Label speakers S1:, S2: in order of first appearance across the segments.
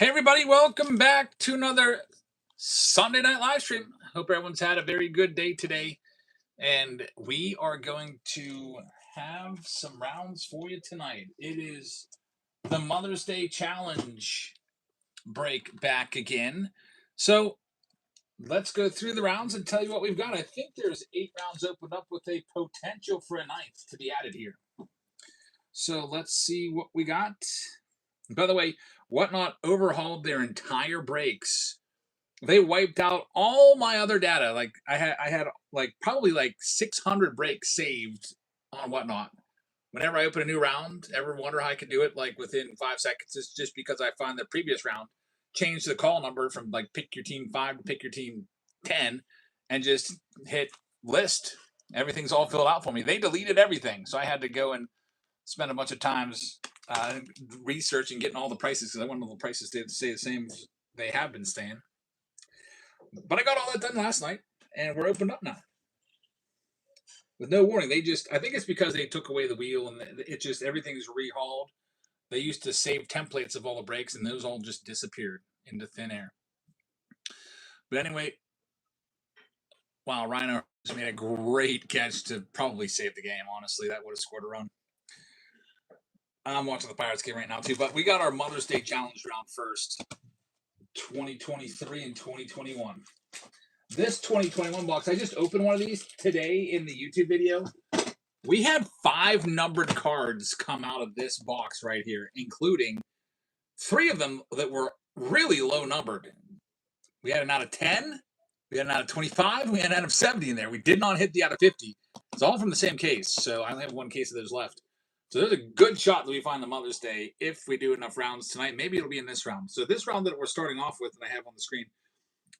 S1: Hey everybody, welcome back to another Sunday night live stream. Hope everyone's had a very good day today. And we are going to have some rounds for you tonight. It is the Mother's Day Challenge break back again. So let's go through the rounds and tell you what we've got. I think there's 8 rounds opened up with a potential for a 9th to be added here. So let's see what we got. By the way, Whatnot overhauled their entire breaks. They wiped out all my other data. Like I had like probably like 600 breaks saved on Whatnot. Whenever I open a new round, ever wonder how I can do it like within 5 seconds? It's just because I find the previous round, change the call number from like pick your team 5 to pick your team 10, and just hit list. Everything's all filled out for me. They deleted everything, so I had to go and spend a bunch of times researching, getting all the prices because I wanted all the prices to stay the same as they have been staying. But I got all that done last night, and we're opened up now with no warning. I think it's because they took away the wheel, and it just everything's rehauled. They used to save templates of all the breaks, and those all just disappeared into thin air. But anyway, wow, Rhino just made a great catch to probably save the game. Honestly, that would have scored a run. I'm watching the Pirates game right now too, but we got our Mother's Day Challenge round first, 2023 and 2021. This 2021 box, I just opened one of these today in the YouTube video. We had 5 numbered cards come out of this box right here, including 3 of them that were really low numbered. We had an out of 10, we had an out of 25, we had an out of 70 in there. We did not hit the out of 50. It's all from the same case, so I only have 1 case of those left. So there's a good shot that we find the Mother's Day if we do enough rounds tonight. Maybe it'll be in this round. So this round that we're starting off with that I have on the screen,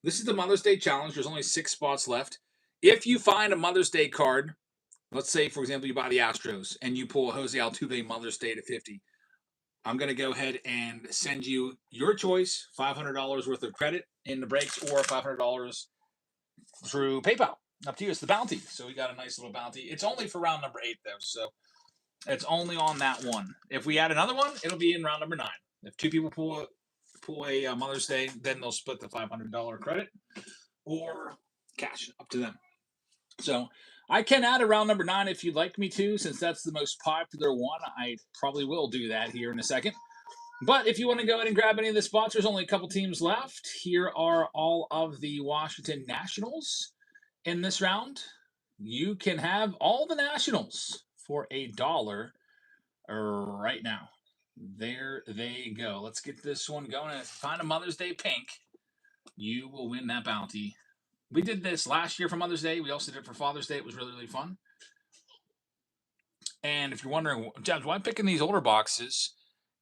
S1: this is the Mother's Day Challenge. There's only 6 spots left. If you find a Mother's Day card, let's say, for example, you buy the Astros and you pull a Jose Altuve Mother's Day to 50, I'm going to go ahead and send you your choice, $500 worth of credit in the breaks or $500 through PayPal. Up to you. It's the bounty. So we got a nice little bounty. It's only for round number 8, though, so it's only on that one. If we add another one, it'll be in round number 9. If 2 people pull a Mother's Day, then they'll split the $500 credit or cash, up to them. So I can add a round number 9 if you'd like me to, since that's the most popular one. I probably will do that here in a second. But if you want to go ahead and grab any of the spots, there's only a couple teams left. Here are all of the Washington Nationals in this round. You can have all the Nationals for $1 right now. There they go. Let's get this one going. And if you find a Mother's Day pink, you will win that bounty. We did this last year for Mother's Day. We also did it for Father's Day. It was really, really fun. And if you're wondering, James, why I'm picking these older boxes,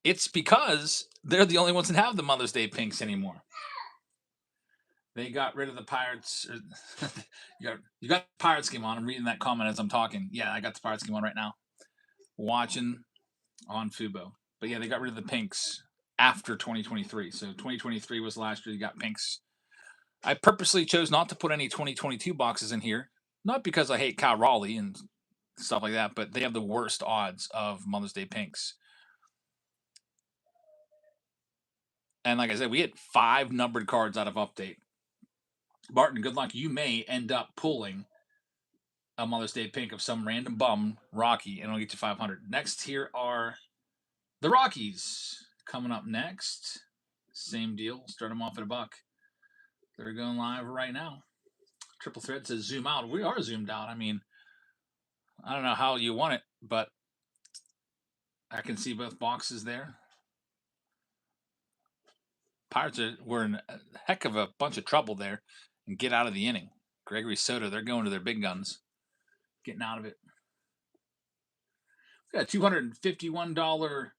S1: it's because they're the only ones that have the Mother's Day pinks anymore. They got rid of the Pirates. You got the Pirates game on. I'm reading that comment as I'm talking. Yeah, I got the Pirates game on right now. Watching on Fubo. But yeah, they got rid of the pinks after 2023. So 2023 was last year. You got pinks. I purposely chose not to put any 2022 boxes in here. Not because I hate Kyle Raleigh and stuff like that, but they have the worst odds of Mother's Day pinks. And like I said, we had 5 numbered cards out of update. Barton, good luck. You may end up pulling a Mother's Day pink of some random bum, Rocky, and it'll get you 500. Next, here are the Rockies coming up next. Same deal. Start them off at $1. They're going live right now. Triple Thread says zoom out. We are zoomed out. I mean, I don't know how you want it, but I can see both boxes there. Pirates were in a heck of a bunch of trouble there and get out of the inning. Gregory Soto, they're going to their big guns, getting out of it. We got a $251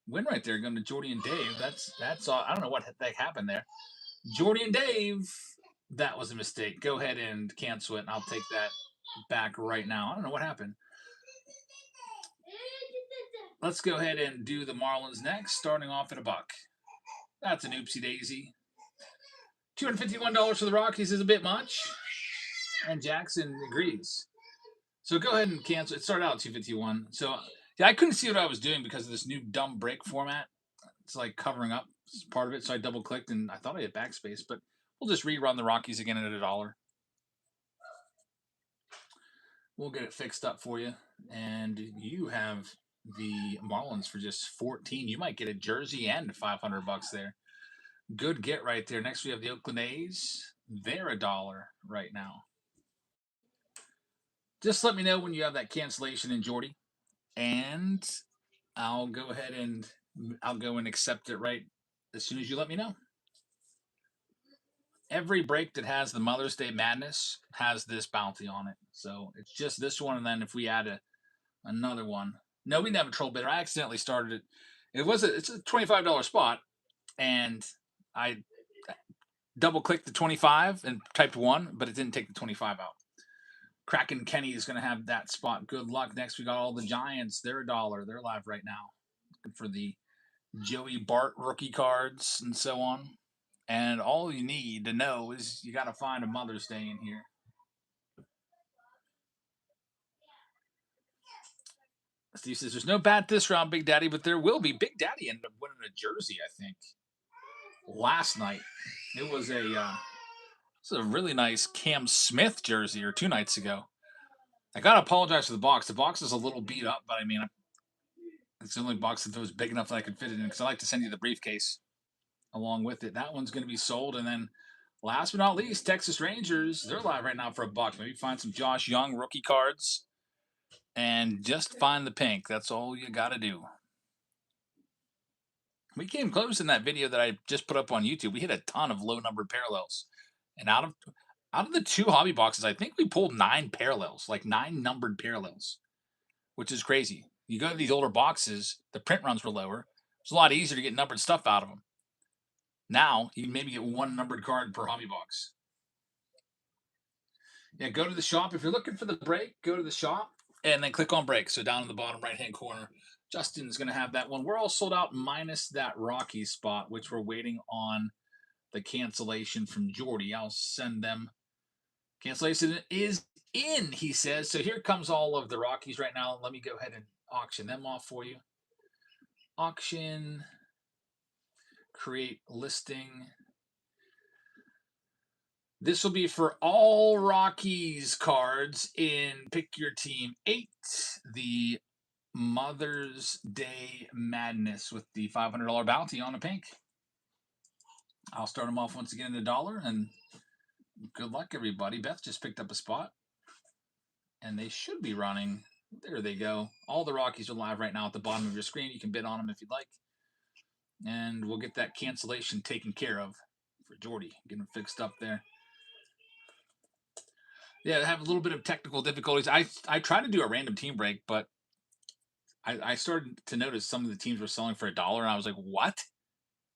S1: win right there going to Jordy and Dave. That's all. I don't know what the heck happened there. Jordy and Dave, that was a mistake. Go ahead and cancel it, and I'll take that back right now. I don't know what happened. Let's go ahead and do the Marlins next, starting off at $1. That's an oopsie daisy. $251 for the Rockies is a bit much, and Jackson agrees. So go ahead and cancel. It started out at $251. So yeah, I couldn't see what I was doing because of this new dumb break format. It's like covering up part of it, so I double clicked and I thought I hit backspace, but we'll just rerun the Rockies again at $1. We'll get it fixed up for you, and you have the Marlins for just 14. You might get a jersey and $500 there. Good get right there. Next we have the Oakland A's. They're $1 right now. Just let me know when you have that cancellation in Jordy, and I'll go ahead and I'll go and accept it right as soon as you let me know. Every break that has the Mother's Day Madness has this bounty on it. So it's just this one, and then if we add another one. No, we didn't have a troll bidder. I accidentally started it. It's a $25 spot, and I double clicked the 25 and typed 1, but it didn't take the 25 out. Kraken Kenny is going to have that spot. Good luck. Next, we got all the Giants. They're $1. They're live right now. Looking for the Joey Bart rookie cards and so on. And all you need to know is you got to find a Mother's Day in here. Steve says there's no bat this round, Big Daddy, but there will be. Big Daddy ended up winning a jersey, I think, last night. It was a really nice Cam Smith jersey, or 2 nights ago. I gotta apologize for the box. The box is a little beat up, but I mean, it's the only box that was big enough that I could fit it in, because I like to send you the briefcase along with it. That one's going to be sold. And then last but not least, Texas Rangers. They're live right now for $1. Maybe find some Josh Young rookie cards and just find the pink. That's all you got to do. We came close in that video that I just put up on YouTube. We hit a ton of low numbered parallels. And out of the 2 hobby boxes, I think we pulled 9 parallels, like 9 numbered parallels, which is crazy. You go to these older boxes, the print runs were lower. It's a lot easier to get numbered stuff out of them. Now you can maybe get 1 numbered card per hobby box. Yeah, go to the shop. If you're looking for the break, go to the shop and then click on break. So down in the bottom right-hand corner, Justin's going to have that one. We're all sold out minus that Rocky spot, which we're waiting on the cancellation from Jordy. I'll send them. Cancellation is in, he says. So here comes all of the Rockies right now. Let me go ahead and auction them off for you. Auction. Create listing. This will be for all Rockies cards in Pick Your Team 8, the Mother's Day Madness with the $500 bounty on a pink. I'll start them off once again at $1, and good luck, everybody. Beth just picked up a spot, and they should be running. There they go. All the Rockies are live right now at the bottom of your screen. You can bid on them if you'd like, and we'll get that cancellation taken care of for Jordy. Get them fixed up there. Yeah, I have a little bit of technical difficulties. I tried to do a random team break, but I started to notice some of the teams were selling for $1, and I was like, what?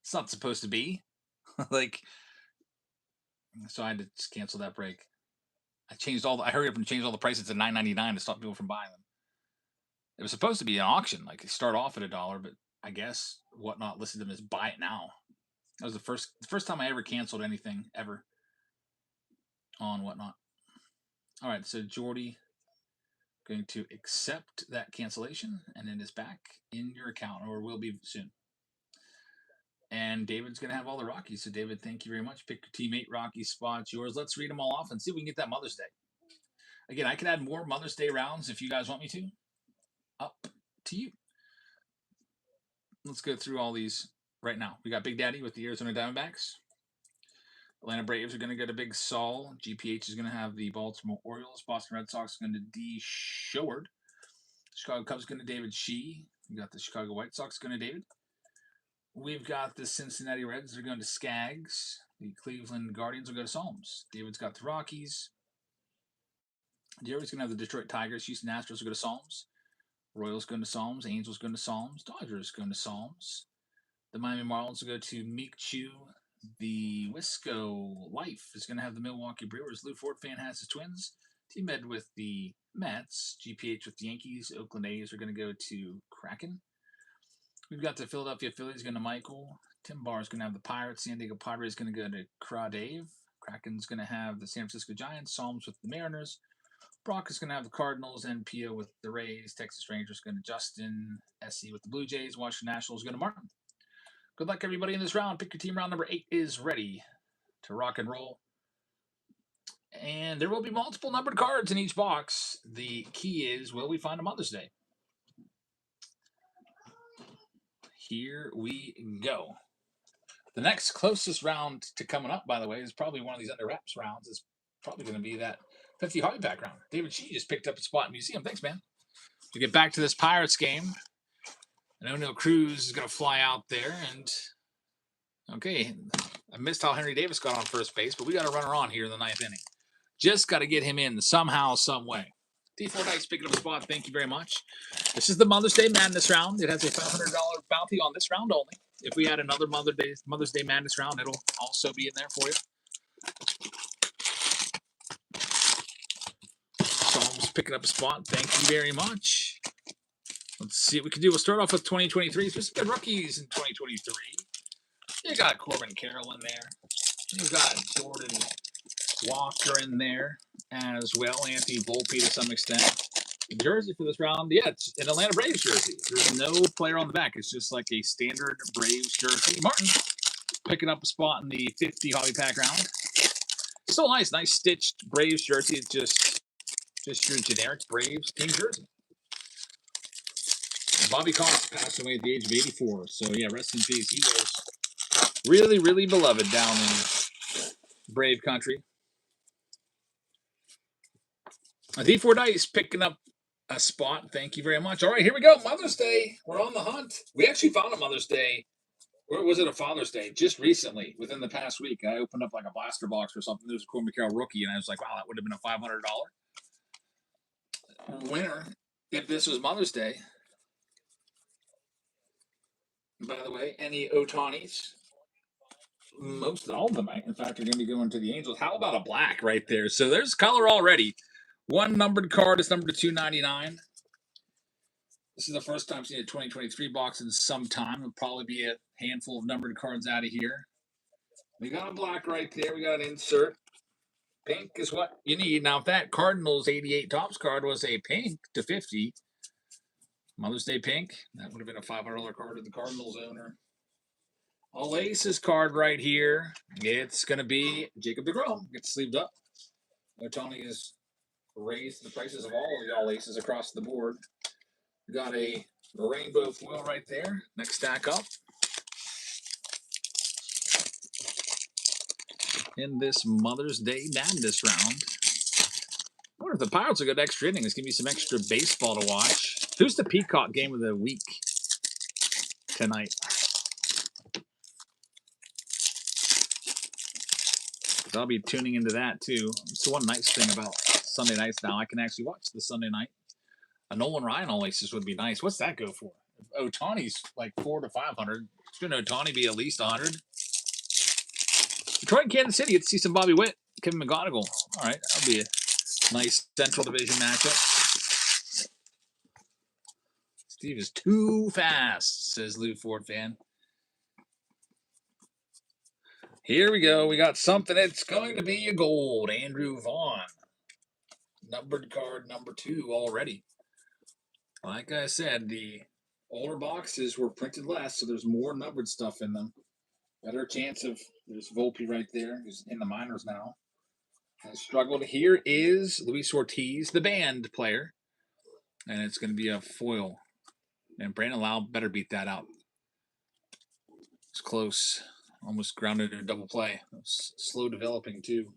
S1: It's not supposed to be. Like, so I had to just cancel that break. I hurried up and changed all the prices to $9.99 to stop people from buying them. It was supposed to be an auction, like they start off at $1, but I guess Whatnot listed them as buy it now. That was the first time I ever canceled anything ever on Whatnot. All right, so Jordy going to accept that cancellation, and it is back in your account, or will be soon. And David's going to have all the Rockies. So, David, thank you very much. Pick your teammate, Rocky spots, yours. Let's read them all off and see if we can get that Mother's Day. Again, I can add more Mother's Day rounds if you guys want me to. Up to you. Let's go through all these right now. We got Big Daddy with the Arizona Diamondbacks. Atlanta Braves are going to go to Big Saul. GPH is going to have the Baltimore Orioles. Boston Red Sox going to D. Showard. Chicago Cubs going to David Shee. We got the Chicago White Sox going to David. We've got the Cincinnati Reds. They're going to Skaggs. The Cleveland Guardians will go to Psalms. David's got the Rockies. Jerry's going to have the Detroit Tigers. Houston Astros will go to Psalms. Royals going to Psalms. Angels going to Psalms. Dodgers going to Psalms. The Miami Marlins will go to Meek Chu. The Wisco Life is going to have the Milwaukee Brewers. Lou Ford fan has his Twins. Team Med with the Mets. GPH with the Yankees. Oakland A's are going to go to Kraken. We've got the Philadelphia Phillies going to Michael. Tim Barr is going to have the Pirates. San Diego Padres is going to go to Craw Dave. Kraken's going to have the San Francisco Giants. Psalms with the Mariners. Brock is going to have the Cardinals. NPO with the Rays. Texas Rangers going to Justin. SC with the Blue Jays. Washington Nationals going to Martin. Good luck, everybody, in this round. Pick your team. Round number 8 is ready to rock and roll. And there will be multiple numbered cards in each box. The key is, will we find a Mother's Day? Here we go. The next closest round to coming up, by the way, is probably one of these under wraps rounds. It's probably going to be that 50 hobby pack round. David Shee just picked up a spot in museum. Thanks, man. To get back to this Pirates game, and O'Neill Cruz is going to fly out there. And okay, I missed how Henry Davis got on first base, but we got a runner on here in the 9th inning. Just got to get him in somehow, some way. D4 Dice picking up a spot. Thank you very much. This is the Mother's Day Madness round. It has a $500 bounty on this round only. If we had another Mother's Day Madness round, it'll also be in there for you. So I'm just picking up a spot. Thank you very much. Let's see what we can do. We'll start off with 2023. There's some good rookies in 2023. You got Corbin Carroll in there. You've got Jordan Walker in there as well. Anthony Volpe to some extent. The jersey for this round, yeah, it's an Atlanta Braves jersey. There's no player on the back. It's just like a standard Braves jersey. Martin picking up a spot in the 50 hobby pack round. Still nice stitched Braves jersey. It's just your generic Braves team jersey. Bobby Cox passed away at the age of 84. So yeah, rest in peace. He was really, really beloved down in Brave country. D4 Dice picking up a spot. Thank you very much. All right, here we go. Mother's Day. We're on the hunt. We actually found a Mother's Day. Or was it a Father's Day? Just recently, within the past week, I opened up like a blaster box or something. There was a Corbin Carroll rookie, and I was like, wow, that would have been a $500 winner if this was Mother's Day. By the way, any Otanis? Most all of them, in fact, are going to be going to the Angels. How about a black right there? So there's color already. One numbered card is number 299. This is the first time I've seen a 2023 box in some time. It'll probably be a handful of numbered cards out of here. We got a black right there. We got an insert. Pink is what you need. Now, if that Cardinals 88 Topps card was a pink to 50, Mother's Day pink, that would have been a $500 card to the Cardinals owner. All Aces card right here. It's going to be Jacob DeGrom. Gets sleeved up. Otani has raised the prices of all the All Aces across the board. We got a rainbow foil right there. Next stack up. In this Mother's Day Madness round. I wonder if the Pirates will get extra innings. Give me some extra baseball to watch. Who's the Peacock game of the week tonight? I'll be tuning into that too. It's the one nice thing about Sunday nights now. I can actually watch the Sunday night. A Nolan Ryan All Aces would be nice. What's that go for? Otani's like 400 to 500. Shouldn't Otani be at least 100? Detroit and Kansas City. Get to see some Bobby Witt, Kevin McGonigal. All right, that'll be a nice Central Division matchup. Steve is too fast, says Lou Ford fan. Here we go. We got something that's going to be a gold. Andrew Vaughn. Numbered card number 2 already. Like I said, the older boxes were printed less, so there's more numbered stuff in them. Better chance of, there's Volpe right there, who's in the minors now. Has struggled. Here is Luis Ortiz, the band player. And it's going to be a foil. And Brandon Lau better beat that out. It's close. Almost grounded in a double play. Slow developing, too.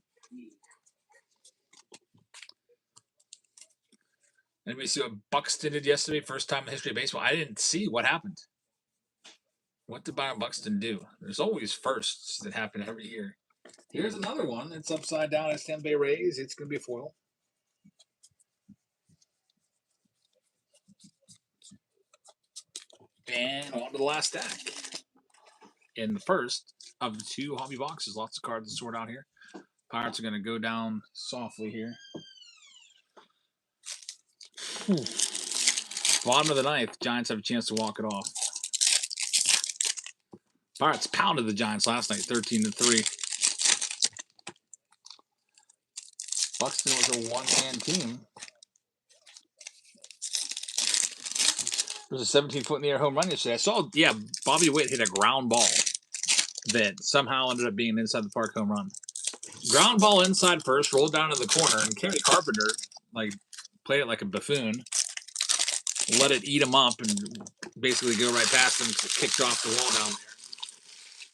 S1: Anybody see what Buxton did yesterday? First time in the history of baseball. I didn't see what happened. What did Byron Buxton do? There's always firsts that happen every year. Here's another one. It's upside down at Tampa Bay Rays. It's going to be a foil. And on to the last stack. In the first of the 2 hobby boxes. Lots of cards to sort out here. Pirates are going to go down softly here. Bottom of the 9th. Giants have a chance to walk it off. Pirates pounded the Giants last night, 13-3. Buxton was a one-man team. There's a 17-foot in the air home run yesterday. I saw, Bobby Witt hit a ground ball that somehow ended up being an inside the park home run. Ground ball inside first, rolled down to the corner, and Kerry Carpenter played it like a buffoon. Let it eat him up and basically go right past him because it kicked off the wall down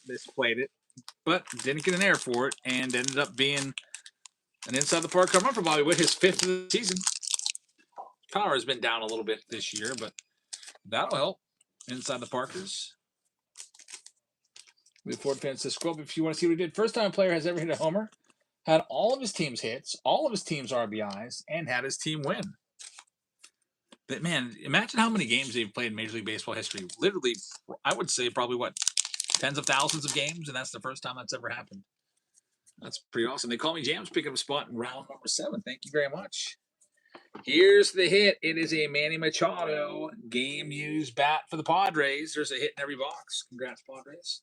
S1: there. Misplayed it, but didn't get an air for it, and ended up being an inside the park home run for Bobby Witt, his 5th of the season. Power has been down a little bit this year, but that'll help. Inside the Parkers. The Ford fan says, scroll up if you want to see what he did. First time a player has ever hit a homer, had all of his team's hits, all of his team's RBIs, and had his team win. But man, imagine how many games they've played in Major League Baseball history. Literally, I would say probably tens of thousands of games, and that's the first time that's ever happened. That's pretty awesome. They call me Jams, picking up a spot in round number 7. Thank you very much. Here's the hit. It is a Manny Machado game-used bat for the Padres. There's a hit in every box. Congrats, Padres.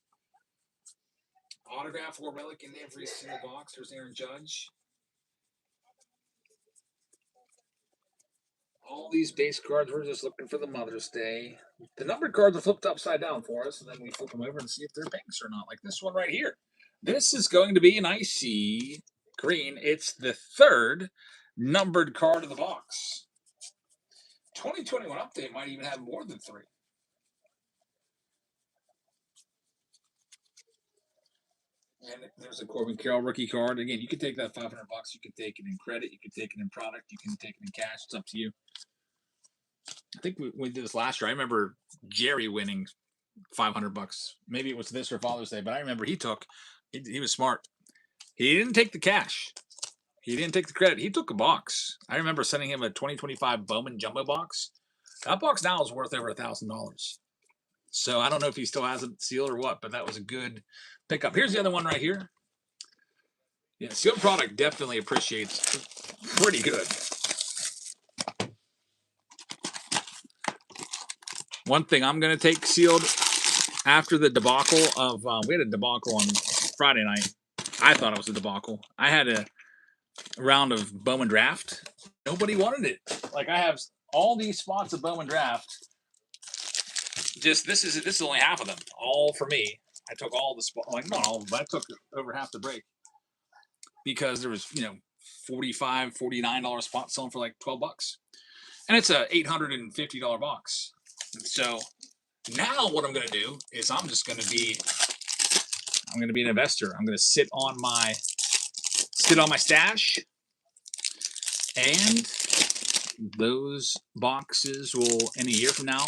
S1: Autograph or relic in every single box. There's Aaron Judge. All these base cards, we're just looking for the Mother's Day. The numbered cards are flipped upside down for us, and then we flip them over and see if they're pinks or not, like this one right here. This is going to be an icy green. It's the 3rd numbered card of the box. 2021 update might even have more than 3. And there's a Corbin Carroll rookie card. Again, you can take that $500. You can take it in credit. You can take it in product. You can take it in cash. It's up to you. I think we did this last year. I remember Jerry winning $500. Maybe it was this or Father's Day, but I remember he was smart. He didn't take the cash. He didn't take the credit. He took a box. I remember sending him a 2025 Bowman Jumbo box. That box now is worth over $1,000. So I don't know if he still has it sealed or what, but that was a good pickup. Here's the other one right here. Yeah, sealed product definitely appreciates pretty good. One thing I'm going to take sealed after the debacle of we had a debacle on Friday night. I thought it was a debacle. I had a round of Bowman Draft. Nobody wanted it. Like, I have all these spots of Bowman Draft. Just this is only half of them. All for me. I took all the spots. Like, not all, but I took over half the break because there was $45, $49 spot selling for like $12, and it's a $850 box. So now what I'm going to do is I'm going to be an investor. I'm going to sit on my stash, and those boxes will, in a year from now,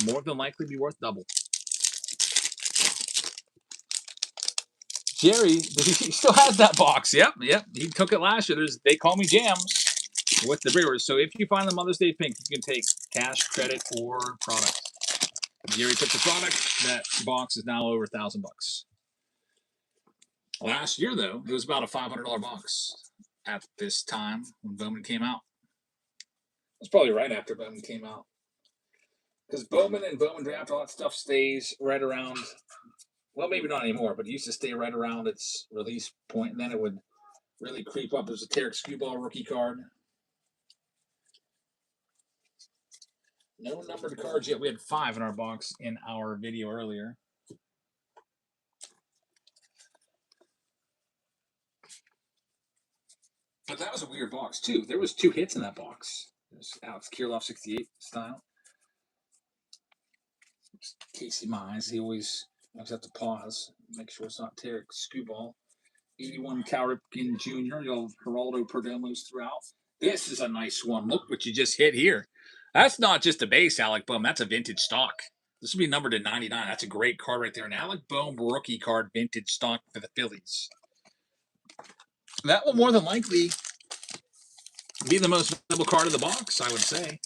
S1: more than likely be worth double. Jerry, he still has that box. Yep. He took it last year. They call me Jams with the Brewers. So if you find the Mother's Day pink, you can take cash, credit, or product. Jerry took the product. That box is now over $1,000. Last year, though, it was about a $500 box at this time when Bowman came out. It was probably right after Bowman came out. Because Bowman and Bowman Draft, all that stuff stays right around, well, maybe not anymore, but it used to stay right around its release point, and then it would really creep up. There's a Tarek Skewball rookie card. No numbered cards yet. We had 5 in our box in our video earlier. But that was a weird box, too. There was 2 hits in that box. There's Alex Kirilloff 68 style. Casey Mize. He always have to pause, make sure it's not Tarek Skewball. 81 Cal Ripken Jr. You'll Geraldo Perdomo's throughout. This is a nice one. Look what you just hit here. That's not just a base, Alec Bohm. That's a vintage stock. This will be numbered to 99. That's a great card right there. An Alec Bohm rookie card, vintage stock for the Phillies. That will more than likely be the most valuable card of the box, I would say.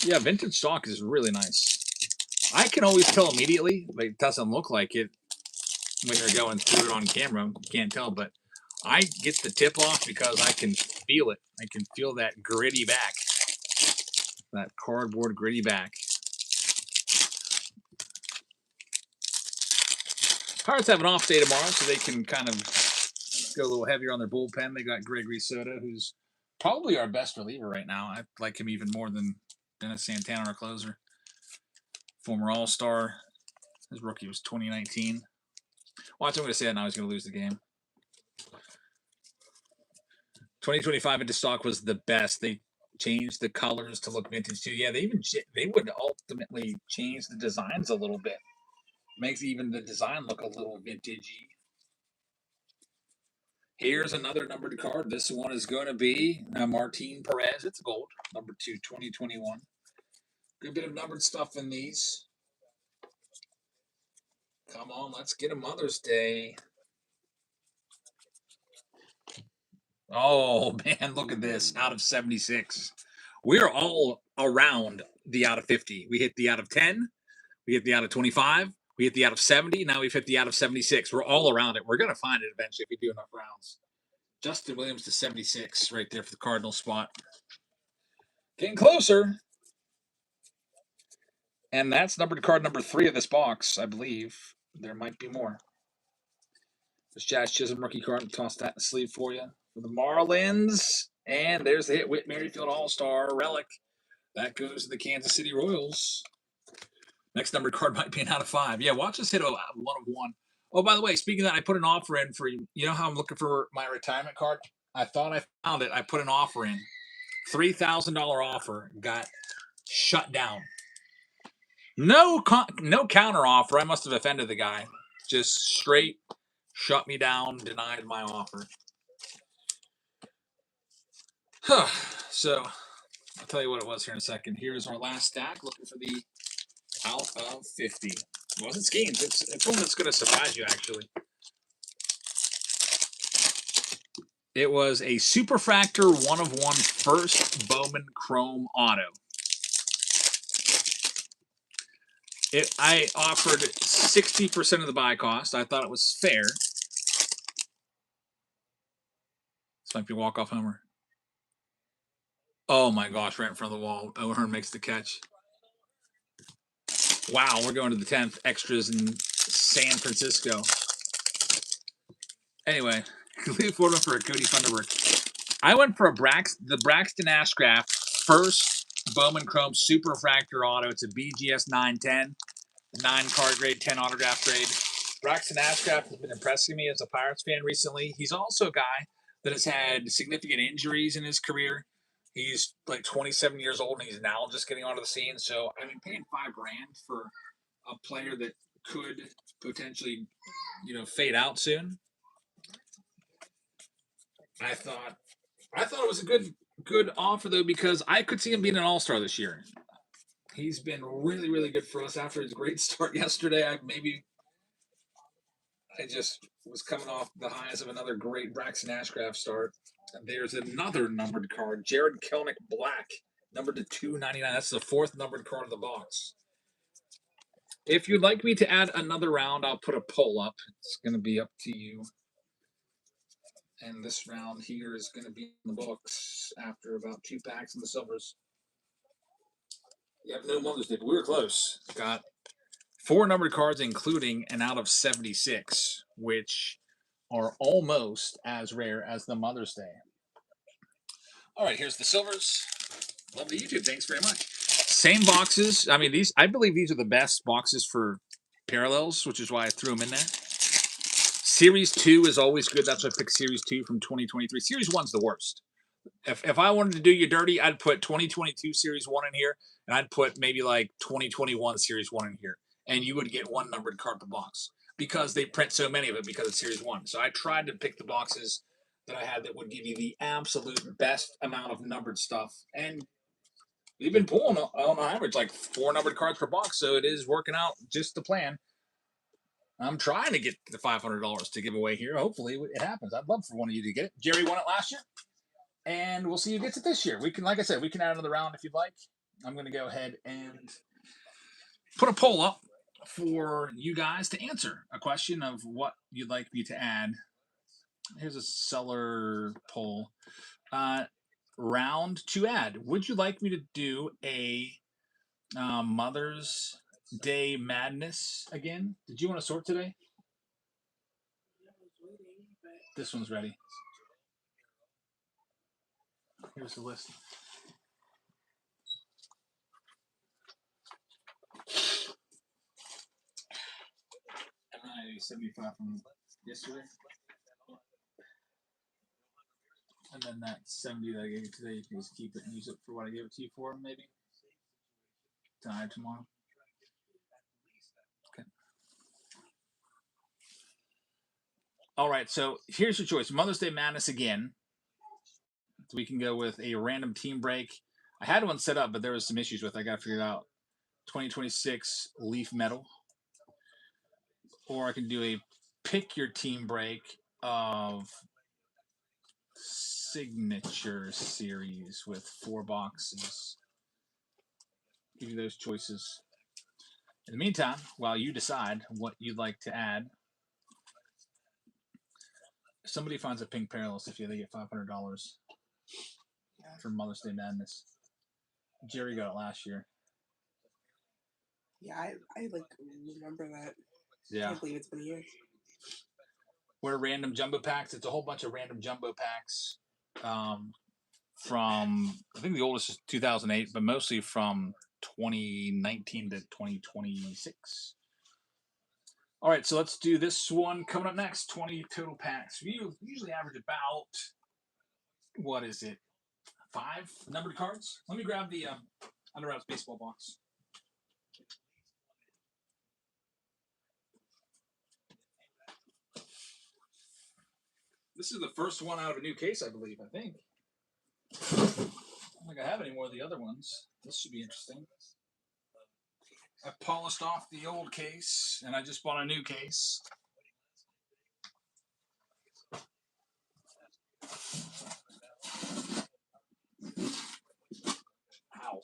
S1: Yeah, vintage stock is really nice. I can always tell immediately. Like, it doesn't look like it when you're going through it on camera. You can't tell, but I get the tip off because I can feel it. I can feel that gritty back. That cardboard gritty back. Pirates have an off day tomorrow, so they can kind of go a little heavier on their bullpen. They got Gregory Soto, who's probably our best reliever right now. I like him even more than Dennis Santana, our closer. Former All-Star. His rookie was 2019. Watch, I'm going to say that now he's going to lose the game. 2025 into stock was the best. They changed the colors to look vintage too. Yeah, they would ultimately change the designs a little bit. Makes even the design look a little vintagey. Here's another numbered card. This one is going to be Martin Perez. It's gold, number 2, 2021. Good bit of numbered stuff in these. Come on, let's get a Mother's Day. Oh, man, look at this. Out of 76. We're all around the out of 50. We hit the out of 10. We hit the out of 25. We hit the out of 70. Now we've hit the out of 76. We're all around it. We're going to find it eventually if we do enough rounds. Justin Williams to 76 right there for the Cardinal spot. Getting closer. And that's numbered card number 3 of this box, I believe. There might be more. This Jazz Chisholm rookie card. Toss that in the sleeve for you. For the Marlins. And there's the hit Whit Merrifield All-Star relic. That goes to the Kansas City Royals. Next numbered card might be an out of 5. Yeah, watch us hit a 1 of 1. Oh, by the way, speaking of that, I put an offer in for you. You know how I'm looking for my retirement card? I thought I found it. I put an offer in. $3,000 offer got shut down. No counter offer. I must have offended the guy. Just straight shut me down, denied my offer. So, I'll tell you what it was here in a second. Here's our last stack. Looking for the out of 50. It wasn't schemes. It's one that's going to surprise you, actually. It was a Superfractor 1 of 1 first Bowman Chrome Auto. I offered 60% of the buy cost. I thought it was fair. This might be a walk-off homer. Oh my gosh, right in front of the wall. O'Hearn makes the catch. Wow, we're going to the 10th. Extras in San Francisco. Anyway, leave Florida for a Cody Funderburg. I went for the Braxton Ashcraft first Bowman Chrome Superfractor Auto. It's a BGS 910. 9 card grade, 10 autograph grade. Braxton Ashcraft has been impressing me as a Pirates fan recently. He's also a guy that has had significant injuries in his career. He's like 27 years old and he's now just getting onto the scene. So, I mean, paying $5,000 for a player that could potentially, fade out soon. I thought it was a good offer though, because I could see him being an all-star this year. He's been really, really good for us after his great start yesterday. I just was coming off the highs of another great Braxton Ashcraft start. There's another numbered card, Jared Kelenic Black, numbered to 299. That's the 4th numbered card of the box. If you'd like me to add another round, I'll put a poll up. It's going to be up to you. And this round here is going to be in the books after about 2 packs in the silvers. You have no Mother's Day, but we were close. Got 4 numbered cards, including an out of 76, which are almost as rare as the Mother's Day. All right, here's the silvers. Love the YouTube. Thanks very much. Same boxes. I mean, I believe these are the best boxes for parallels, which is why I threw them in there. Series 2 is always good. That's why I picked Series 2 from 2023. Series 1's the worst. If I wanted to do you dirty, I'd put 2022 Series 1 in here, and I'd put maybe like 2021 Series 1 in here, and you would get 1 numbered card per box because they print so many of it because it's Series 1. So I tried to pick the boxes that I had that would give you the absolute best amount of numbered stuff. And we've been pulling on average like 4 numbered cards per box, so it is working out just the plan. I'm trying to get the $500 to give away here. Hopefully it happens. I'd love for one of you to get it. Jerry won it last year, and we'll see who gets it this year. We can, like I said, we can add another round if you'd like. I'm going to go ahead and put a poll up for you guys to answer a question of what you'd like me to add. Here's a seller poll. Round to add. Would you like me to do a Mother's Day Madness again? Did you want to sort today? This one's ready. Here's the list. 75 from yesterday. And then that 70 that I gave you today, you can just keep it and use it for what I gave it to you for, maybe tonight, tomorrow. Okay. All right, so here's your choice: Mother's Day Madness again. So we can go with a random team break. I had one set up, but there was some issues with it. I got to figure it out. 2026 Leaf Metal, or I can do a pick your team break of Signature Series with 4 boxes. Give you those choices. In the meantime, while you decide what you'd like to add, if somebody finds a pink Perilous, if they get $500 for Mother's Day Madness. Jerry got it last year.
S2: Yeah, I like remember that.
S1: Yeah.
S2: I can't believe it's been a year.
S1: We're random jumbo packs. It's a whole bunch of random jumbo packs from, I think the oldest is 2008, but mostly from 2019 to 2026. All right, so let's do this one coming up next. 20 total packs. We usually average about, what is it, 5 numbered cards? Let me grab the Under Wraps baseball box. This is the first one out of a new case, I believe. I think. I don't think I have any more of the other ones. This should be interesting. I polished off the old case, and I just bought a new case. Ow.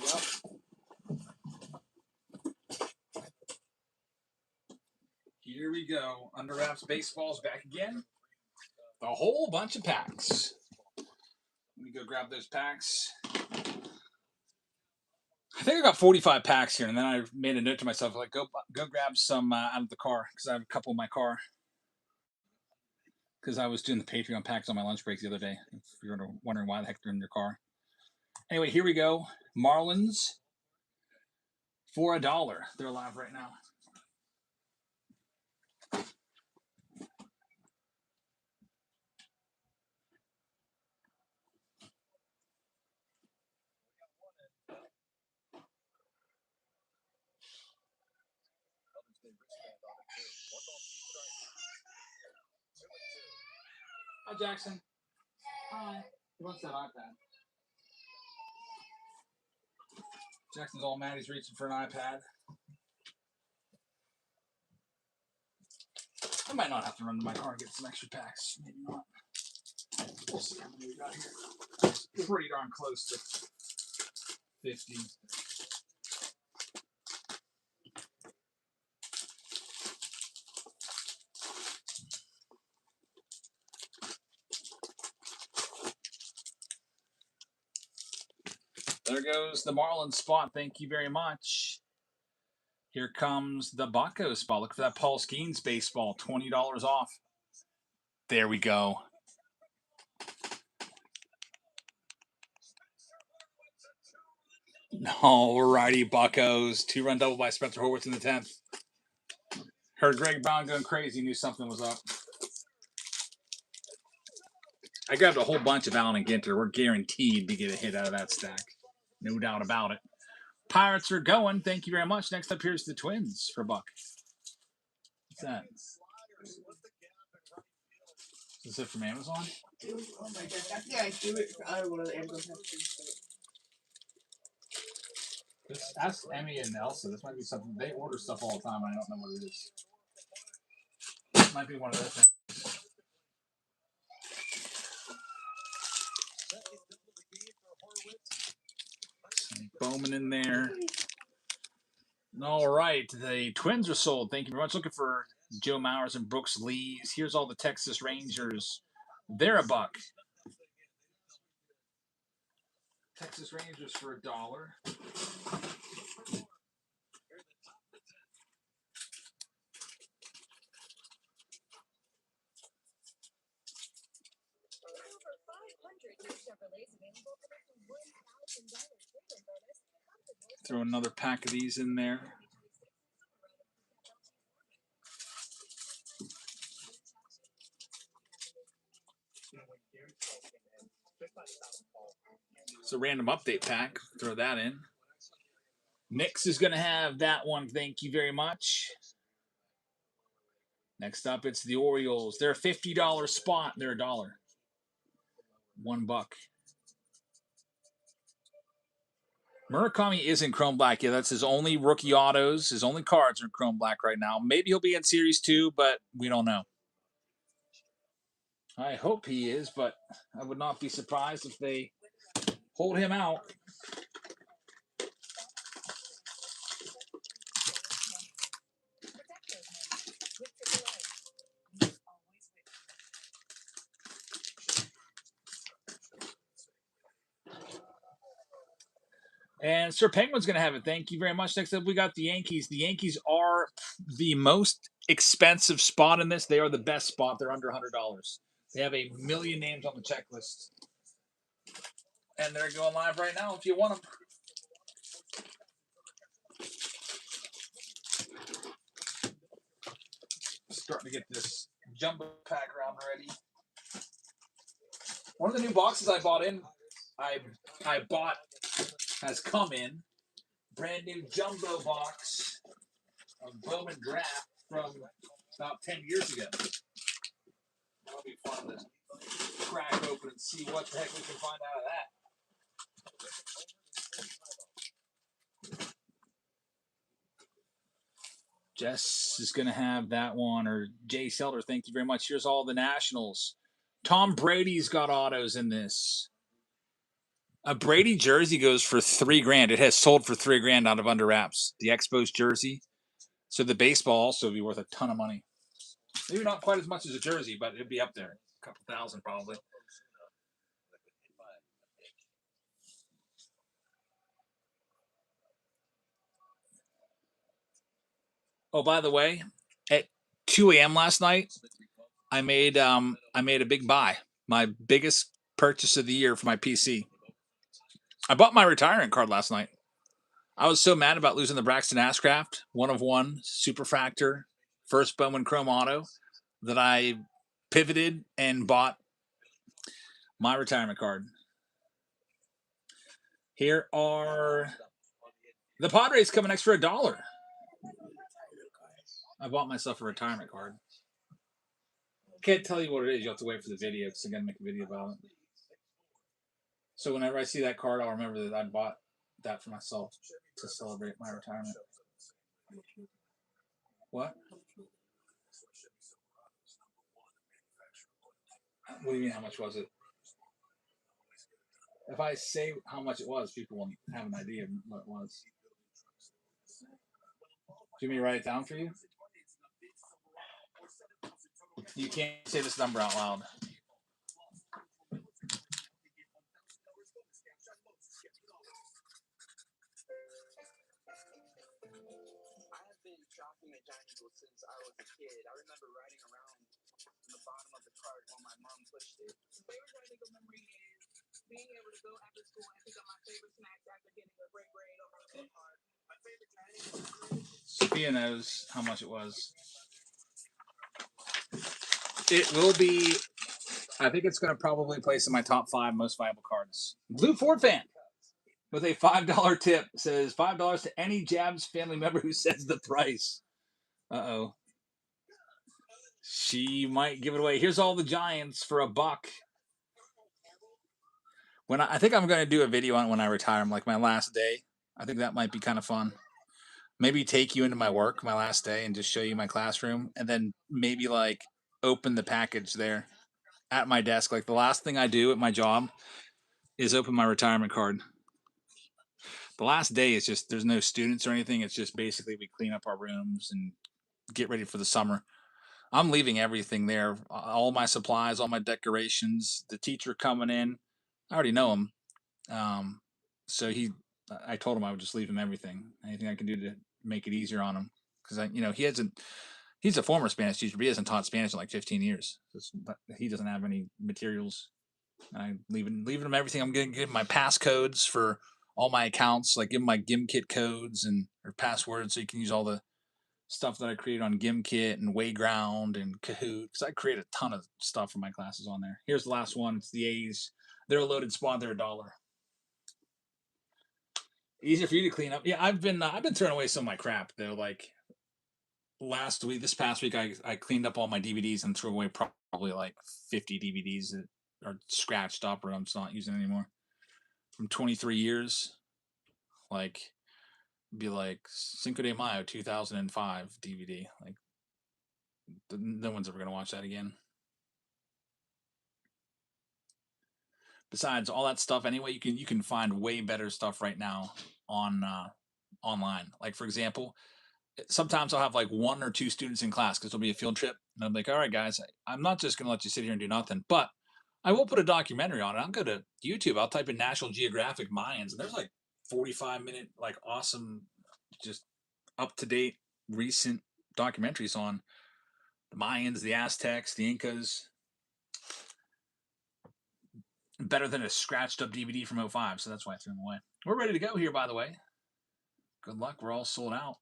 S1: Yep. Here we go. Under Wraps Baseball's back again. A whole bunch of packs. Let me go grab those packs. I think I got 45 packs here, and then I made a note to myself, like, go grab some out of the car, because I have a couple in my car. Because I was doing the Patreon packs on my lunch breaks the other day, if you're wondering why the heck they're in your car. Anyway, here we go. Marlins for $1. They're alive right now. Hi, Jackson. Hi. He wants that iPad. Jackson's all mad. He's reaching for an iPad. I might not have to run to my car and get some extra packs. Maybe not. We'll see how many we got here. It's pretty darn close to 50. There goes the Marlins spot. Thank you very much. Here comes the Baco spot. Look for that Paul Skeens baseball. $20 off. There we go. Alrighty, Buccos. 2-run double by Spencer Horwitz in the 10th. Heard Greg Brown going crazy. Knew something was up. I grabbed a whole bunch of Allen and Ginter. We're guaranteed to get a hit out of that stack. No doubt about it. Pirates are going. Thank you very much. Next up, here's the Twins for Buck. What's that? Is it from Amazon?
S2: Oh my god. Yeah, I threw it out of one of the Amazon packages.
S1: Just ask Emmy and Elsa. This might be something. They order stuff all the time. I don't know what it is. It might be one of those things. Bowman in there. All right. The Twins are sold. Thank you very much. Looking for Joe Mauers and Brooks Lees. Here's all the Texas Rangers. They're $1. Texas Rangers for $1. Throw another pack of these in there. It's a random update pack. Throw that in. Knicks is going to have that one. Thank you very much. Next up, it's the Orioles. They're a $50 spot. They're $1. $1. Murakami is in Chrome Black. Yeah, that's his only rookie autos. His only cards are in Chrome Black right now. Maybe he'll be in Series 2, but we don't know. I hope he is, but I would not be surprised if they hold him out. And Sir Penguin's going to have it. Thank you very much. Next up, we got the Yankees. The Yankees are the most expensive spot in this. They are the best spot. They're under $100. They have a million names on the checklist. And they're going live right now if you want them. Starting to get this jumbo pack round ready. One of the new boxes I bought has come in. Brand new jumbo box of Bowman Draft from about 10 years ago. That'll be fun to crack open and see what the heck we can find out of that. Jess is going to have that one, or Jay Selder, thank you very much. Here's all the Nationals. Tom Brady's got autos in this. A Brady jersey goes for $3,000. It has sold for $3,000 out of under wraps. The Expos jersey. So the baseball also would be worth a ton of money. Maybe not quite as much as a jersey, but it'd be up there. A couple thousand probably. Oh, by the way, at 2 a.m. last night, I made a big buy. My biggest purchase of the year for my PC. I bought my retirement card last night. I was so mad about losing the Braxton Ashcraft 1/1 Superfractor first Bowman Chrome Auto that I pivoted and bought my retirement card. Here are the Padres coming next for $1. I bought myself a retirement card. Can't tell you what it is. You'll have to wait for the video because I'm going to make a video about it. So whenever I see that card, I'll remember that I bought that for myself to celebrate my retirement. What? What do you mean, how much was it? If I say how much it was, people won't have an idea of what it was. Do you want me to write it down for you? You can't say this number out loud. Since I was a kid. I remember riding around on the bottom of the cart while my mom pushed it. Favorite technical memory is being able to go after school and pick up my favorite snacks after getting a great grade on my report card. My favorite technical. Sophia knows how much it was. It will be. I think it's going to probably place in my top 5 most valuable cards. Blue Ford fan with a $5 tip says $5 to any Jabs family member who says the price. Uh-oh. She might give it away. Here's all the Giants for $1. I think I'm going to do a video on when I retire, like my last day. I think that might be kind of fun. Maybe take you into my work, my last day, and just show you my classroom, and then maybe like open the package there at my desk. Like the last thing I do at my job is open my retirement card. The last day is just there's no students or anything. It's just basically we clean up our rooms and get ready for the summer. I'm leaving everything there, all my supplies, all my decorations. The teacher coming in, I already know him. So I told him I would just leave him everything, anything I can do to make it easier on him, because he's a former Spanish teacher, but he hasn't taught Spanish in like 15 years. He doesn't have any materials. I'm leaving him everything. I'm going to give him my passcodes for all my accounts, like give them my GimKit codes and or passwords so you can use all the stuff that I create on GimKit and Wayground and Kahoot, because I create a ton of stuff for my classes on there. Here's the last one. It's the A's. They're a loaded squad. They're $1. Easier for you to clean up. Yeah, I've been throwing away some of my crap though. Like this past week, I cleaned up all my DVDs and threw away probably like 50 DVDs that are scratched up or I'm just not using anymore from 23 years. Like be like Cinco de Mayo 2005 DVD. Like no one's ever gonna watch that again. Besides all that stuff, anyway, you can find way better stuff right now on online. Like for example, sometimes I'll have like one or two students in class because it'll be a field trip, and I'm like, all right, guys, I'm not just gonna let you sit here and do nothing, but I will put a documentary on it. I'll go to YouTube. I'll type in National Geographic Mayans, and there's like 45-minute, like awesome, just up to date, recent documentaries on the Mayans, the Aztecs, the Incas. Better than a scratched up DVD from 05, so that's why I threw them away. We're ready to go here, by the way. Good luck. We're all sold out.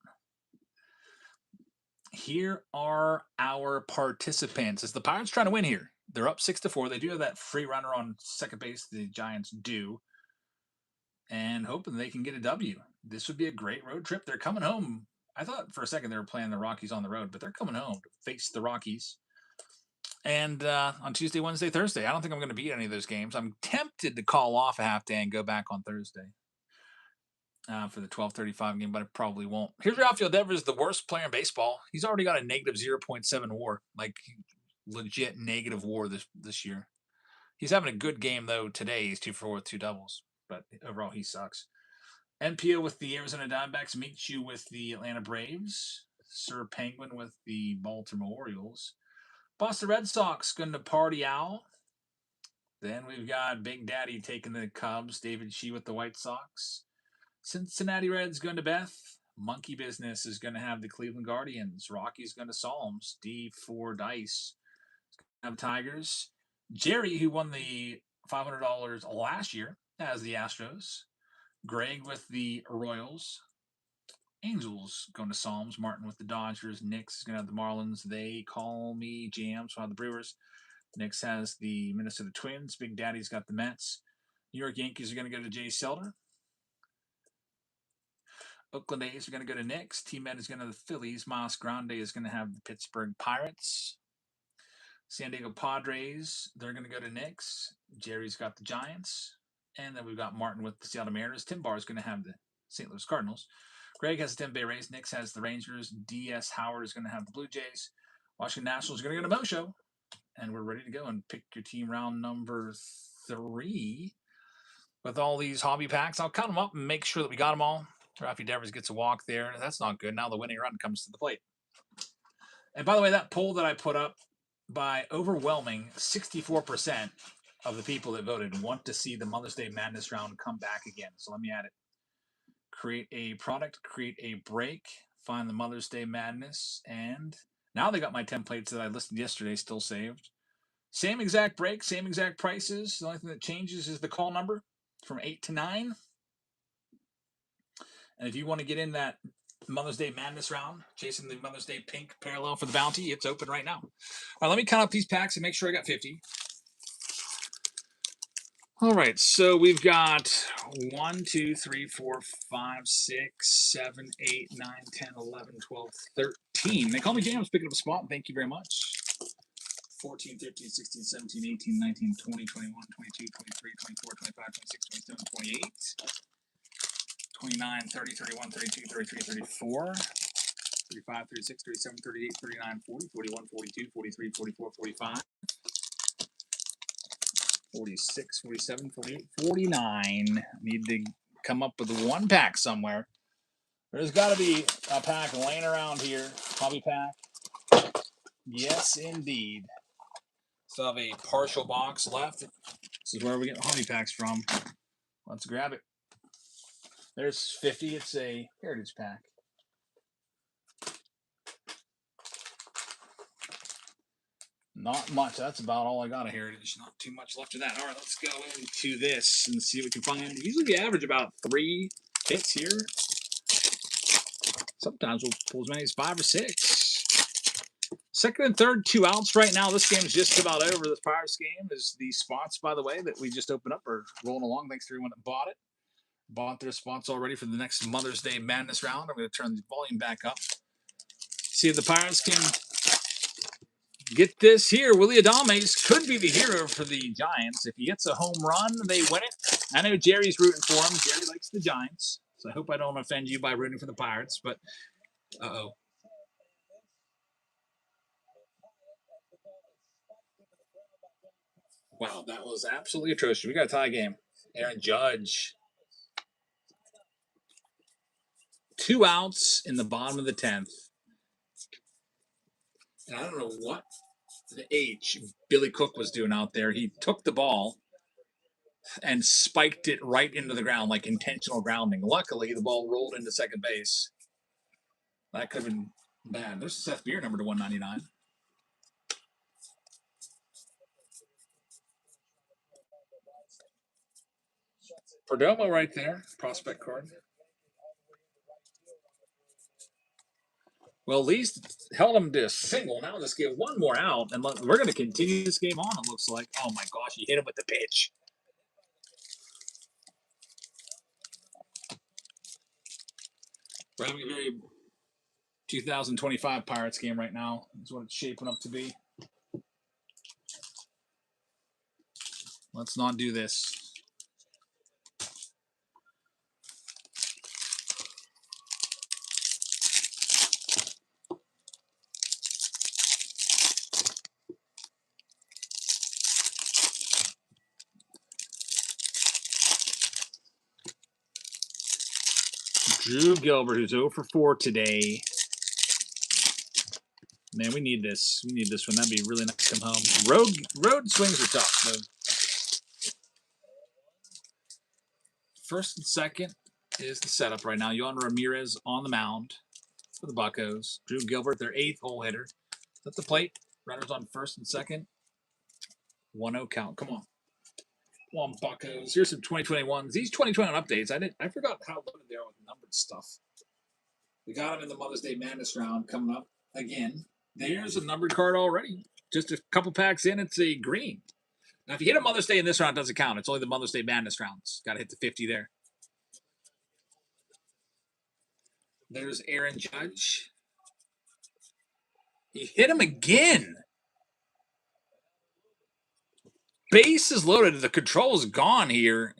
S1: Here are our participants. As the Pirates trying to win here. They're up 6-4. They do have that free runner on second base. The Giants do. And hoping they can get a W. This would be a great road trip. They're coming home. I thought for a second they were playing the Rockies on the road, but they're coming home to face the Rockies. And on Tuesday, Wednesday, Thursday. I don't think I'm going to beat any of those games. I'm tempted to call off a half day and go back on Thursday for the 12:35 game, but I probably won't. Here's Rafael Devers, the worst player in baseball. He's already got a negative 0.7 WAR, like legit negative WAR this year. He's having a good game though today. He's 2 for 4 with 2 doubles, but overall he sucks. NPO with the Arizona Diamondbacks meets you with the Atlanta Braves. Sir Penguin with the Baltimore Orioles. Boston Red Sox going to Party Owl. Then we've got Big Daddy taking the Cubs. David Shee with the White Sox. Cincinnati Reds going to Beth. Monkey Business is going to have the Cleveland Guardians. Rocky's going to Psalms. D4 Dice have Tigers. Jerry, who won the $500 last year, has the Astros. Greg with the Royals. Angels going to Psalms. Martin with the Dodgers. Knicks is going to have the Marlins. They call me Jams. We'll have the Brewers. Knicks has the Minnesota Twins. Big Daddy's got the Mets. New York Yankees are going to go to Jay Selder. Oakland A's are going to go to Knicks. T-Med is going to the Phillies. Mas Grande is going to have the Pittsburgh Pirates. San Diego Padres, they're going to go to Knicks. Jerry's got the Giants. And then we've got Martin with the Seattle Mariners. Tim Barr is going to have the St. Louis Cardinals. Greg has the Tampa Bay Rays. Knicks has the Rangers. D.S. Howard is going to have the Blue Jays. Washington Nationals are going to go to Mo Show. And we're ready to go and pick your team round number 3 with all these hobby packs. I'll count them up and make sure that we got them all. Rafi Devers gets a walk there. That's not good. Now the winning run comes to the plate. And by the way, that poll that I put up, by overwhelming 64% of the people that voted want to see the Mother's Day Madness round come back again. So let me add it. Create a product, create a break, find the Mother's Day Madness, and now they got my templates that I listed yesterday still saved. Same exact break, same exact prices. The only thing that changes is the call number from 8 to 9. And if you want to get in that Mother's Day Madness round, chasing the Mother's Day pink parallel for the bounty, it's open right now. All right, let me count up these packs and make sure I got 50. All right, so we've got 1, 2, 3, 4, 5, 6, 7, 8, 9, 10, 11, 12, 13. They call me James, picking up a spot. Thank you very much. 14, 15, 16, 17, 18, 19, 20, 21, 22, 23, 24, 25, 26, 27, 28, 29, 30, 31, 32, 33, 34, 35, 36, 37, 38, 39, 40, 41, 42, 43, 44, 45. 46, 47, 48, 49. Need to come up with one pack somewhere. There's got to be a pack laying around here. Hobby pack. Yes, indeed. Still have a partial box left. This is where we get hobby packs from. Let's grab it. There's 50. It's a heritage pack. Not much. That's about all I got of Heritage. Not too much left of that. All right, let's go into this and see what we can find. Usually we average about 3 hits here. Sometimes we'll pull as many as 5 or 6. Second and third, 2 outs right now. This game is just about over. This Pirates game is the spots, by the way, that we just opened up are rolling along. Thanks to everyone that bought it. Bought their spots already for the next Mother's Day Madness round. I'm going to turn the volume back up. See if the Pirates can get this here. Willie Adames could be the hero for the Giants. If he hits a home run, they win it. I know Jerry's rooting for him. Jerry likes the Giants. So I hope I don't offend you by rooting for the Pirates. But, uh-oh. Wow, that was absolutely atrocious. We got a tie game. Aaron Judge. 2 outs in the bottom of the 10th. And I don't know what the H Billy Cook was doing out there. He took the ball and spiked it right into the ground, like intentional grounding. Luckily, the ball rolled into second base. That could have been bad. There's Seth Beer, number to 199. Perdomo right there, prospect card. Well, at least held him to a single. Now let's get one more out, and we're going to continue this game on, it looks like. Oh, my gosh, he hit him with the pitch. We're having a very 2025 Pirates game right now. Is what it's shaping up to be. Let's not do this. Drew Gilbert, who's 0 for 4 today. Man, we need this. We need this one. That'd be really nice to come home. Road swings are tough. So first and second is the setup right now. Yohan Ramirez on the mound for the Buccos. Drew Gilbert, their 8th hole hitter. At the plate. Runners on first and second. 1-0 count. Come on. Come on, Buccos. Here's some 2021s. These 2021 updates, I forgot how loaded they are with numbered stuff. We got them in the Mother's Day Madness round coming up again. There's a numbered card already. Just a couple packs in, it's a green. Now, if you hit a Mother's Day in this round, it doesn't count. It's only the Mother's Day Madness rounds. Got to hit the 50 there. There's Aaron Judge. He hit him again. Base is loaded. The control is gone here.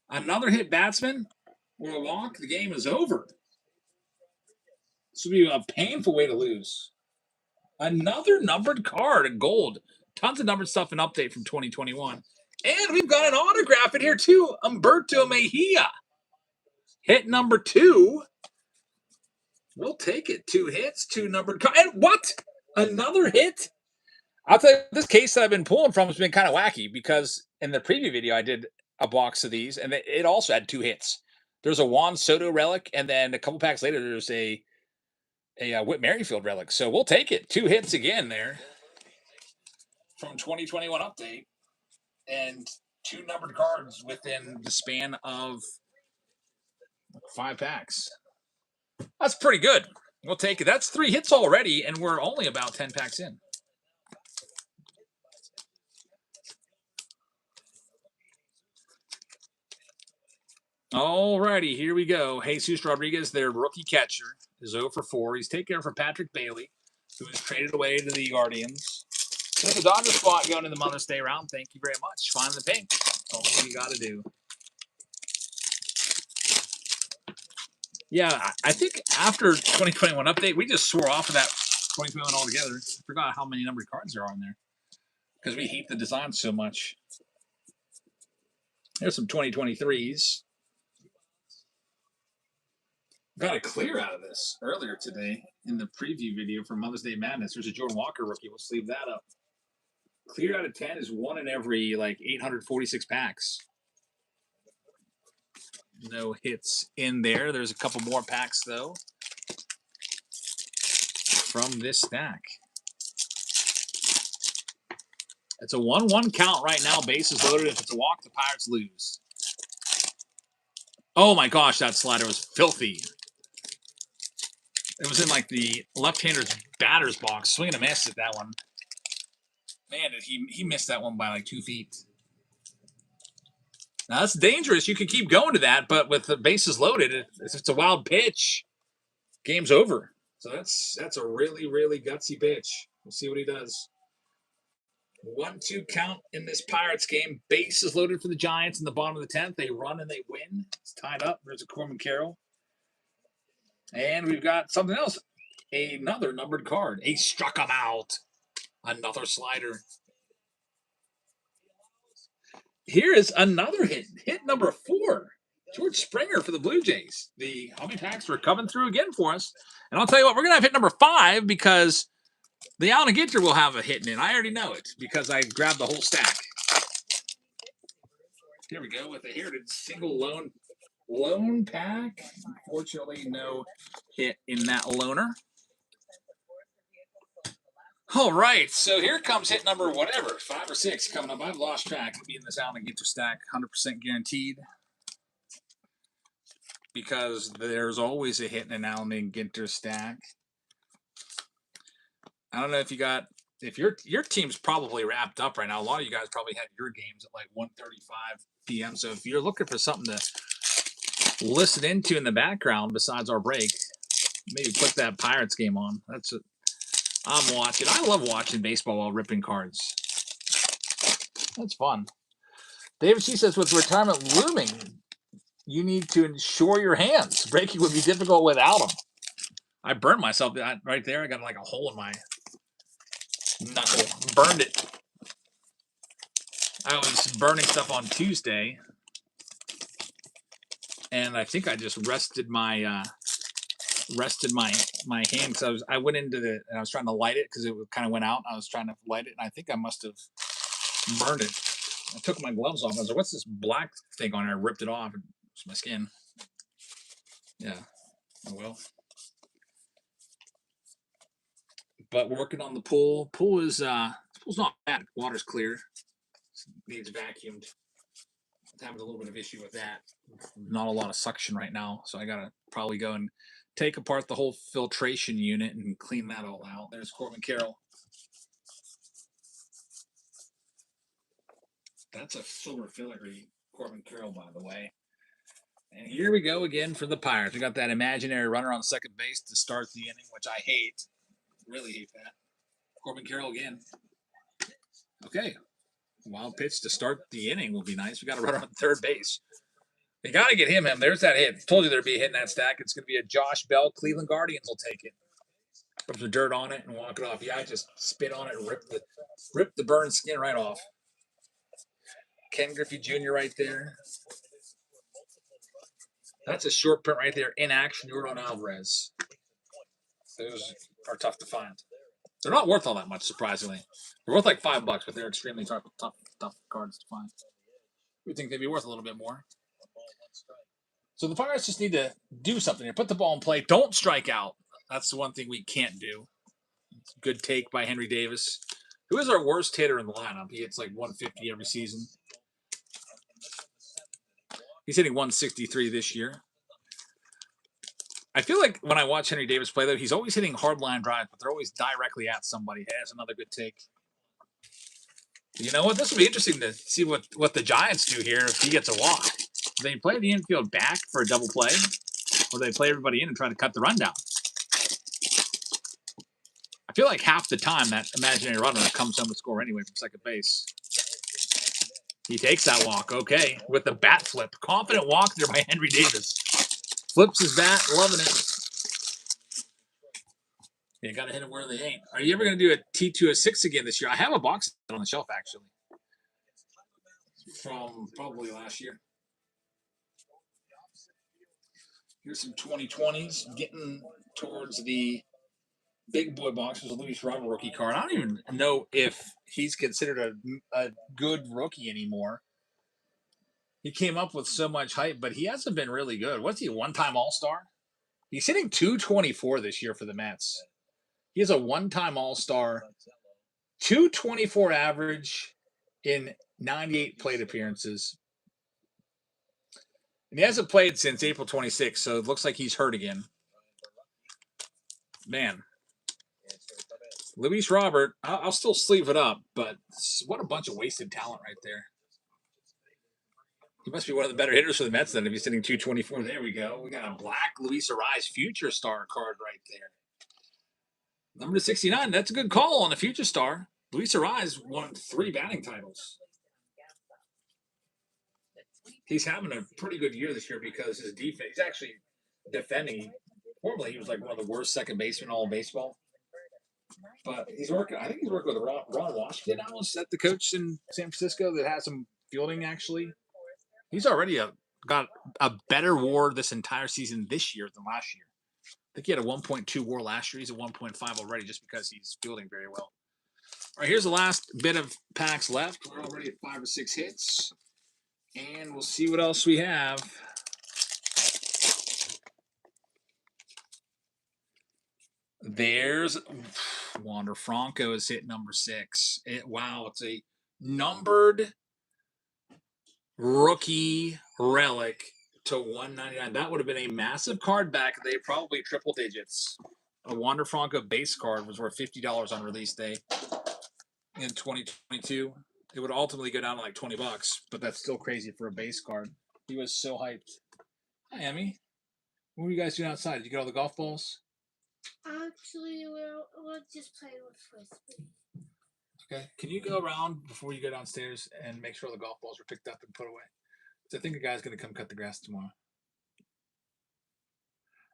S1: Another hit batsman or a walk. The game is over. This would be a painful way to lose. Another numbered card in gold. Tons of numbered stuff and update from 2021. And we've got an autograph in here too. Humberto Mejia. Hit number 2. We'll take it. 2 hits, 2 numbered cards. And what? Another hit? I'll tell you, this case that I've been pulling from has been kind of wacky because in the preview video I did a box of these and it also had 2 hits. There's a Juan Soto relic, and then a couple packs later there's a Whit Merrifield relic. So we'll take it. 2 hits again there from 2021 update, and 2 numbered cards within the span of 5 packs. That's pretty good. We'll take it. That's 3 hits already, and we're only about 10 packs in. Alrighty, here we go. Jesus Rodriguez, their rookie catcher, is 0 for 4. He's taking care for Patrick Bailey, who was traded away to the Guardians. So the Dodger spot going in the Mother's Day round. Thank you very much. Find the pink. That's all you got to do. Yeah, I think after 2021 update, we just swore off of that 2021 altogether. Forgot how many numbered cards there are in there because we hate the design so much. Here's some 2023s. Got a clear out of this earlier today in the preview video for Mother's Day Madness. There's a Jordan Walker rookie. We'll sleeve that up. Clear out of 10 is 1 in every 846 packs. No hits in there. There's a couple more packs though from this stack. It's a 1-1 count right now. Bases loaded. If it's a walk, the Pirates lose. Oh my gosh, that slider was filthy. It was in like the left-hander's batter's box. Swing and a miss at that one. Man, did he missed that one by like 2 feet. Now that's dangerous. You can keep going to that, but with the bases loaded, if it's a wild pitch, game's over. So that's a really, really gutsy pitch. We'll see what he does. 1-2 count in this Pirates game. Bases loaded for the Giants in the bottom of the 10th. They run and they win. It's tied up. There's a Corbin Carroll. And we've got something else. Another numbered card. He struck him out. Another slider. Here is another hit. Hit number 4. George Springer for the Blue Jays. The Hobby Packs are coming through again for us. And I'll tell you what, we're going to have hit number 5 because the Allen Ginter will have a hit in it. I already know it because I grabbed the whole stack. Here we go with a heritage single lone pack. Unfortunately, no hit in that loaner. All right, so here comes hit number whatever, 5 or 6 coming up. I've lost track. It'll be in this Allen Ginter stack, 100% guaranteed. Because there's always a hit in an Allen Ginter stack. I don't know if your team's probably wrapped up right now. A lot of you guys probably had your games at like 1:35 p.m. So if you're looking for something to listen into in the background besides our break, maybe put that Pirates game on. That's what I'm watching. I love watching baseball while ripping cards. That's fun. David C says, with retirement looming, you need to insure your hands. Breaking would be difficult without them. I burned myself right there. I got like a hole in my knuckle. Burned it. I was burning stuff on Tuesday, and I think I just rested my hand because I went into and I was trying to light it because it kind of went out. I was trying to light it, and I think I must have burned it. I took my gloves off. I was like, "What's this black thing on there?" I ripped it off. It's my skin. Yeah. Oh well. But working on the pool. Pool's not bad. Water's clear. Needs vacuumed. I'm having a little bit of issue with that. Not a lot of suction right now, so I gotta probably go and take apart the whole filtration unit and clean that all out. There's Corbin Carroll. That's a silver filigree Corbin Carroll, by the way. And here we go again for the Pirates. We got that imaginary runner on second base to start the inning, which I hate. Really hate that. Corbin Carroll again. Okay. Wild pitch to start the inning will be nice. We got a runner on third base. You got to get him. There's that hit. Told you there'd be a hit in that stack. It's going to be a Josh Bell. Cleveland Guardians will take it. Put some dirt on it and walk it off. Yeah, I just spit on it and rip the burned skin right off. Ken Griffey Jr. right there. That's a short print right there. In action, Yordan Alvarez. Those are tough to find. They're not worth all that much, surprisingly. They're worth like $5, but they're extremely tough cards to find. We think they'd be worth a little bit more. So the Pirates just need to do something here. Put the ball in play. Don't strike out. That's the one thing we can't do. Good take by Henry Davis, who is our worst hitter in the lineup. He hits like 150 every season. He's hitting 163 this year. I feel like when I watch Henry Davis play, though, he's always hitting hard line drives, but they're always directly at somebody. Hey, that's another good take. You know what? This will be interesting to see what the Giants do here if he gets a walk. Do they play the infield back for a double play, or do they play everybody in and try to cut the run down? I feel like half the time that imaginary runner comes home to score anyway from second base. He takes that walk, okay, with the bat flip. Confident walk there by Henry Davis. Flips his bat, loving it. Yeah, got to hit them where they ain't. Are you ever going to do a T206 again this year? I have a box on the shelf, actually, from probably last year. Here's some 2020s getting towards the big boy boxes. A Luis Robert rookie card. I don't even know if he's considered a good rookie anymore. He came up with so much hype, but he hasn't been really good. What's he, a one-time All-Star? He's hitting 224 this year for the Mets. He is a one-time All-Star, 224 average, in 98 plate appearances. And he hasn't played since April 26th, so it looks like he's hurt again. Man. Luis Robert, I'll still sleeve it up, but what a bunch of wasted talent right there. He must be one of the better hitters for the Mets then if he's hitting 224. There we go. We got a black Luis Arise Future Star card right there. Number 69, that's a good call on the Future Star. Luis Arise won 3 batting titles. He's having a pretty good year this year because his defense, he's actually defending. Formerly, he was like one of the worst second basemen in all of baseball. But he's working, I think he's working with Ron Washington now. Is that the coach in San Francisco that has some fielding actually? He's already got a better WAR this entire season this year than last year. I think he had a 1.2 WAR last year. He's at 1.5 already just because he's fielding very well. All right, here's the last bit of packs left. We're already at 5 or 6 hits. And we'll see what else we have. There's Wander Franco is hit number 6. Wow, it's a numbered rookie relic to 199. That would have been a massive card back. They probably triple digits. A Wander Franco base card was worth $50 on release day in 2022. It would ultimately go down to like $20, but that's still crazy for a base card. He was so hyped. Hi, Emmy. What were you guys doing outside? Did you get all the golf balls?
S3: Actually, we'll just play with Frisbee.
S1: Okay. Can you go around before you go downstairs and make sure the golf balls are picked up and put away? Because I think a guy's going to come cut the grass tomorrow.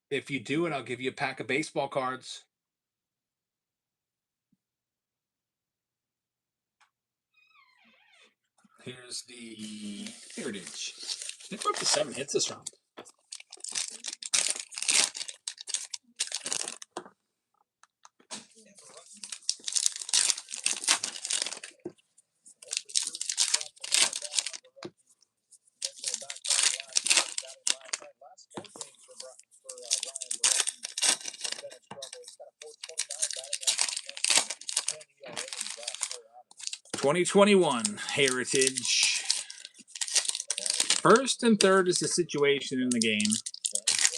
S1: If you do it, I'll give you a pack of baseball cards. Here's the Heritage. I think we're up to 7 hits this round. '21 Heritage. First and third is the situation in the game.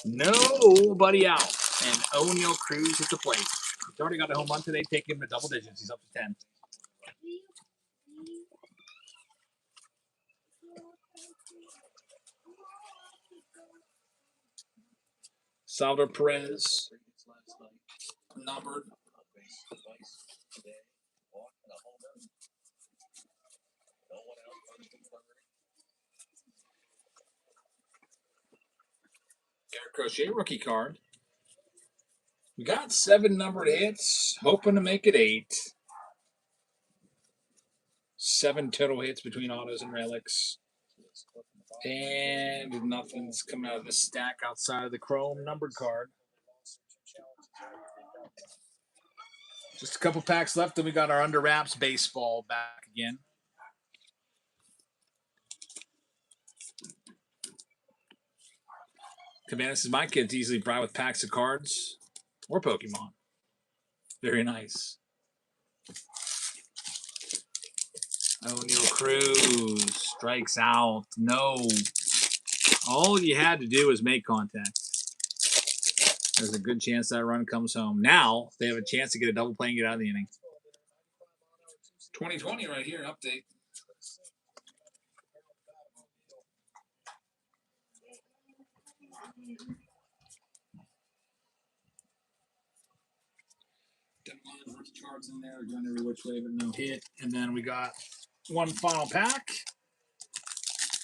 S1: Nobody out. And O'Neill Cruz at the plate. He's already got a home run today. Take him to double digits. He's up to 10. Salvador Perez. Numbered. Garrett Crochet rookie card. We got 7 numbered hits. Hoping to make it 8. 7 total hits between autos and relics. And nothing's coming out of the stack outside of the chrome numbered card. Just a couple packs left, then we got our under wraps baseball back again. Cabana says, my kids easily buy with packs of cards or Pokemon. Very nice. O'Neill Cruz strikes out. No. All you had to do was make contact. There's a good chance that run comes home. Now they have a chance to get a double play and get out of the inning. 2020 right here, update. Rookie cards in there, going every which way, but no hit. And then we got one final pack.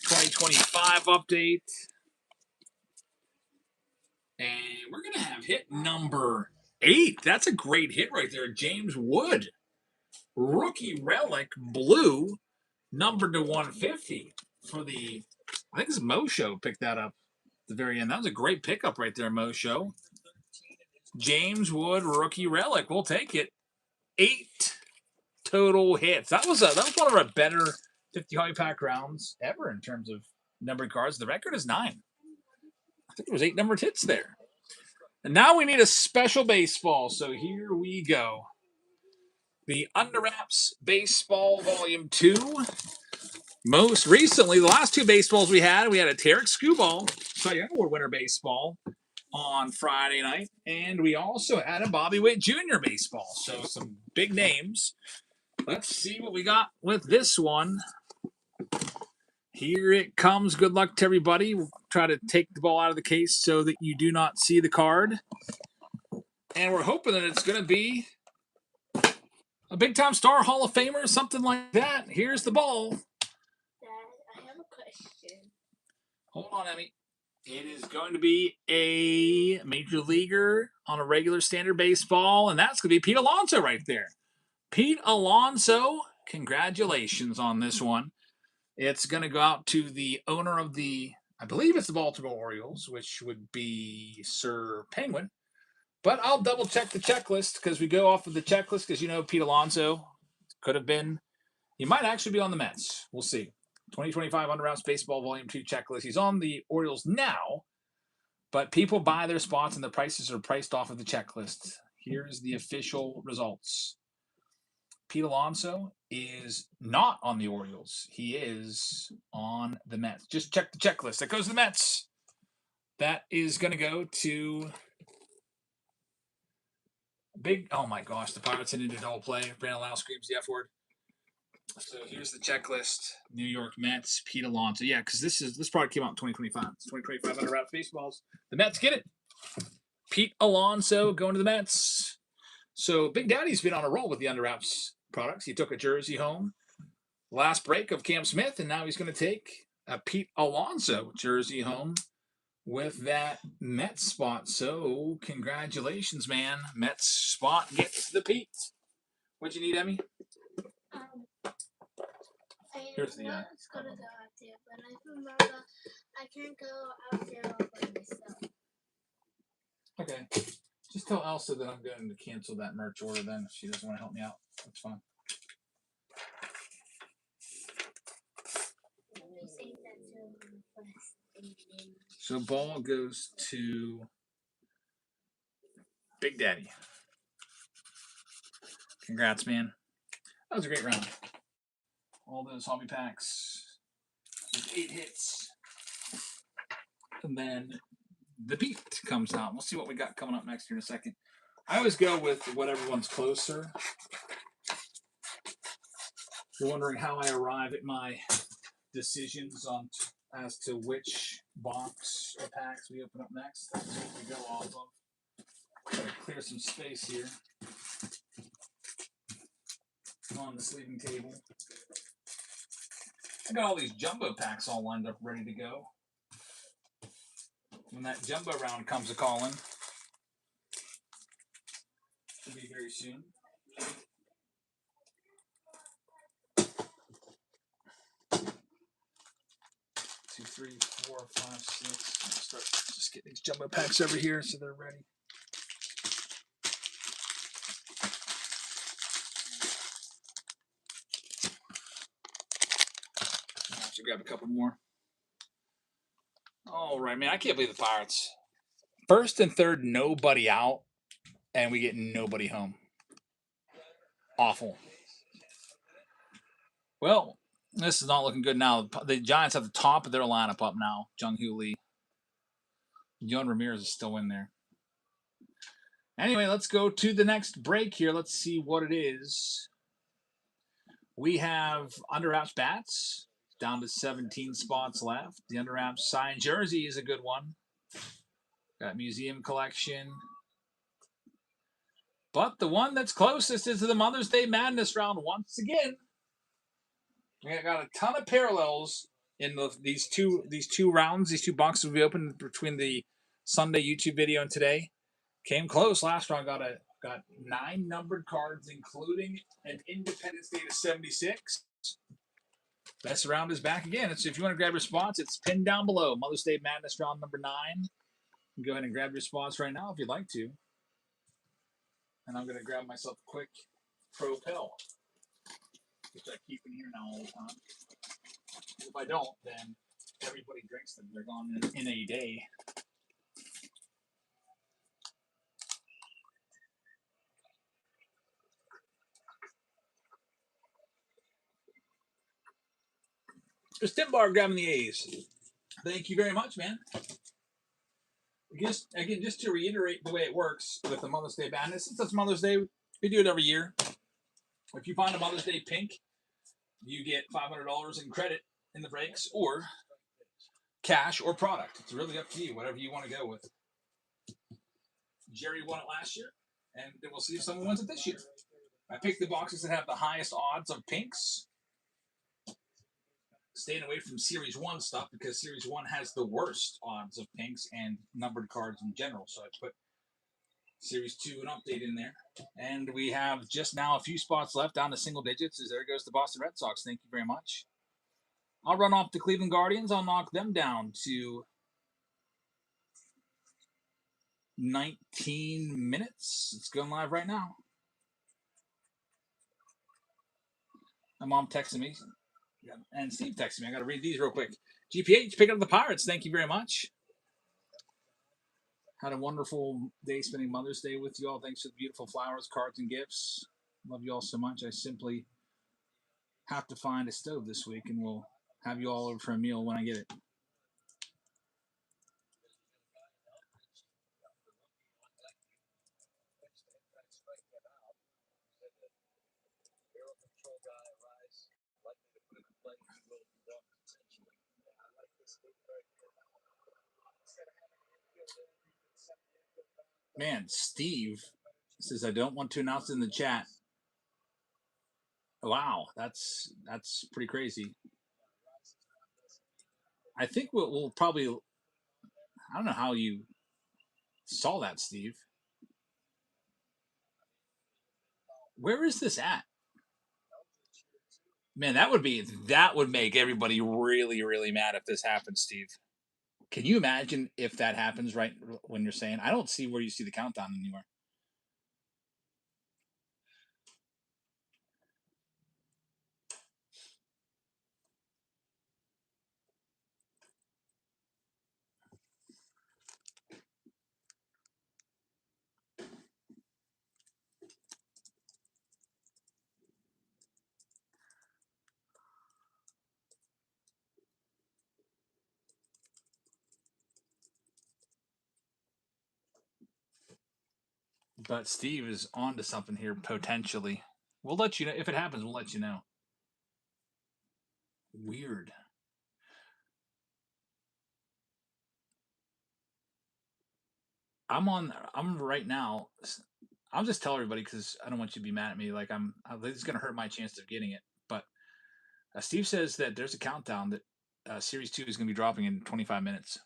S1: 2025 update. And we're going to have hit number 8. That's a great hit right there. James Wood. Rookie relic blue. Numbered to 150 for the, I think it's Mo Show picked that up at the very end. That was a great pickup right there, Mo Show. James Wood rookie relic. We'll take it. 8 total hits. That was one of our better 50 hobby pack rounds ever in terms of numbered cards. The record is 9. I think there was 8 numbered hits there. And now we need a special baseball. So here we go. the Under Wraps Baseball Volume 2. Most recently, the last two baseballs we had a Tarek Skubal, Cy Young Award winner baseball on Friday night, and we also had a Bobby Witt Jr. baseball. So some big names. Let's see what we got with this one. Here it comes. Good luck to everybody. We'll try to take the ball out of the case so that you do not see the card. And we're hoping that it's going to be a big-time star, Hall of Famer, something like that. Here's the ball.
S3: Dad, I have a question.
S1: Hold on, Emmy. It is going to be a major leaguer on a regular standard baseball, and that's going to be Pete Alonso right there. Pete Alonso, congratulations on this one. It's going to go out to the owner of the, I believe it's the Baltimore Orioles, which would be Sir Penguin. But I'll double check the checklist because we go off of the checklist because, you know, Pete Alonso could have been, he might actually be on the Mets. We'll see. 2025 Under Wraps Baseball Volume 2 checklist. He's on the Orioles now, but people buy their spots and the prices are priced off of the checklist. Here's the official results. Pete Alonso is not on the Orioles. He is on the Mets. Just check the checklist. That goes to the Mets. That is going to go to oh my gosh, the Pirates ended a double play. Brandon Lau screams the F word. So here's the checklist. New York Mets, Pete Alonso. Yeah, because this product came out in 2025. It's 2025 Under Wraps Baseballs. The Mets get it. Pete Alonso going to the Mets. So Big Daddy's been on a roll with the Under Wraps products. He took a jersey home last break of Cam Smith, and now he's going to take a Pete Alonso jersey home with that Mets spot. So congratulations, man. Mets spot gets the Pete. What'd you need, Emmy? Here's the
S3: It's gonna go out there, but I remember I can't go out there all by myself.
S1: Okay. Just tell Elsa that I'm going to cancel that merch order then if she doesn't want to help me out. That's fine. So ball goes to Big Daddy. Congrats, man. That was a great round. All those hobby packs with 8 hits. And then the Pete comes out. We'll see what we got coming up next here in a second. I always go with whatever one's closer. If you're wondering how I arrive at my decisions on as to which box or packs we open up next, that's what we go off of. Gotta clear some space here on the sleeping table. I got all these jumbo packs all lined up ready to go. When that jumbo round comes a-calling, should be very soon. 2, 3, 4, 5, 6. Start just get these jumbo packs over here so they're ready. I'll have to grab a couple more. All right, man. I can't believe the Pirates. First and third, nobody out, and we get nobody home. Awful. Well, this is not looking good now. The Giants have the top of their lineup up now. Jung-Hoo Lee. Yohan Ramirez is still in there. Anyway, let's go to the next break here. Let's see what it is. We have Under Wraps bats. Down to 17 spots left. The Under Wraps signed jersey is a good one. Got museum collection. But the one that's closest is to the Mother's Day Madness round once again. We got a ton of parallels in these two rounds, these two boxes we opened between the Sunday YouTube video and today. Came close last round. Got 9 numbered cards, including an Independence Day to 76. Best round is back again. So if you want to grab your spots, it's pinned down below. Mother's Day Madness round number 9. You can go ahead and grab your spots right now if you'd like to. And I'm going to grab myself a quick Propel, which I keep in here now all the time. If I don't, then everybody drinks them. They're gone in a day. Chris Timbar grabbing the A's. Thank you very much, man. Just to reiterate the way it works with the Mother's Day Madness, since it's Mother's Day, we do it every year. If you find a Mother's Day pink, you get $500 in credit in the breaks, or cash or product. It's really up to you, whatever you want to go with. Jerry won it last year, and we'll see if someone wins it this year. I picked the boxes that have the highest odds of pinks. Staying away from Series 1 stuff because Series 1 has the worst odds of pinks and numbered cards in general. So I put Series 2 an update in there. And we have just now a few spots left down to single digits. As there goes the Boston Red Sox. Thank you very much. I'll run off the Cleveland Guardians. I'll knock them down to 19 minutes. It's going live right now. My mom texted me. And Steve texted me. I got to read these real quick. GPH, pick up the Pirates. Thank you very much. Had a wonderful day spending Mother's Day with you all. Thanks for the beautiful flowers, cards, and gifts. Love you all so much. I simply have to find a stove this week, and we'll have you all over for a meal when I get it. Man, Steve says, I don't want to announce it in the chat. Wow, that's pretty crazy. I think we'll probably, I don't know how you saw that, Steve. Where is this at? Man, that would make everybody really, really mad if this happens, Steve. Can you imagine if that happens right when you're saying, I don't see where you see the countdown anywhere. But Steve is on to something here, potentially. We'll let you know. If it happens, we'll let you know. Weird. I'm right now. I'll just tell everybody because I don't want you to be mad at me. Like this is going to hurt my chance of getting it. But Steve says that there's a countdown that Series 2 is going to be dropping in 25 minutes.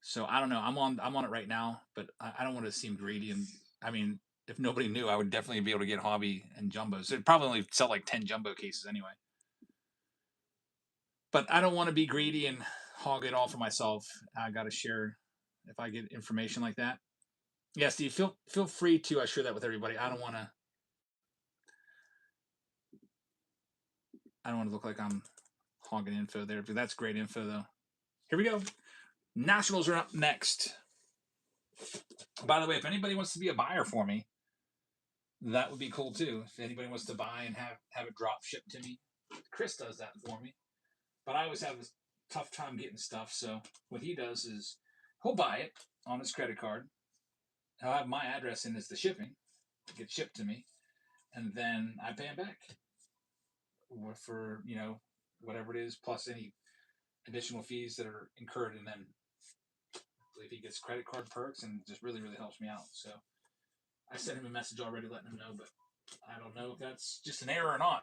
S1: So I don't know. I'm on it right now, but I don't want to seem greedy. And I mean, if nobody knew, I would definitely be able to get hobby and jumbos. It'd probably only sell like 10 jumbo cases anyway. But I don't want to be greedy and hog it all for myself. I got to share if I get information like that. Yeah, Steve, feel free to share that with everybody. I don't want to look like I'm hogging info there, but that's great info though. Here we go. Nationals are up next. By the way, if anybody wants to be a buyer for me, that would be cool too. If anybody wants to buy and have it drop shipped to me, Chris does that for me. But I always have a tough time getting stuff. So what he does is he'll buy it on his credit card. He'll have my address in as the shipping. It gets shipped to me, and then I pay him back for whatever it is plus any additional fees that are incurred, and then I believe he gets credit card perks and just really, really helps me out. So I sent him a message already letting him know, but I don't know if that's just an error or not.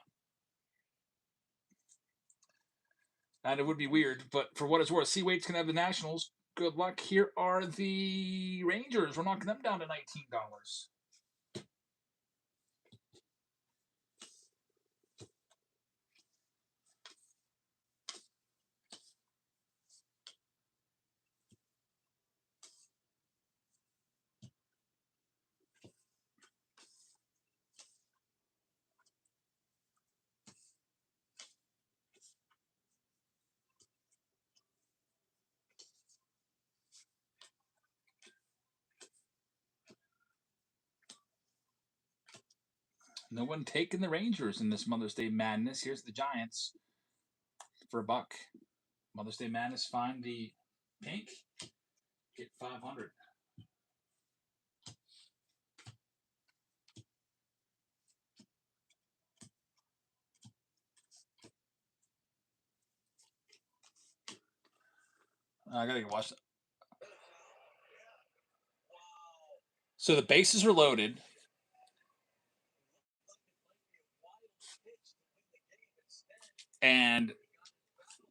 S1: And it would be weird, but for what it's worth, Seawaits can have the Nationals. Good luck. Here are the Rangers. We're knocking them down to $19. No one taking the Rangers in this Mother's Day Madness. Here's the Giants for $1. Mother's Day Madness, find the pink, get 500. I gotta watch that. So the bases are loaded. And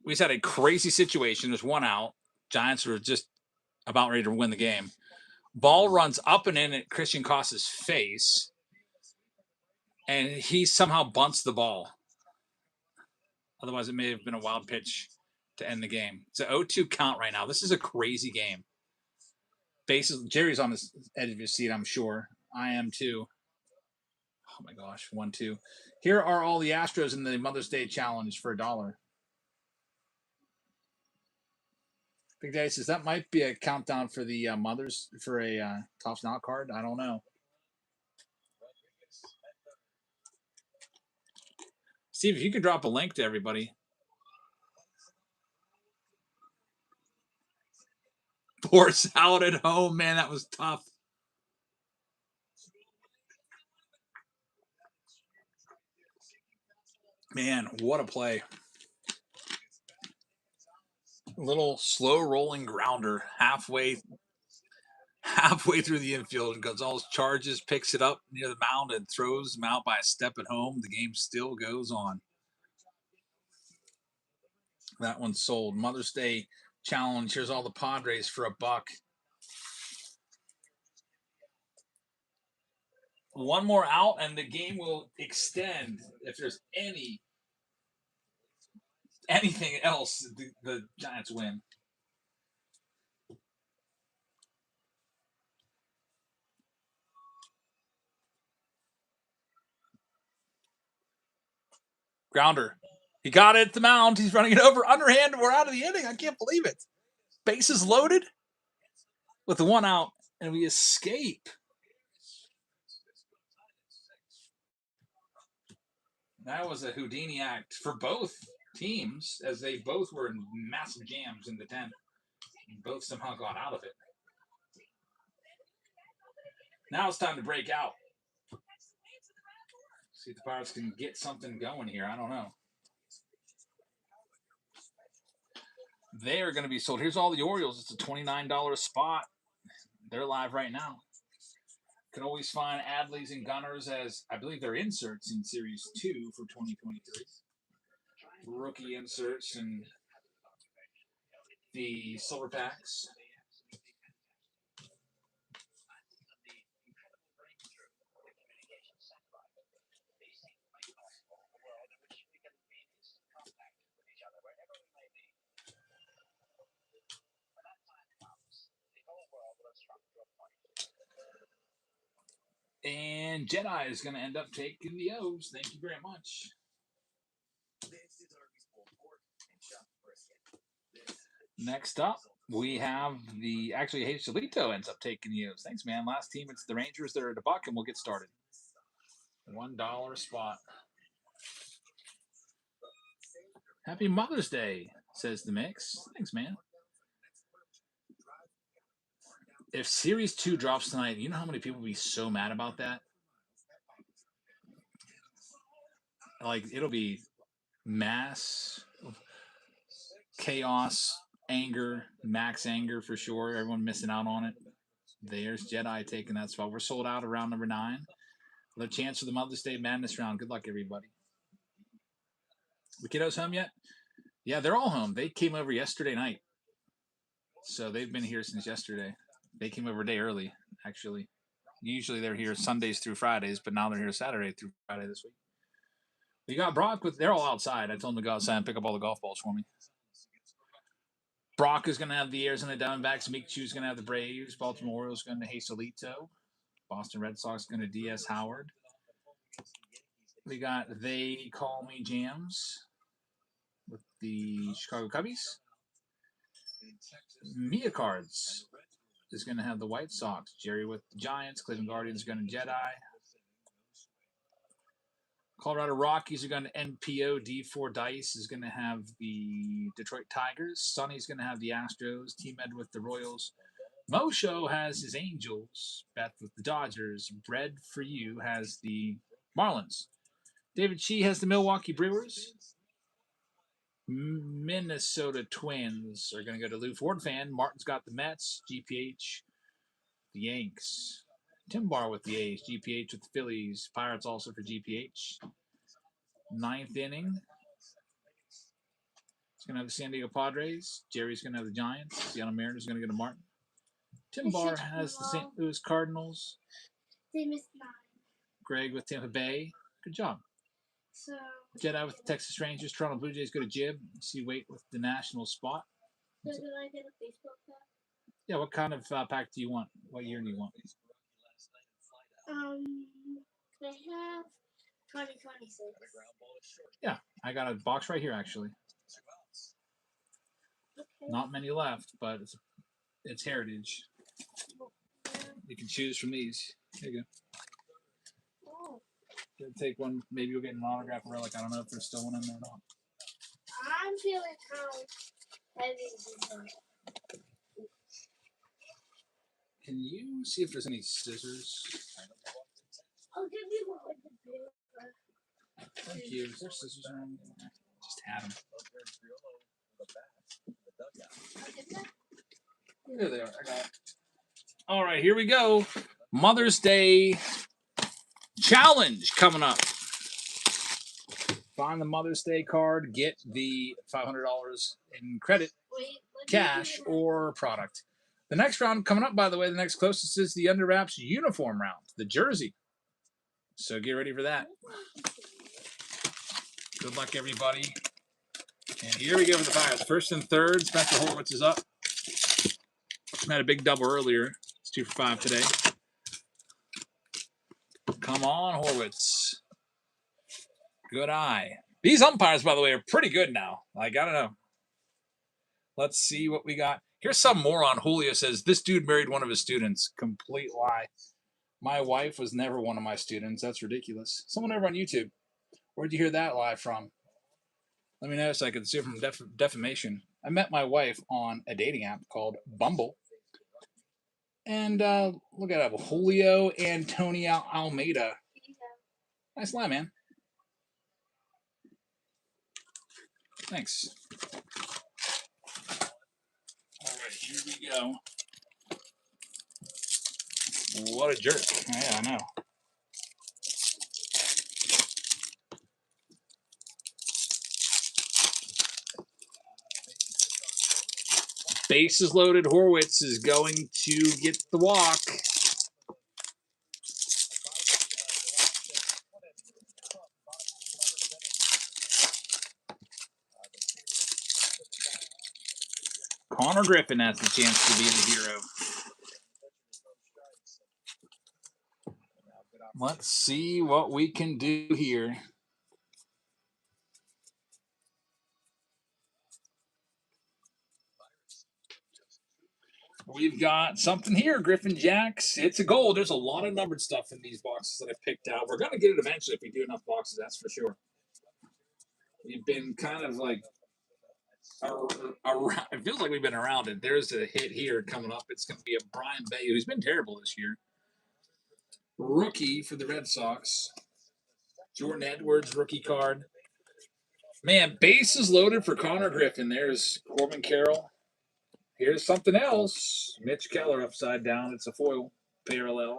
S1: we just had a crazy situation. There's one out. Giants were just about ready to win the game. Ball runs up and in at Christian Cossa's face, and he somehow bunts the ball. Otherwise, it may have been a wild pitch to end the game. It's an 0-2 count right now. This is a crazy game. Bases. Jerry's on the edge of his seat, I'm sure. I am too. Oh my gosh, 1-2. Here are all the Astros in the Mother's Day Challenge for $1. Big Daddy says that might be a countdown for the mothers for a tops and out card. I don't know. Steve, if you could drop a link to everybody. Poor salad at home, man, that was tough. Man, what a play. Little slow rolling grounder halfway through the infield. Gonzalez charges, picks it up near the mound, and throws him out by a step at home. The game still goes on. That one's sold. Mother's Day Challenge. Here's all the Padres for $1. One more out, and the game will extend. If there's anything else, the Giants win. Grounder. He got it at the mound. He's running it over. Underhand. We're out of the inning. I can't believe it. Bases loaded with the one out, and we escape. That was a Houdini act for both teams, as they both were in massive jams in the 10th. And both somehow got out of it. Now it's time to break out. See if the Pirates can get something going here. I don't know. They are going to be sold. Here's all the Orioles. It's a $29 spot. They're live right now. Can always find Adleys and Gunners as, I believe, they're inserts in Series 2 for 2023. Rookie inserts and the silver packs. And Jedi is going to end up taking the O's. Thank you very much. Next up, we have actually, Hey Solito ends up taking the O's. Thanks, man. Last team, it's the Rangers. They're at $1, and we'll get started. $1 spot. Happy Mother's Day, says the Mix. Thanks, man. If Series 2 drops tonight, you know how many people will be so mad about that? Like, it'll be mass chaos, anger, max anger for sure. Everyone missing out on it. There's Jedi taking that spot. We're sold out around number 9. The chance for the Mother's Day Madness round. Good luck, everybody. The kiddos home yet? Yeah, they're all home. They came over yesterday night. So they've been here since yesterday. They came over a day early, actually. Usually they're here Sundays through Fridays, but now they're here Saturday through Friday this week. We got Brock they're all outside. I told them to go outside and pick up all the golf balls for me. Brock is going to have the Arizona Diamondbacks. Michu's going to have the Braves. Baltimore Orioles going to Hazelito. Boston Red Sox going to DS Howard. We got They Call Me Jams with the Chicago Cubbies. Mia Cards is going to have the White Sox. Jerry with the Giants. Cleveland Guardians going to Jedi. Colorado Rockies are going to NPO. D4 Dice is going to have the Detroit Tigers. Sonny's going to have the Astros. T-Med with the Royals. Mosho has his Angels. Beth with the Dodgers. Bread for You has the Marlins. David Shee has the Milwaukee Brewers. Minnesota Twins are going to go to Lou Ford fan. Martin's got the Mets. GPH, the Yanks. Tim Bar with the A's. GPH with the Phillies. Pirates also for GPH. Ninth inning. He's going to have the San Diego Padres. Jerry's going to have the Giants. Seattle Mariners are going to go to Martin. Tim Bar has the St. Louis Cardinals.
S3: They missed 9.
S1: Greg with Tampa Bay. Good job.
S3: So
S1: Jedi with the Texas Rangers. Toronto Blue Jays go to Jib. C. Wait with the National Spot.
S3: did I get a baseball pack?
S1: Yeah, what kind of pack do you want? What year do you want?
S3: They have 2026.
S1: Yeah, I got a box right here actually.
S3: Okay.
S1: Not many left, but it's heritage. You can choose from these. There you go.
S3: Oh.
S1: Take one. Maybe you'll get an autograph relic. I don't know if there's still one in there or not.
S3: I'm feeling how heavy this is.
S1: Can you see if there's any scissors?
S3: I'll give you one with the paper.
S1: Thank you. Is there scissors around? Just had them. There they are. I got it. All right, here we go. Mother's Day challenge coming up. Find the Mother's Day card, get the $500 in credit, cash, or product. The next round coming up, by the way, the next closest is the Under Wraps uniform round, the jersey. So get ready for that. Good luck, everybody. And here we go for the Pirates. First and third, Spencer Horwitz is up. Had a big double earlier. It's 2 for 5 today. Come on, Horwitz. Good eye. These umpires, by the way, are pretty good now. Like, I don't know. Let's see what we got. Here's some moron. Julio says, this dude married one of his students. Complete lie. My wife was never one of my students. That's ridiculous. Someone over on YouTube. Where'd you hear that lie from? Let me know so I can sue from defamation. I met my wife on a dating app called Bumble. And look at that. Julio Antonio Almeida. Nice lie, man. Thanks. All right, here we go. What a jerk. Yeah, I know. Bases loaded. Horwitz is going to get the walk. Connor Griffin has the chance to be the hero. Let's see what we can do here. We've got something here, Griffin Jacks. It's a gold. There's a lot of numbered stuff in these boxes that I picked out. We're going to get it eventually if we do enough boxes, that's for sure. We've been kind of like around. It feels like we've been around it. There's a hit here coming up. It's going to be a Brian Bay, who's been terrible this year. Rookie for the Red Sox. Jordan Edwards, rookie card. Man, bases loaded for Connor Griffin. There's Corbin Carroll. Here's something else. Mitch Keller upside down. It's a foil parallel.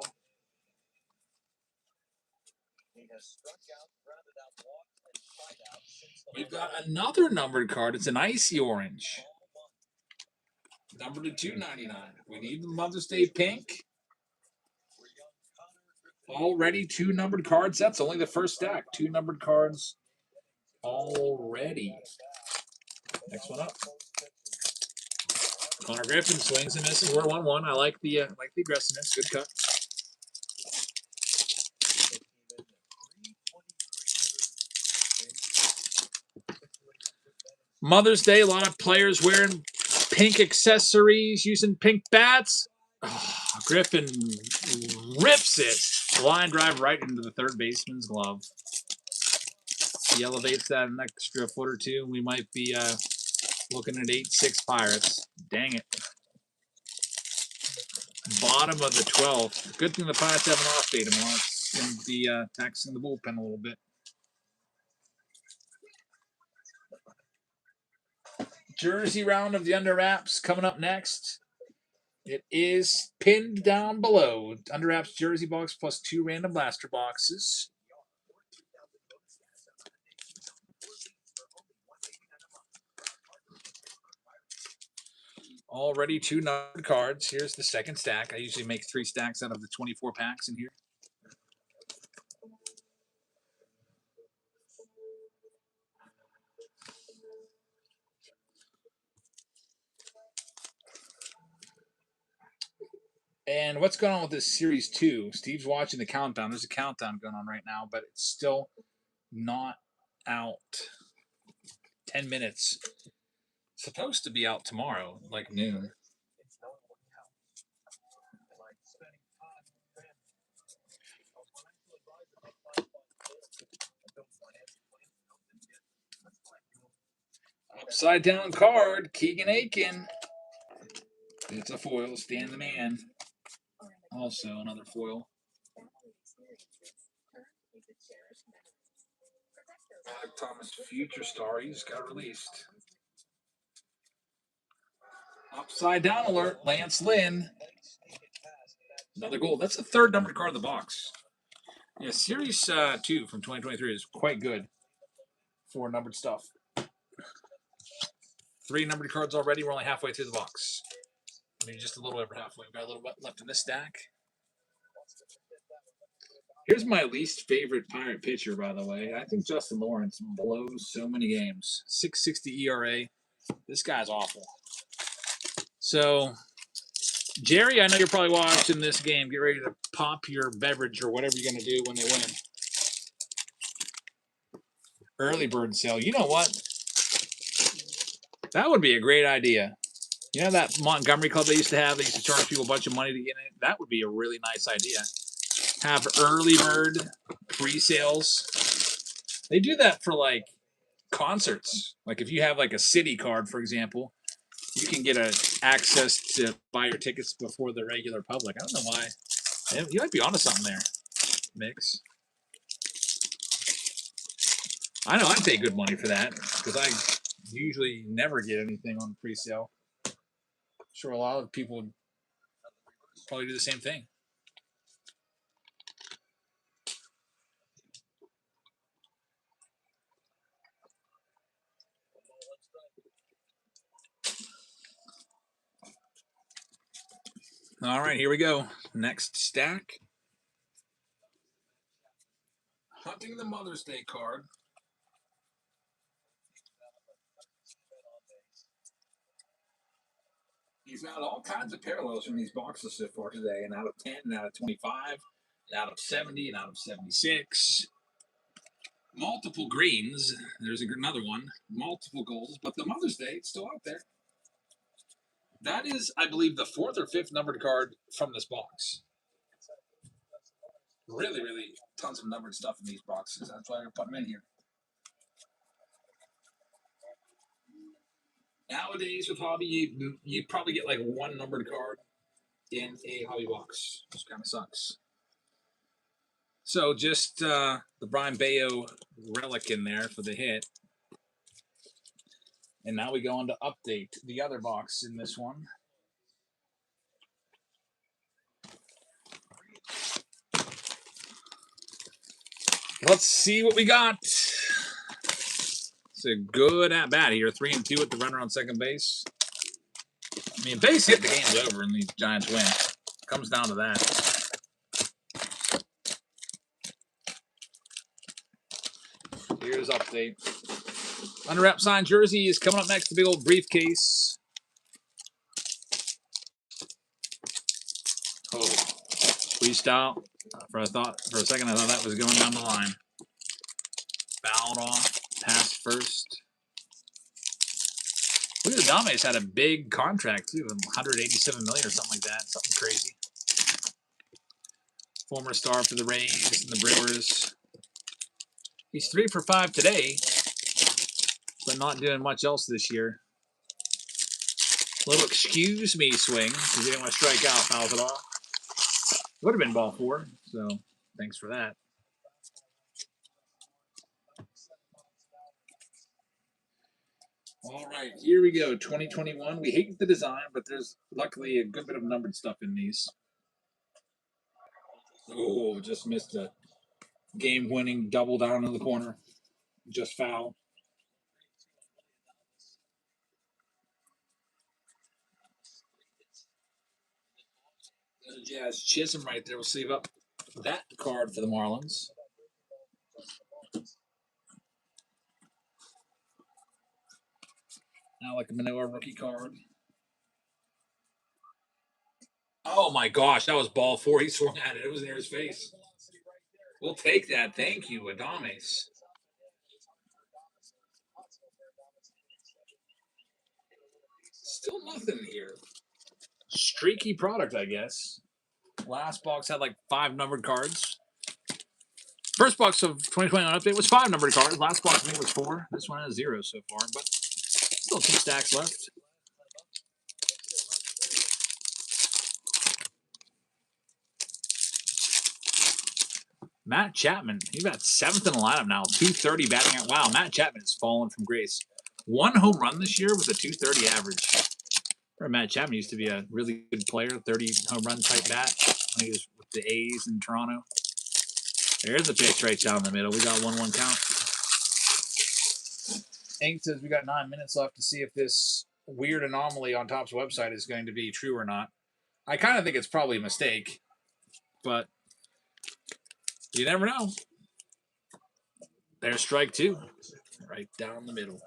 S1: We've got another numbered card. It's an icy orange. Numbered to $2.99. We need the Mother's Day pink. Already 2 numbered cards. That's only the first stack. 2 numbered cards already. Next one up. Connor Griffin swings and misses. We're 1-1. I like the aggressiveness. Good cut. Mother's Day, a lot of players wearing pink accessories, using pink bats. Oh, Griffin rips it. Line drive right into the third baseman's glove. He elevates that an extra foot or two. We might be looking at 8-6 Pirates. Dang it. Bottom of the 12th. Good thing the Pirates have an off day tomorrow. It's going to be taxing the bullpen a little bit. Jersey round of the under wraps coming up next. It is pinned down below. Under wraps jersey box plus 2 random blaster boxes. Already 2 numbered cards. Here's the second stack. I usually make 3 stacks out of the 24 packs in here. And what's going on with this Series 2? Steve's watching the countdown. There's a countdown going on right now, but it's still not out. 10 minutes. It's supposed to be out tomorrow, like noon. Upside down card, Keegan Aiken. It's a foil, Stan the Man. Also another foil. Alec Thomas, future star, he just got released. Upside down alert, Lance Lynn. Another gold. That's the 3rd numbered card of the box. Yeah, Series 2 from 2023 is quite good for numbered stuff. 3 numbered cards already. We're only halfway through the box. Maybe just a little over halfway. We've got a little bit left in this stack. Here's my least favorite Pirate pitcher, by the way. I think Justin Lawrence blows so many games. 6.60 ERA. This guy's awful. So, Jerry, I know you're probably watching this game. Get ready to pop your beverage or whatever you're going to do when they win. Early bird sale. You know what? That would be a great idea. You know that Montgomery Club they used to have? They used to charge people a bunch of money to get in it? That would be a really nice idea. Have early bird pre-sales. They do that for, like, concerts. Like, if you have, like, a city card, for example, you can get access to buy your tickets before the regular public. I don't know why. You might be onto something there, Mix. I know I'd pay good money for that because I usually never get anything on pre-sale. I'm sure a lot of people would probably do the same thing. All right, here we go. Next stack. Hunting the Mother's Day card. You found all kinds of parallels from these boxes so far today, and out of 10, and out of 25, and out of 70, and out of 76. Multiple greens. There's another one. Multiple golds, but the Mother's Day, it's still out there. That is, I believe, the 4th or 5th numbered card from this box. Really, really tons of numbered stuff in these boxes. That's why I put them in here. Nowadays with hobby, you probably get like 1 numbered card in a hobby box, which kind of sucks. So just the Brian Bayo relic in there for the hit. And now we go on to update the other box in this one. Let's see what we got. It's a good at bat here. 3-2 with the runner on second base. I mean, base hit, the game's over and the Giants win. Comes down to that. Here's update. Under wrap signed jersey is coming up next. The big old briefcase. Oh, freestyle. For a second, I thought that was going down the line. Fouled off. Passed first. Look at the Dames had a big contract too, $187 million or something like that. Something crazy. Former star for the Rays and the Brewers. He's 3 for 5 today, but not doing much else this year. Little excuse me swing because he didn't want to strike out. Fouls it off. Would have been ball 4, so thanks for that. All right, here we go. 2021. We hate the design, but there's luckily a good bit of numbered stuff in these. Oh, just missed a game-winning double down in the corner. Just foul. Jazz Chisholm right there will save up that card for the Marlins. Now like a Manoa rookie card. Oh my gosh, that was ball 4. He swung at it. It was near his face. We'll take that. Thank you, Adames. Still nothing here. Streaky product, I guess. Last box had like 5 numbered cards. First box of 2021 update was 5 numbered cards. Last box I think was 4. This one has 0 so far, but still 2 stacks left. Matt Chapman, he's got 7th in the lineup now. 230 batting out. Wow, Matt Chapman has fallen from grace. 1 home run this year with a 230 average. Matt Chapman used to be a really good player, 30 home run type bat when he was with the A's in Toronto. There's a pitch right down the middle. We got 1-1 count. Ink says we got 9 minutes left to see if this weird anomaly on Topps website is going to be true or not. I kind of think it's probably a mistake, but you never know. There's strike 2, right down the middle.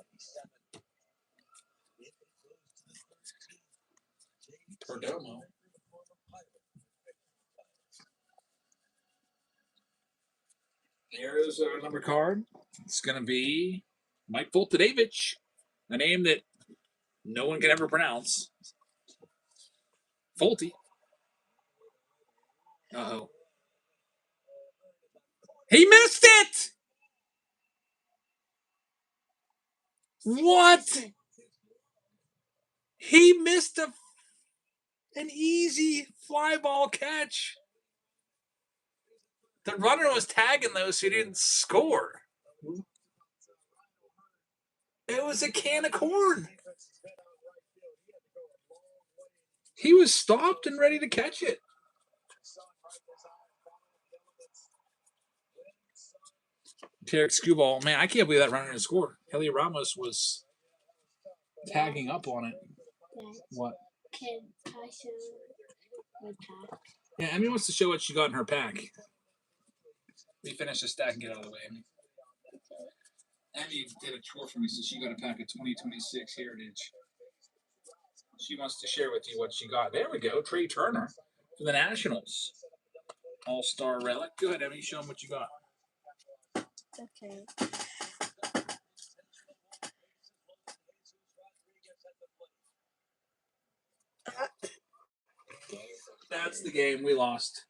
S1: Perdomo. There's our number card. It's going to be Mike Voltadevich, a name that no one can ever pronounce. Folty. Uh-oh. He missed it! What? He missed an easy fly ball catch. The runner was tagging those so he didn't score. It was a can of corn. He was stopped and ready to catch it. Tarek Skubal, man, I can't believe that runner didn't score. Heli Ramos was tagging up on it. What?
S3: Can I show my pack?
S1: Yeah, Emmy wants to show what she got in her pack. We finish the stack and get out of the way, Emmy. Emmy did a tour for me, so she got a pack of 2026 Heritage. She wants to share with you what she got. There we go. Trey Turner for the Nationals. All-Star relic. Go ahead, Emmy. Show them what you got.
S3: Okay.
S1: That's the game. We lost.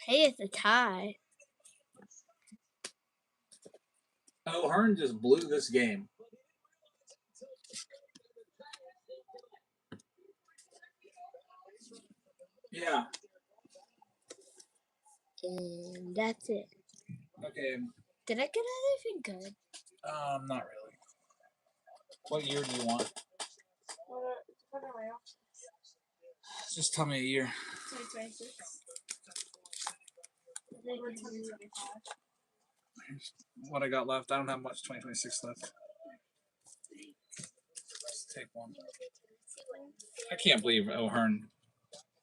S3: Hey, it's a tie.
S1: O'Hearn just blew this game. Yeah.
S3: And that's it.
S1: Okay.
S3: Did I get anything good?
S1: Not really. What year do you want? Just tell me a year.
S3: 2026.
S1: What I got left. I don't have much 2026 left. Let's take one. I can't believe O'Hearn.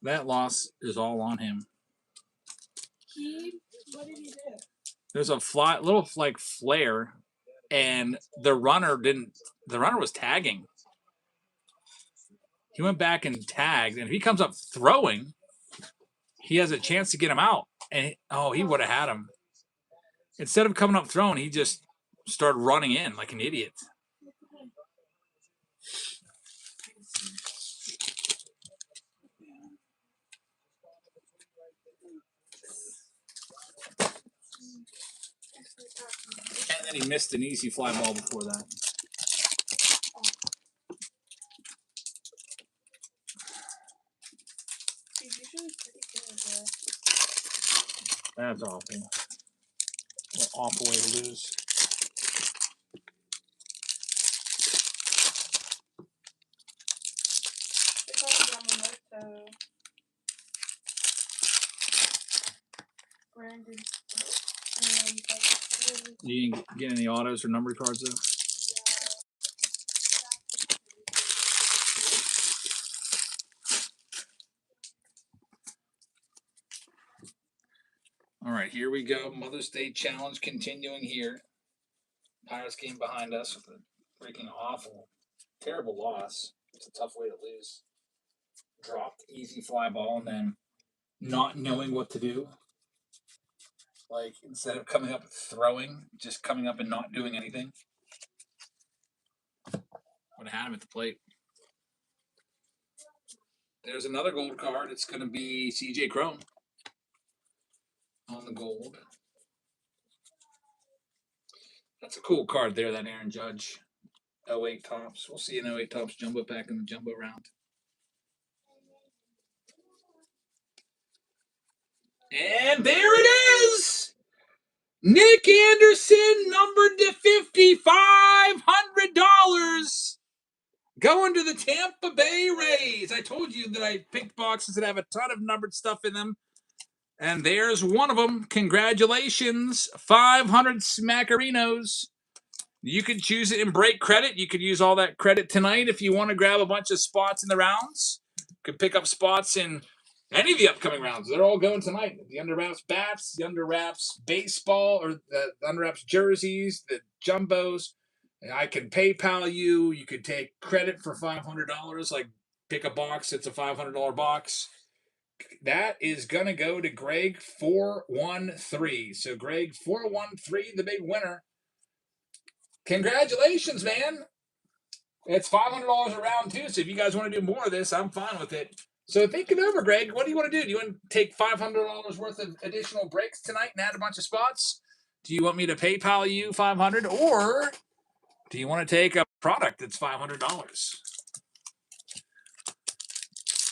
S1: That loss is all on him.
S2: What did he do?
S1: There's a little like flare, and the runner didn't. The runner was tagging. He went back and tagged, and if he comes up throwing, he has a chance to get him out. And he would have had him. Instead of coming up throwing, he just started running in like an idiot. And then he missed an easy fly ball before that.
S2: He's usually pretty good,
S1: That's awful. What an awful way to lose.
S2: It's all Yamamoto. Brandon.
S1: You didn't get any autos or numbered cards though? All right, here we go. Mother's Day challenge continuing here. Pirates game behind us with a freaking awful, terrible loss. It's a tough way to lose. Dropped easy fly ball and then not knowing what to do. Like, instead of coming up and throwing, just coming up and not doing anything. Would have had him at the plate. There's another gold card. It's going to be CJ Cron on the gold. That's a cool card there, that Aaron Judge. 08 Tops. We'll see an 08 Tops jumbo pack in the jumbo round. And there it is! Nick Anderson, numbered to $5,500. Going to the Tampa Bay Rays. I told you that I picked boxes that have a ton of numbered stuff in them. And there's one of them. Congratulations. 500 Smackerinos. You can choose it in break credit. You could use all that credit tonight if you want to grab a bunch of spots in the rounds. You could pick up spots in any of the upcoming rounds. They're all going tonight. The under wraps bats, the under wraps baseball, or the under wraps jerseys, the jumbos. And I can PayPal you. You could take credit for $500. Like pick a box. It's a $500 box. That is going to go to Greg 413. So Greg 413, the big winner. Congratulations, man. It's $500 a round, too. So if you guys want to do more of this, I'm fine with it. So think it over, Greg. What do you want to do? Do you want to take $500 worth of additional breaks tonight and add a bunch of spots? Do you want me to PayPal you $500? Or do you want to take a product that's $500?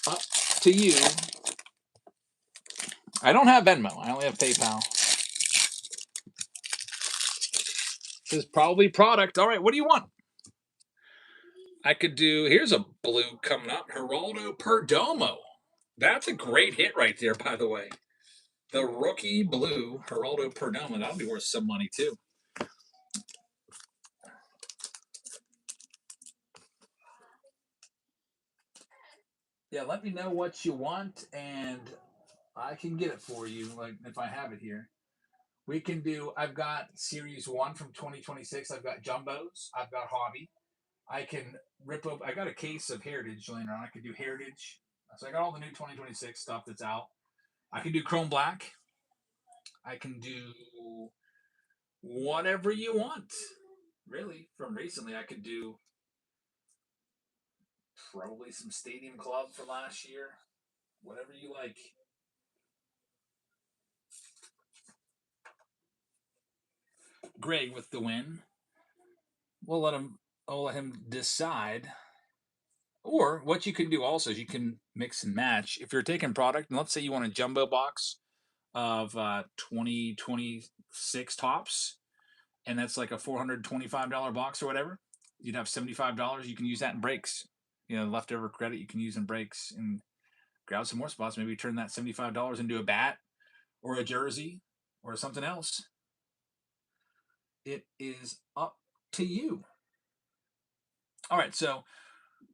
S1: Up to you. I don't have Venmo. I only have PayPal. This is probably product. All right, what do you want? I could do, here's a blue coming up, Geraldo Perdomo. That's a great hit right there, by the way. The rookie blue, Geraldo Perdomo. That'll be worth some money, too. Yeah, let me know what you want, and I can get it for you, like if I have it here. We can do, I've got Series 1 from 2026. I've got Jumbos. I've got Hobby. I can rip up, I got a case of Heritage laying around. I could do Heritage. So I got all the new 2026 stuff that's out. I can do Chrome Black. I can do whatever you want. Really, from recently, I could do probably some Stadium Club for last year. Whatever you like. Greg with the win. I'll let him decide. Or what you can do also is you can mix and match. If you're taking product, and let's say you want a jumbo box of 2026 tops, and that's like a $425 box or whatever, you'd have $75. You can use that in breaks. Leftover credit you can use in breaks and grab some more spots. Maybe turn that $75 into a bat or a jersey or something else. It is up to you. All right, so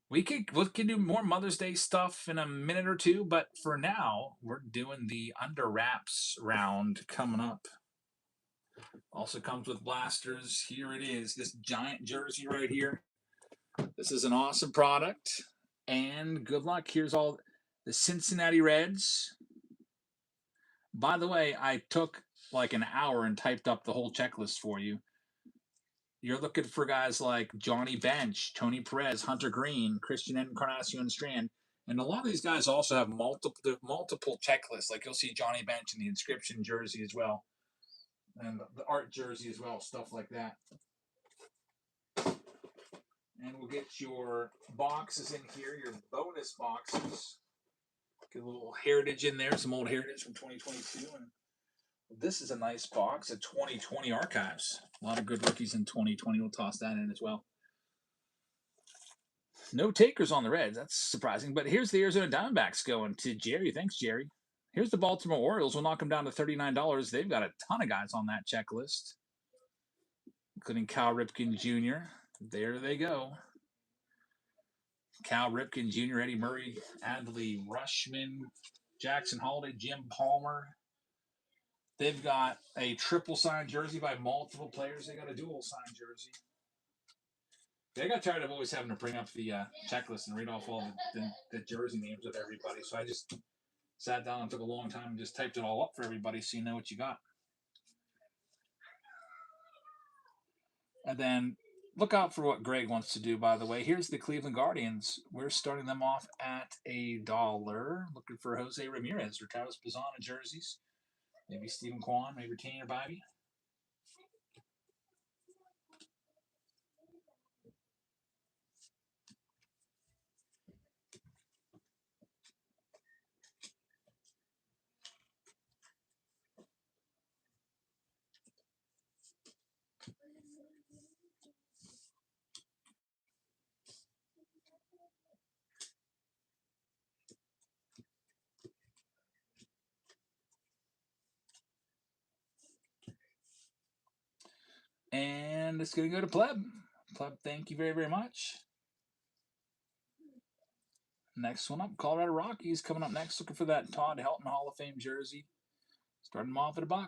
S1: we can do more Mother's Day stuff in a minute or two, but for now, we're doing the under wraps round coming up. Also comes with blasters. Here it is, this giant jersey right here. This is an awesome product, and good luck. Here's all the Cincinnati Reds. By the way, I took like an hour and typed up the whole checklist for you. You're looking for guys like Johnny Bench, Tony Perez, Hunter Green, Christian Encarnacion Strand. And a lot of these guys also have multiple checklists. Like you'll see Johnny Bench in the Inscription jersey as well, and the art jersey as well, stuff like that. And we'll get your boxes in here, your bonus boxes. Get a little heritage in there, some old heritage from 2022. And this is a nice box of 2020 archives. A lot of good rookies in 2020. We'll toss that in as well. No takers on the Reds. That's surprising. But here's the Arizona Diamondbacks going to Jerry. Thanks, Jerry. Here's the Baltimore Orioles. We'll knock them down to $39. They've got a ton of guys on that checklist, including Cal Ripken Jr. There they go. Cal Ripken Jr., Eddie Murray, Adley Rushman, Jackson Holiday, Jim Palmer. They've got a triple signed jersey by multiple players. They got a dual signed jersey. I got tired of always having to bring up the checklist and read off all the jersey names of everybody. So I just sat down and took a long time and just typed it all up for everybody so you know what you got. And then look out for what Greg wants to do, by the way. Here's the Cleveland Guardians. We're starting them off at $1. Looking for Jose Ramirez or Travis Bazzana jerseys. Maybe Stephen Kwan, maybe Tanner Bybee. And it's going to go to Pleb. Pleb, thank you very, very much. Next one up, Colorado Rockies coming up next. Looking for that Todd Helton Hall of Fame jersey. Starting them off at $1.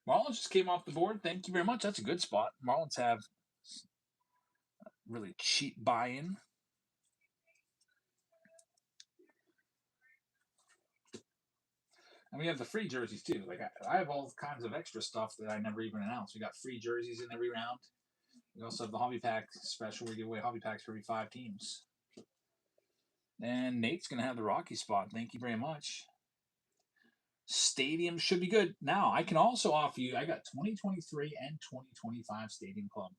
S1: Marlins just came off the board. Thank you very much. That's a good spot. Marlins have really cheap buy-in. And we have the free jerseys too. Like I have all kinds of extra stuff that I never even announced. We got free jerseys in every round. We also have the hobby pack special. We give away hobby packs for every 5 teams. And Nate's going to have the Rocky spot. Thank you very much. Stadium should be good. Now, I can also offer you, I got 2023 and 2025 Stadium Club.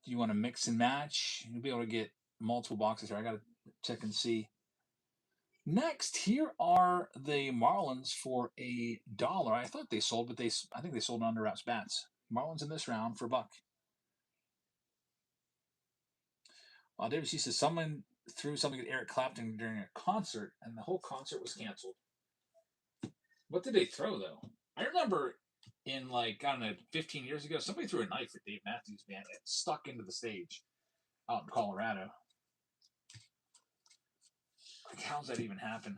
S1: Do you want to mix and match? You'll be able to get multiple boxes here. I got to check and see. Next, here are the Marlins for $1. I thought they sold, but I think they sold under wraps bats. Marlins in this round for $1. David C says someone threw something at Eric Clapton during a concert, and the whole concert was canceled. What did they throw though? I remember in 15 years ago, somebody threw a knife at Dave Matthews Band. It stuck into the stage out in Colorado. Like, how's that even happen?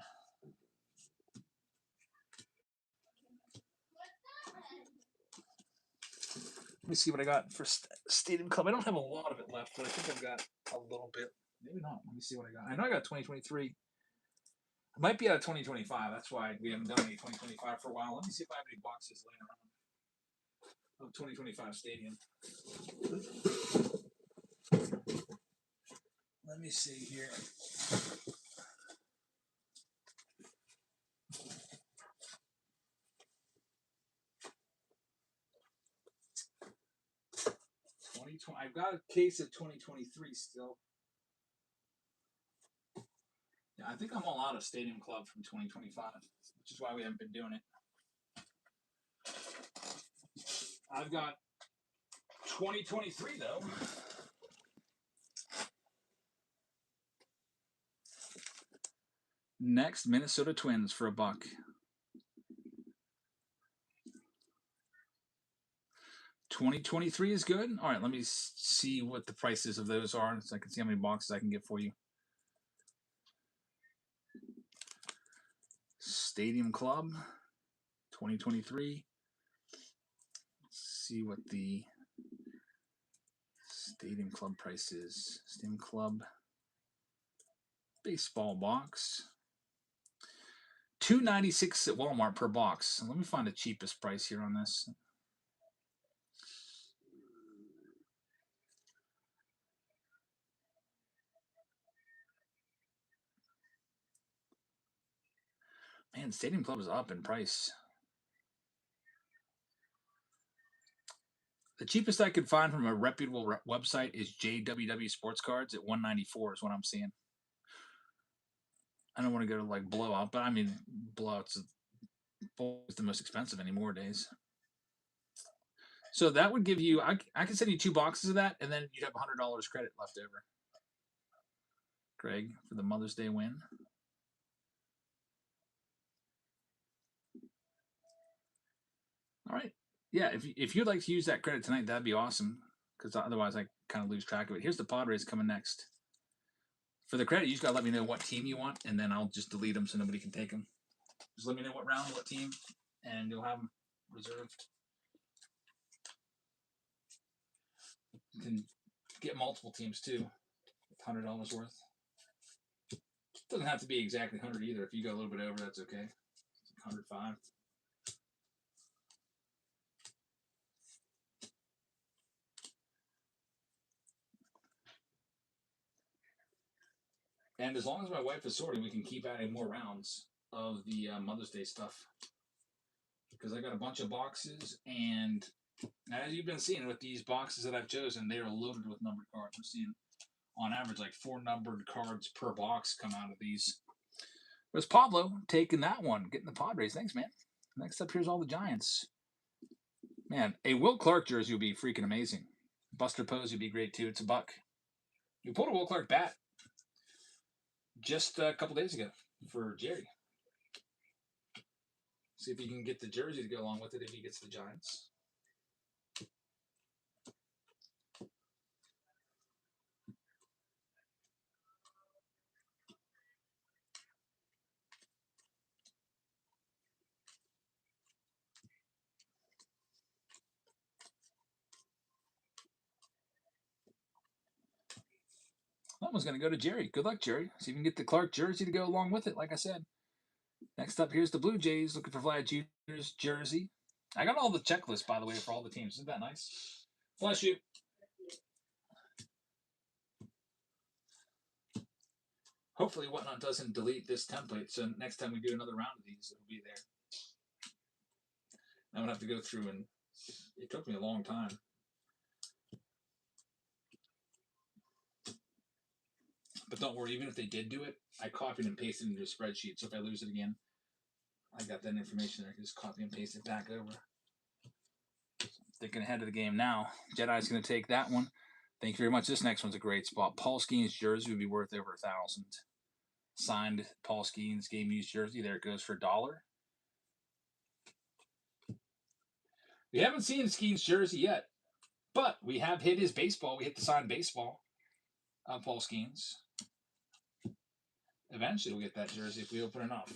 S1: Let me see what I got for Stadium Club. I don't have a lot of it left, but I think I've got a little bit. Maybe not. Let me see what I got. I know I got 2023. It might be out of 2025. That's why we haven't done any 2025 for a while. Let me see if I have any boxes laying around of 2025 Stadium. Let me see here. I've got a case of 2023 still. Yeah, I think I'm all out of Stadium Club from 2025, which is why we haven't been doing it. I've got 2023 though. Next, Minnesota Twins for $1. 2023 is good. All right, let me see what the prices of those are so I can see how many boxes I can get for you. Stadium Club, 2023. Let's see what the Stadium Club price is. Stadium Club baseball box. $2.96 at Walmart per box. Let me find the cheapest price here on this. Man, Stadium Club is up in price. The cheapest I could find from a reputable website is JWW Sports Cards at $194 is what I'm seeing. I don't want to go to like Blowout, but I mean Blowout's the most expensive anymore days. So that would give you, I can send you 2 boxes of that, and then you'd have $100 credit left over. Greg, for the Mother's Day win. All right. Yeah, if you'd like to use that credit tonight, that'd be awesome, because otherwise I kind of lose track of it. Here's the Padres coming next. For the credit, you just got to let me know what team you want, and then I'll just delete them so nobody can take them. Just let me know what round, what team, and you'll have them reserved. You can get multiple teams, too, with $100 worth. Doesn't have to be exactly 100 either. If you go a little bit over, that's okay. 105. And as long as my wife is sorting, we can keep adding more rounds of the Mother's Day stuff. Because I got a bunch of boxes, and as you've been seeing with these boxes that I've chosen, they are loaded with numbered cards. We're seeing, on average, like 4 numbered cards per box come out of these. There's Pablo taking that one, getting the Padres. Thanks, man. Next up, here's all the Giants. Man, a Will Clark jersey would be freaking amazing. Buster Posey would be great, too. It's $1. We pulled a Will Clark bat just a couple days ago for Jerry. See if he can get the jersey to go along with it if he gets the Giants. That one's going to go to Jerry. Good luck, Jerry. See if you can get the Clark jersey to go along with it, like I said. Next up, here's the Blue Jays looking for Vlad Jr.'s jersey. I got all the checklists, by the way, for all the teams. Isn't that nice? Bless you. Hopefully Whatnot doesn't delete this template, so next time we do another round of these, it'll be there. I'm going to have to go through, and it took me a long time. But don't worry, even if they did do it, I copied and pasted it into a spreadsheet, so if I lose it again, I got that information there. I can just copy and paste it back over. Thinking ahead of the game now. Jedi's going to take that one. Thank you very much. This next one's a great spot. Paul Skeens' jersey would be worth over $1,000. Signed Paul Skeens game used jersey. There it goes for $1. We haven't seen Skeens' jersey yet, but we have hit his baseball. We hit the signed baseball of Paul Skeens. Eventually we'll get that jersey if we open enough.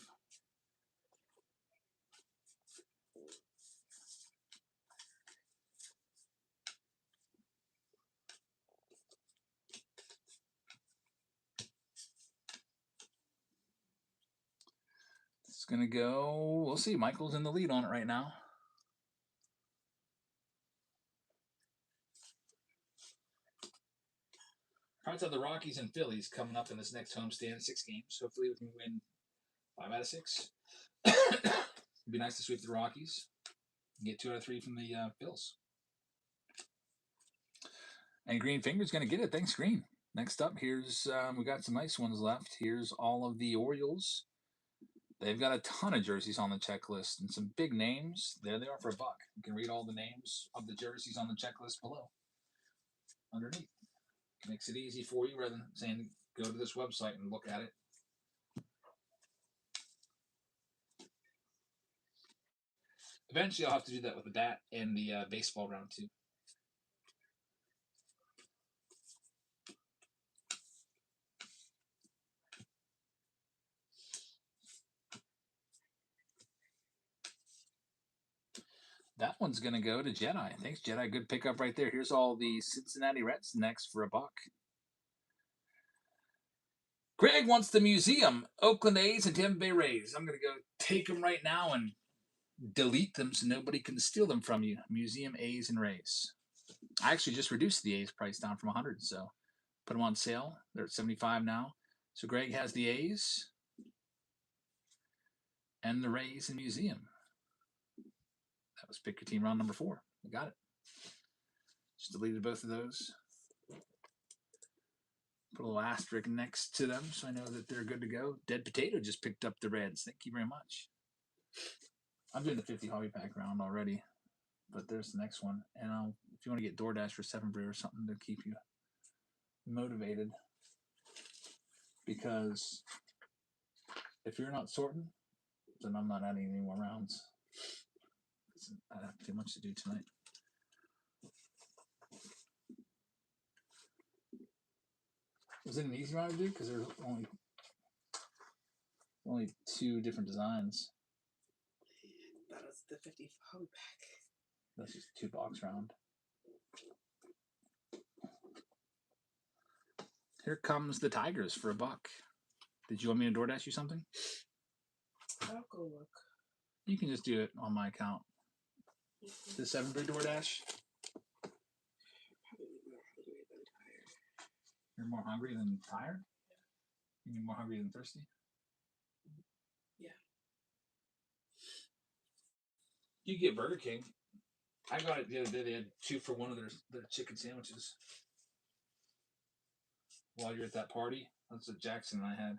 S1: It's going to go, we'll see. Michael's in the lead on it right now. Cards have the Rockies and Phillies coming up in this next homestand, 6 games. Hopefully we can win 5 out of 6. It'd be nice to sweep the Rockies and get 2 out of 3 from the Phils. And Green Finger's going to get it. Thanks, Green. Next up, here's we got some nice ones left. Here's all of the Orioles. They've got a ton of jerseys on the checklist and some big names. There they are for $1. You can read all the names of the jerseys on the checklist below. Underneath. Makes it easy for you rather than saying go to this website and look at it. Eventually I'll have to do that with the bat and the baseball round too. That one's going to go to Jedi. Thanks, Jedi. Good pickup right there. Here's all the Cincinnati Reds next for $1. Greg wants the museum, Oakland A's and Tampa Bay Rays. I'm going to go take them right now and delete them so nobody can steal them from you. Museum, A's, and Rays. I actually just reduced the A's price down from 100, so put them on sale. They're at 75 now. So Greg has the A's and the Rays and Museum. That was pick your team round number 4. We got it. Just deleted both of those. Put a little asterisk next to them so I know that they're good to go. Dead Potato just picked up the Reds. Thank you very much. I'm doing the 50 hobby pack round already, but there's the next one. And if you want to get DoorDash for 7 brew or something to keep you motivated, because if you're not sorting, then I'm not adding any more rounds. I have too much to do tonight. Was it an easy round to do? Because there's only 2 different designs.
S2: That was the 50 hobby pack.
S1: That's just a 2-box round. Here comes the Tigers for $1. Did you want me to DoorDash you something?
S2: I'll go look.
S1: You can just do it on my account. The 7 brew DoorDash.
S2: Probably more hungry than tired.
S1: You're more hungry than tired? You mean more hungry than thirsty?
S2: Yeah.
S1: You get Burger King. I got it the other day. They had 2 for 1 of their chicken sandwiches. While you're at that party, that's what Jackson and I had.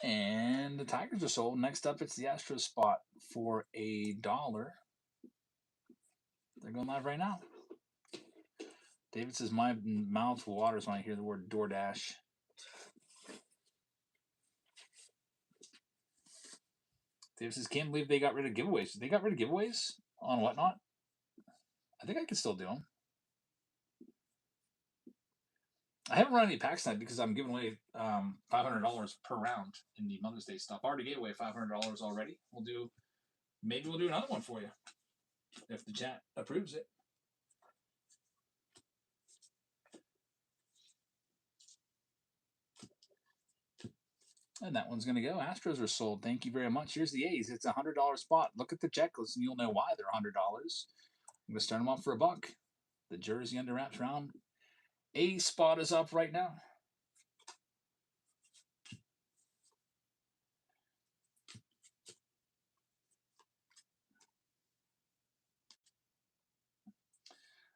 S1: And the Tigers are sold. Next up, it's the Astros spot for $1. They're going live right now. David says, my mouth waters when I hear the word DoorDash. David says, can't believe they got rid of giveaways. They got rid of giveaways on Whatnot? I think I can still do them. I haven't run any packs tonight because I'm giving away $500 per round in the Mother's Day stuff. I already gave away $500 already. Maybe we'll do another one for you if the chat approves it. And that one's going to go. Astros are sold. Thank you very much. Here's the A's. It's a $100 spot. Look at the checklist and you'll know why they're $100. I'm going to start them off for $1. The jersey under wraps round. A spot is up right now.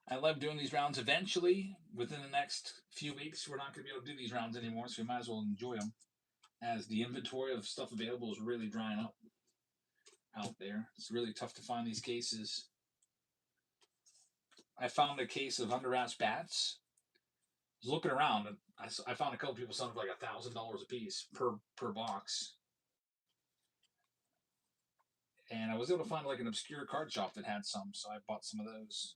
S1: I love doing these rounds. Eventually, within the next few weeks, we're not going to be able to do these rounds anymore, so we might as well enjoy them, as the inventory of stuff available is really drying up out there. It's really tough to find these cases. I found a case of under wraps bats. I was looking around, and I found a couple people selling for like $1,000 a piece per box. And I was able to find like an obscure card shop that had some, so I bought some of those.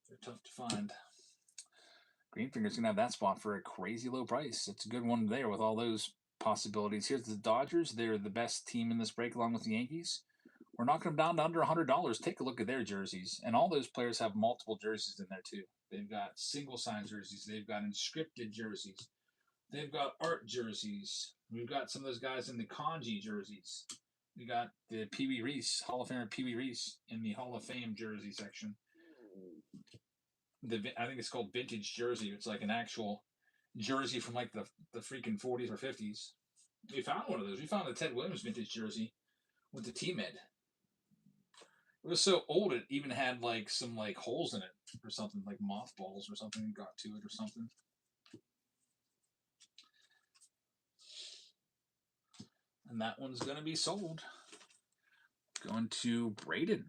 S1: They're tough to find. Greenfinger's going to have that spot for a crazy low price. It's a good one there with all those possibilities. Here's the Dodgers. They're the best team in this break along with the Yankees. We're knocking them down to under $100. Take a look at their jerseys. And all those players have multiple jerseys in there too. They've got single sign jerseys. They've got inscripted jerseys. They've got art jerseys. We've got some of those guys in the kanji jerseys. We got the Pee Wee Reese, Hall of Famer Pee Wee Reese in the Hall of Fame jersey section. I think it's called vintage jersey. It's like an actual jersey from like the freaking 40s or 50s. We found one of those. We found the Ted Williams vintage jersey with the T-Med. It was so old it even had like some like holes in it or something, like mothballs or something got to it or something. And that one's going to be sold. Going to Braden.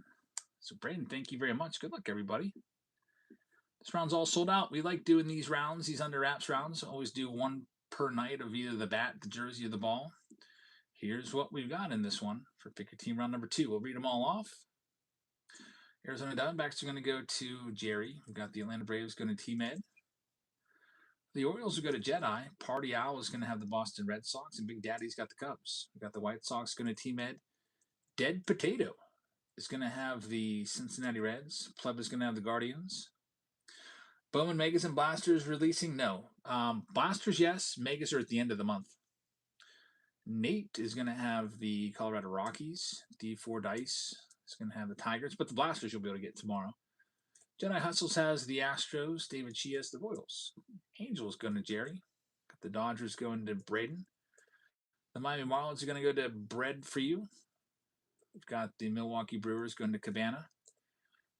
S1: So Braden, thank you very much. Good luck, everybody. This round's all sold out. We like doing these rounds, these under wraps rounds. Always do one per night of either the bat, the jersey, or the ball. here's what we've got in this one for pick your team round number 2. We'll read them all off. Arizona Diamondbacks are going to go to Jerry. We've got the Atlanta Braves going to Team Ed. The Orioles will go to Jedi. Party Owl is going to have the Boston Red Sox, and Big Daddy's got the Cubs. We've got the White Sox going to Team Ed. Dead Potato is going to have the Cincinnati Reds. Pleb is going to have the Guardians. Bowman, Megas, and Blasters releasing? No. Blasters, yes. Megas are at the end of the month. Nate is going to have the Colorado Rockies. D4 Dice is going to have the Tigers, but the Blasters you'll be able to get tomorrow. Jedi Hustles has the Astros. David Chi has the Royals. Angels going to Jerry. Got the Dodgers going to Braden. The Miami Marlins are going to go to Bread for You. We've got the Milwaukee Brewers going to Cabana.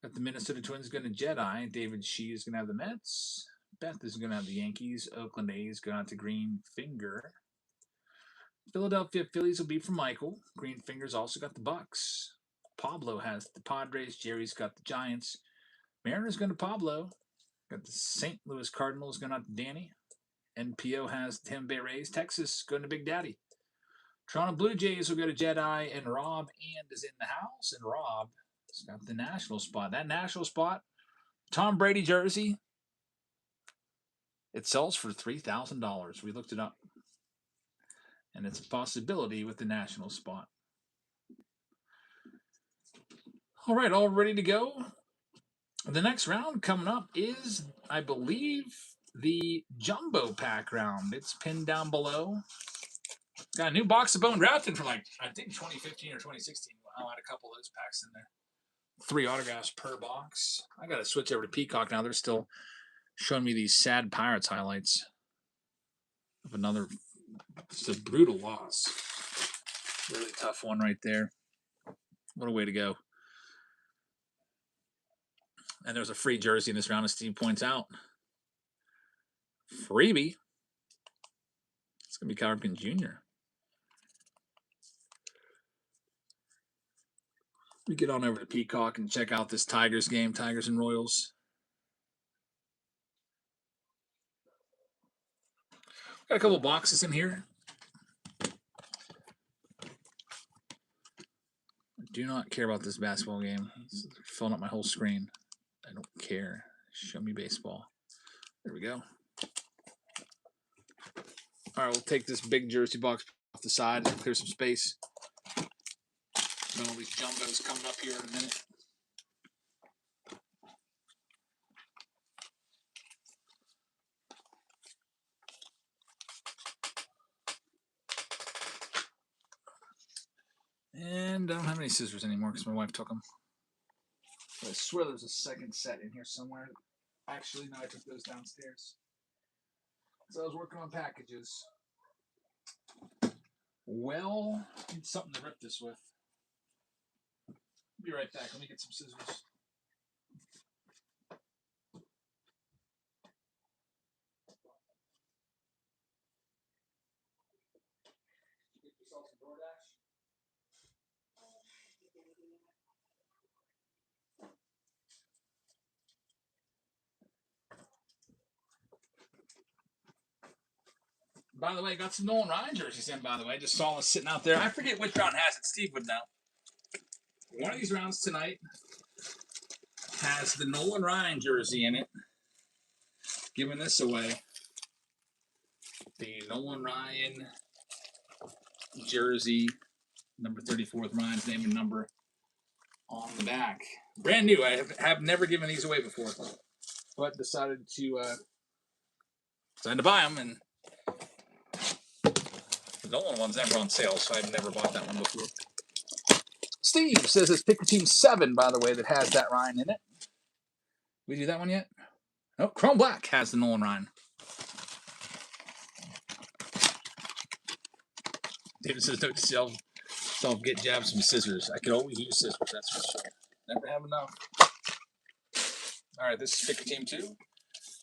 S1: Got the Minnesota Twins going to Jedi. David Shee is going to have the Mets. Beth is going to have the Yankees. Oakland A's going out to Green Finger. Philadelphia Phillies will be for Michael. Green Finger's also got the Bucks. Pablo has the Padres. Jerry's got the Giants. Mariners going to Pablo. Got the St. Louis Cardinals going out to Danny. NPO has the Tampa Bay Rays. Texas going to Big Daddy. Toronto Blue Jays will go to Jedi, and Rob and is in the house. And Rob has got the national spot. That national spot, Tom Brady jersey, it sells for $3,000. We looked it up. And it's a possibility with the national spot. All right, all ready to go. The next round coming up is, I believe, the Jumbo Pack round. It's pinned down below. Got a new box of Bone Drafted from, I think 2015 or 2016. I'll add a couple of those packs in there. 3 autographs per box. I got to switch over to Peacock now. They're still showing me these sad Pirates highlights of another. It's a brutal loss. Really tough one right there. What a way to go. And there's a free jersey in this round, as Steve points out. Freebie. It's going to be Cal Ripken Jr. We get on over to Peacock and check out this Tigers game, Tigers and Royals. Got a couple boxes in here. I do not care about this basketball game. It's filling up my whole screen. I don't care. Show me baseball. There we go. All right, we'll take this big jersey box off the side and clear some space. Got all these jumbos coming up here in a minute. And I don't have any scissors anymore because my wife took them. But I swear there's a second set in here somewhere. Actually, no, I took those downstairs. So I was working on packages. Well, I need something to rip this with. Be right back. Let me get some scissors. Get yourself some DoorDash. By the way, got some Nolan Ryan jerseys in, by the way. Just saw us sitting out there. I forget which round has it. Steve would know. One of these rounds tonight has the Nolan Ryan jersey in it. Giving this away. The Nolan Ryan jersey, number 34 with Ryan's name and number on the back. Brand new. I have never given these away before, but decided to buy them, and the Nolan one's never on sale, so I've never bought that one before. Steve says it's Pick Your Team 7, by the way, that has that Ryan in it. We do that one yet? No, Chrome Black has the Nolan Ryan. David says, note to self, get jab some scissors. I could always use scissors, that's for sure. Never have enough. All right, this is Pick Your Team 2.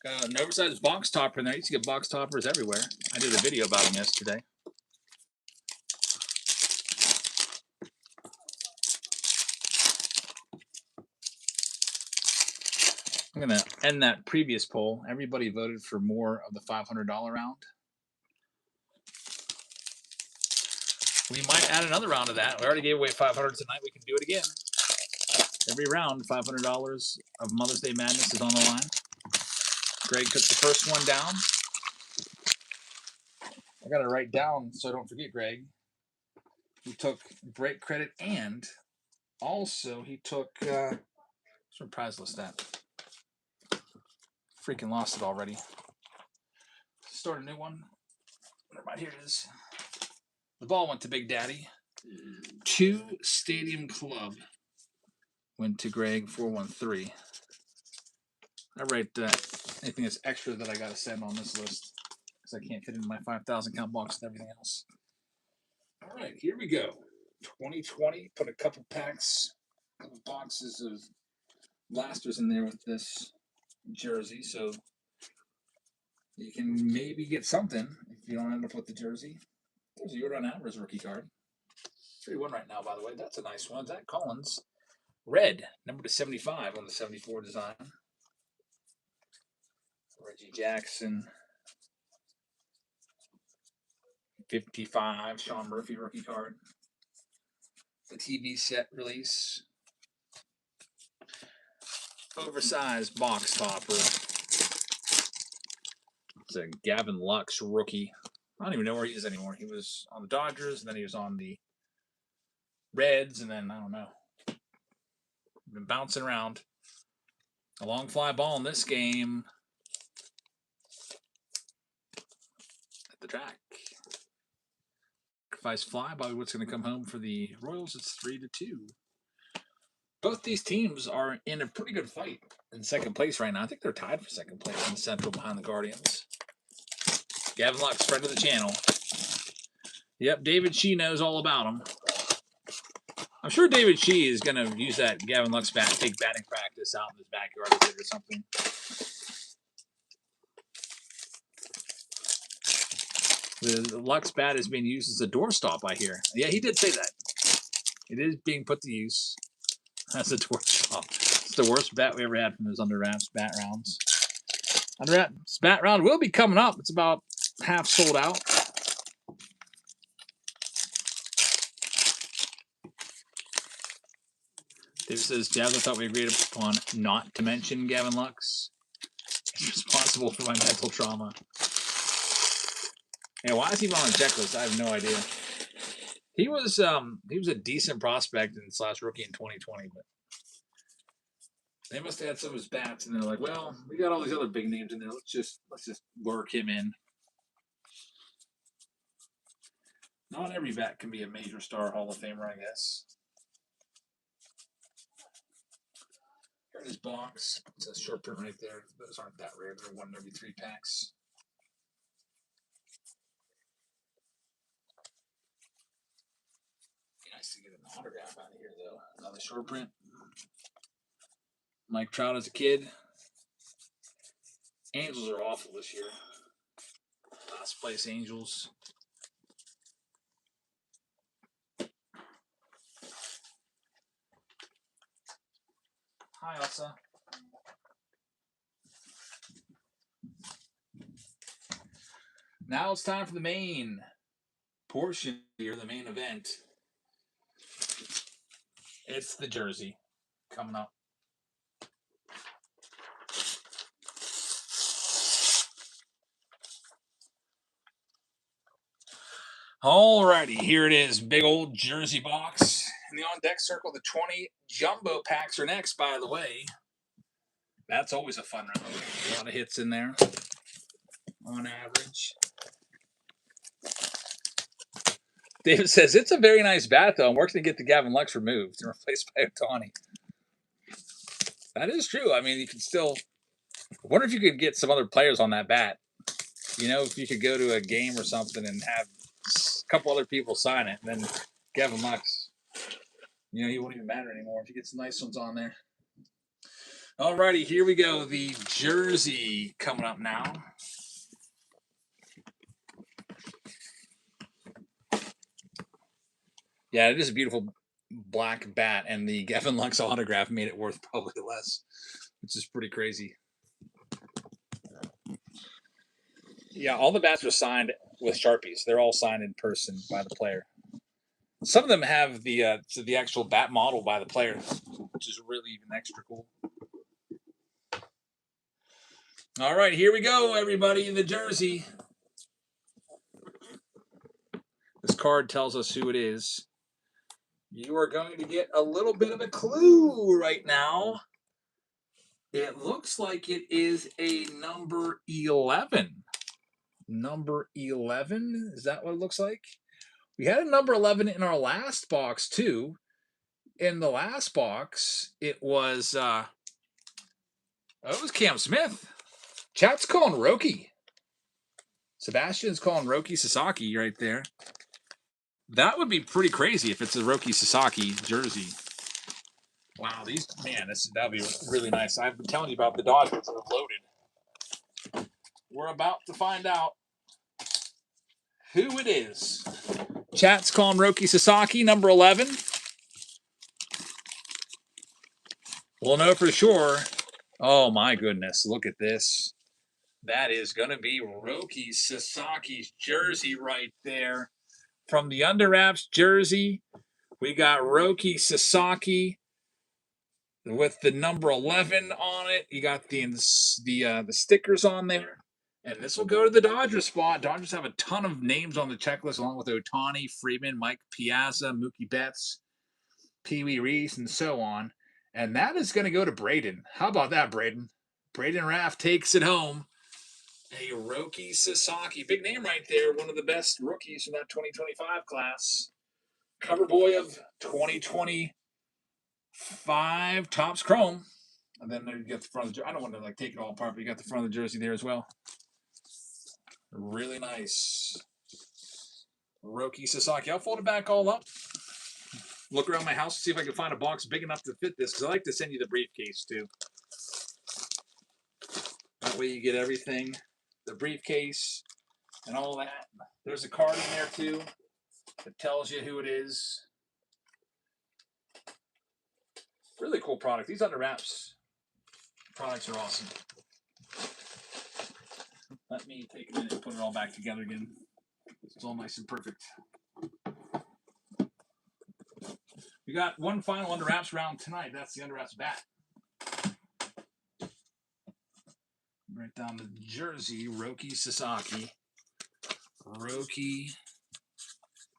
S1: Got an oversized box topper in there. You used to get box toppers everywhere. I did a video about them yesterday. I'm going to end that previous poll. Everybody voted for more of the $500 round. We might add another round of that. We already gave away $500 tonight. We can do it again. Every round, $500 of Mother's Day Madness is on the line. Greg took the first one down. I got to write down so I don't forget, Greg. He took break credit and also he took what's my prize list at? Freaking lost it already. Start a new one. Never mind, here it is. The ball went to Big Daddy. 2 Stadium Club went to Greg 413. I write anything that's extra that I got to send on this list because I can't fit into my 5,000 count box and everything else. All right, here we go. 2020. Put a couple boxes of blasters in there with this jersey, so you can maybe get something if you don't end up with the jersey. There's a Jordan Alvarez rookie card. 3-1 right now, by the way. That's a nice one. Zach Collins. Red, number to 75 on the 74 design. Reggie Jackson. 55, Sean Murphy rookie card. The TV set release. Oversized box topper. It's a Gavin Lux rookie. I don't even know where he is anymore. He was on the Dodgers, and then he was on the Reds, and then I don't know. Been bouncing around. A long fly ball in this game. At the track. Sacrifice fly. Bobby Wood's going to come home for the Royals. It's 3-2. Both these teams are in a pretty good fight in second place right now. I think they're tied for second place in the Central behind the Guardians. Gavin Lux, friend of the channel. Yep, David Shee knows all about him. I'm sure David Shee is going to use that Gavin Lux bat, take batting practice out in his backyard or something. The Lux bat is being used as a doorstop, I hear. Yeah, he did say that. It is being put to use as a doorstop. It's the worst bat we ever had from those Under Wraps bat rounds. Under Wraps bat round will be coming up. It's about half sold out. David says, Jazz, I thought we agreed upon not to mention Gavin Lux. He's responsible for my mental trauma. Yeah, why is he on the checklist? I have no idea. He was a decent prospect and / rookie in 2020, but they must have had some of his bats, and they're like, well, we got all these other big names in there. Let's just work him in. Not every bat can be a major star Hall of Famer, I guess. Got his box. It says short print right there. Those aren't that rare. They're 1 every 3 packs. Be nice to get an autograph out of here, though. Another short print. Mike Trout as a kid. Angels are awful this year. Last place Angels. Hi, Elsa. Now it's time for the main portion here, the main event. It's the jersey coming up. Alrighty, here it is. Big old jersey box. In the on-deck circle, the 20 jumbo packs are next, by the way. That's always a fun round. A lot of hits in there on average. David says, it's a very nice bat, though. I'm working to get the Gavin Lux removed and replaced by Ohtani. That is true. I mean, you can still... I wonder if you could get some other players on that bat. You know, if you could go to a game or something and have a couple other people sign it, and then Gavin Lux, you know, he won't even matter anymore if you get some nice ones on there. Alrighty, here we go. The jersey coming up now. Yeah, it is a beautiful black bat, and the Gavin Lux autograph made it worth probably less, which is pretty crazy. Yeah, all the bats are signed with Sharpies. They're all signed in person by the player. Some of them have the actual bat model by the players, which is really even extra cool. All right, here we go, everybody. The jersey. This card tells us who it is. You are going to get a little bit of a clue right now. It looks like it is a number 11. Number 11? Is that what it looks like? We had a number 11 in our last box, too. In the last box, it was Cam Smith. Chat's calling Roki. Sebastian's calling Roki Sasaki right there. That would be pretty crazy if it's a Roki Sasaki jersey. Wow, that'd be really nice. I've been telling you about the Dodgers that are loaded. We're about to find out who it is. Chat's calling Roki Sasaki, number 11. We'll know for sure. Oh my goodness, look at this. That is going to be Roki Sasaki's jersey right there. From the Under Wraps jersey, we got Roki Sasaki with the number 11 on it. You got the stickers on there. And this will go to the Dodgers spot. Dodgers have a ton of names on the checklist, along with Ohtani, Freeman, Mike Piazza, Mookie Betts, Pee Wee Reese, and so on. And that is going to go to Braden. How about that, Braden? Braden Raff takes it home. A Roki Sasaki. Big name right there. One of the best rookies from that 2025 class. Cover boy of 2025 Topps Chrome. And then there you get the front of the jersey. I don't want to take it all apart, but you got the front of the jersey there as well. Really nice. Roki Sasaki. I'll fold it back all up. Look around my house to see if I can find a box big enough to fit this, because I like to send you the briefcase too. That way you get everything. The briefcase and all that. There's a card in there too that tells you who it is. Really cool product. These Under Wraps products are awesome. Let me take a minute and put it all back together again. It's all nice and perfect. We got one final Under Wraps round tonight. That's the Under Wraps bat. Right down the jersey, Roki Sasaki. Roki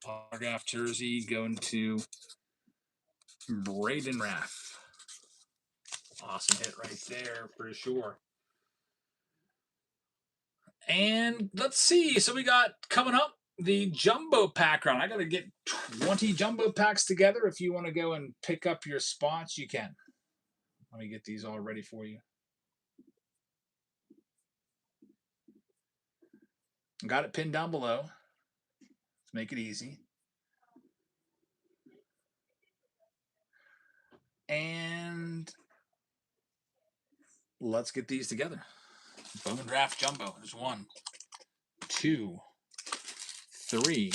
S1: autograph jersey going to Braden Raff. Awesome hit right there for sure. And let's see. So we got coming up the jumbo pack round. I got to get 20 jumbo packs together. If you want to go and pick up your spots, you can. Let me get these all ready for you. Got it pinned down below. Let's make it easy. And let's get these together. Bowman Draft Jumbo. There's 1, 2, 3.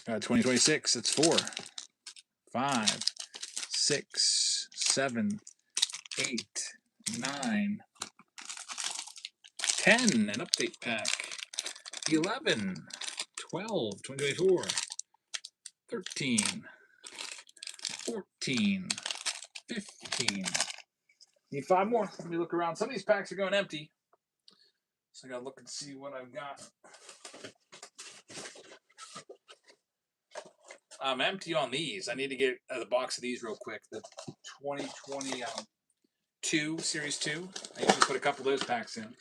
S1: 2026. It's 4, 5, 6, 7, 8, 9, 10. An update pack. 11, 12, 2024. 13, 14, 15. Need 5 more. Let me look around. Some of these packs are going empty. So I gotta look and see what I've got. I'm empty on these. I need to get the box of these real quick. The 2022 Series 2. I usually put a couple of those packs in.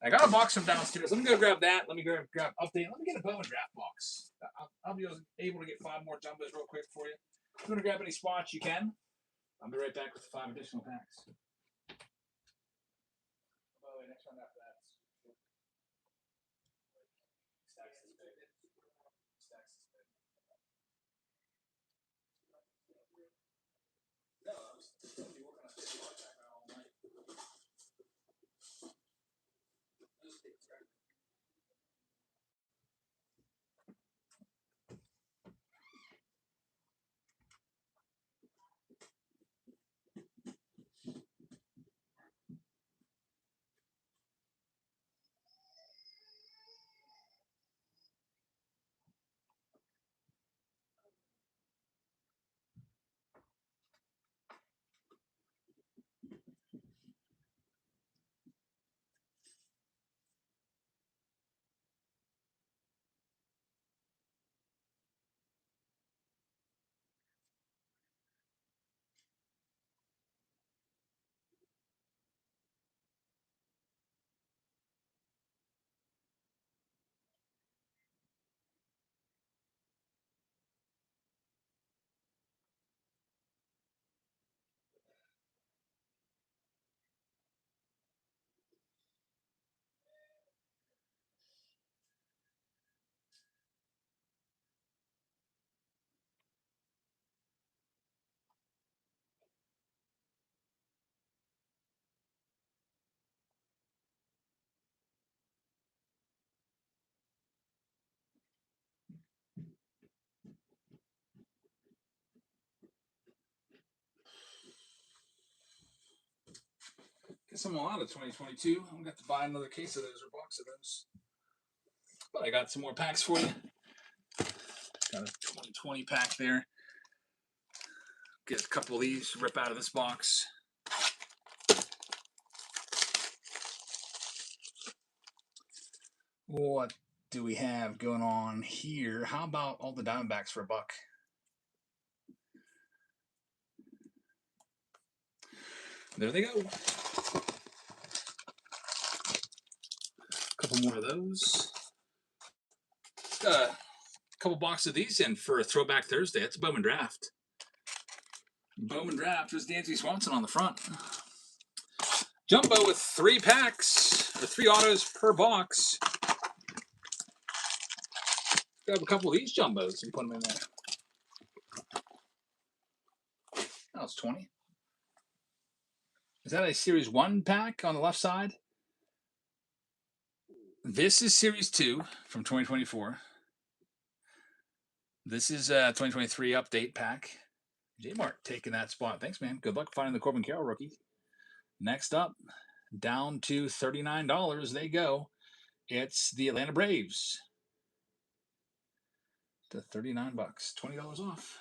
S1: I got a box from downstairs. Let me go grab that. Let me grab update. Let me get a Bowman Draft box. I'll be able to get 5 more jumbos real quick for you. If you want to grab any spots, you can. I'll be right back with the 5 additional packs. By the way, next one after that. No, I was working on a video background all night. guess I'm all out of 2022. I'm going to have to buy another case of those or box of those. But I got some more packs for you. Got a 2020 pack there. Get a couple of these, rip out of this box. What do we have going on here? How about all the Diamondbacks for $1? There they go. A couple more of those. Got a couple boxes of these in for a Throwback Thursday. That's a Bowman Draft. Bowman Draft was Dansby Swanson on the front. Jumbo with 3 packs, or 3 autos per box. Grab a couple of these Jumbos and put them in there. That was 20. Is that a Series 1 pack on the left side? This is Series 2 from 2024. This is a 2023 update pack. J-Mart taking that spot. Thanks, man. Good luck finding the Corbin Carroll rookie. Next up, down to $39 they go. It's the Atlanta Braves. To $39, $20 off.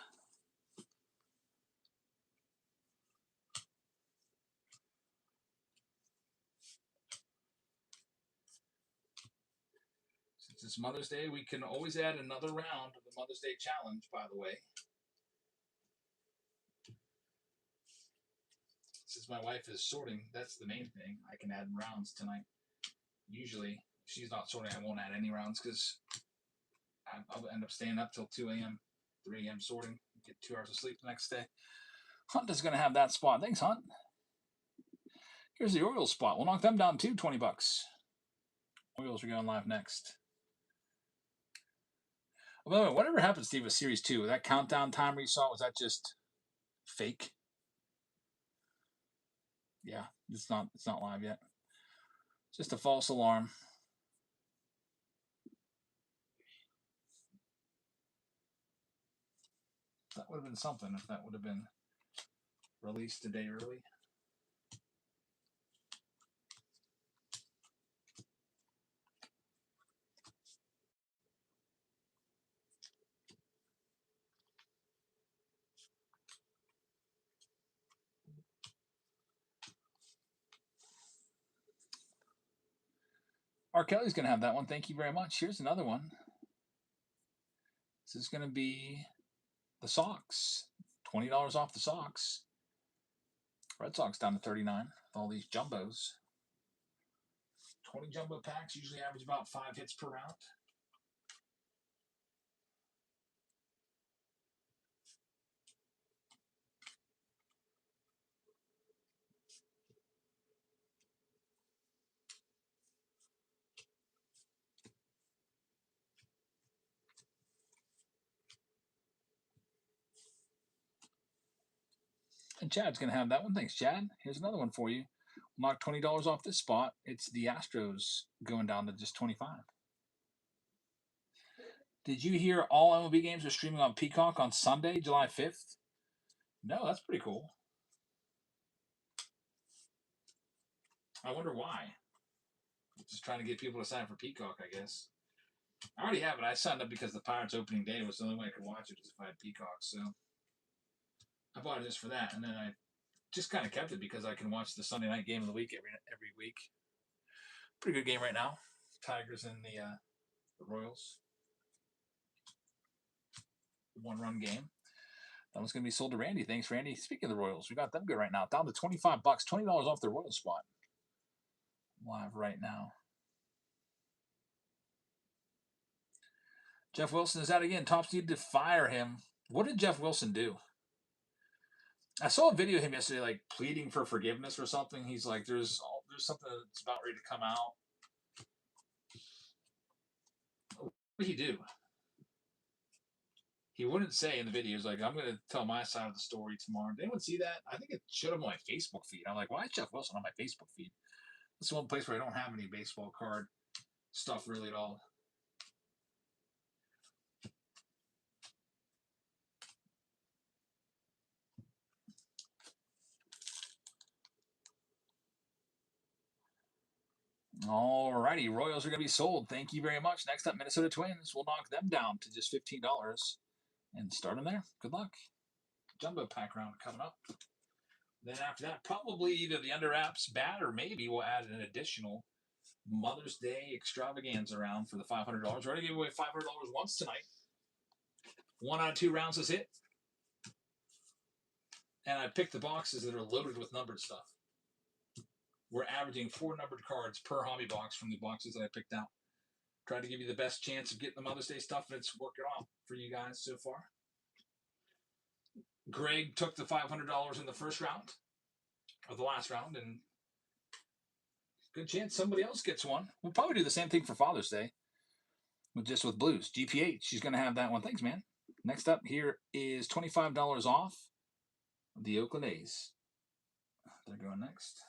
S1: Since it's Mother's Day, we can always add another round of the Mother's Day challenge, by the way. Since my wife is sorting, that's the main thing. I can add rounds tonight. Usually, if she's not sorting, I won't add any rounds because I'll end up staying up till 2 a.m., 3 a.m. sorting. Get 2 hours of sleep the next day. Hunt is going to have that spot. Thanks, Hunt. Here's the Orioles spot. We'll knock them down to $20. Orioles are going live next. Well, whatever happened, Steve, with Series 2, that countdown timer you saw, was that just fake? Yeah, it's not live yet. Just a false alarm. That would have been something if that would have been released a day early. R. Kelly's going to have that one. Thank you very much. Here's another one. This is going to be the Sox. $20 off the Sox. Red Sox down to 39 with all these jumbos. 20 jumbo packs usually average about 5 hits per round. And Chad's going to have that one. Thanks, Chad. Here's another one for you. We'll knock $20 off this spot. It's the Astros going down to just 25. Did you hear all MLB games are streaming on Peacock on Sunday, July 5th? No, that's pretty cool. I wonder why. Just trying to get people to sign up for Peacock, I guess. I already have it. I signed up because the Pirates opening day was the only way I could watch it if I had Peacock. So I bought it just for that. And then I just kind of kept it because I can watch the Sunday night game of the week every week. Pretty good game right now. Tigers and the Royals. 1-run game. That one's going to be sold to Randy. Thanks, Randy. Speaking of the Royals, we got them good right now. Down to $25. $20 off the Royals spot. Live right now. Jeff Wilson is out again. Tops need to fire him. What did Jeff Wilson do? I saw a video of him yesterday, like pleading for forgiveness or something. He's like, there's something that's about ready to come out. What did he do? He wouldn't say in the video. He's like, I'm going to tell my side of the story tomorrow. Did anyone see that? I think it showed up on my Facebook feed. I'm like, why is Jeff Wilson on my Facebook feed? This is one place where I don't have any baseball card stuff really at all. All righty, Royals are going to be sold. Thank you very much. Next up, Minnesota Twins. We'll knock them down to just $15 and start them there. Good luck. Jumbo pack round coming up. Then after that, probably either the under wraps bat or maybe we'll add an additional Mother's Day extravaganza round for the $500. We're already giving away $500 once tonight. 1 out of 2 rounds is hit. And I picked the boxes that are loaded with numbered stuff. We're averaging 4 numbered cards per hobby box from the boxes that I picked out. Try to give you the best chance of getting the Mother's Day stuff, and it's working out for you guys so far. Greg took the $500 in the first round, or the last round, and good chance somebody else gets one. We'll probably do the same thing for Father's Day, just with blues. GPH, she's going to have that one. Thanks, man. Next up here is $25 off the Oakland A's. They're going next.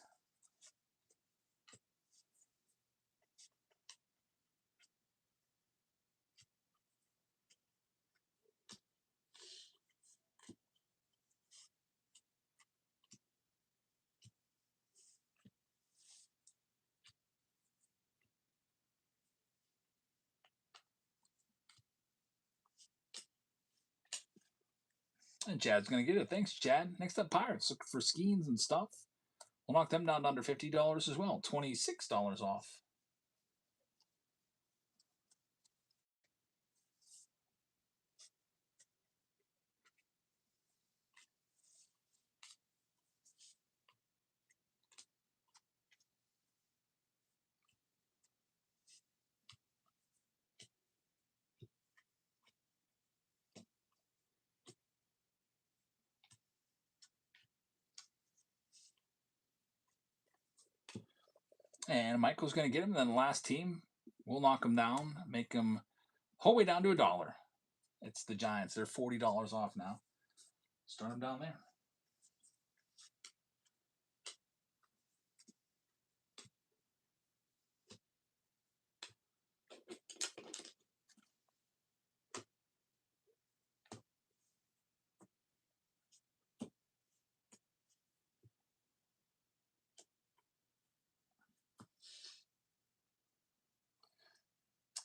S1: And Chad's going to get it. Thanks, Chad. Next up, Pirates. Looking for skins and stuff. We'll knock them down to under $50 as well. $26 off. And Michael's going to get him. And then the last team, we'll knock them down, make them whole way down to $1. It's the Giants. They're $40 off now. Start them down there.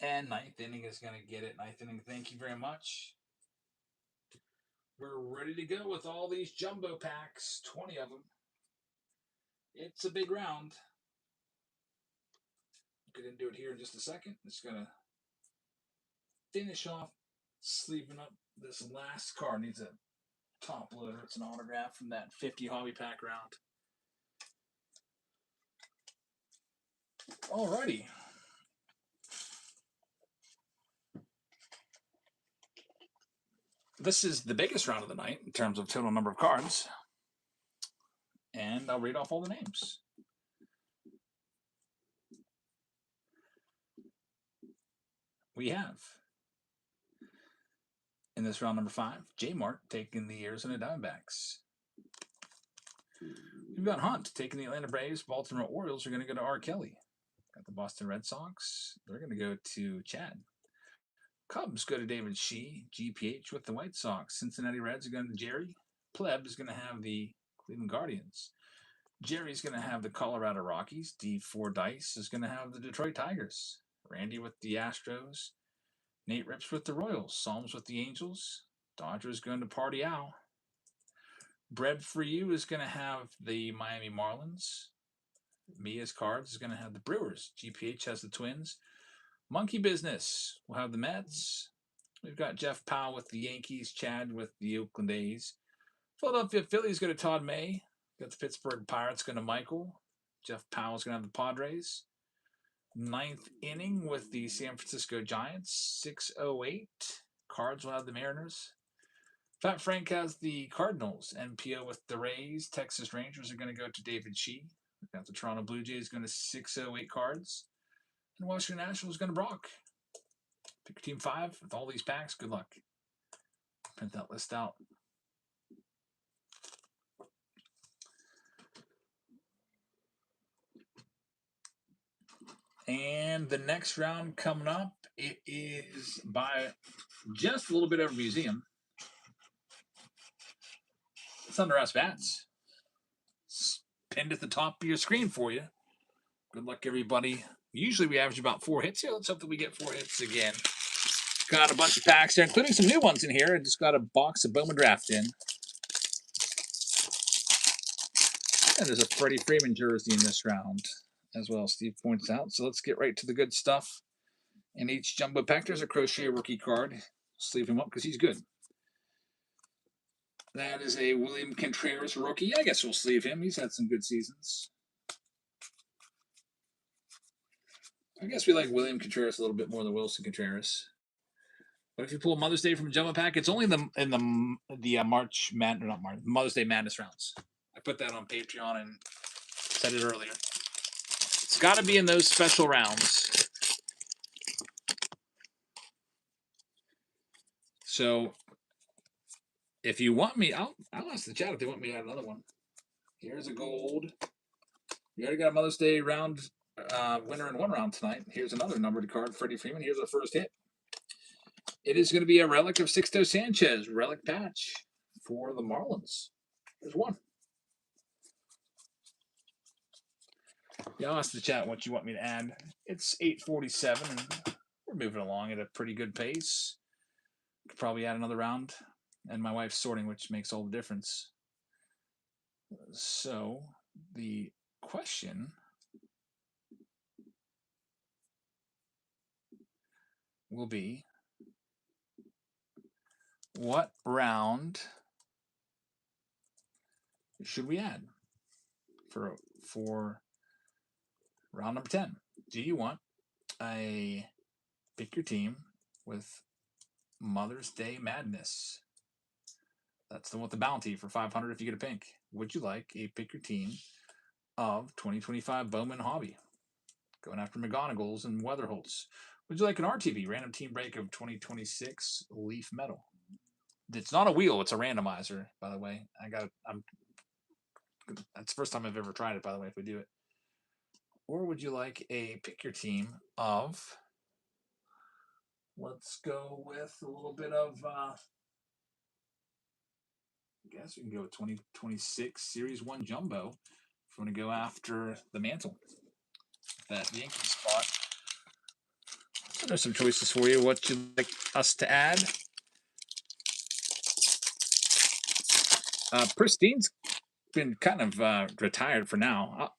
S1: And ninth inning is going to get it. Ninth inning, thank you very much. We're ready to go with all these jumbo packs, 20 of them. It's a big round. Get into it here in just a second. Just going to finish off sleeving up this last card. Needs a top loader. It's an autograph from that 50 hobby pack round. Alrighty. This is the biggest round of the night in terms of total number of cards. And I'll read off all the names. We have, in this round number 5, J-Mart taking the Arizona Diamondbacks. We've got Hunt taking the Atlanta Braves. Baltimore Orioles are going to go to R. Kelly. Got the Boston Red Sox. They're going to go to Chad. Cubs go to David Shee. GPH with the White Sox. Cincinnati Reds are going to Jerry. Pleb is going to have the Cleveland Guardians. Jerry's going to have the Colorado Rockies. D4 Dice is going to have the Detroit Tigers. Randy with the Astros. Nate Rips with the Royals. Psalms with the Angels. Dodgers going to Party Owl. Bread for You is going to have the Miami Marlins. Mia's Cards is going to have the Brewers. GPH has the Twins. Monkey Business will have the Mets. We've got Jeff Powell with the Yankees. Chad with the Oakland A's. Philadelphia Phillies go to Todd May. Got the Pittsburgh Pirates going to Michael. Jeff Powell's going to have the Padres. 9th inning with the San Francisco Giants. 6:08. Cards will have the Mariners. Fat Frank has the Cardinals. NPO with the Rays. Texas Rangers are going to go to David Shee. We've got the Toronto Blue Jays going to 6:08 Cards. And Washington Nationals going to Brock. Pick your team 5 with all these packs. Good luck. Print that list out. And the next round coming up, it is by just a little bit over museum. It's under us bats. It's pinned at the top of your screen for you. Good luck, everybody. Usually we average about 4 hits here. Let's hope that we get 4 hits again. Got a bunch of packs there, including some new ones in here. I just got a box of Bowman Draft in. And there's a Freddie Freeman jersey in this round, as well, Steve points out. So let's get right to the good stuff. In each jumbo pack, there's a Crochet rookie card. Sleeve him up because he's good. That is a William Contreras rookie. I guess we'll sleeve him. He's had some good seasons. I guess we like William Contreras a little bit more than Wilson Contreras. But if you pull Mother's Day from a jumbo pack, it's only in the Mother's Day Madness rounds. I put that on Patreon and said it earlier. It's got to be in those special rounds. So if you want me, I'll ask the chat if they want me to add another one. Here's a gold. You already got a Mother's Day round winner in one round tonight. Here's another numbered card, Freddie Freeman. Here's our first hit. It is going to be a relic of Sixto Sanchez, relic patch for the Marlins. There's one. Yeah, I'll ask the chat what you want me to add. It's 8:47, and we're moving along at a pretty good pace. Could probably add another round, and my wife's sorting, which makes all the difference. So the question will be, what round should we add for round number 10? Do you want a pick your team with Mother's Day Madness? That's the one with the bounty for 500 if you get a pink. Would you like a pick your team of 2025 Bowman Hobby, going after McGonagals and Weatherholtz? Would you like an RTV random team break of 2026 Leaf Metal? It's not a wheel; it's a randomizer. By the way, that's the first time I've ever tried it. By the way, if we do it, or would you like a pick your team of? Let's go with a little bit of. I guess we can go with 2026 Series 1 Jumbo if we want to go after the mantle, that Yankee spot. So there's some choices for you. What you'd like us to add? Pristine's been kind of retired for now.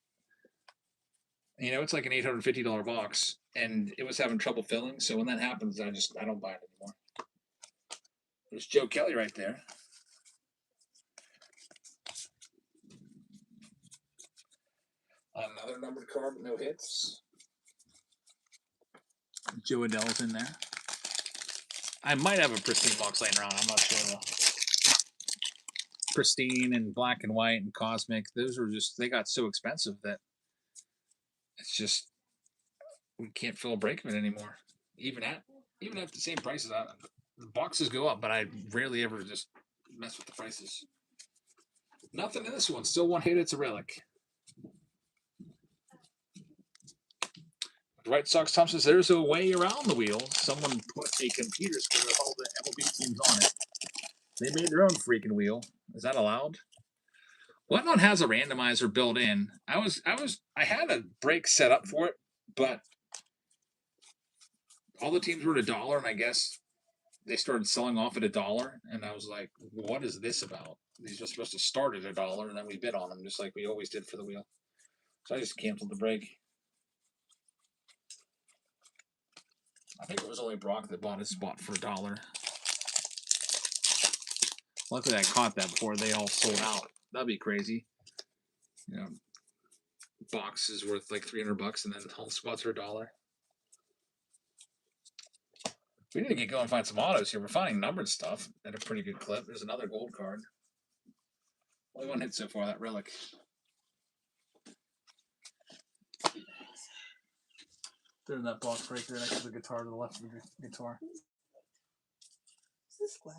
S1: It's like an $850 box, and it was having trouble filling. So when that happens, I don't buy it anymore. There's Joe Kelly right there. Another numbered card with no hits. Joe Adele's in there. I might have a Pristine box laying around. I'm not sure though. Pristine and Black and White and Cosmic, they got so expensive that it's just, we can't fill a break of it anymore. Even at the same prices, the boxes go up, but I rarely ever just mess with the prices. Nothing in this one. Still one hit. It's a relic. White Sox Tom says there's a way around the wheel. Someone put a computer screen with all the MLB teams on it. They made their own freaking wheel. Is that allowed? Whatnot has a randomizer built in. I had a break set up for it, but all the teams were at $1, and I guess they started selling off at $1, and I was like, what is this about? These are supposed to start at $1, and then we bid on them, just like we always did for the wheel. So I just canceled the break. I think it was only Brock that bought his spot for $1. Luckily, I caught that before they all sold out. That'd be crazy. Box is worth like $300, and then all the spots are $1. We need to get going and find some autos here. We're finding numbered stuff at a pretty good clip. There's another gold card. Only one hit so far, that relic. They're in that box right there next to the guitar to the left of the guitar.
S2: Is this glass?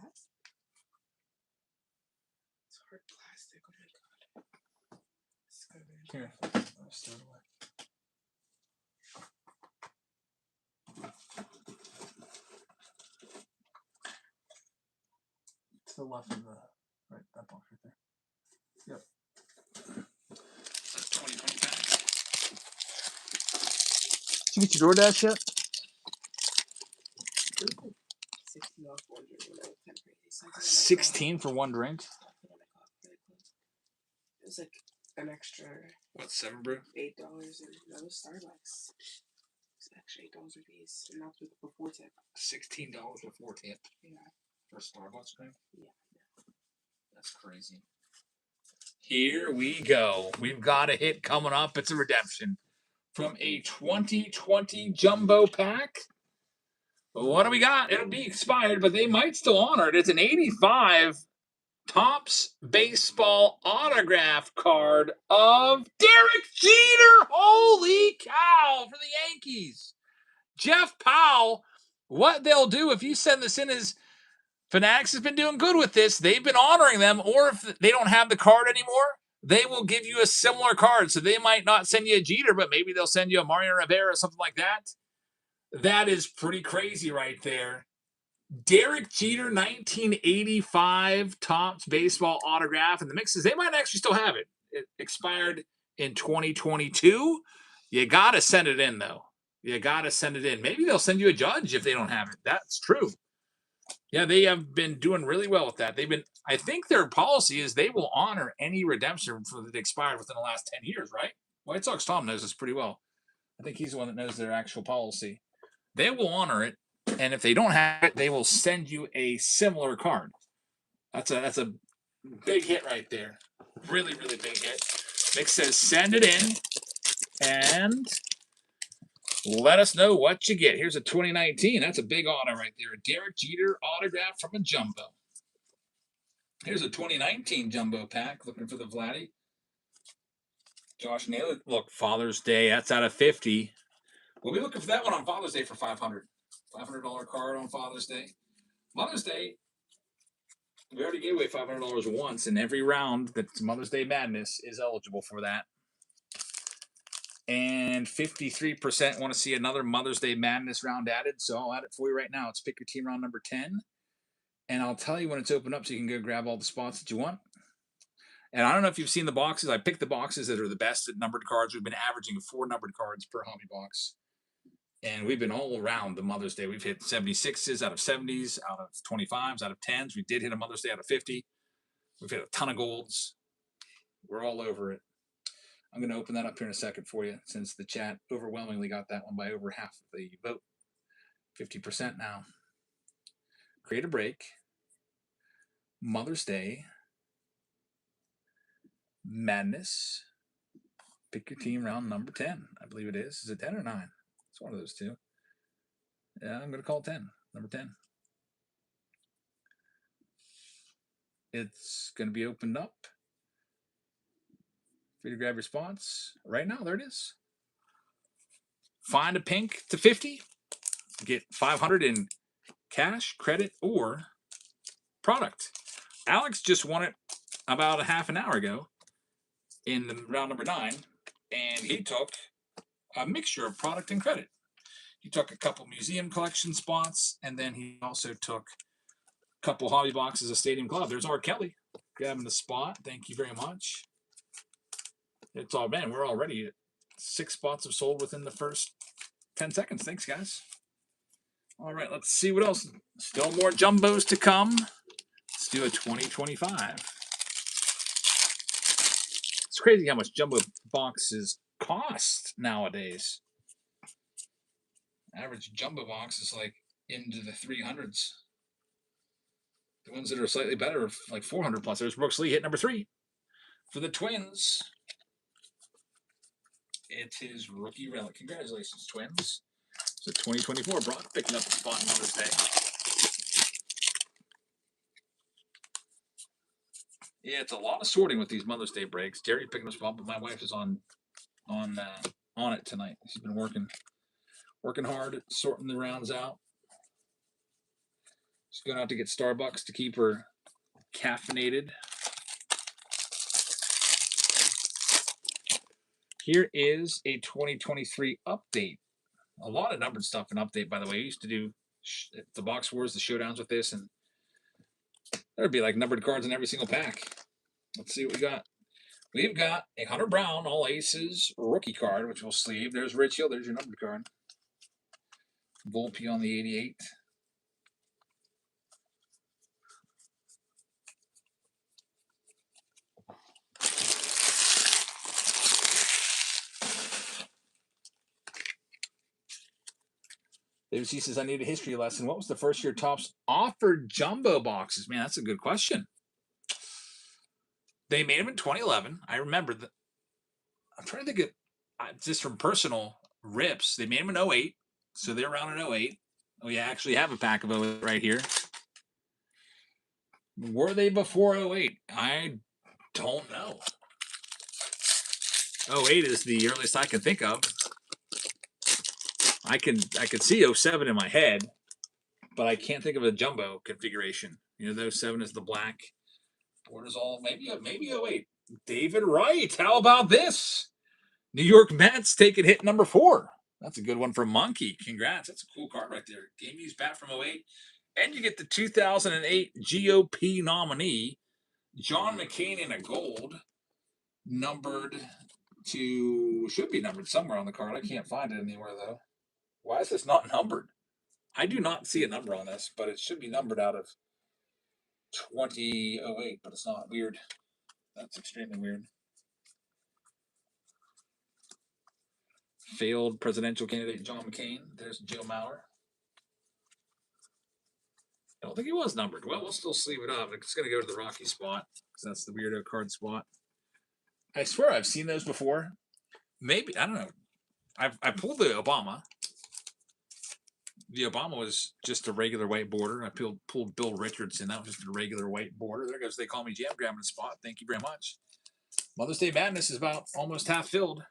S2: It's hard plastic. Oh my god. It's good, man.
S1: Here, let's throw it away. To the left of that box right there. Yep. That's 2020 pack. Did you get your DoorDash yet?
S2: $16 for one drink. That was kind of crazy. So I think I might
S1: 16 for one drink.
S2: go- I think I might go up really close. It was like an extra
S1: What, 7 brew?
S2: $8, and that was Starbucks. It's extra $8 with these, and that's with before tip.
S1: $16 before tip
S2: Yeah.
S1: for Starbucks drink?
S2: Yeah.
S1: That's crazy. Here we go. We've got a hit coming up. It's a redemption from a 2020 jumbo pack. What do we got? It'll be expired, but they might still honor it. It's an 85 Topps baseball autograph card of Derek Jeter. Holy cow, for the Yankees. Jeff Powell, what they'll do if you send this in is Fanatics has been doing good with this. They've been honoring them, or if they don't have the card anymore, they will give you a similar card. So they might not send you a Jeter, but maybe they'll send you a Mario Rivera or something like that. That is pretty crazy right there. Derek Jeter, 1985 Topps baseball autograph. And the mixes, they might actually still have it. It expired in 2022. You got to send it in, though. You got to send it in. Maybe they'll send you a judge if they don't have it. That's true. Yeah, they have been doing really well with that. I think their policy is they will honor any redemption that expired within the last 10 years, right? White Sox Tom knows this pretty well. I think he's the one that knows their actual policy. They will honor it, and if they don't have it, they will send you a similar card. That's a big hit right there. Really, really big hit. Nick says send it in, and let us know what you get. Here's a 2019. That's a big auto right there. A Derek Jeter autograph from a jumbo. Here's a 2019 jumbo pack. Looking for the Vladdy. Josh Naylor. Look, Father's Day. That's out of 50. We'll be looking for that one on Father's Day for $500. $500 card on Father's Day. Mother's Day, we already gave away $500 once, and every round that's Mother's Day Madness is eligible for that. And 53% want to see another Mother's Day Madness round added, so I'll add it for you right now. It's Pick Your Team round number 10, and I'll tell you when it's open up so you can go grab all the spots that you want. And I don't know if you've seen the boxes. I picked the boxes that are the best at numbered cards. We've been averaging 4 numbered cards per hobby box. And we've been all around the Mother's Day. We've hit 76s out of 70s, out of 25s, out of 10s. We did hit a Mother's Day out of 50. We've hit a ton of golds. We're all over it. I'm going to open that up here in a second for you since the chat overwhelmingly got that one by over half of the vote. 50% now. Create a break. Mother's Day. Madness. Pick your team round number 10. I believe it is. Is it 10 or 9? It's one of those two. Yeah, I'm going to call it 10. Number 10. It's going to be opened up. For you to grab your spots. Right now, there it is. Find a pink to 50. Get 500 in cash, credit, or product. Alex just won it about a half an hour ago in the round number 9, and he took a mixture of product and credit. He took a couple museum collection spots, and then he also took a couple hobby boxes of Stadium Club. There's R. Kelly grabbing the spot. Thank you very much. It's all, man, we're already at 6 spots have sold within the first 10 seconds. Thanks, guys. All right, let's see what else. Still more jumbos to come. Let's do a 2025. It's crazy how much jumbo boxes cost nowadays. Average jumbo box is like into the 300s. The ones that are slightly better are like 400 plus. There's Brooks Lee hit number 3 for the Twins. It's his rookie relic. Congratulations, Twins. So 2024, Brock picking up a spot on Mother's Day. Yeah, it's a lot of sorting with these Mother's Day breaks. Jerry picking up a spot, but my wife is on it tonight. She's been working hard, sorting the rounds out. She's going out to get Starbucks to keep her caffeinated. Here is a 2023 update. A lot of numbered stuff in update, by the way. I used to do the box wars, the showdowns with this, and there'd be like numbered cards in every single pack. Let's see what we got. We've got a Hunter Brown All Aces rookie card, which we'll sleeve. There's Rich Hill. There's your numbered card. Volpe on the 88. David C says, I need a history lesson. What was the first year Topps offered jumbo boxes? Man, that's a good question. They made them in 2011. I remember that. I'm trying to think of just from personal rips. They made them in 08. So they're around in 08. We actually have a pack of 08 right here. Were they before 08? I don't know. 08 is the earliest I can think of. I could see 07 in my head, but I can't think of a jumbo configuration. You know, the 07 is the black. Borders all maybe 08. David Wright. How about this? New York Mets taking hit number 4. That's a good one from Monkey. Congrats. That's a cool card right there. Game used bat from 08. And you get the 2008 GOP nominee, John McCain in a gold, numbered to, should be numbered somewhere on the card. I can't find it anywhere, though. Why is this not numbered? I do not see a number on this, but it should be numbered out of 2008, but it's not. Weird. That's extremely weird. Failed presidential candidate John McCain. There's Joe Mauer. I don't think he was numbered. Well, we'll still sleeve it up. It's going to go to the Rocky spot because that's the weirdo card spot. I swear I've seen those before. Maybe, I don't know. I pulled the Obama. The Obama was just a regular white border. I pulled Bill Richardson. That was just a regular white border. There goes They Call Me Jam grabbing the spot. Thank you very much. Mother's Day Madness is about almost half filled.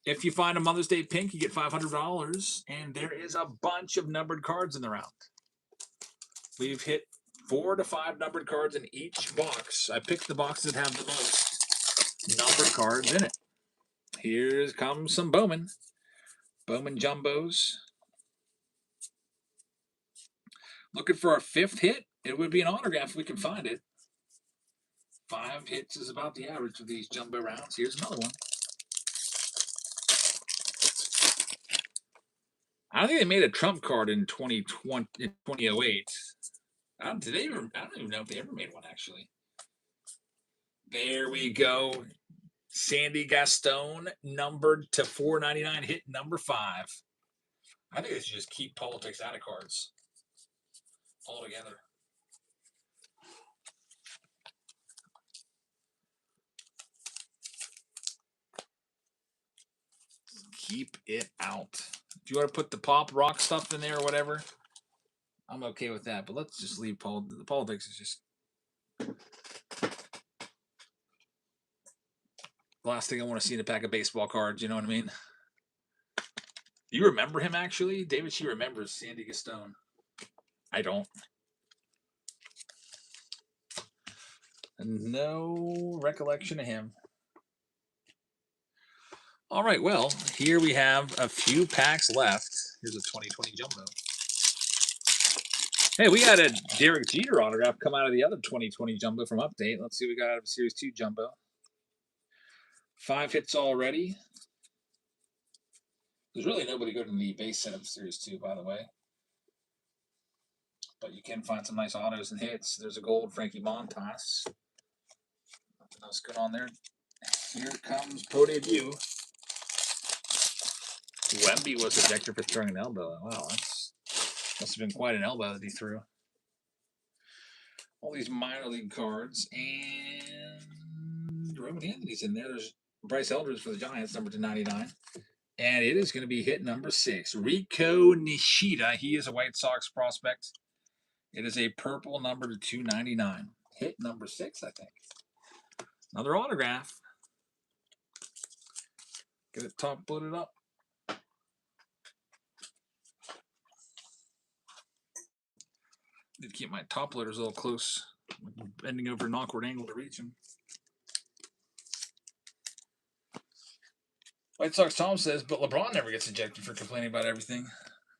S1: If you find a Mother's Day pink, you get $500. And there is a bunch of numbered cards in the round. We've hit 4 to 5 numbered cards in each box. I picked the boxes that have the most numbered cards in it. Here comes some Bowman. Bowman Jumbos. Looking for our 5th hit. It would be an autograph if we can find it. 5 hits is about the average of these jumbo rounds. Here's another one. I don't think they made a Trump card in 2008. I don't even know if they ever made one, actually. There we go. Sandy Gaston, numbered to 499, hit number 5. I think they should just keep politics out of cards altogether. Keep it out. If you want to put the pop rock stuff in there or whatever, I'm okay with that. But let's just leave the politics is just the last thing I want to see in a pack of baseball cards. You know what I mean? You remember him, actually? David, she remembers Sandy Gaston. I don't. No recollection of him. All right, well, here we have a few packs left. Here's a 2020 jumbo. Hey, we got a Derek Jeter autograph come out of the other 2020 jumbo from Update. Let's see what we got out of Series 2 jumbo. 5 hits already. There's really nobody good in the base set of Series 2, by the way. But you can find some nice autos and hits. There's a gold Frankie Montas. Nothing else good on there. Here comes Pro Debut. Wemby was ejected for throwing an elbow. Wow, that's must have been quite an elbow that he threw. All these minor league cards. And Roman Anthony's in there. There's Bryce Eldridge for the Giants, number 299. And it is going to be hit number 6. Rico Nishida. He is a White Sox prospect. It is a purple number to 299. Hit number 6, I think. Another autograph. Get it top loaded up. Need to keep my top loaders a little close. Bending over an awkward angle to reach them. White Sox Tom says, but LeBron never gets ejected for complaining about everything.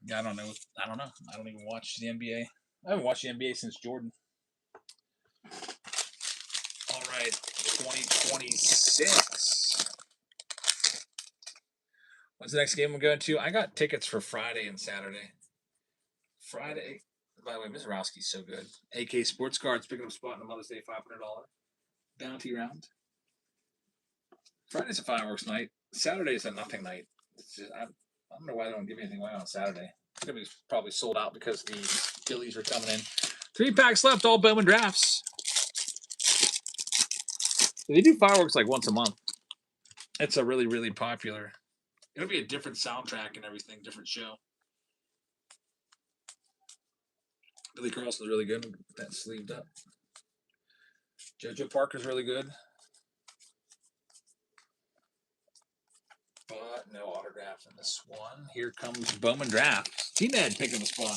S1: Yeah, I don't know. I don't even watch the NBA. I haven't watched the NBA since Jordan. All right, 2026. What's the next game I'm going to? I got tickets for Friday and Saturday. Friday, by the way, Ms. Rowski's so good. AK Sports Cards picking up a spot in the Mother's Day $500 bounty round. Friday's a fireworks night. Saturday's a nothing night. I don't know why they don't give anything away on Saturday. It's going to be probably sold out because the Phillies are coming in. 3 packs left, all Bowman drafts. They do fireworks like once a month. It's a really, really popular. It'll be a different soundtrack and everything, different show. Billy Carlson's really good. Get that sleeved up. JoJo Parker's really good. But no autographs in this one. Here comes Bowman Drafts. T-Ned picking the spot.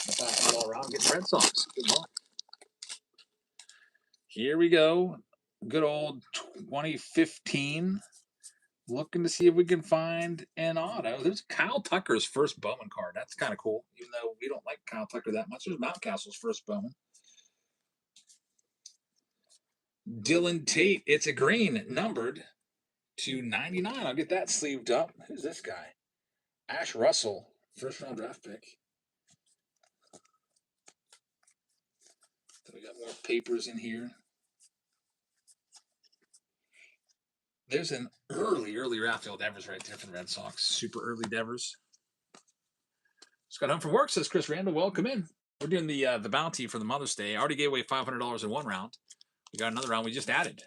S1: The all around getting Red Sox. Good luck. Here we go. Good old 2015. Looking to see if we can find an auto. There's Kyle Tucker's first Bowman card. That's kind of cool. Even though we don't like Kyle Tucker that much. There's Mountcastle's first Bowman. Dylan Tate. It's a green, numbered to 99. I'll get that sleeved up. Who's this guy? Ash Russell. First round draft pick. So we got more papers in here. There's an early Rafael Devers right there for the Red Sox. Super early Devers. Just got home from work, says Chris Randall. Welcome in. We're doing the bounty for the Mother's Day. I already gave away $500 in one round. We got another round we just added.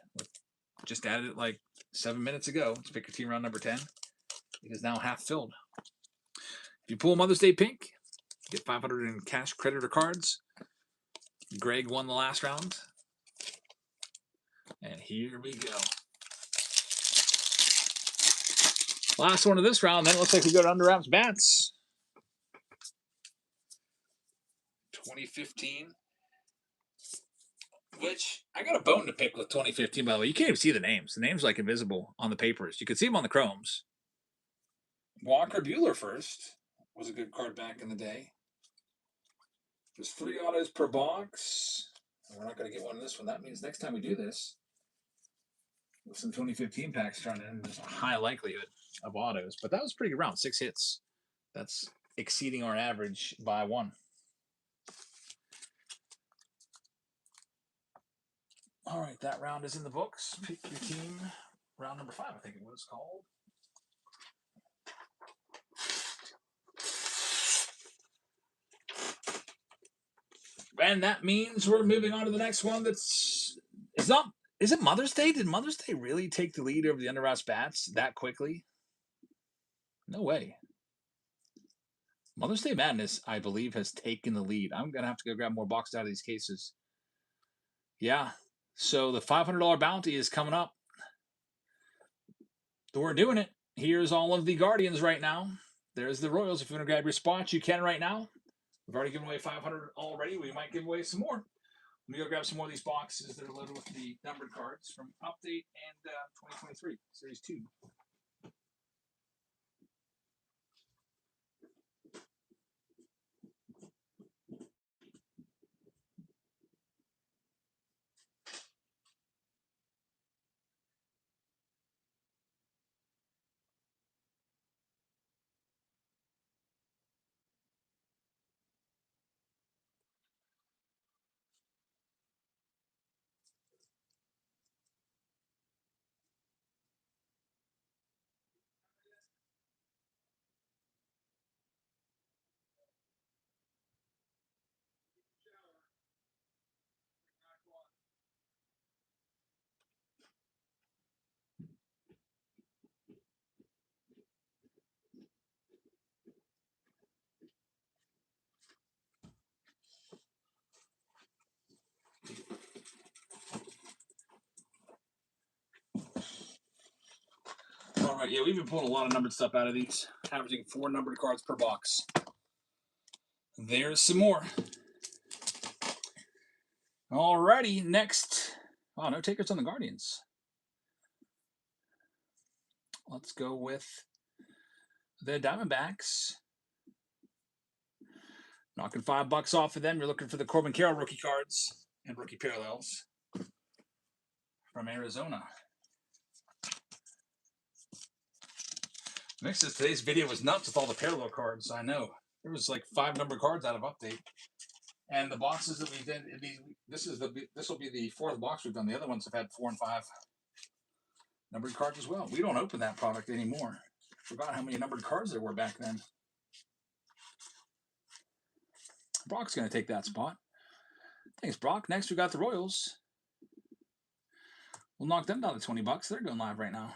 S1: Just added it like 7 minutes ago. Let's pick your team round number 10. It is now half filled. If you pull Mother's Day pink, get 500 in cash, credit, or cards. Greg won the last round. And here we go. Last one of this round, then it looks like we go to Under Wraps Bats. 2015. Which, I got a bone to pick with 2015, by the way. You can't even see the names. The names are like invisible on the papers. You could see them on the chromes. Walker Buehler first. Was a good card back in the day. There's 3 autos per box. And we're not going to get one in this one. That means next time we do this, with some 2015 packs thrown in, there's a high likelihood of autos. But that was pretty good round. 6 hits. That's exceeding our average by 1. All right, that round is in the books. Pick your team. Round number 5, I think it was called. And that means we're moving on to the next one. Is it Mother's Day? Did Mother's Day really take the lead over the Under Wraps Bats that quickly? No way. Mother's Day Madness, I believe, has taken the lead. I'm going to have to go grab more boxes out of these cases. Yeah. So the $500 bounty is coming up. So we're doing it. Here's all of the Guardians right now. There's the Royals. If you want to grab your spots, you can right now. We've already given away 500 already. We might give away some more. Let me go grab some more of these boxes that are loaded with the numbered cards from Update and 2023, Series 2. All right, yeah, we've been pulling a lot of numbered stuff out of these, averaging 4 numbered cards per box. There's some more. Alrighty, next. Oh, no takers on the Guardians. Let's go with the Diamondbacks. Knocking $5 off of them. You're looking for the Corbin Carroll rookie cards and rookie parallels from Arizona. Nick says today's video was nuts with all the parallel cards. I know. There was like 5 numbered cards out of update. And the boxes that we did, this will be the 4th box we've done. The other ones have had 4 and 5 numbered cards as well. We don't open that product anymore. Forgot how many numbered cards there were back then. Brock's going to take that spot. Thanks, Brock. Next, we got the Royals. We'll knock them down to $20. They're going live right now.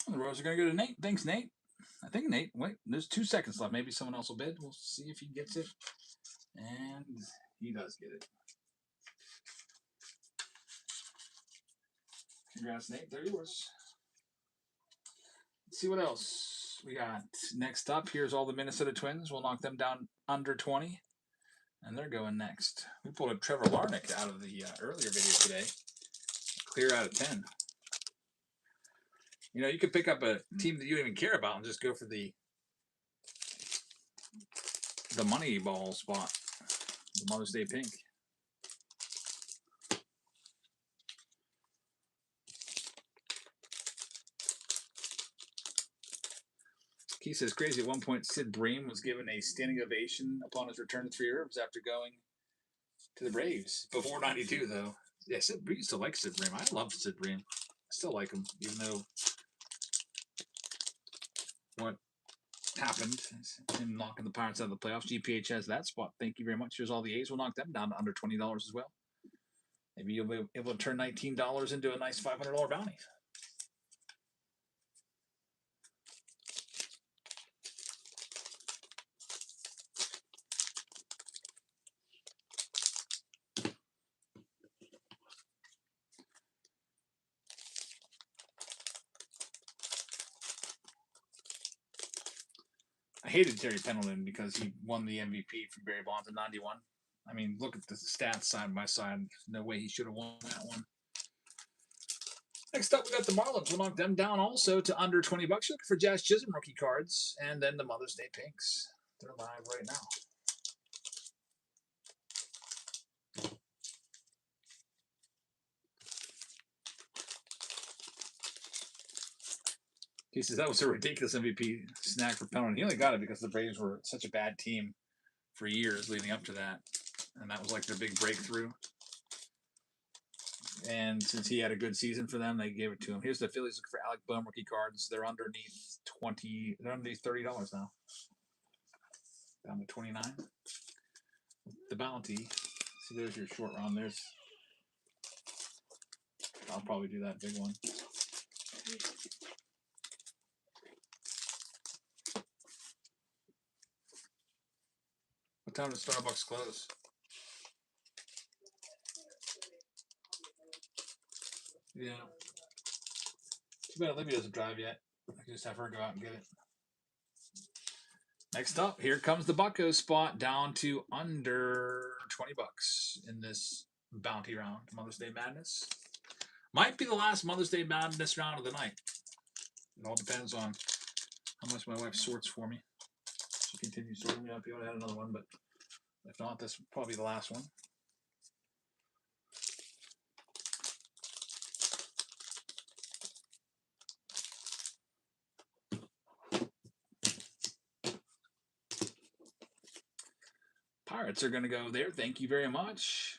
S1: The Royals are going to go to Nate. Thanks, Nate. I think Nate. Wait, there's 2 seconds left. Maybe someone else will bid. We'll see if he gets it. And he does get it. Congrats, Nate. They're yours. Let's see what else we got. Next up, here's all the Minnesota Twins. We'll knock them down under 20. And they're going next. We pulled a Trevor Larnach out of the earlier video today. Clear out of 10. You know, you could pick up a team that you don't even care about and just go for the money ball spot. The Mother's Day pink. Key says, crazy. At one point, Sid Bream was given a standing ovation upon his return to 3 Herbs after going to the Braves. Before 92, though. Yeah, we used to like Sid Bream. I loved Sid Bream. I still like him, even though what happened, him knocking the Pirates out of the playoffs. GPH has that spot. Thank you very much. Here's all the A's. We'll knock them down to under $20 as well. Maybe you'll be able to turn $19 into a nice $500 bounty. I hated Terry Pendleton because he won the MVP from Barry Bonds in 91. I mean, look at the stats side by side. No way he should have won that one. Next up, we got the Marlins. We'll knock them down also to under $20. Looking for Jazz Chisholm rookie cards. And then the Mother's Day pinks. They're live right now. He says that was a ridiculous MVP snack for Pendleton. He only got it because the Braves were such a bad team for years leading up to that. And that was like their big breakthrough. And since he had a good season for them, they gave it to him. Here's the Phillies looking for Alec Boehm rookie cards. They're underneath they're underneath $30 now. Down to 29. The bounty. See, there's your short round. I'll probably do that big one. What time does Starbucks close? Yeah. Too bad Olivia doesn't drive yet. I can just have her go out and get it. Next up, here comes the Bucko spot down to under $20 in this bounty round. Mother's Day Madness. Might be the last Mother's Day Madness round of the night. It all depends on how much my wife sorts for me. She continues sorting me up. You want to add another one, but if not, this will probably be the last one. Pirates are going to go there. Thank you very much.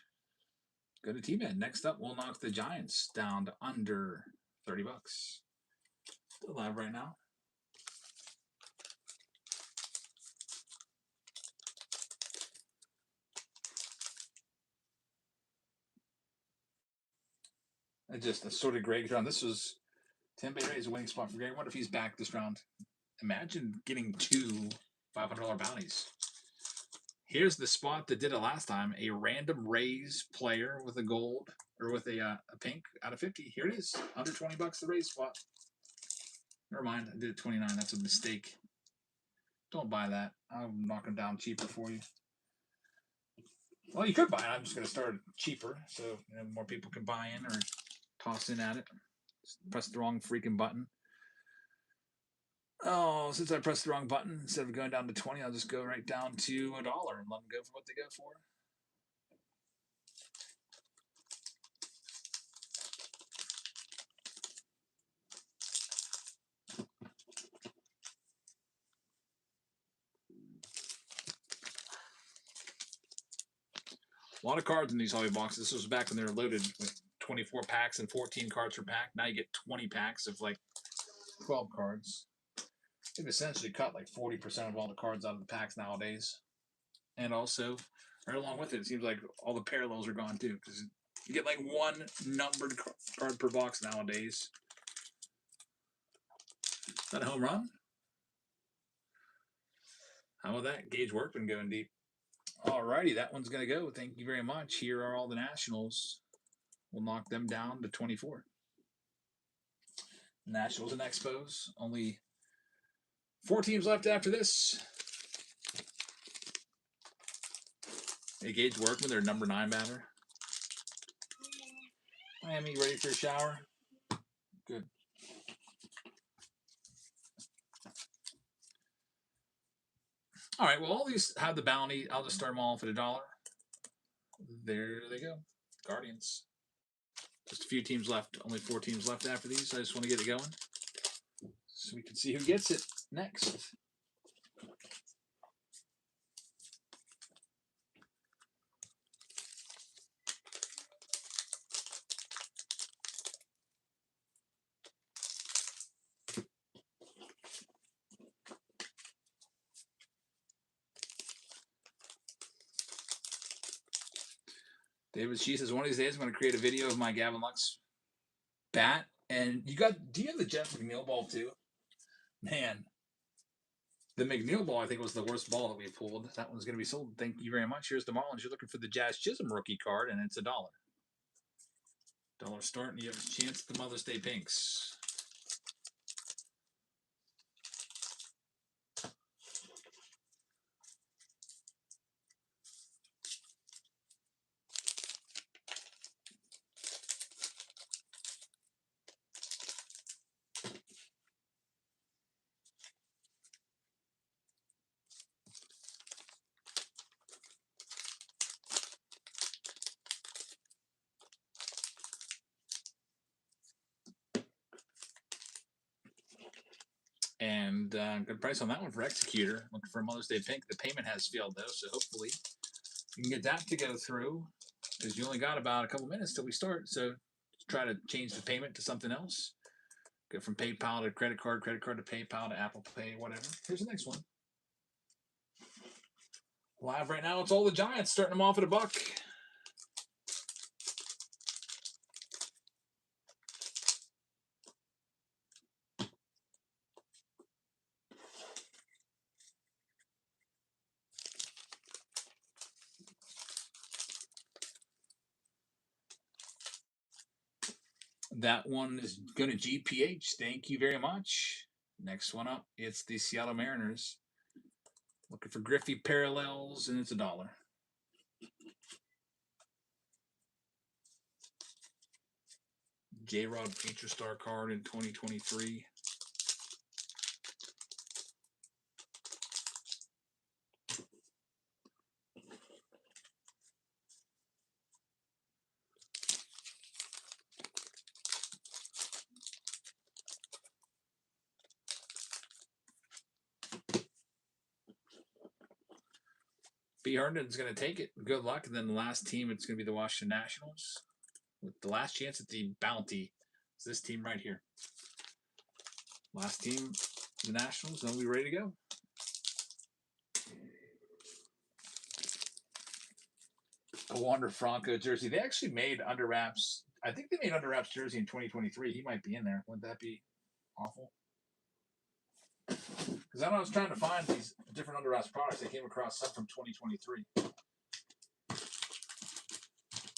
S1: Go to T-Man. Next up, we'll knock the Giants down to under $30. Still live right now. I just assorted Greg's round. This was Tampa Bay is a winning spot for Greg. I wonder if he's back this round. Imagine getting 2 $500 bounties. Here's the spot that did it last time. A random Rays player with a gold or with a pink out of 50. Here it is. Under $20 the Rays spot. Never mind. I did it 29. That's a mistake. Don't buy that. I'm knocking down cheaper for you. Well, you could buy it. I'm just going to start cheaper so more people can buy in or toss in at it. Just press the wrong freaking button. Oh, since I pressed the wrong button, instead of going down to 20, I'll just go right down to $1 and let them go for what they go for. A lot of cards in these hobby boxes. This was back when they were loaded with 24 packs and 14 cards per pack. Now you get 20 packs of like 12 cards. They've essentially cut like 40% of all the cards out of the packs nowadays. And also, right along with it, it seems like all the parallels are gone too, because you get like one numbered card per box nowadays. Is that a home run? How about that? Gage Workman going deep. Alrighty, that one's going to go. Thank you very much. Here are all the Nationals. We'll knock them down to 24. Nationals and Expos. Only 4 teams left after this. Hey, Gage Workman, their number 9 batter. Miami, ready for a shower? Good. All right, well, all these have the bounty. I'll just start them all off at $1. There they go. Guardians. Just a few teams left. Only 4 teams left after these. I just want to get it going so we can see who gets it next. David She says, one of these days I'm going to create a video of my Gavin Lux bat. And do you have the Jeff McNeil ball too? Man, the McNeil ball I think was the worst ball that we pulled. That one's going to be sold. Thank you very much. Here's the Marlins. You're looking for the Jazz Chisholm rookie card, and it's $1. $1 start, and you have a chance at the Mother's Day Pinks. And good price on that one for Executor. Looking for a Mother's Day Pink. The payment has failed, though, so hopefully you can get that to go through because you only got about a couple minutes till we start. So try to change the payment to something else. Go from PayPal to credit card to PayPal to Apple Pay, whatever. Here's the next one. Live right now, it's all the Giants, starting them off at $1. That one is going to GPH. Thank you very much. Next one up, it's the Seattle Mariners. Looking for Griffey parallels, and it's $1. J-Rod Feature Star card in 2023. B. Herndon's going to take it. Good luck. And then the last team, it's going to be the Washington Nationals. With the last chance at the bounty. It's this team right here. Last team, the Nationals. Then we'll be ready to go. A Wander Franco jersey. They actually made Under Wraps. I think they made Under Wraps jersey in 2023. He might be in there. Wouldn't that be awful? Because I was trying to find these different Under Wraps products. I came across some from 2023.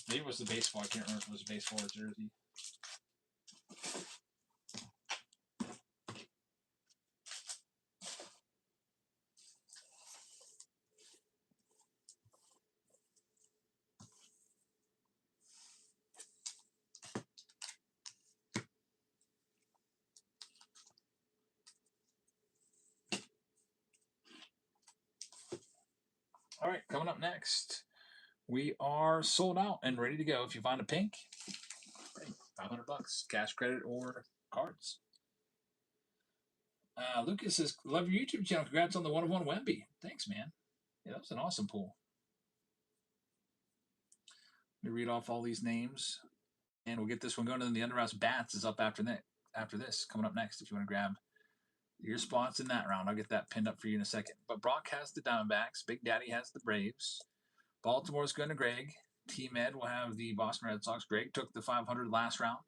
S1: Maybe it was the baseball. I can't remember if it was a baseball or jersey. right, coming up next, we are sold out and ready to go. If you find a pink, great, $500, cash, credit, or cards. Lucas says, "Love your YouTube channel. Congrats on the 1-of-1 Wemby." Thanks, man. Yeah, that was an awesome pull. Let me read off all these names, and we'll get this one going. And then the Underhouse Bats is up after this, coming up next. If you want to grab your spots in that round, I'll get that pinned up for you in a second. But Brock has the Diamondbacks. Big Daddy has the Braves. Baltimore's going to Greg. T-Med will have the Boston Red Sox. Greg took the 500 last round.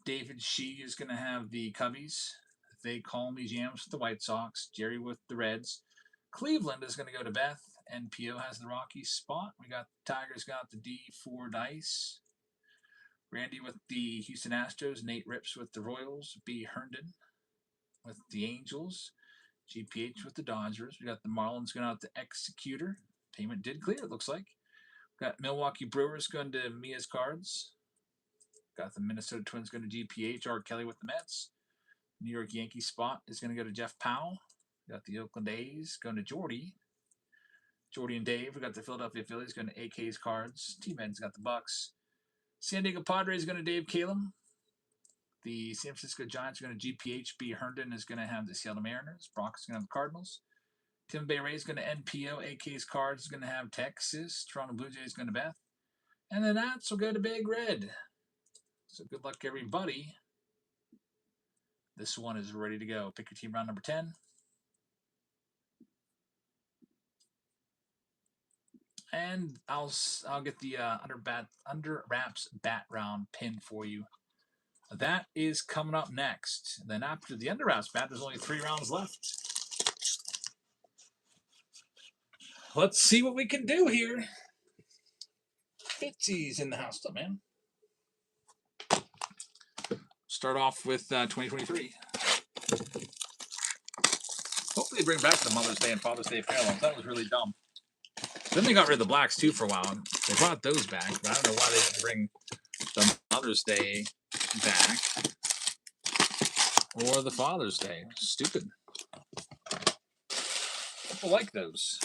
S1: David Shee is going to have the Cubbies. They call me Jams with the White Sox. Jerry with the Reds. Cleveland is going to go to Beth. And P.O. has the Rockies spot. We got the Tigers got the D4 Dice. Randy with the Houston Astros. Nate Rips with the Royals. B. Herndon with the Angels. GPH with the Dodgers. We got the Marlins going out to Executor. Payment did clear, it looks like. Got Milwaukee Brewers going to Mia's Cards. Got the Minnesota Twins going to GPH. Art Kelly with the Mets. New York Yankees spot is going to go to Jeff Powell. Got the Oakland A's going to Jordy. Jordy and Dave. We got the Philadelphia Phillies going to AK's Cards. T-Men's got the Bucks. San Diego Padres going to Dave Calum. The San Francisco Giants are going to GPH. B. Herndon is going to have the Seattle Mariners. Brock is going to have the Cardinals. Tim Bay Ray is going to NPO. AK's Cards is going to have Texas. Toronto Blue Jays going to Beth. And the Nats will go to Big Red. So good luck, everybody. This one is ready to go. Pick your team round number 10. And I'll get the under wraps bat round pin for you. That is coming up next. Then after the under wraps bat, there's only 3 rounds left. Let's see what we can do here. Fitzy's in the house, though, man. Start off with 2023. Hopefully, they bring back the Mother's Day and Father's Day parallels. That was really dumb. Then they got rid of the blacks too for a while. They brought those back, but I don't know why they didn't bring the Mother's Day back or the Father's Day. Stupid. People like those.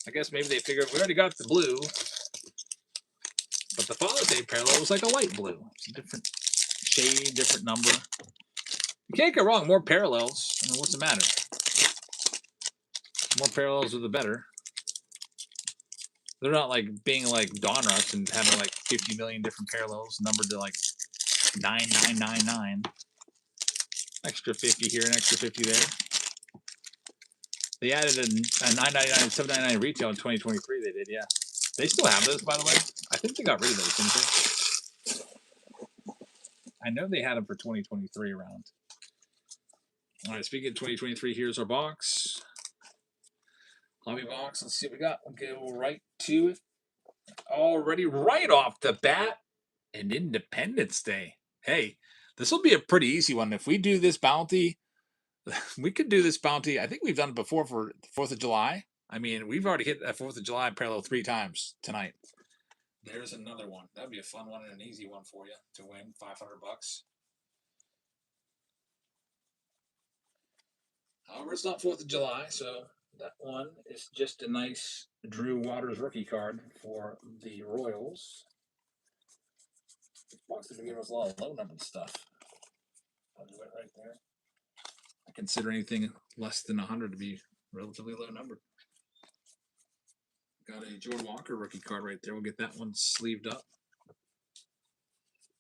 S1: I guess maybe they figured we already got the blue, but the Father's Day parallel was like a light blue. It's a different shade, different number. You can't go wrong. More parallels. I mean, what's the matter? More parallels are the better. They're not like being like Donruss and having like 50 million different parallels numbered to like 9999. Extra 50 here and extra 50 there. They added a 999 and 799 retail in 2023. They did, yeah. They still have those, by the way. I think they got rid of those, didn't they? I know they had them for 2023 around. All right, speaking of 2023, here's our box. Hobby box. Let's see what we got. We'll go right to it. Already right off the bat, and Independence Day. Hey, this will be a pretty easy one. If we do this bounty, we could do this bounty. I think we've done it before for 4th of July. I mean, we've already hit that 4th of July parallel 3 times tonight. There's another one. That'd be a fun one and an easy one for you to win $500. However, it's not 4th of July, so that one is just a nice Drew Waters rookie card for the Royals. This box is going to give us a lot of low-numbered stuff. I'll do it right there. I consider anything less than 100 to be relatively low-numbered. Got a Jordan Walker rookie card right there. We'll get that one sleeved up.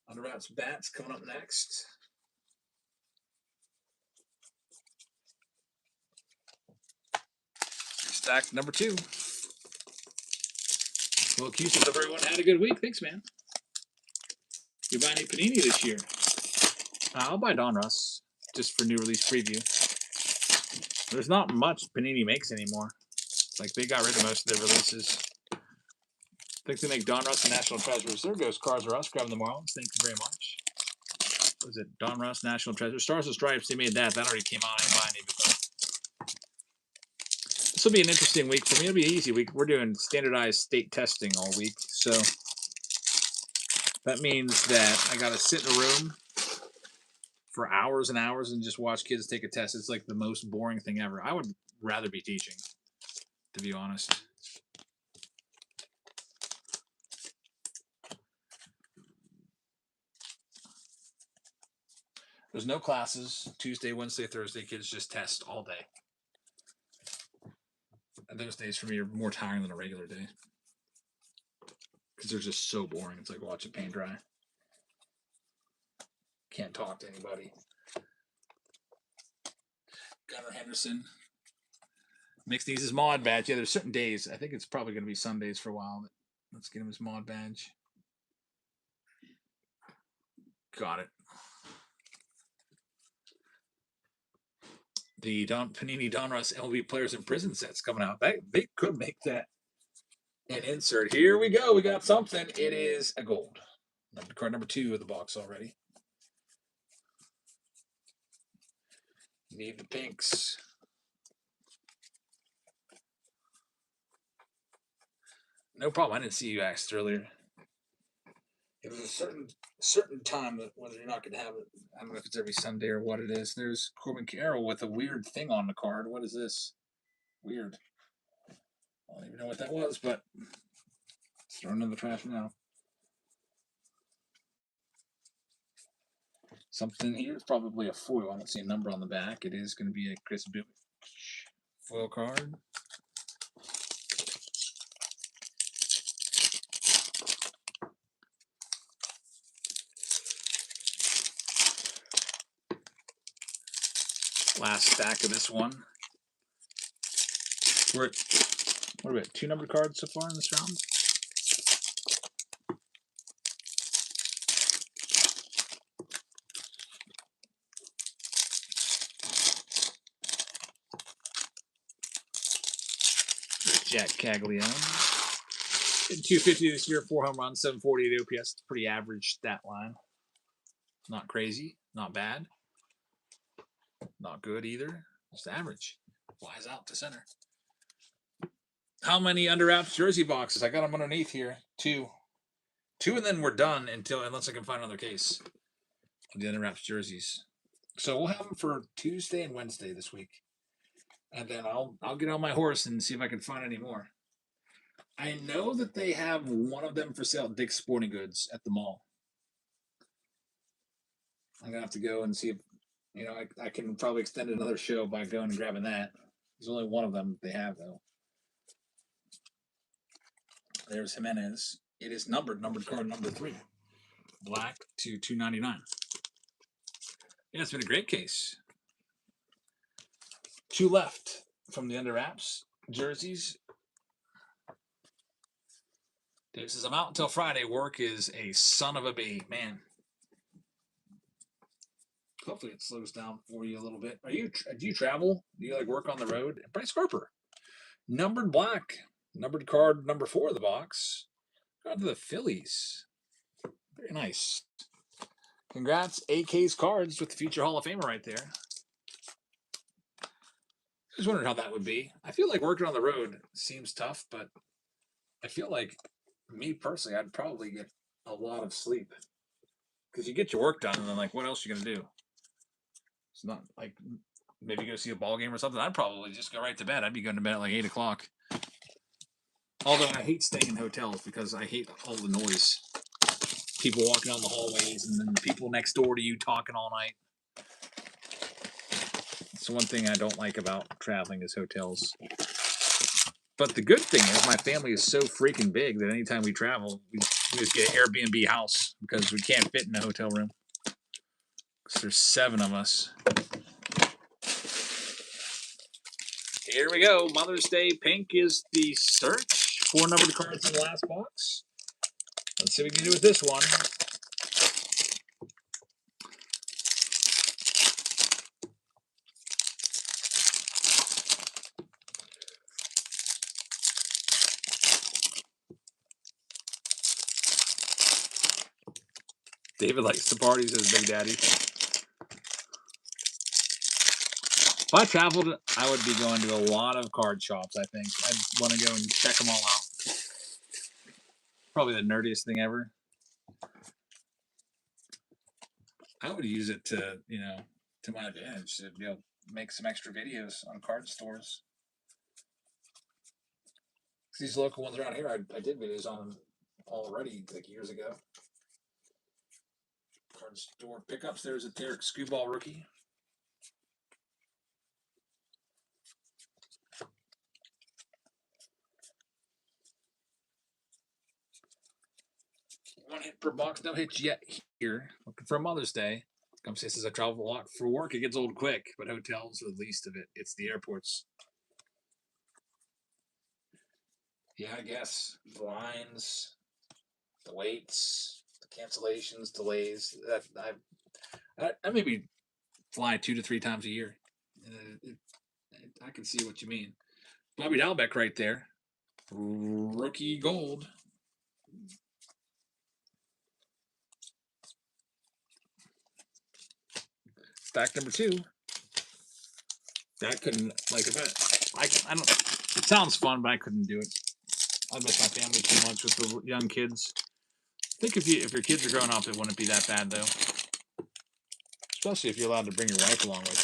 S1: Under wraps bats coming up next. Stack number 2. Well, Q says everyone had a good week. Thanks, man. You buy any Panini this year? I'll buy Donruss just for new release preview. There's not much Panini makes anymore. Like they got rid of most of their releases. I think they make Donruss and National Treasures. There goes Cars R Us grabbing the Marlins. Thank you very much. What is it? Donruss, National Treasures. Stars and Stripes, they made that. That already came out. I didn't buy any before. This will be an interesting week. For me, it'll be an easy week. We're doing standardized state testing all week. So that means that I got to sit in a room for hours and hours and just watch kids take a test. It's like the most boring thing ever. I would rather be teaching, to be honest. There's no classes Tuesday, Wednesday, Thursday. Kids just test all day. And those days for me are more tiring than a regular day because they're just so boring. It's like watching paint dry. Can't talk to anybody. Gunnar Henderson makes these his mod badge. Yeah, there's certain days. I think it's probably going to be Sundays for a while. Let's get him his mod badge. Got it. The Panini Donruss LB Players in Prison sets coming out. They could make that an insert. Here we go. We got something. It is a gold. Card number 2 of the box already. Need the pinks. No problem. I didn't see you asked earlier. It was a certain time that whether you're not going to have it. I don't know if it's every Sunday or what it is. There's Corbin Carroll with a weird thing on the card. What is this? Weird. I don't even know what that was, but it's thrown in the trash now. Something here. It's probably a foil. I don't see a number on the back. It is going to be a Chris Buick foil card. Last stack of this one. We're at, what are we at? 2 numbered cards so far in this round? Jack Caglione. 250 this year, 4 home runs, 748 OPS. Pretty average stat line. Not crazy, not bad. Not good either. Just average. Flies out to center. How many under wraps jersey boxes? I got them underneath here. 2. 2 and then we're done unless I can find another case of the under wraps jerseys. So we'll have them for Tuesday and Wednesday this week. And then I'll get on my horse and see if I can find any more. I know that they have one of them for sale at Dick's Sporting Goods at the mall. I'm going to have to go and see if, I can probably extend another show by going and grabbing that. There's only one of them they have, though. There's Jimenez. It is numbered card number 3. Black to 299. Yeah, it's been a great case. 2 left from the under wraps jerseys. Dave says, I'm out until Friday. Work is a son of a bee. Man. Hopefully it slows down for you a little bit. Do you travel? Do you work on the road? Bryce Harper. Numbered black. Numbered card number 4 of the box. Got to the Phillies. Very nice. Congrats, AK's cards with the future Hall of Famer right there. Just wondered how that would be. I feel like working on the road seems tough, but I feel like me personally, I'd probably get a lot of sleep because you get your work done, and then what else are you gonna do? It's not like maybe go see a ball game or something. I'd probably just go right to bed. I'd be going to bed at 8 o'clock. Although I hate staying in hotels because I hate all the noise. People walking down the hallways and then the people next door to you talking all night. It's the one thing I don't like about traveling is hotels. But the good thing is my family is so freaking big that anytime we travel, we just get an Airbnb house because we can't fit in a hotel room. Because there's 7 of us. Here we go. Mother's Day pink is the search. 4 numbered cards in the last box. Let's see what we can do with this one. David likes to party, says Big Daddy. If I traveled, I would be going to a lot of card shops, I think. I'd want to go and check them all out. Probably the nerdiest thing ever. I would use it to, to my advantage to make some extra videos on card stores. These local ones around here, I did videos on them already, years ago. card store pickups. There's a Tarek Skewball rookie. One hit per box, no hits yet here. Looking for a Mother's Day. Come say says I travel a lot for work. It gets old quick, but hotels are the least of it. It's the airports. Yeah, I guess the lines, the waits, the cancellations, delays. I maybe fly 2 to 3 times a year. I can see what you mean. Bobby Dalbeck right there, rookie gold. Stack number 2. That couldn't I don't. It sounds fun, but I couldn't do it. I miss my family too much with the young kids. I think if your kids are growing up, it wouldn't be that bad though. Especially if you're allowed to bring your wife along with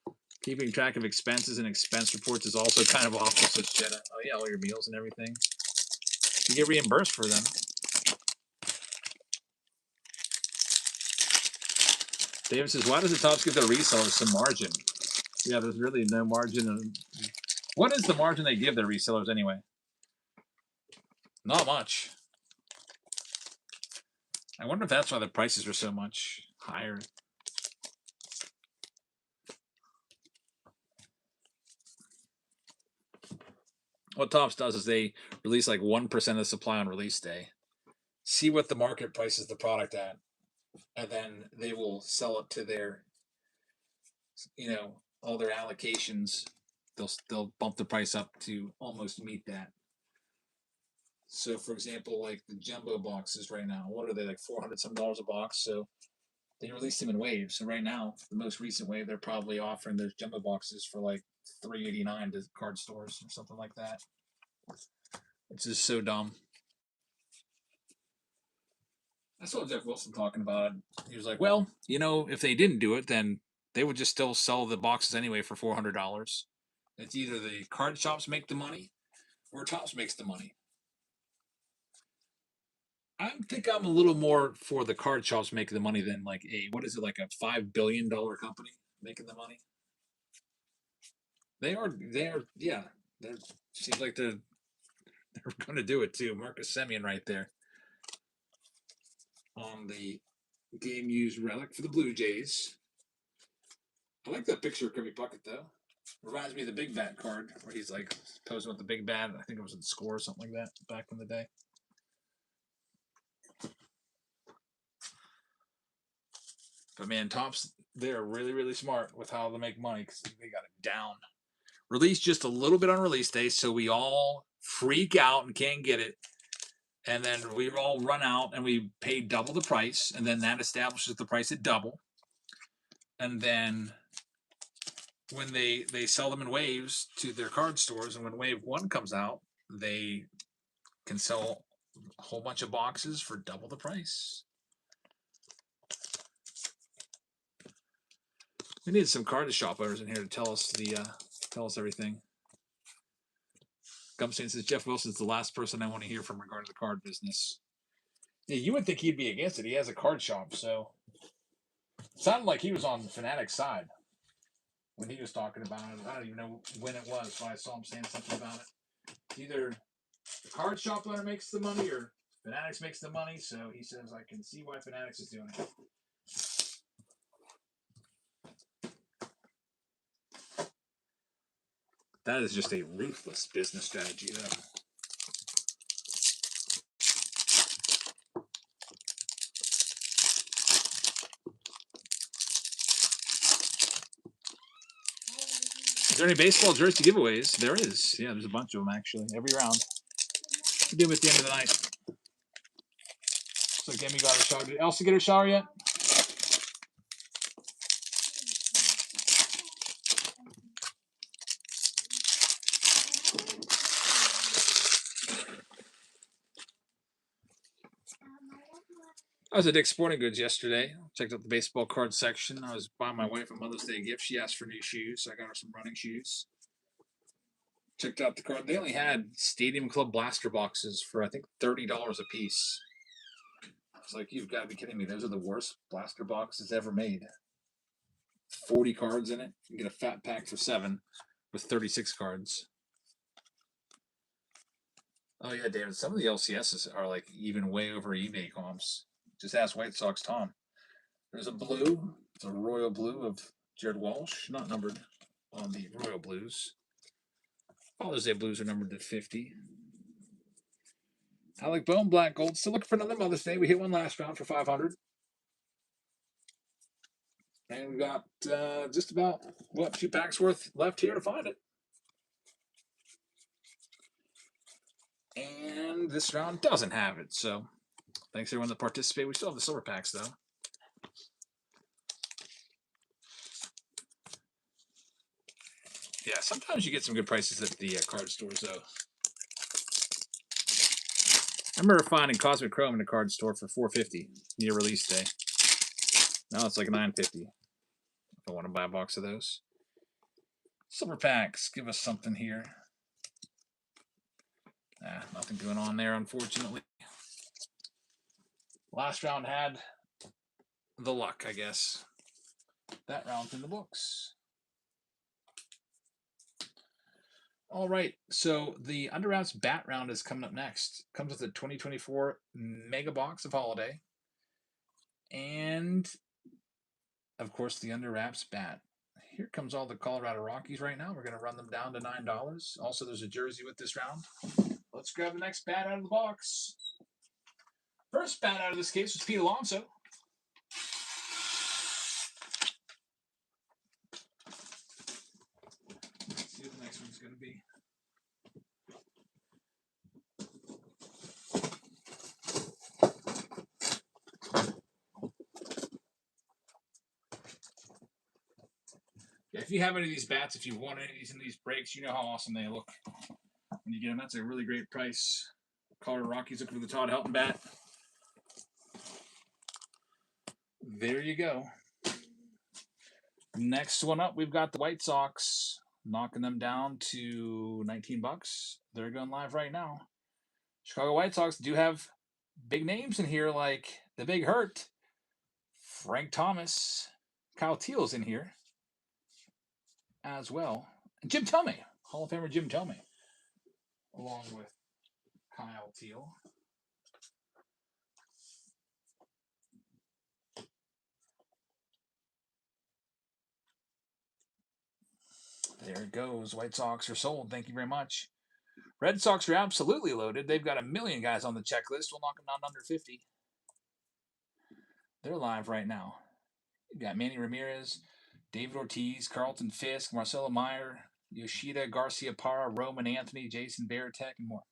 S1: you. Keeping track of expenses and expense reports is also kind of awful. So oh yeah, all your meals and everything. You get reimbursed for them. David says, why does the Tops give their resellers some margin? Yeah, there's really no margin. What is the margin they give their resellers anyway? Not much. I wonder if that's why the prices are so much higher. What Tops does is they release like 1% of the supply on release day, see what the market prices the product at, and then they will sell it to their, all their allocations. They'll bump the price up to almost meet that. So, for example, like the jumbo boxes right now, what are they, like $400 some a box? So they release them in waves. So right now, the most recent wave, they're probably offering those jumbo boxes for like $389 to card stores or something like that. It's just so dumb. I saw Jeff Wilson talking about it. He was like, well, if they didn't do it, then they would just still sell the boxes anyway for $400. It's either the card shops make the money or Tops makes the money. I think I'm a little more for the card shops making the money than like a $5 billion company making the money. They are, yeah. Seems like they're going to do it too. Marcus Semien right there on the game used relic for the Blue Jays. I like that picture of Kirby Puckett though. Reminds me of the Big Bat card where he's like posing with the Big Bat. I think it was in Score or something like that back in the day. But man, Tops, they're really, really smart with how to make money because they got it down. Release just a little bit on release day so we all freak out and can't get it. And then we all run out and we pay double the price. And then that establishes the price at double. And then when they sell them in waves to their card stores, and when wave 1 comes out, they can sell a whole bunch of boxes for double the price. We need some card shop owners in here to tell us everything. Gumstein says Jeff Wilson's the last person I want to hear from regarding the card business. Yeah, you would think he'd be against it. He has a card shop, so it sounded like he was on the Fanatics side when he was talking about it. I don't even know when it was when I saw him saying something about it. Either the card shop owner makes the money or Fanatics makes the money, so he says I can see why Fanatics is doing it. That is just a ruthless business strategy, though. Is there any baseball jersey giveaways? There is. Yeah, there's a bunch of them, actually, every round. We'll do them at the end of the night. So, Gammy got her shower. Did Elsa get her shower yet? I was at Dick's Sporting Goods yesterday. Checked out the baseball card section. I was buying my wife a Mother's Day gift. She asked for new shoes, so I got her some running shoes. checked out the card. They only had Stadium Club blaster boxes for I think $30 a piece. I was like, you've got to be kidding me. Those are the worst blaster boxes ever made. 40 cards in it. You can get a fat pack for 7 with 36 cards. Oh yeah, David. Some of the LCSs are like even way over eBay comps. Just ask White Sox Tom. There's a blue. It's a royal blue of Jared Walsh, not numbered on the royal blues. Father's Day blues are numbered to 50. Alec Bone, black gold. Still looking for another Mother's Day. We hit one last round for 500. And we've got just about, what, 2 packs worth left here to find it. And this round doesn't have it. So thanks everyone that participated. We still have the silver packs, though. Yeah, sometimes you get some good prices at the card stores, though. I remember finding Cosmic Chrome in a card store for $4.50 near release day. Now it's like $9.50 if I want to buy a box of those. Silver packs, give us something here. Nothing going on there, unfortunately. Last round had the luck, I guess. That round's in the books. All right, so the Under Wraps Bat round is coming up next. Comes with a 2024 mega box of Holiday. And, of course, the Under Wraps Bat. Here comes all the Colorado Rockies right now. We're going to run them down to $9. Also, there's a jersey with this round. Let's grab the next bat out of the box. First bat out of this case was Pete Alonso. Let's see what the next one's going to be. Yeah, if you have any of these bats, if you want any of these in these breaks, you know how awesome they look when you get them. That's a really great price. Colorado Rockies looking for the Todd Helton bat. There you go. Next one up, we've got the White Sox, knocking them down to $19. They're going live right now. Chicago White Sox do have big names in here like the Big Hurt, Frank Thomas, Kyle Teal's in here as well. And Jim Thome, Hall of Famer Jim Thome, along with Kyle Teal. There it goes. White Sox are sold. Thank you very much. Red Sox are absolutely loaded. They've got a million guys on the checklist. We'll knock them down under 50. They're live right now. You've got Manny Ramirez, David Ortiz, Carlton Fisk, Marcelo Meyer, Yoshida, Garcia Parra, Roman Anthony, Jason Varitek, and more.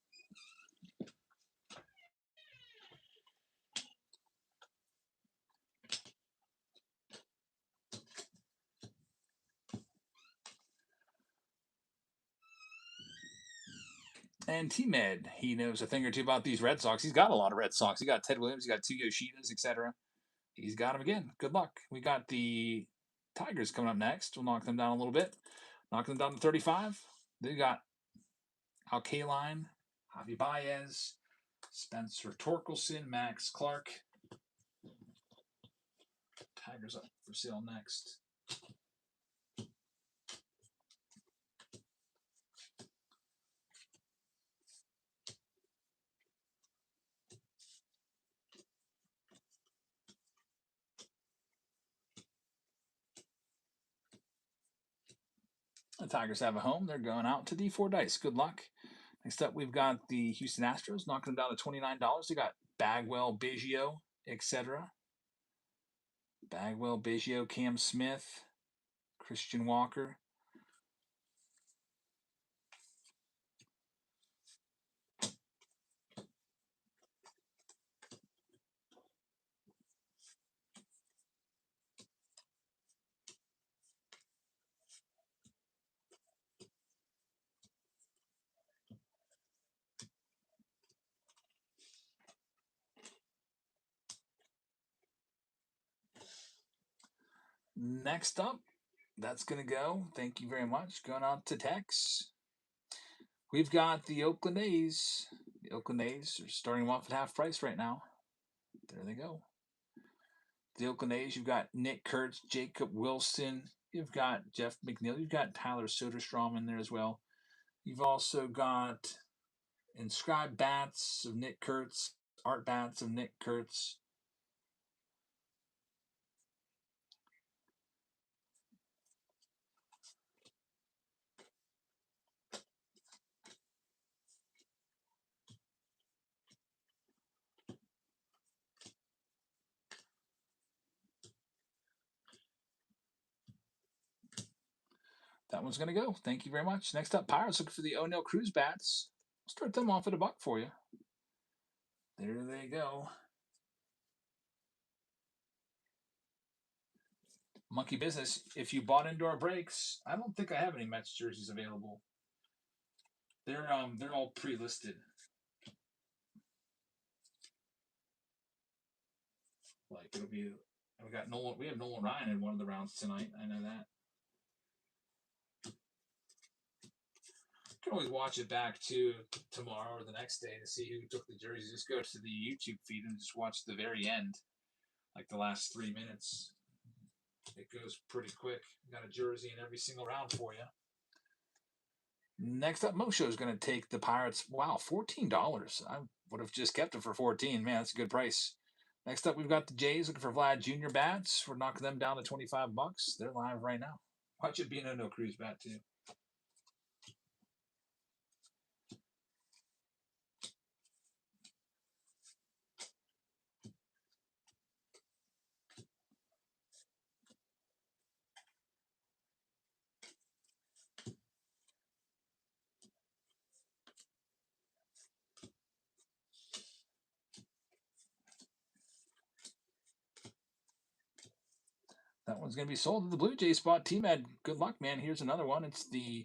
S1: And T-Med, he knows a thing or two about these Red Sox. He's got a lot of Red Sox. He got Ted Williams, he got 2 Yoshidas, etc. He's got them again. Good luck. We got the Tigers coming up next. We'll knock them down a little bit. Knock them down to 35. They got Al Kaline, Javi Baez, Spencer Torkelson, Max Clark. Tigers up for sale next. The Tigers have a home. They're going out to D4 Dice. Good luck. Next up, we've got the Houston Astros, knocking them down to $29. They got Bagwell, Biggio, etc. Bagwell, Biggio, Cam Smith, Christian Walker. Next up, that's going to go. Thank you very much. Going out to Tex. We've got the Oakland A's. The Oakland A's are starting them off at half price right now. There they go. The Oakland A's, you've got Nick Kurtz, Jacob Wilson, you've got Jeff McNeil, you've got Tyler Soderstrom in there as well. You've also got inscribed bats of Nick Kurtz, art bats of Nick Kurtz. That one's going to go. Thank you very much. Next up, Pirates looking for the O'Neill Cruz bats. I'll start them off at $1 for you. There they go. Monkey Business. If you bought indoor breaks, I don't think I have any Mets jerseys available. They're all pre-listed. Like it'll be. We have Nolan Ryan in one of the rounds tonight. I know that. You can always watch it back to tomorrow or the next day to see who took the jerseys. Just go to the YouTube feed and just watch the very end, like the last 3 minutes. It goes pretty quick. We got a jersey in every single round for you. Next up, Mosho is going to take the Pirates. Wow, $14. I would have just kept it for 14. Man, that's a good price. Next up, we've got the Jays looking for Vlad Jr. bats. We're knocking them down to $25. They're live right now. Watch it be an O'Neill Cruz bat too. That one's going to be sold to the Blue Jays spot. T-Med, good luck, man. Here's another one. It's the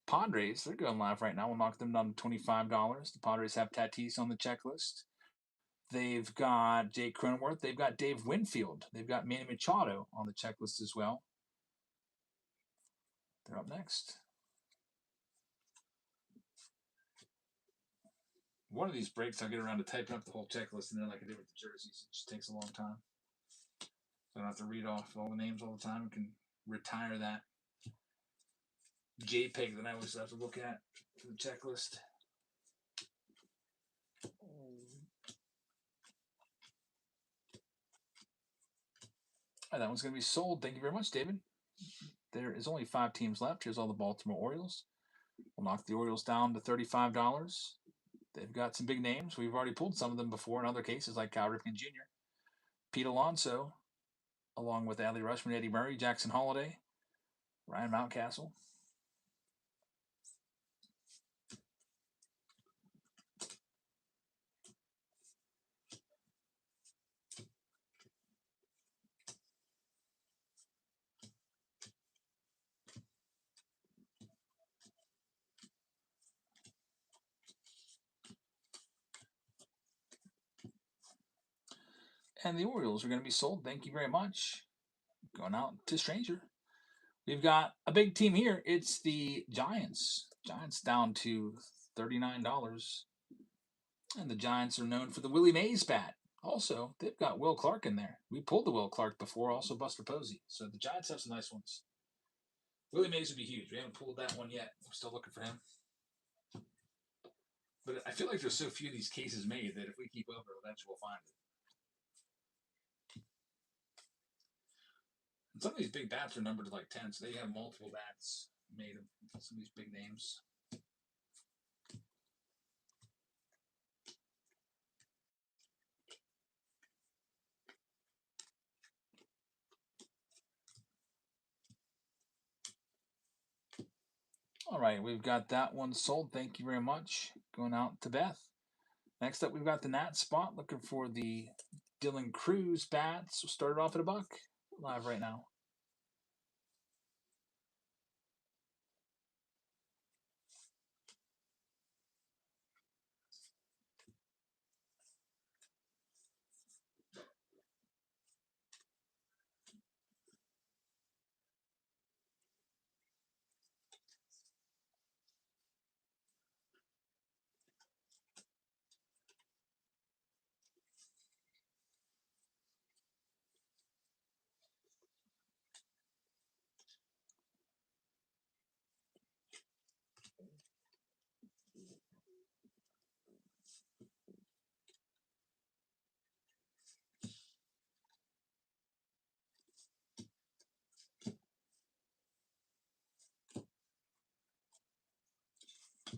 S1: Padres. They're going live right now. We'll knock them down to $25. The Padres have Tatis on the checklist. They've got Jake Cronenworth. They've got Dave Winfield. They've got Manny Machado on the checklist as well. They're up next. One of these breaks, I'll get around to typing up the whole checklist, and then like I did with the jerseys, it just takes a long time. So I don't have to read off all the names all the time. I can retire that JPEG that I always have to look at for the checklist. All right, that one's going to be sold. Thank you very much, David. There is only 5 teams left. Here's all the Baltimore Orioles. We'll knock the Orioles down to $35. They've got some big names. We've already pulled some of them before in other cases, like Cal Ripken Jr., Pete Alonso, along with Adley Rushman, Eddie Murray, Jackson Holliday, Ryan Mountcastle. And the Orioles are going to be sold. Thank you very much. Going out to Stranger. We've got a big team here. It's the Giants. Giants down to $39. And the Giants are known for the Willie Mays bat. Also, they've got Will Clark in there. We pulled the Will Clark before, also Buster Posey. So the Giants have some nice ones. Willie Mays would be huge. We haven't pulled that one yet. We're still looking for him. But I feel like there's so few of these cases made that if we keep over, eventually we'll find it. And some of these big bats are numbered to like 10, so they have multiple bats made of some of these big names. All right, we've got that one sold. Thank you very much. Going out to Beth. Next up, we've got the Nat spot looking for the Dylan Cruz bats. We'll start it off at $1. Live right now.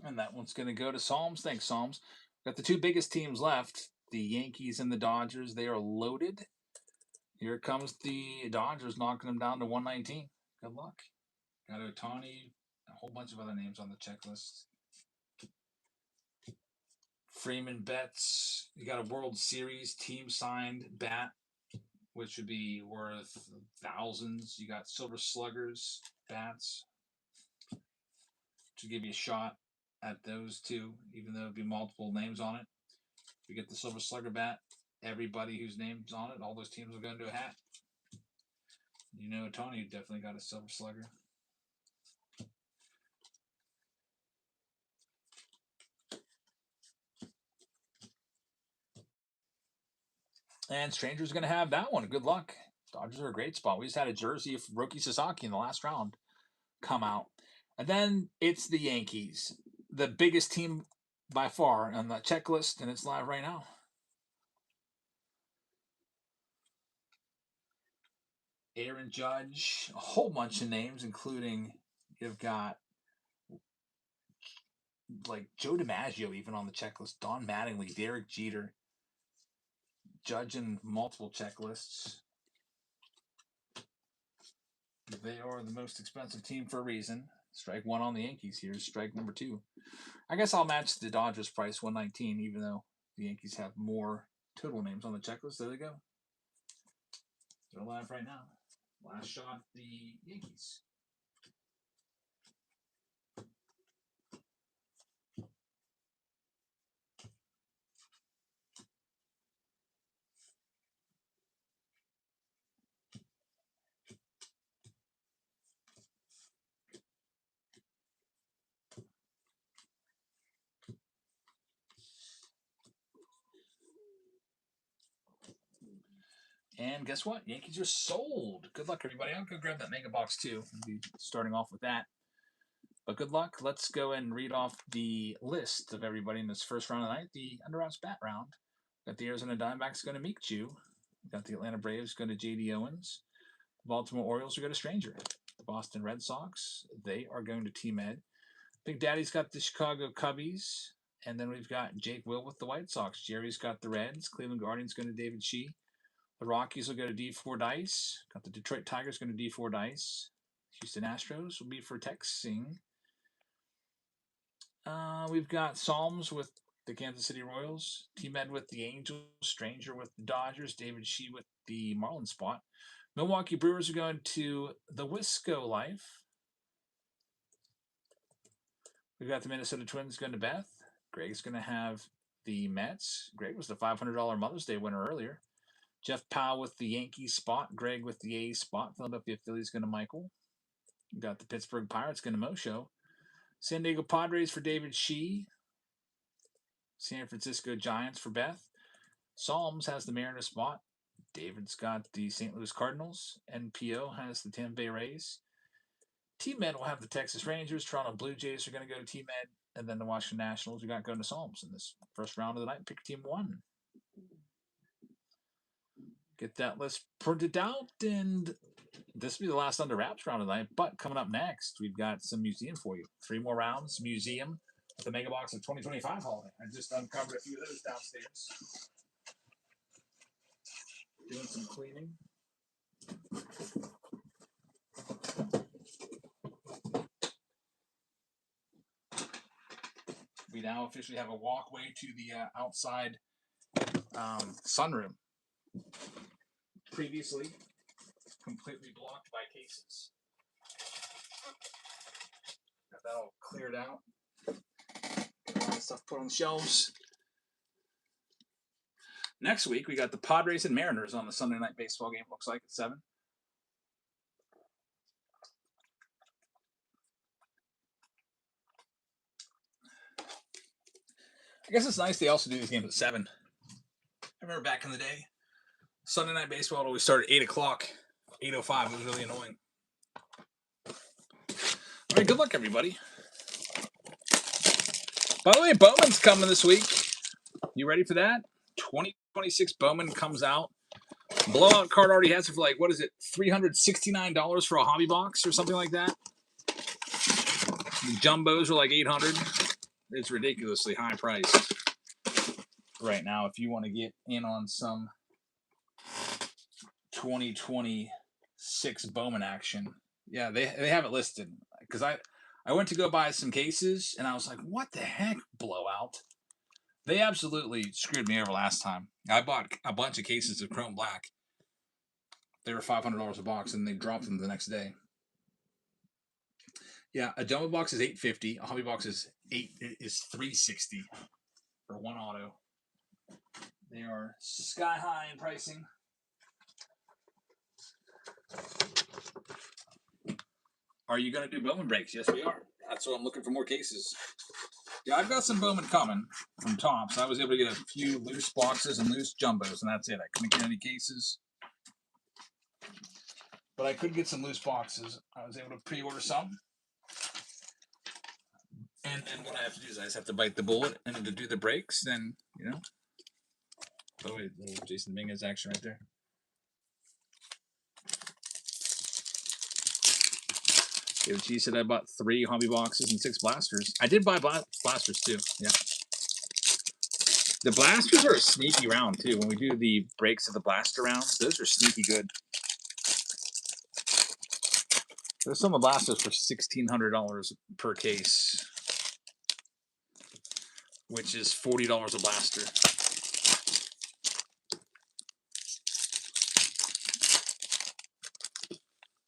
S1: And that one's going to go to Psalms. Thanks, Psalms. Got the two biggest teams left, the Yankees and the Dodgers. They are loaded. Here comes the Dodgers knocking them down to 119. Good luck. Got Ohtani, a whole bunch of other names on the checklist. Freeman Betts. You got a World Series team signed bat, which would be worth thousands. You got Silver Sluggers bats to give you a shot at those two, even though it'd be multiple names on it. If you get the Silver Slugger bat, everybody whose name's on it, all those teams will go into a hat. You know, Tony definitely got a Silver Slugger. And Stranger's going to have that one. Good luck. Dodgers are a great spot. We just had a jersey of Roki Sasaki in the last round come out. And then it's the Yankees, the biggest team by far on the checklist, and it's live right now. Aaron Judge, a whole bunch of names, including you've got like Joe DiMaggio even on the checklist, Don Mattingly, Derek Jeter, Judge in multiple checklists. They are the most expensive team for a reason. Strike one on the Yankees. Here's strike number two. I guess I'll match the Dodgers price, 119, even though the Yankees have more total names on the checklist. There they go. They're live right now. Last shot, the Yankees. And guess what? Yankees are sold. Good luck, everybody. I'll go grab that mega box, too. I'll be starting off with that. But good luck. Let's go and read off the list of everybody in this first round of the night. The Underouts Bat Round. Got the Arizona Diamondbacks going to Meek Chew. Got the Atlanta Braves going to J.D. Owens. The Baltimore Orioles are going to Stranger. The Boston Red Sox, they are going to T-Med. Big Daddy's got the Chicago Cubbies. And then we've got Jake Will with the White Sox. Jerry's got the Reds. Cleveland Guardians going to David Shee. The Rockies will go to D4 Dice. Got the Detroit Tigers going to D4 Dice. Houston Astros will be for texting. We've got Psalms with the Kansas City Royals. T-Med with the Angels. Stranger with the Dodgers. David Shee with the Marlins spot. Milwaukee Brewers are going to the Wisco Life. We've got the Minnesota Twins going to Beth. Greg's going to have the Mets. Greg was the $500 Mother's Day winner earlier. Jeff Powell with the Yankees spot. Greg with the A's spot. Philadelphia Phillies going to Michael. We've got the Pittsburgh Pirates going to Mosho. San Diego Padres for David Shee. San Francisco Giants for Beth. Psalms has the Mariners spot. David's got the St. Louis Cardinals. NPO has the Tampa Bay Rays. T-Med will have the Texas Rangers. Toronto Blue Jays are going to go to T-Med. And then the Washington Nationals, we got going to Psalms in this first round of the night. Pick team one. Get that list printed out, and this will be the last under wraps round of the night. But coming up next, we've got some museum for you. 3 more rounds, museum, the mega box of 2025 holiday. I just uncovered a few of those downstairs. Doing some cleaning. We now officially have a walkway to the outside sunroom. Previously completely blocked by cases. Got that all cleared out. Got a lot of stuff put on the shelves. Next week, we got the Padres and Mariners on the Sunday night baseball game, looks like, at 7. I guess it's nice they also do these games at 7. I remember back in the day, Sunday night baseball would always start at 8 o'clock, 8:05. It was really annoying. All right, good luck, everybody. By the way, Bowman's coming this week. You ready for that? 2026 Bowman comes out. Blowout card already has it for like, what is it, $369 for a hobby box or something like that. The jumbos are like $800. It's ridiculously high priced right now if you want to get in on some 2026 Bowman action. Yeah, they have it listed because I went to go buy some cases and I was like, what the heck, blowout? They absolutely screwed me over last time. I bought a bunch of cases of Chrome Black. They were $500 a box and they dropped them the next day. Yeah, a jumbo box is $850. A hobby box is $360 for one auto. They are sky high in pricing. Are you going to do Bowman breaks? Yes, we are. That's what I'm looking for, more cases. Yeah, I've got some Bowman coming from Tops. I was able to get a few loose boxes and loose jumbos, and that's it. I couldn't get any cases. But I could get some loose boxes. I was able to pre-order some. And then what I have to do is I just have to bite the bullet and to do the breaks, then, you know. Oh, wait, little Jason Dominguez action right there. David G said I bought 3 hobby boxes and 6 blasters. I did buy blasters too. Yeah. The blasters are a sneaky round too. When we do the breaks of the blaster rounds, those are sneaky good. There's some of the blasters for $1,600 per case, which is $40 a blaster.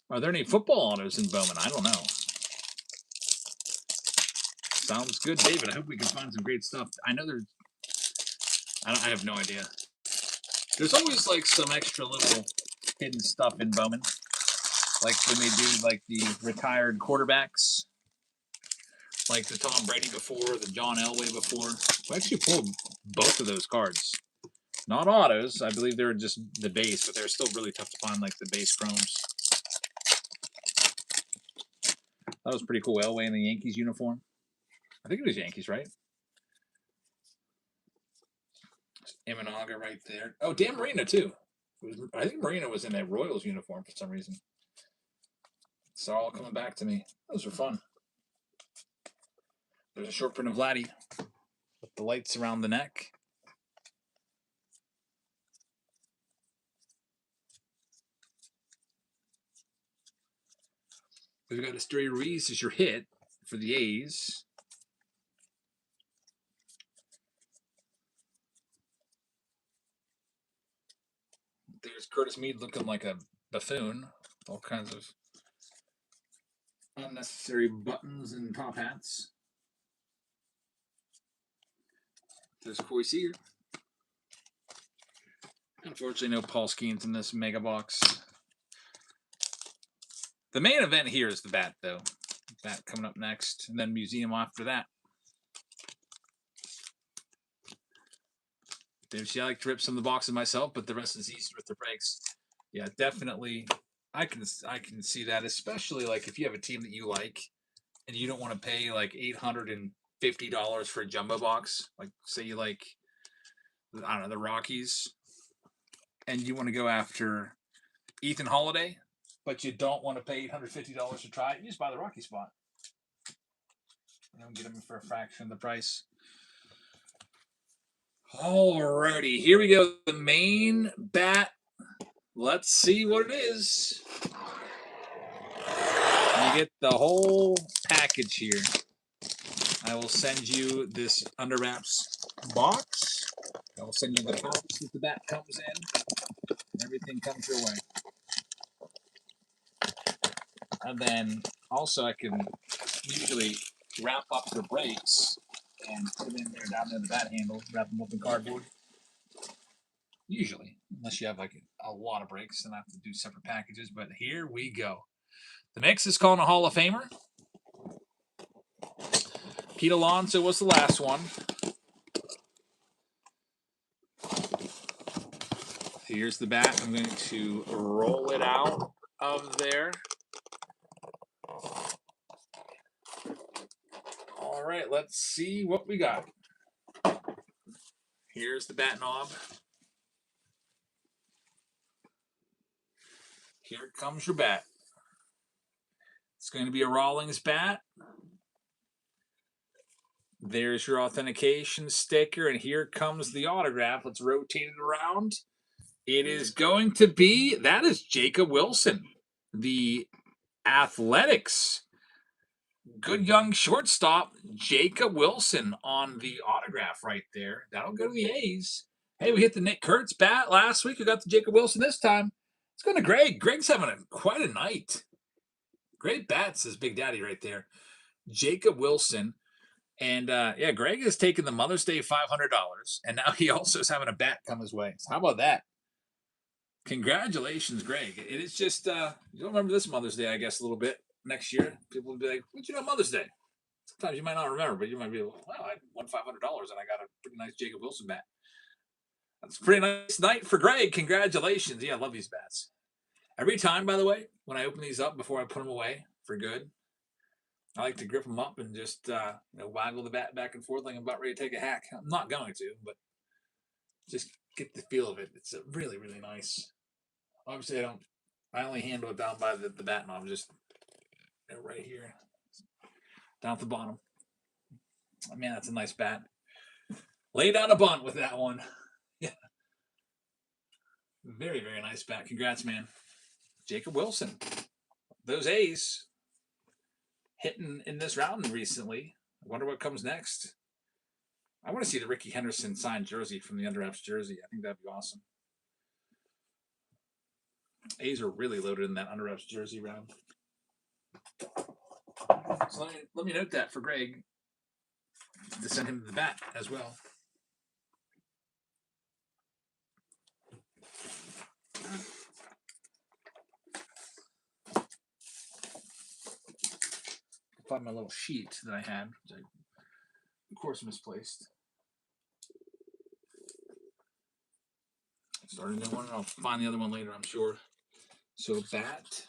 S1: Are there any football autos in Bowman? I don't know. Sounds good, David. I hope we can find some great stuff. I know there's. I have no idea. There's always like some extra little hidden stuff in Bowman, like when they do like the retired quarterbacks, like the Tom Brady before, the John Elway before. We actually pulled both of those cards. Not autos. I believe they were just the base, but they're still really tough to find, like the base chromes. That was pretty cool. Elway in the Yankees uniform. I think it was Yankees, right? Imanaga right there. Oh, Dan Marino too. I think Marino was in a Royals uniform for some reason. It's all coming back to me. Those were fun. There's a short print of Vladdy with the lights around the neck. We've got Asteria Ruiz as your hit for the A's. There's Curtis Mead looking like a buffoon. All kinds of unnecessary buttons and top hats. There's Corey Seager. Unfortunately, no Paul Skeens in this mega box. The main event here is the bat, though. Bat coming up next, and then Museum after that. I like to rip some of the boxes myself, but the rest is easy with the breaks. Yeah, definitely. I can see that, especially like if you have a team that you like, and you don't want to pay like $850 for a jumbo box. Like, say you like, I don't know, the Rockies, and you want to go after Ethan Holiday, but you don't want to pay $850 to try it. You just buy the Rocky spot. And then get them for a fraction of the price. Alrighty, here we go. The main bat. Let's see what it is. You get the whole package here. I will send you this under wraps box. I will send you the pouch that the bat comes in. Everything comes your way. And then also I can usually wrap up the brakes and put them in there down in the bat handle, wrap them up in cardboard. Usually, unless you have like a lot of brakes, then I have to do separate packages. But here we go. The mix is calling a Hall of Famer. Pete Alonso was the last one. Here's the bat. I'm going to roll it out of there. All right, let's see what we got. Here's the bat knob. Here comes your bat. It's going to be a Rawlings bat. There's your authentication sticker, and here comes the autograph. Let's rotate it around. It is going to be, that is Jacob Wilson, the Athletics. Good young shortstop, Jacob Wilson on the autograph right there. That'll go to the A's. Hey, we hit the Nick Kurtz bat last week. We got the Jacob Wilson this time. It's going to Greg. Greg's having quite a night. Great bats, says Big Daddy right there. Jacob Wilson. And yeah, Greg has taken the Mother's Day $500, and now he also is having a bat come his way. So how about that? Congratulations, Greg. It is just you'll remember this Mother's Day, I guess, a little bit next year. People will be like, "What you know, Mother's Day?" Sometimes you might not remember, but you might be like, "Wow, I won $500 and I got a pretty nice Jacob Wilson bat." That's a pretty nice night for Greg. Congratulations. Yeah, I love these bats. Every time, by the way, when I open these up before I put them away for good, I like to grip them up and just waggle the bat back and forth like I'm about ready to take a hack. I'm not going to, but just get the feel of it. It's a really, really nice. Obviously, I only handle it down by the bat knob, just right here, down at the bottom. Oh, man, that's a nice bat. Lay down a bunt with that one. Yeah. Very, very nice bat. Congrats, man. Jacob Wilson. Those A's hitting in this round recently. I wonder what comes next. I want to see the Ricky Henderson signed jersey from the Under Wraps jersey. I think that'd be awesome. A's are really loaded in that Under Wraps jersey round. So let me note that for Greg to send him the bat as well. Find my little sheet that I had, which I, of course, misplaced. Started a new one, and I'll find the other one later, I'm sure. So bat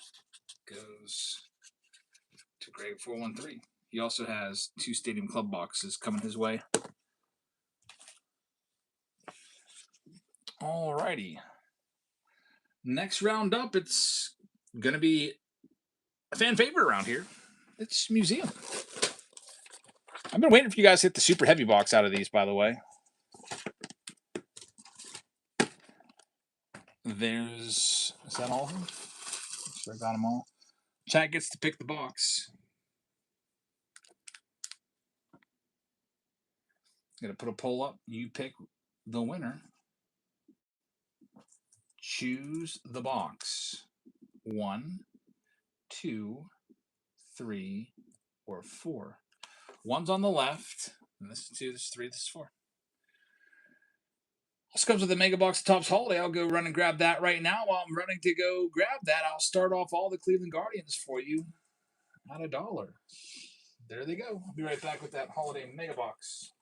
S1: goes to Greg 413. He also has 2 Stadium Club boxes coming his way. Alrighty. Next round up, it's going to be a fan favorite around here. It's Museum. I've been waiting for you guys to hit the super heavy box out of these, by the way. Is that all of them? Sure, I got them all. Chat gets to pick the box. Gonna put a poll up. You pick the winner. Choose the box. 1, 2, 3, or 4. 1's on the left. And this is 2, this is 3, this is 4. This comes with the Mega Box Tops Holiday. I'll go run and grab that right now. While I'm running to go grab that, I'll start off all the Cleveland Guardians for you at $1. There they go. I'll be right back with that Holiday Mega Box.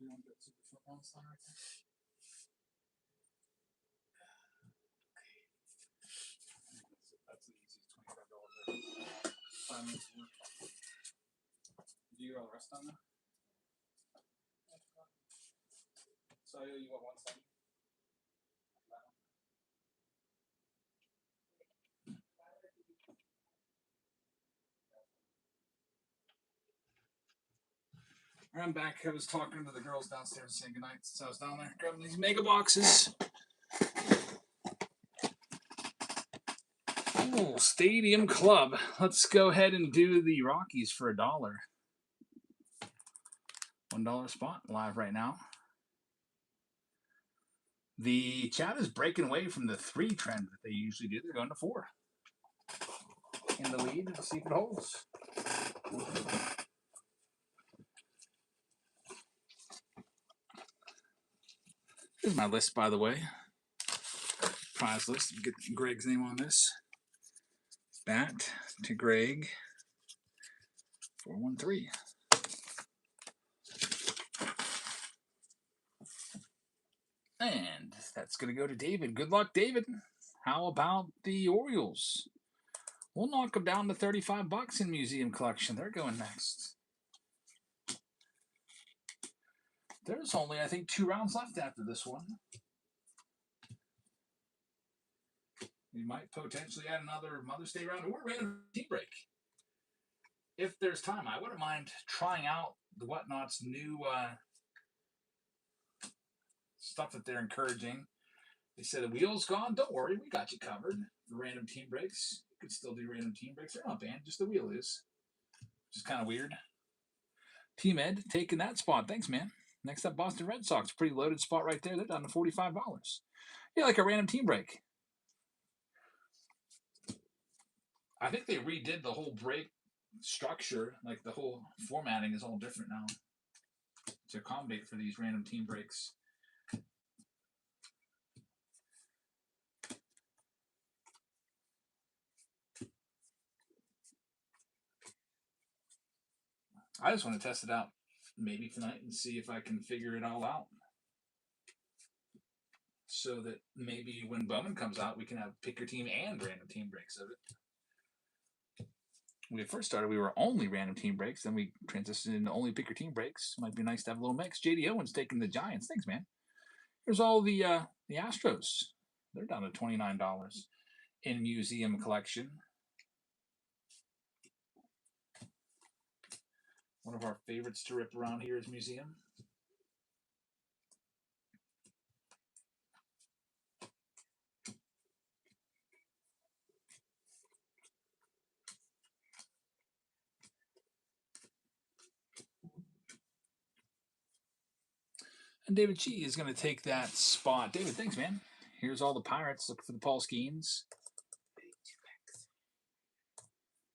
S1: You want that super short round slide right there? That's the easiest $25 there. 5 minutes of work. Do you get all the rest done now? So I owe you what, 170? I'm back. I was talking to the girls downstairs saying goodnight since I was down there grabbing these mega boxes. Oh, Stadium Club. Let's go ahead and do the Rockies for $1. $1 spot live right now. The chat is breaking away from the 3 trend that they usually do. They're going to 4. In the lead. Let's see if it holds. Here's my list, by the way. Prize list. Get Greg's name on this. That to Greg. 413. And that's going to go to David. Good luck, David. How about the Orioles? We'll knock them down to $35 in Museum Collection. They're going next. There's only, I think, 2 rounds left after this one. We might potentially add another Mother's Day round or random team break. If there's time, I wouldn't mind trying out the Whatnot's new stuff that they're encouraging. They said the wheel's gone. Don't worry, we got you covered. The random team breaks. You could still do random team breaks. They're not banned, just the wheel is. Which is kind of weird. Team Ed taking that spot. Thanks, man. Next up, Boston Red Sox. Pretty loaded spot right there. They're down to $45. Yeah, like a random team break. I think they redid the whole break structure. Like the whole formatting is all different now to accommodate for these random team breaks. I just want to test it out maybe tonight and see if I can figure it all out. So that maybe when Bowman comes out, we can have pick your team and random team breaks of it. When we first started, we were only random team breaks. Then we transitioned into only pick your team breaks. Might be nice to have a little mix. JD Owens taking the Giants. Thanks, man. Here's all the Astros. They're down to $29 in Museum Collection. One of our favorites to rip around here is Museum. And David G is going to take that spot. David, thanks, man. Here's all the Pirates. Look for the Paul Skeens.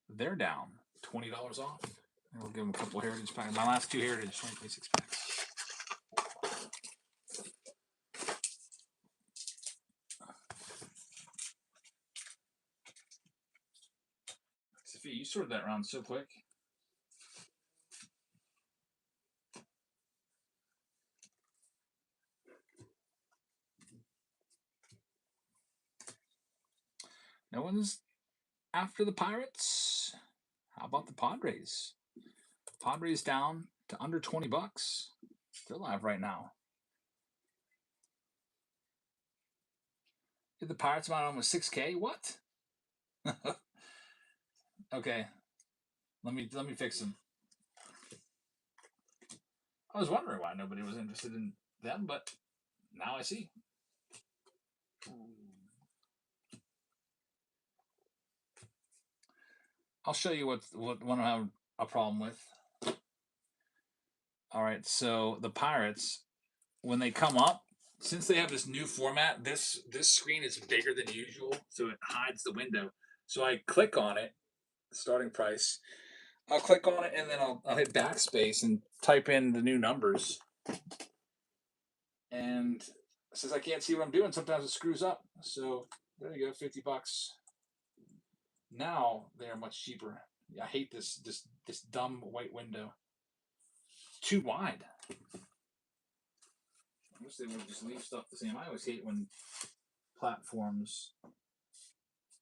S1: They're down $20 off. And we'll give them a couple Heritage packs. My last 2 Heritage 2026 packs. Sophie, you sorted that round so quick. No one's after the Pirates. How about the Padres? Padres down to under $20. They're live right now. Did the Pirates amount almost 6K? What? Okay. Let me fix them. I was wondering why nobody was interested in them, but now I see. I'll show you what one I have a problem with. All right, so the Pirates, when they come up, since they have this new format, this screen is bigger than usual, so it hides the window. So I click on it, starting price. I'll click on it, and then I'll hit backspace and type in the new numbers. And since I can't see what I'm doing, sometimes it screws up. So there you go, $50. Now they are much cheaper. I hate this dumb white window. Too wide. I wish they would just leave stuff the same. I always hate when platforms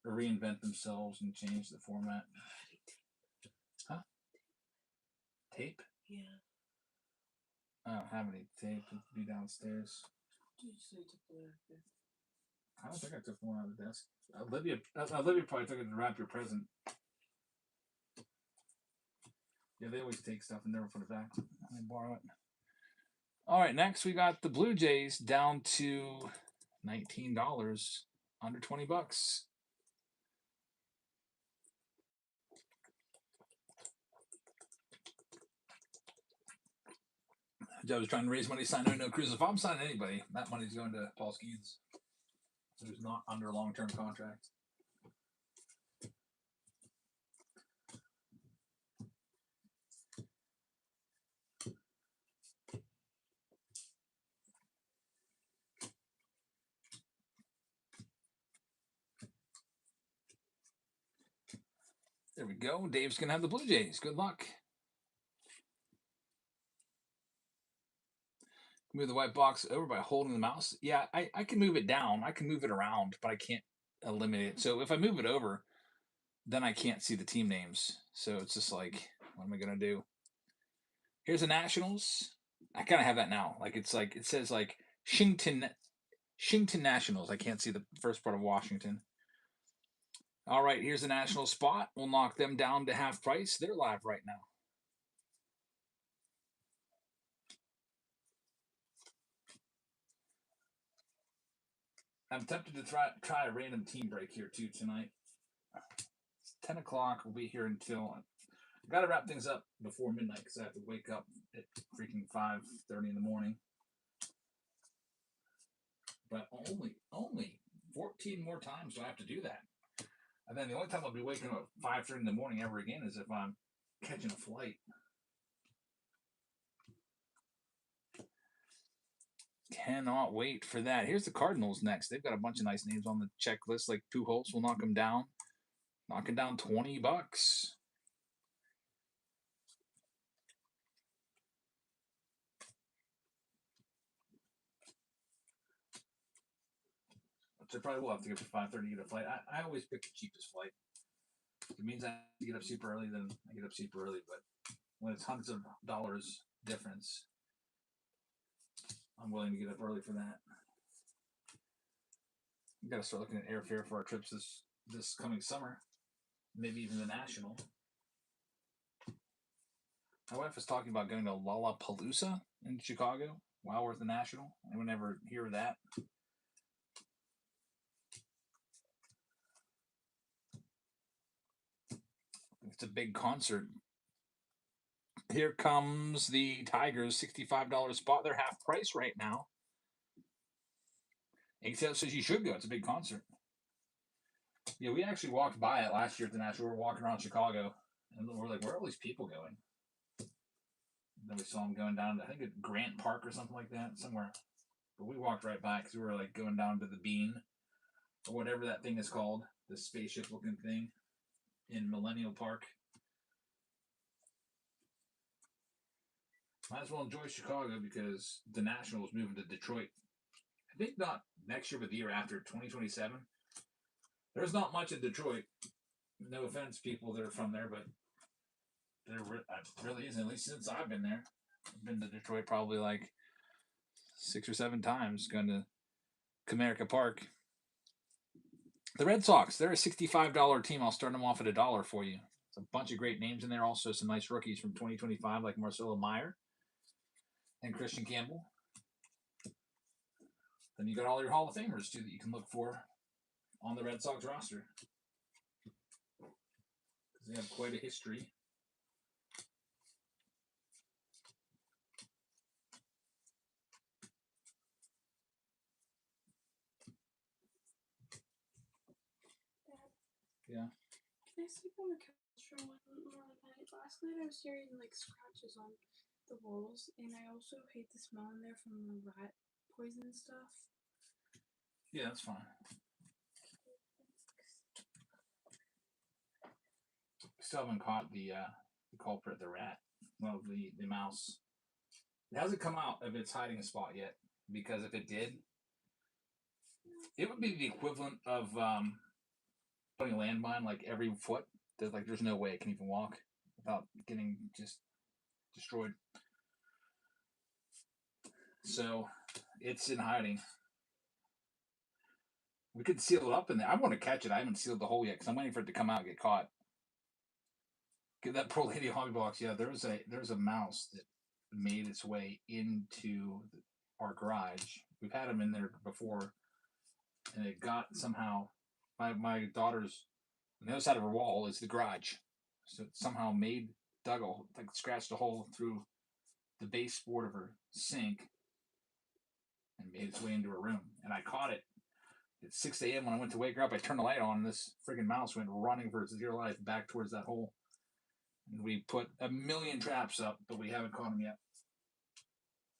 S1: reinvent themselves and change the format. Huh? Tape?
S2: Yeah.
S1: I don't have any tape. It'd be downstairs.
S2: You just need to put it up there.
S1: I don't think I took one out of the desk. Olivia probably took it to wrap your present. Yeah, they always take stuff and never put it back. They borrow it. All right, next we got the Blue Jays down to $19, under $20. Joe was trying to raise money, sign no cruise. If I'm signing anybody, that money's going to Paul Skeens, who's not under long-term contract. There we go. Dave's going to have the Blue Jays. Good luck. Move the white box over by holding the mouse. Yeah, I can move it down. I can move it around, but I can't eliminate it. So if I move it over, then I can't see the team names. So it's just like, what am I going to do? Here's the Nationals. I kind of have that now. Like it's like, it says like Shington Nationals. I can't see the first part of Washington. All right, here's the National spot. We'll knock them down to half price. They're live right now. I'm tempted to try a random team break here too tonight. 10 o'clock. We'll be here until. Got to wrap things up before midnight because I have to wake up at freaking 5:30 in the morning. But only 14 more times do I have to do that. And then the only time I'll be waking up at 5:30 in the morning ever again is if I'm catching a flight. Cannot wait for that. Here's the Cardinals next. They've got a bunch of nice names on the checklist, like Pujols will knock them down. Knocking down $20. Which I probably will have to get to 5:30 to get a flight. I always pick the cheapest flight. If it means I get up super early, then I get up super early. But when it's hundreds of dollars difference, I'm willing to get up early for that. We got to start looking at airfare for our trips this coming summer, maybe even the National. My wife was talking about going to Lollapalooza in Chicago while we're at the National. Anyone ever hear of that? It's a big concert. Here comes the Tigers, $65 spot. They're half price right now. Except says you should go. It's a big concert. Yeah, we actually walked by it last year at the National. We were walking around Chicago, and we're like, where are all these people going? And then we saw them going down to, I think, at Grant Park or something like that, somewhere. But we walked right by because we were like going down to the Bean, or whatever that thing is called, the spaceship-looking thing in Millennial Park. Might as well enjoy Chicago because the Nationals moving to Detroit. I think not next year, but the year after, 2027. There's not much in Detroit. No offense, people that are from there, but there really isn't, at least since I've been there. I've been to Detroit probably like 6 or 7 times, going to Comerica Park. The Red Sox, they're a $65 team. I'll start them off at $1 for you. It's a bunch of great names in there. Also, some nice rookies from 2025 like Marcelo Meyer and Christian Campbell. Then you got all your Hall of Famers, too, that you can look for on the Red Sox roster. Because they have quite a history. Yeah.
S2: Can I sleep on the couch for one more night? Last night I was hearing like scratches on the walls, and I also hate the smell in there from the rat poison stuff.
S1: Yeah, that's fine. Still haven't caught the culprit, the rat. Well, the mouse. It hasn't come out of its hiding spot yet. because if it did, it would be the equivalent of putting a landmine like every foot. There's no way it can even walk without getting just destroyed. So it's in hiding. We could seal it up in there. I want to catch it. I haven't sealed the hole yet because I'm waiting for it to come out and get caught. Get that poor lady hobby box. Yeah, there was a mouse that made its way into our garage. We've had them in there before, and it got somehow. My daughter's on the other side of her wall is the garage, so it somehow dug scratched a hole through the baseboard of her sink and made its way into her room. And I caught it at 6 a.m. when I went to wake her up. I turned the light on, and this friggin' mouse went running for its dear life back towards that hole. And we put a million traps up, but we haven't caught them yet.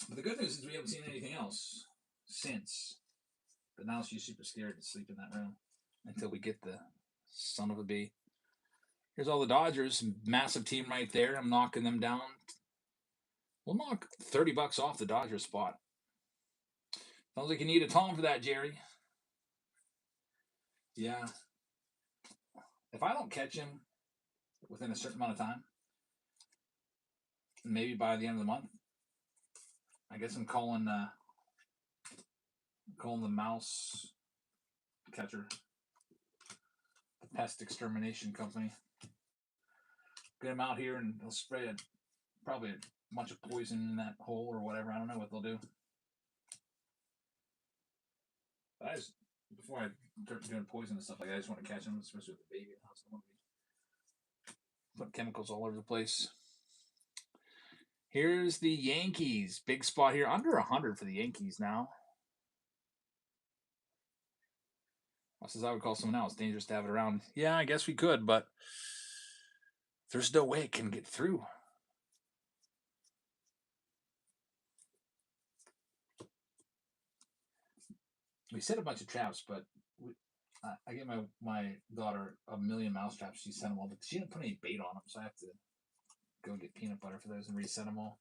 S1: But the good news is we haven't seen anything else since. But now she's super scared to sleep in that room until we get the son of a bee. Here's all the Dodgers, massive team right there. I'm knocking them down. We'll knock $30 off the Dodgers spot. Sounds like you need a Tom for that, Jerry. Yeah. If I don't catch him within a certain amount of time, maybe by the end of the month, I guess I'm calling the mouse catcher, the pest extermination company. Get him out here and they'll spray probably a bunch of poison in that hole or whatever. I don't know what they'll do. But before I start doing poison and stuff like that, I just want to catch them, especially with the baby in the house. I don't want to put chemicals all over the place. Here's the Yankees. Big spot here. Under 100 for the Yankees now. As I would call someone else, dangerous to have it around. Yeah, I guess we could, but there's no way it can get through. We set a bunch of traps, but I get my daughter a million mouse traps. She sent them all, but she didn't put any bait on them, so I have to go get peanut butter for those and reset them all.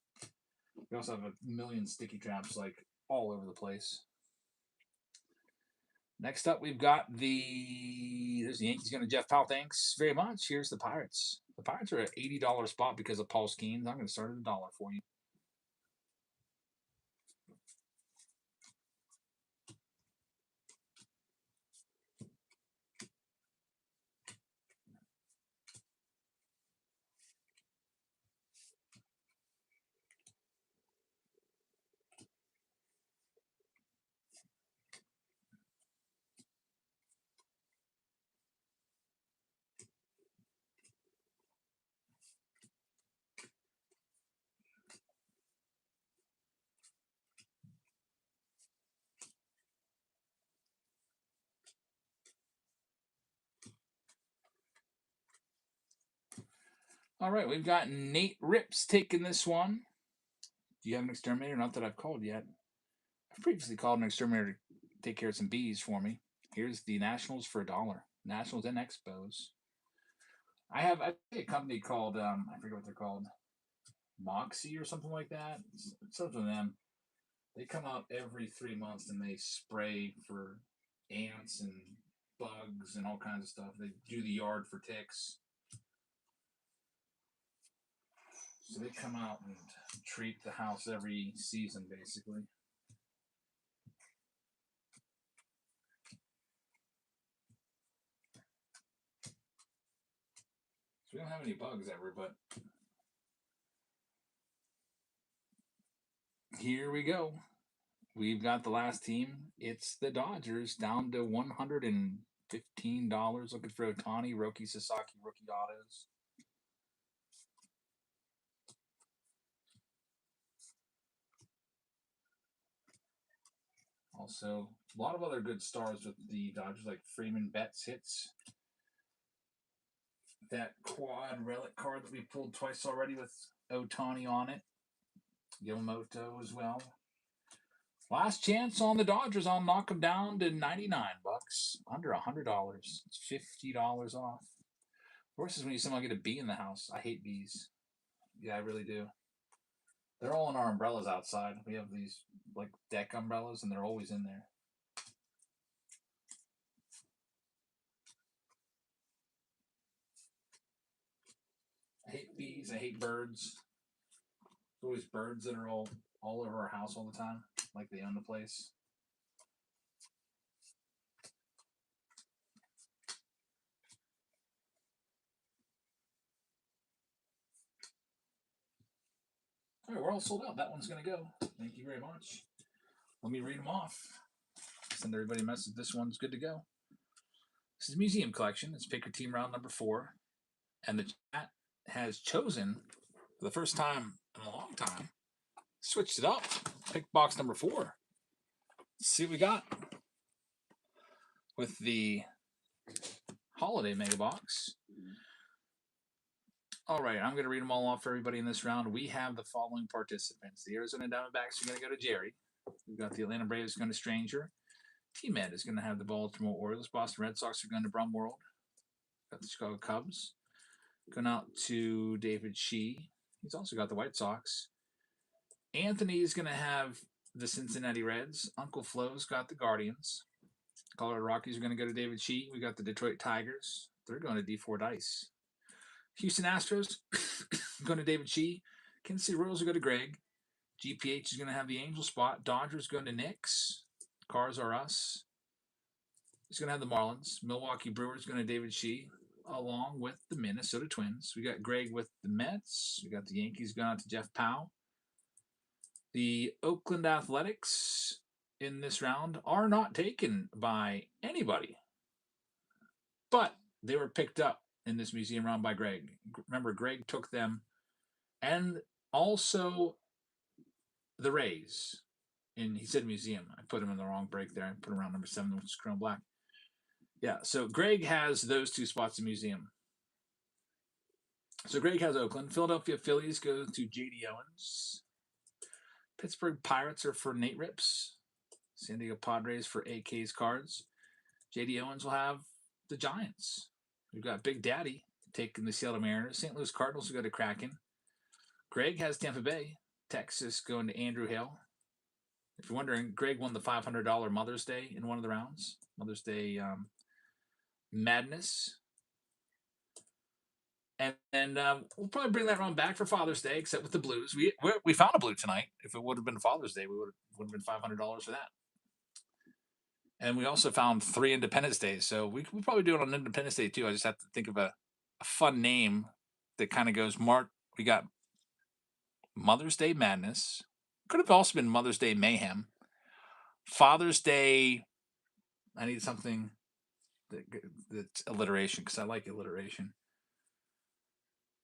S1: We also have a million sticky traps all over the place. Next up, we've got there's the Yankees going to Jeff Powell. Thanks very much. Here's the Pirates. The Pirates are at $80 spot because of Paul Skeens. I'm going to start at $1 for you. All right, we've got Nate Rips taking this one. Do you have an exterminator? Not that I've called yet. I've previously called an exterminator to take care of some bees for me. Here's the Nationals for $1. Nationals and Expos. I have a company called, I forget what they're called, Moxie or something like that. Something with them. They come out every 3 months and they spray for ants and bugs and all kinds of stuff. They do the yard for ticks. So they come out and treat the house every season, basically. So we don't have any bugs ever, but here we go. We've got the last team. It's the Dodgers down to $115. Looking for Ohtani, Roki Sasaki, rookie autos. Also, a lot of other good stars with the Dodgers, like Freeman Betts hits. That quad relic card that we pulled twice already with Ohtani on it. Yamamoto as well. Last chance on the Dodgers. I'll knock them down to $99. Under $100. It's $50 off. Worse is when you somehow get a bee in the house. I hate bees. Yeah, I really do. They're all in our umbrellas outside. We have these like deck umbrellas, and they're always in there. I hate bees. I hate birds. There's always birds that are all over our house all the time, like they own the place. All right, we're all sold out. That one's going to go. Thank you very much. Let me read them off. Send everybody a message. This one's good to go. This is a museum collection. It's pick your team round number 4. And the chat has chosen, for the first time in a long time, switched it up. Pick box number 4. Let's see what we got with the holiday mega box. All right, I'm going to read them all off for everybody in this round. We have the following participants. The Arizona Diamondbacks are going to go to Jerry. We've got the Atlanta Braves going to Stranger. T-Med is going to have the Baltimore Orioles. Boston Red Sox are going to Brum World. Got the Chicago Cubs. Going out to David Shee. He's also got the White Sox. Anthony is going to have the Cincinnati Reds. Uncle Flo's got the Guardians. Colorado Rockies are going to go to David Shee. We got the Detroit Tigers. They're going to D4 Dice. Houston Astros going to David Shee. Kansas City Royals are going to Greg. GPH is going to have the Angel spot. Dodgers going to Knicks. Cars Are Us. He's going to have the Marlins. Milwaukee Brewers going to David Shee, along with the Minnesota Twins. We got Greg with the Mets. We got the Yankees going out to Jeff Powell. The Oakland Athletics in this round are not taken by anybody, but they were picked up in this museum round by Greg. Remember, Greg took them, and also the Rays. And he said museum. I put him in the wrong break there. I put him around number 7, which is Chrome Black. Yeah, so Greg has those 2 spots in museum. So Greg has Oakland. Philadelphia Phillies go to J.D. Owens. Pittsburgh Pirates are for Nate Rips. San Diego Padres for AK's Cards. J.D. Owens will have the Giants. We've got Big Daddy taking the Seattle Mariners. St. Louis Cardinals will go to Kraken. Greg has Tampa Bay. Texas going to Andrew Hill. If you're wondering, Greg won the $500 Mother's Day in one of the rounds. Mother's Day Madness. And we'll probably bring that round back for Father's Day, except with the Blues. We found a blue tonight. If it would have been Father's Day, we would have been $500 for that. And we also found 3 Independence Days. So we'll probably do it on Independence Day, too. I just have to think of a fun name that kind of goes Mark. We got Mother's Day Madness. Could have also been Mother's Day Mayhem. Father's Day, I need something that's alliteration, because I like alliteration.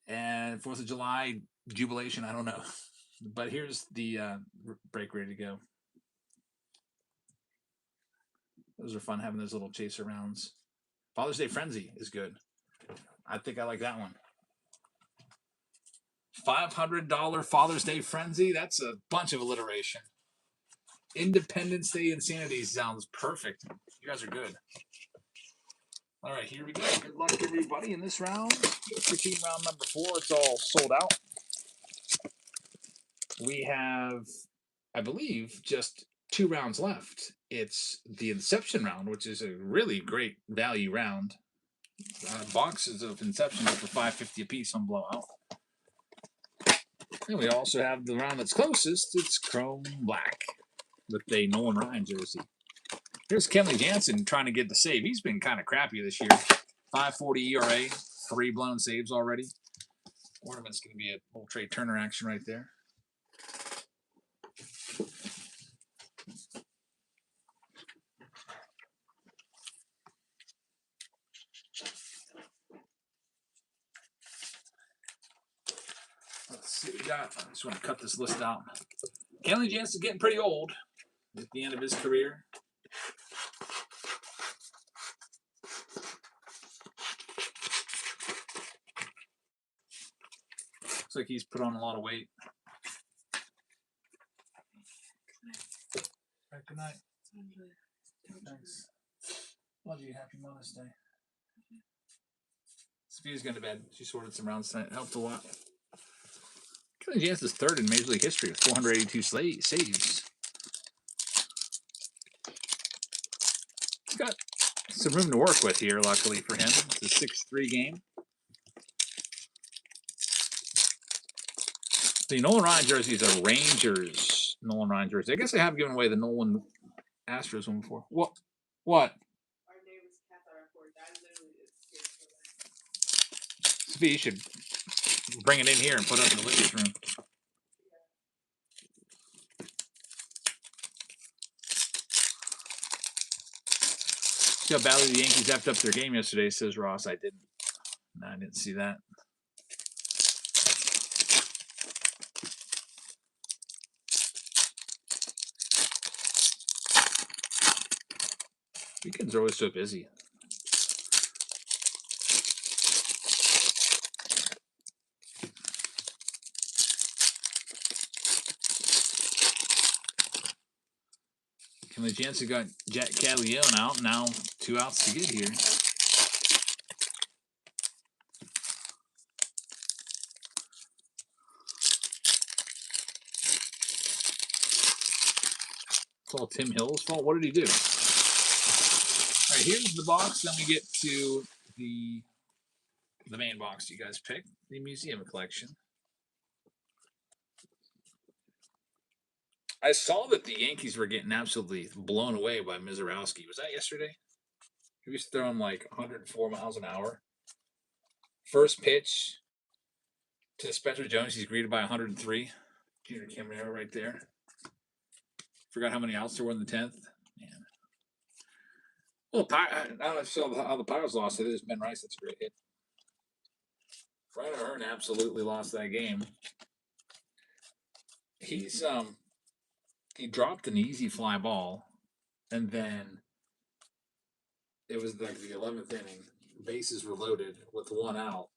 S1: And 4th of July Jubilation, I don't know. But here's the break ready to go. Those are fun, having those little chaser rounds. Father's Day Frenzy is good. I think I like that one. $500 Father's Day Frenzy. That's a bunch of alliteration. Independence Day Insanity sounds perfect. You guys are good. All right, here we go. Good luck, everybody, in this round. For team round number 4, it's all sold out. We have, I believe, just 2 rounds left. It's the Inception round, which is a really great value round. Boxes of Inception are for $5.50 a piece on Blowout. And we also have the round that's closest. It's Chrome Black with a Nolan Ryan jersey. Here's Kenley Jansen trying to get the save. He's been kind of crappy this year. 5.40 ERA, 3 blown saves already. Ornament's going to be a little Trey Turner action right there. Let's see what we got. I just want to cut this list out. Kenley Jansen's getting pretty old at the end of his career. Looks like he's put on a lot of weight. All right, good night. Thanks. Love you. Happy Mother's Day. Sophia's going to bed. She sorted some rounds tonight. It helped a lot. Kenley Jansen's 3rd in Major League history with 482 saves. He's got some room to work with here, luckily for him. It's a 6-3 game. The Nolan Ryan jersey is a Rangers Nolan Ryan jersey. I guess I have given away the Nolan Astros one before. What? What?
S2: Our neighbor's cat that I reported, that literally is
S1: Sophie, you should bring it in here and put it in the living room. See how badly the Yankees effed up their game yesterday, says Ross. I didn't. No, I didn't see that. Weekends are always so busy. Kenley Jansen got Jack Caglione out. Now 2 outs to get here. It's all Tim Hill's fault. What did he do? All right, here's the box. Then we get to the main box you guys picked, the museum collection. I saw that the Yankees were getting absolutely blown away by Mizorowski. Was that yesterday? He was throwing like 104 miles an hour. First pitch to Spencer Jones, he's greeted by 103. Junior Caminero right there. Forgot how many outs there were in the 10th. Man. Well, I don't know if you saw how the Pirates lost it. It is Ben Rice. That's a great hit. Brian O'Hearn absolutely lost that game. He's he dropped an easy fly ball, and then it was like the 11th inning. Bases were loaded with 1 out,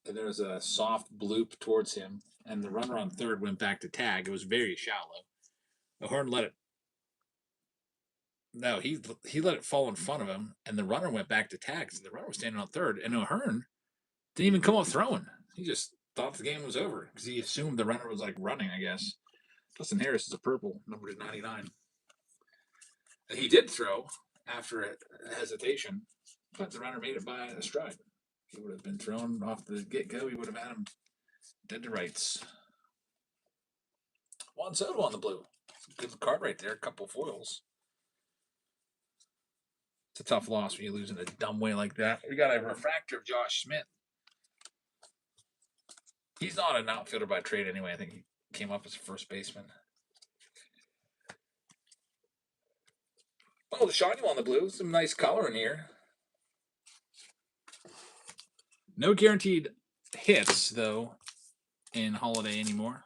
S1: and there was a soft bloop towards him, and the runner on third went back to tag. It was very shallow. O'Hearn let it. No, he let it fall in front of him, and the runner went back to tag. So the runner was standing on third, and O'Hearn didn't even come up throwing. He just thought the game was over because he assumed the runner was like running, I guess. Dustin Harris is a purple, number 99. And he did throw after a hesitation, but the runner made it by a stride. He would have been thrown off the get-go. He would have had him dead to rights. Juan Soto on the blue. Good card right there. A couple foils. It's a tough loss when you lose in a dumb way like that. We got a refractor of Josh Smith. He's not an outfielder by trade anyway. I think he came up as a first baseman. Oh, the shiny one on the blue. Some nice color in here. No guaranteed hits, though, in Holiday anymore.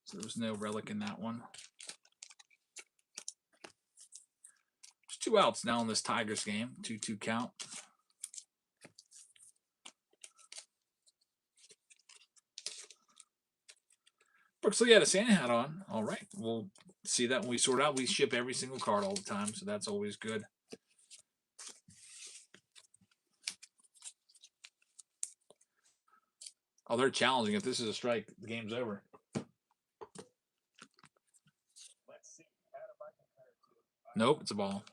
S1: So there was no relic in that one. There's 2 outs now in this Tigers game. 2-2 count. Brooks Lee had a Santa hat on. All right. We'll see that when we sort out. We ship every single card all the time, so that's always good. Oh, they're challenging. If this is a strike, the game's over. Nope, it's a ball.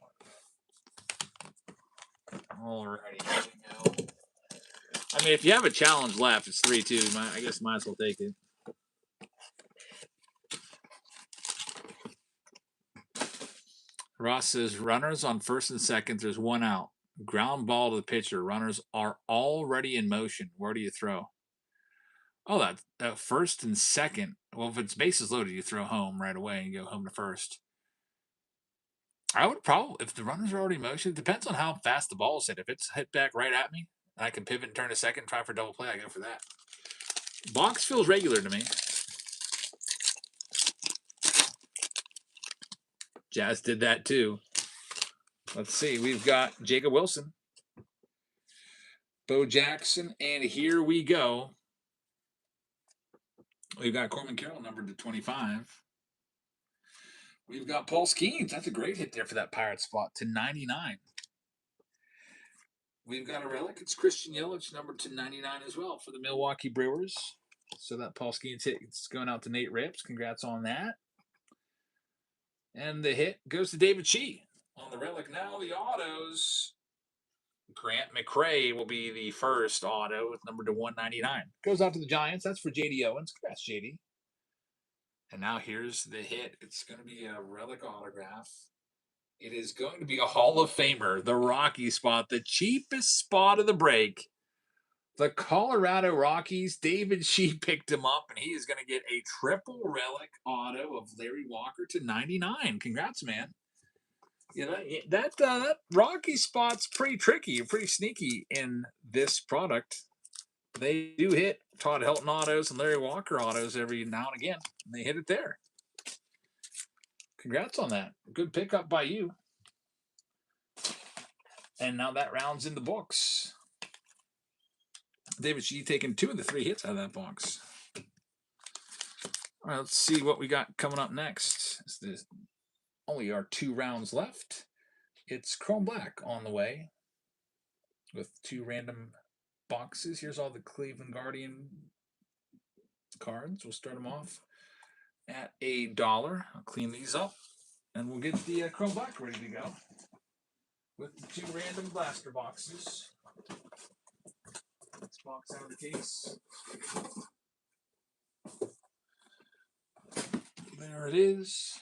S1: Alrighty, here we go. I mean, if you have a challenge left, it's 3-2. I guess might as well take it. Ross says, runners on first and second, there's 1 out. Ground ball to the pitcher. Runners are already in motion. Where do you throw? Oh, that first and second. Well, if it's bases loaded, you throw home right away and go home to first. I would probably, if the runners are already in motion, it depends on how fast the ball is hit. If it's hit back right at me, and I can pivot and turn to second and try for double play, I go for that. Box feels regular to me. Jazz did that too. Let's see. We've got Jacob Wilson, Bo Jackson, and here we go. We've got Corbin Carroll numbered to 25. We've got Paul Skeens. That's a great hit there for that Pirate spot to 99. We've got a relic. It's Christian Yelich numbered to 99 as well for the Milwaukee Brewers. So that Paul Skeens hit is going out to Nate Rips. Congrats on that. And the hit goes to David Shee On the relic now, the autos. Grant McRae will be the first auto with number to 199. Goes out to the Giants. That's for JD Owens. Congrats, JD. And now here's the hit. It's going to be a relic autograph. It is going to be a Hall of Famer, the Rocky spot, the cheapest spot of the break. The Colorado Rockies, David Shee picked him up, and he is going to get a triple relic auto of Larry Walker to 99. Congrats, man. That Rocky spot's pretty tricky, pretty sneaky in this product. They do hit Todd Helton autos and Larry Walker autos every now and again. And they hit it there. Congrats on that. Good pickup by you. And now that rounds in the books. David Shee taking 2 of the 3 hits out of that box. All right, let's see what we got coming up next. There's only our 2 rounds left. It's Chrome Black on the way with 2 random boxes. Here's all the Cleveland Guardian cards. We'll start them off at $1. I'll clean these up, and we'll get the Chrome Black ready to go with the 2 random blaster boxes. Let's box out of the case. There it is.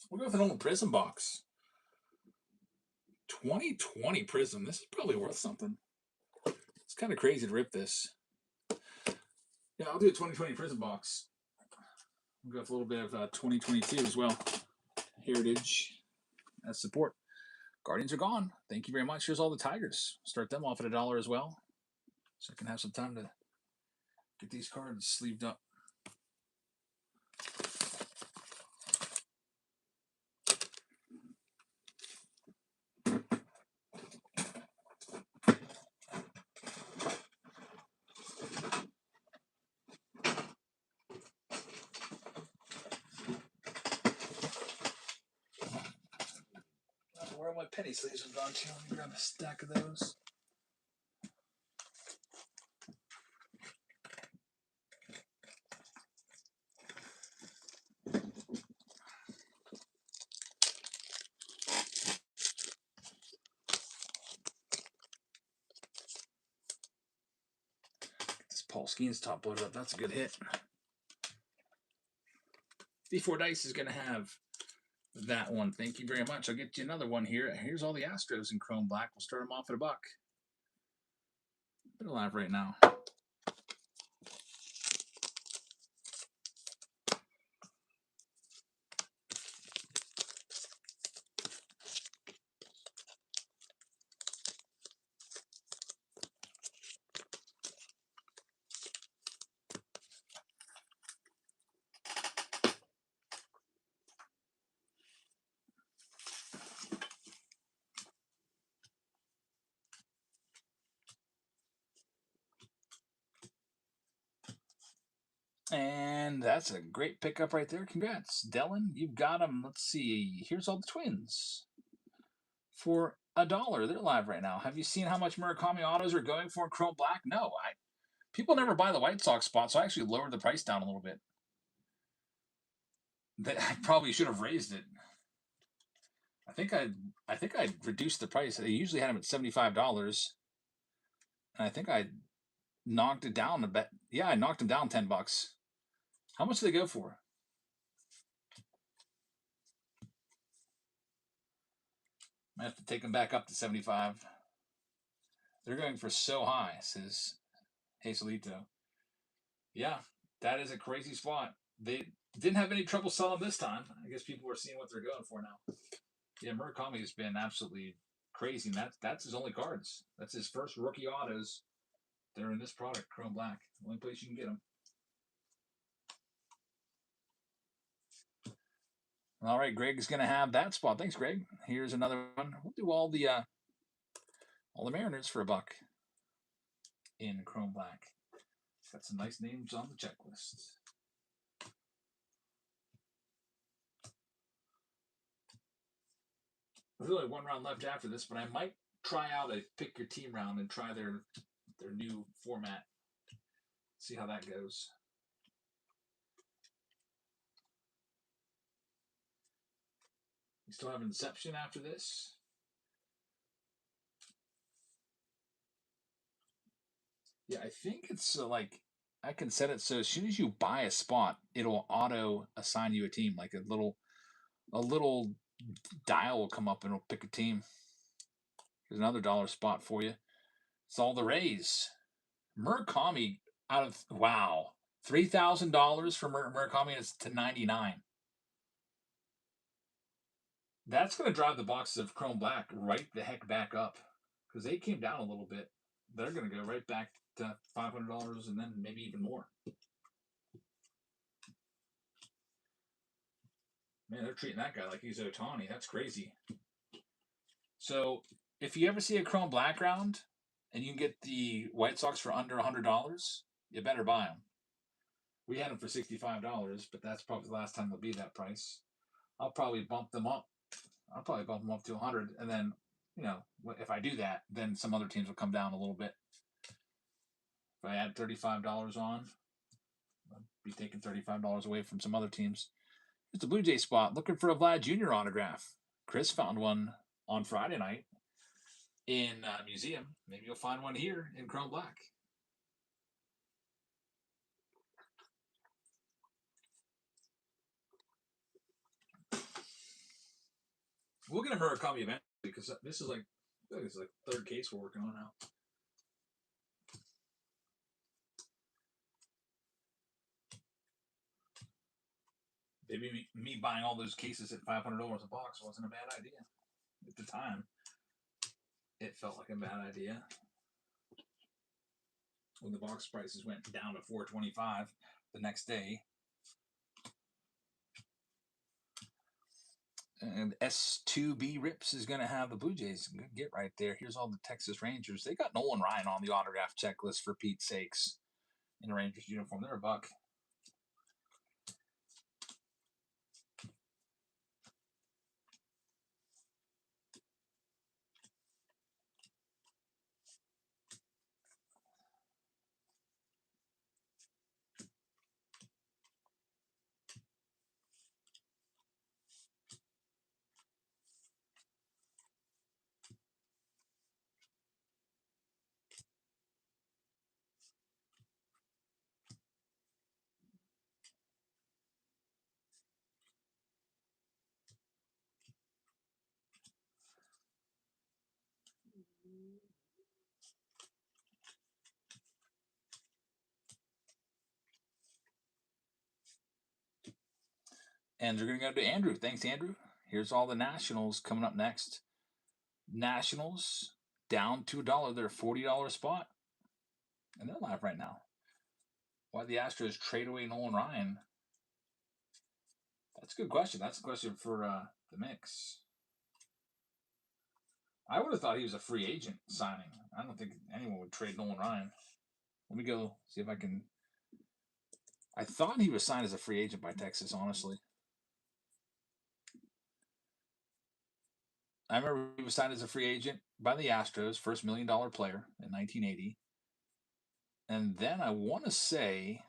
S1: We'll go with an old Prism box. 2020 Prism. This is probably worth something. It's kind of crazy to rip this. Yeah, I'll do a 2020 Prism box. We'll go with a little bit of 2022 as well. Heritage as support. Guardians are gone. Thank you very much. Here's all the Tigers. Start them off at $1 as well. So I can have some time to get these cards sleeved up. Where my penny sleeves have gone to. Let me grab a stack of those. This Paul Skeens top loaded up. That's a good hit. D4 Dice is going to have that one. Thank you very much. I'll get you another one here. Here's all the Astros in Chrome Black. We'll start them off at $1. They're live right now. And that's a great pickup right there. Congrats, Dylan. You've got them. Let's see. Here's all the Twins for $1. They're live right now. Have you seen how much Murakami autos are going for in Chrome Black? No. People never buy the White Sox spot, so I actually lowered the price down a little bit. I probably should have raised it. I think I reduced the price. I usually had them at $75, and I think I knocked it down a bit. Yeah, I knocked them down $10. How much do they go for? I have to take them back up to 75. They're going for so high, says Hazelito. Yeah, that is a crazy spot. They didn't have any trouble selling this time. I guess people are seeing what they're going for now. Yeah, Murakami has been absolutely crazy, and that's his only cards. That's his first rookie autos. They're in this product, Chrome Black. The only place you can get them. All right, Greg's going to have that spot. Thanks, Greg. Here's another one. We'll do all the Mariners for $1 in Chrome Black. Got some nice names on the checklist. There's only one round left after this, but I might try out a pick your team round and try their new format. See how that goes. We still have Inception after this. Yeah, I think it's like I can set it so as soon as you buy a spot, it'll auto assign you a team. Like a little dial will come up and it'll pick a team. There's another dollar spot for you. It's all the Rays. Murakami out of wow. $3,000 for Murakami is to 99. That's going to drive the boxes of Chrome Black right the heck back up because they came down a little bit. They're going to go right back to $500 and then maybe even more. Man, they're treating that guy like he's Otani. That's crazy. So if you ever see a Chrome Black round and you can get the White Sox for under $100, you better buy them. We had them for $65, but that's probably the last time they'll be that price. I'll probably bump them up. I'll probably bump them up to 100, and then, you know, if I do that, then some other teams will come down a little bit. If I add $35 on, I'll be taking $35 away from some other teams. Here's the Blue Jay spot, looking for a Vlad Jr. autograph. Chris found one on Friday night in museum. Maybe you'll find one here in Chrome Black. We'll get a Murakami event because this is like third case we're working on now. Maybe me buying all those cases at $500 a box wasn't a bad idea at the time. It felt like a bad idea when the box prices went down to $425 the next day. And S2B Rips is going to have the Blue Jays. Good get right there. Here's all the Texas Rangers. They got Nolan Ryan on the autograph checklist for Pete's sakes in a Rangers uniform. They're $1. And they're going to go to Andrew. Thanks, Andrew. Here's all the Nationals coming up next. Nationals down to $1. They're a $40 spot. And they're live right now. Why the Astros trade away Nolan Ryan? That's a good question. That's a question for the mix. I would have thought he was a free agent signing. I don't think anyone would trade Nolan Ryan. Let me go see if I can. I thought he was signed as a free agent by Texas, honestly. I remember he was signed as a free agent by the Astros, first $1 million player in 1980. And then I want to say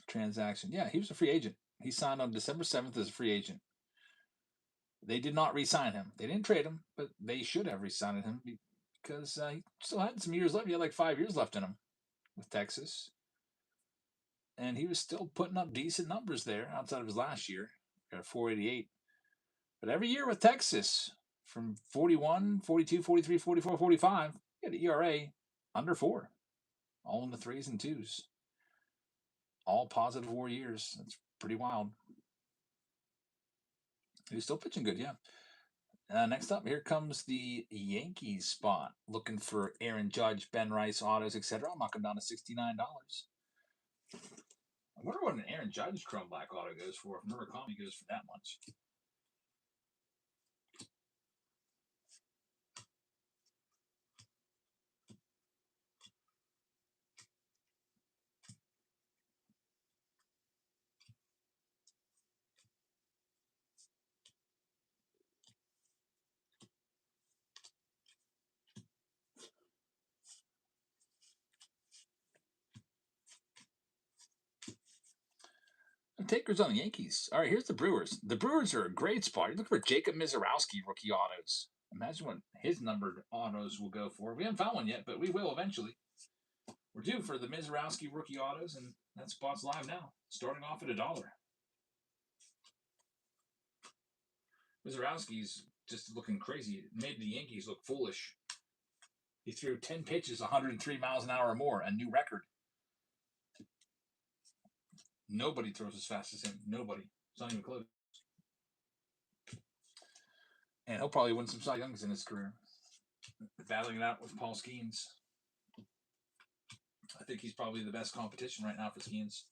S1: transaction. Yeah, he was a free agent. He signed on December 7th as a free agent. They did not re-sign him. They didn't trade him, but they should have re-signed him because he still had some years left. He had like 5 years left in him with Texas. And he was still putting up decent numbers there outside of his last year at 488. But every year with Texas, from 41, 42, 43, 44, 45, he had an ERA under 4, all in the 3s and 2s. All positive WAR years. That's pretty wild. He's still pitching good, yeah. Next up, here comes the Yankees spot. Looking for Aaron Judge, Ben Rice, autos, etc. I'll knock him down to $69. I wonder what an Aaron Judge Chrome Black auto goes for. If Murakami goes for that much. takers on the Yankees. All right, here's the Brewers. The Brewers are a great spot. You're looking for Jacob Mizorowski rookie autos. Imagine what his numbered autos will go for. We haven't found one yet, but we will eventually. We're due for the Mizorowski rookie autos, and that spot's live now, starting off at $1. Mizorowski's just looking crazy. It made the Yankees look foolish. He threw 10 pitches, 103 miles an hour or more, a new record. Nobody throws as fast as him. Nobody. It's not even close. And he'll probably win some Cy Youngs in his career. Battling it out with Paul Skeens. I think he's probably the best competition right now for Skeens.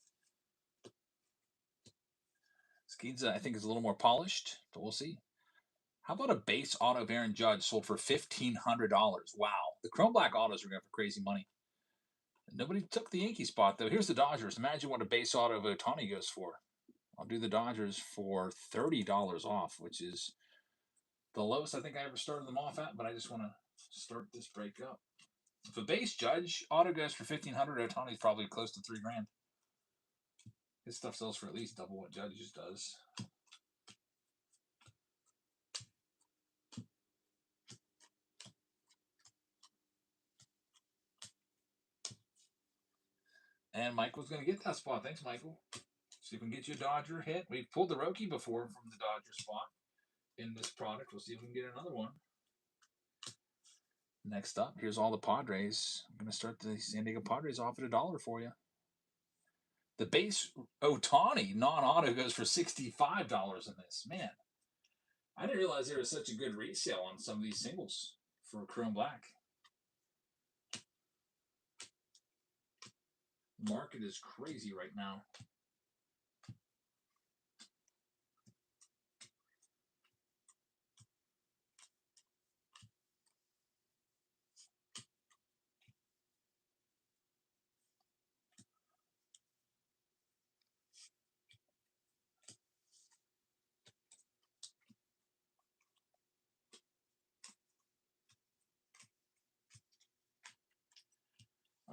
S1: Skeens, I think, is a little more polished, but we'll see. How about a base auto of Aaron Judge sold for $1,500? Wow. The Chrome Black autos are going for crazy money. Nobody took the Yankee spot, though. Here's the Dodgers. Imagine what a base auto of Ohtani goes for. I'll do the Dodgers for $30 off, which is the lowest I think I ever started them off at, but I just want to start this break up. If a base Judge auto goes for $1,500, Ohtani's probably close to $3,000. His stuff sells for at least double what Judge's does. And Michael's going to get that spot. Thanks, Michael. See if we can get you a Dodger hit. We've pulled the Roki before from the Dodger spot in this product. We'll see if we can get another one. Next up, here's all the Padres. I'm going to start the San Diego Padres off at $1 for you. The base Ohtani non-auto goes for $65 in this. Man, I didn't realize there was such a good resale on some of these singles for Chrome Black. Market is crazy right now.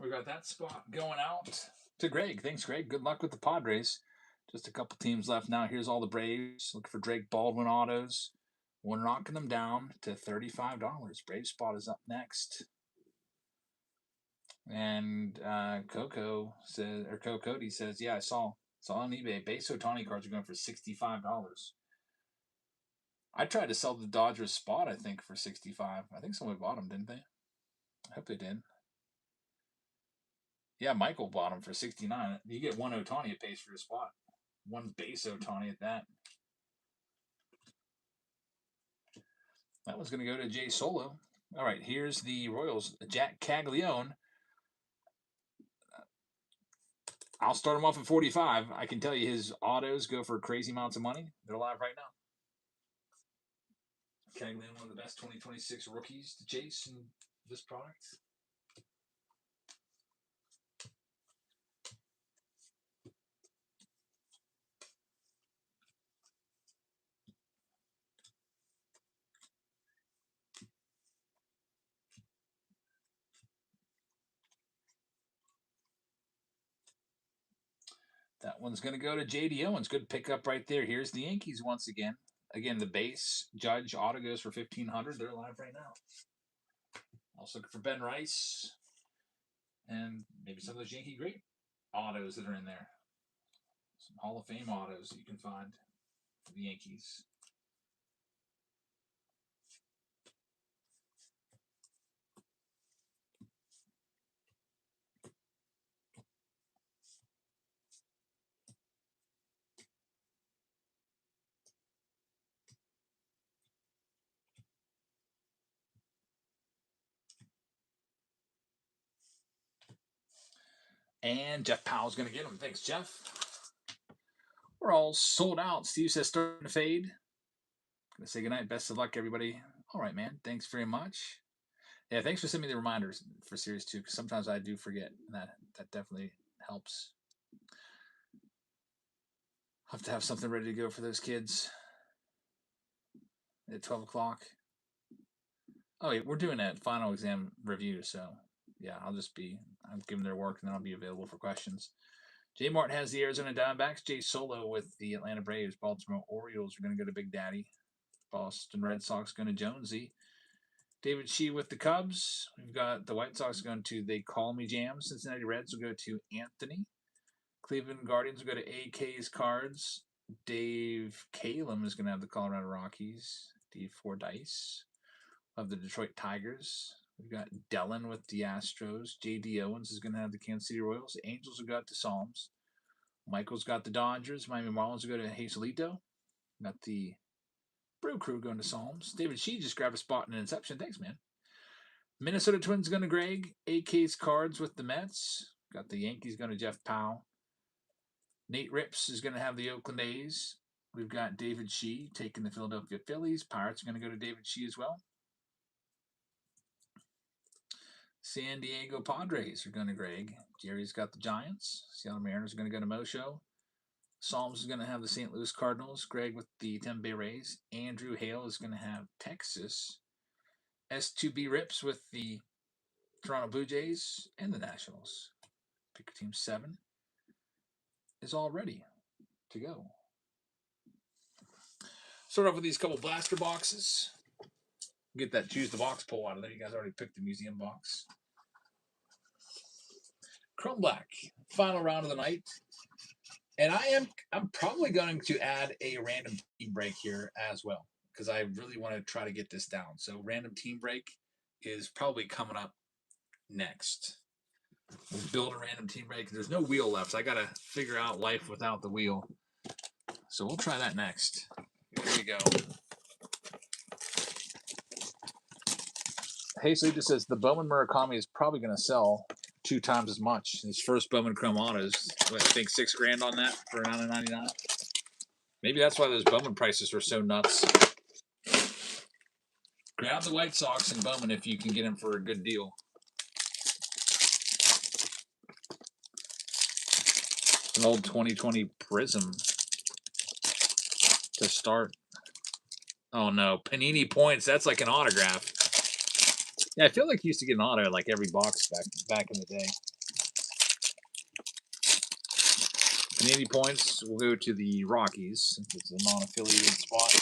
S1: We got that spot going out to Greg. Thanks, Greg. Good luck with the Padres. Just a couple teams left now. Here's all the Braves. Looking for Drake Baldwin autos. We're knocking them down to $35. Brave spot is up next. And Coco says, or Cody says, yeah, I saw on eBay base Ohtani cards are going for $65. I tried to sell the Dodgers spot, I think, for $65. I think someone bought them, didn't they? I hope they did. Yeah, Michael bought them for $69. You get one Ohtani at base for your spot. One base Ohtani at that. That one's going to go to Jay Solo. All right, here's the Royals. Jack Caglione. I'll start him off at 45. I can tell you his autos go for crazy amounts of money. They're live right now. Caglione, one of the best 2026 rookies to chase in this product. That one's going to go to J.D. Owens. Good pickup right there. Here's the Yankees once again. Again, the base Judge auto goes for $1,500. They're live right now. Also looking for Ben Rice and maybe some of those Yankee great autos that are in there. Some Hall of Fame autos that you can find for the Yankees. And Jeff Powell's going to get them. Thanks, Jeff. We're all sold out. Steve says starting to fade. Going to say goodnight. Best of luck, everybody. All right, man. Thanks very much. Yeah, thanks for sending me the reminders for Series 2, because sometimes I do forget. That definitely helps. I'll have to have something ready to go for those kids at 12 o'clock. Oh, yeah, we're doing a final exam review, so yeah, I'm giving their work, and then I'll be available for questions. Jay Martin has the Arizona Diamondbacks. Jay Solo with the Atlanta Braves. Baltimore Orioles are going to go to Big Daddy. Boston Red Sox going to Jonesy. David Shee with the Cubs. We've got the White Sox going to They Call Me Jam. Cincinnati Reds will go to Anthony. Cleveland Guardians will go to AK's Cards. Dave Kalem is going to have the Colorado Rockies. D4 Dice of the Detroit Tigers. We've got Dellin with the Astros. J.D. Owens is going to have the Kansas City Royals. Angels will go to Psalms. Michael's got the Dodgers. Miami Marlins will go to Hazelito. Got the Brew Crew going to Psalms. David Shee just grabbed a spot in Inception. Thanks, man. Minnesota Twins going to Greg. AK's Cards with the Mets. Got the Yankees going to Jeff Powell. Nate Rips is going to have the Oakland A's. We've got David Shee taking the Philadelphia Phillies. Pirates are going to go to David Shee as well. San Diego Padres are going to Greg. Jerry's got the Giants. Seattle Mariners are going to go to Mosho. Psalms is going to have the St. Louis Cardinals. Greg with the Tampa Bay Rays. Andrew Hale is going to have Texas. S2B Rips with the Toronto Blue Jays and the Nationals. Pick Team 7 is all ready to go. Start off with these couple blaster boxes. Get that choose the box pull out of there. You guys already picked the museum box. Chrome Black, final round of the night. And I'm probably going to add a random team break here as well, because I really want to try to get this down. So random team break is probably coming up next. We'll build a random team break. There's no wheel left, so I got to figure out life without the wheel. So we'll try that next. Here we go. Hazley just says the Bowman Murakami is probably going to sell 2 times as much. His first Bowman Chrome Auto is, I think, $6,000 on that for $9.99. Maybe that's why those Bowman prices are so nuts. Grab the White Sox and Bowman if you can get them for a good deal. An old 2020 Prism to start. Oh no, Panini points. That's like an autograph. Yeah, I feel like you used to get an auto like every box back in the day. Panini points will go to the Rockies since it's a non-affiliated spot.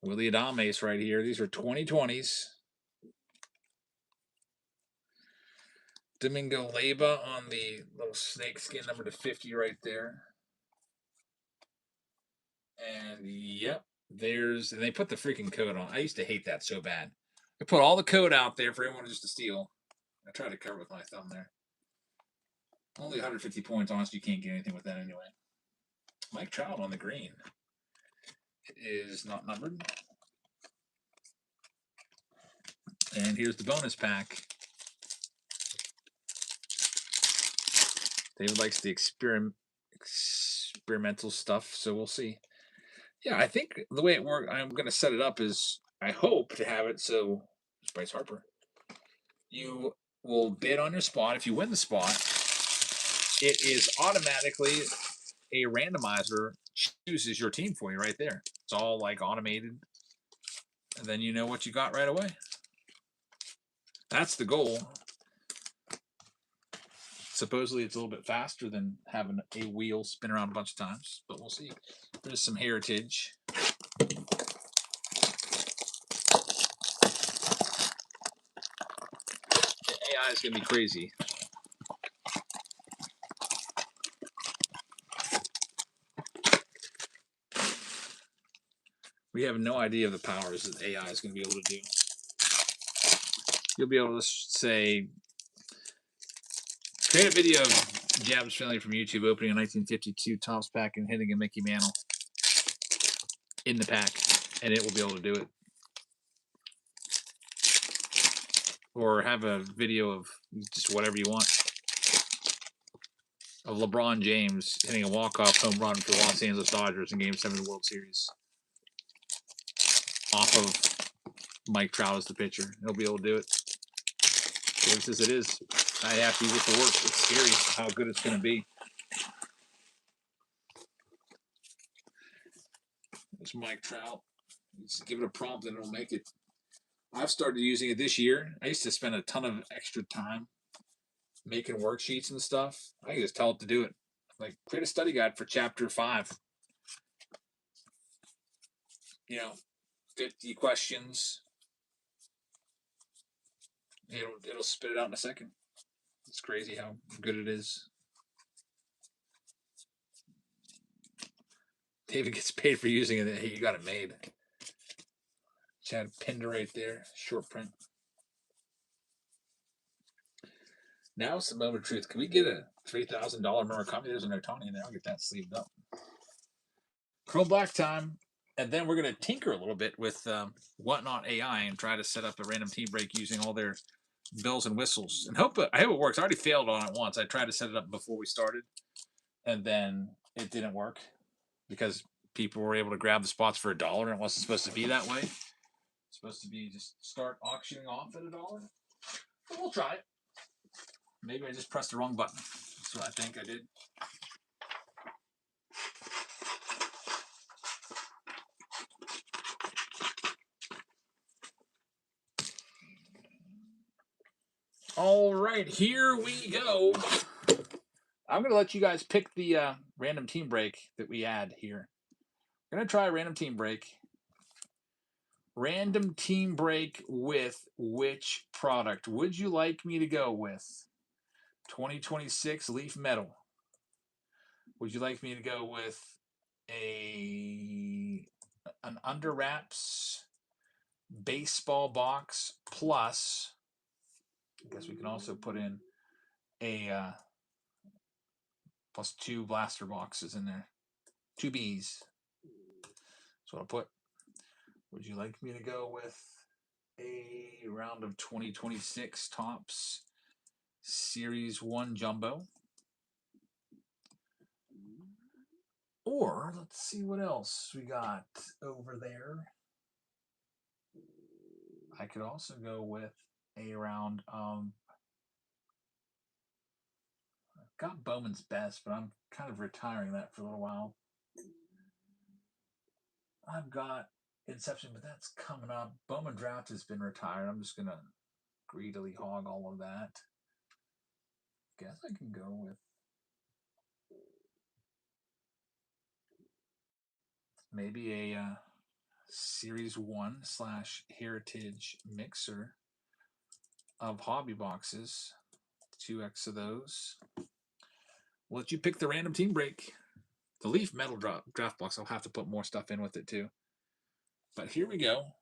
S1: Willie Adames right here. These are 2020s. Domingo Leyba on the little snakeskin number to 50 right there. And yep, and they put the freaking code on. I used to hate that so bad. They put all the code out there for everyone just to steal. I tried to cover with my thumb there. Only 150 points. Honestly, you can't get anything with that anyway. Mike Trout on the green. It is not numbered. And here's the bonus pack. David likes the experimental stuff, so we'll see. Yeah, I think the way it works, I'm going to set it up is I hope to have it so, Bryce Harper, you will bid on your spot. If you win the spot, it is automatically a randomizer chooses your team for you right there. It's all like automated. And then you know what you got right away. That's the goal. Supposedly it's a little bit faster than having a wheel spin around a bunch of times, but we'll see. There's some heritage. The AI is going to be crazy. We have no idea of the powers that AI is going to be able to do. You'll be able to say, create a video of Jab's family from YouTube opening a 1952 Topps pack and hitting a Mickey Mantle in the pack, and it will be able to do it. Or have a video of just whatever you want. Of LeBron James hitting a walk-off home run for the Los Angeles Dodgers in Game 7 of the World Series. Off of Mike Trout as the pitcher. He'll be able to do it. Just as it is. I have to use it for work. It's scary how good it's going to be. There's Mike Trout. Just give it a prompt and it'll make it. I've started using it this year. I used to spend a ton of extra time making worksheets and stuff, I can just tell it to do it. Like, create a study guide for chapter 5. 50 questions. It'll spit it out in a second. It's crazy how good it is. David gets paid for using it. Hey, you got it made. Chad pinned it right there. Short print. Now it's the moment of truth. Can we get a $3,000 Murakami? There's an Otani in there. I'll get that sleeved up. Chrome Black time. And then we're going to tinker a little bit with Whatnot AI and try to set up a random team break using all their bells and whistles. And I hope it works. I already failed on it once. I tried to set it up before we started, and then it didn't work because people were able to grab the spots for $1, and it wasn't supposed to be that way. It's supposed to be just start auctioning off at $1. But we'll try it. Maybe I just pressed the wrong button. That's what I think I did. All right, here we go. I'm going to let you guys pick the random team break that we add here. We're going to try a random team break. Random team break with which product would you like me to go with? 2026 Leaf Metal. Would you like me to go with an Under Wraps baseball box plus? I guess we can also put in a plus 2 blaster boxes in there. 2 Bs. That's what I'll put. Would you like me to go with a round of 2026 Topps Series 1 Jumbo? Or let's see what else we got over there. I could also go with a round of. I've got Bowman's Best, but I'm kind of retiring that for a little while. I've got Inception, but that's coming up. Bowman Draft has been retired. I'm just going to greedily hog all of that. Guess I can go with maybe a Series 1 / Heritage mixer of hobby boxes. 2x of those. We'll let you pick the random team break. The Leaf Metal draft box, I'll have to put more stuff in with it too. But here we go.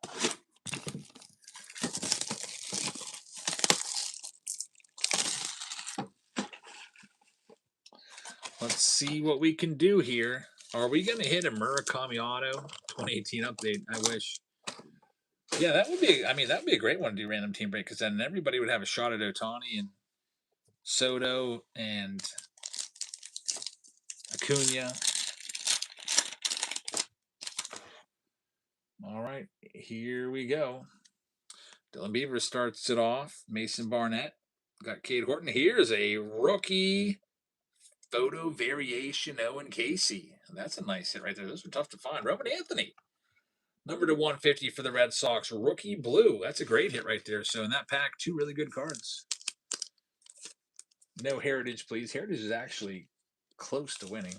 S1: Let's see what we can do here. Are we going to hit a Murakami Auto 2018 update? I wish. Yeah, that would be. That would be a great one to do random team break because then everybody would have a shot at Otani and Soto and Acuna. All right, here we go. Dylan Beaver starts it off. Mason Barnett. Got Cade Horton. Here's a rookie photo variation Owen Casey. That's a nice hit right there. Those are tough to find. Roman Anthony. Number to 150 for the Red Sox. Rookie blue. That's a great hit right there. So in that pack, 2 really good cards. No Heritage, please. Heritage is actually close to winning.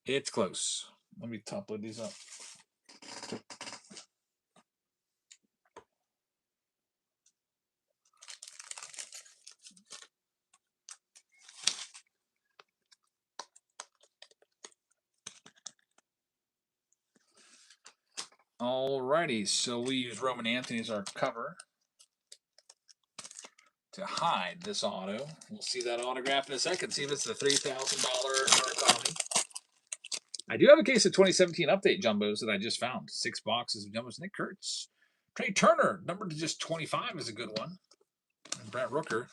S1: It's close. Let me top load these up. Alrighty, so we use Roman Anthony as our cover to hide this auto. We'll see that autograph in a second. See if it's the $3,000 Murakami. I do have a case of 2017 update jumbos that I just found. 6 boxes of jumbos. Nick Kurtz. Trey Turner, numbered to just 25, is a good one. And Brett Rooker.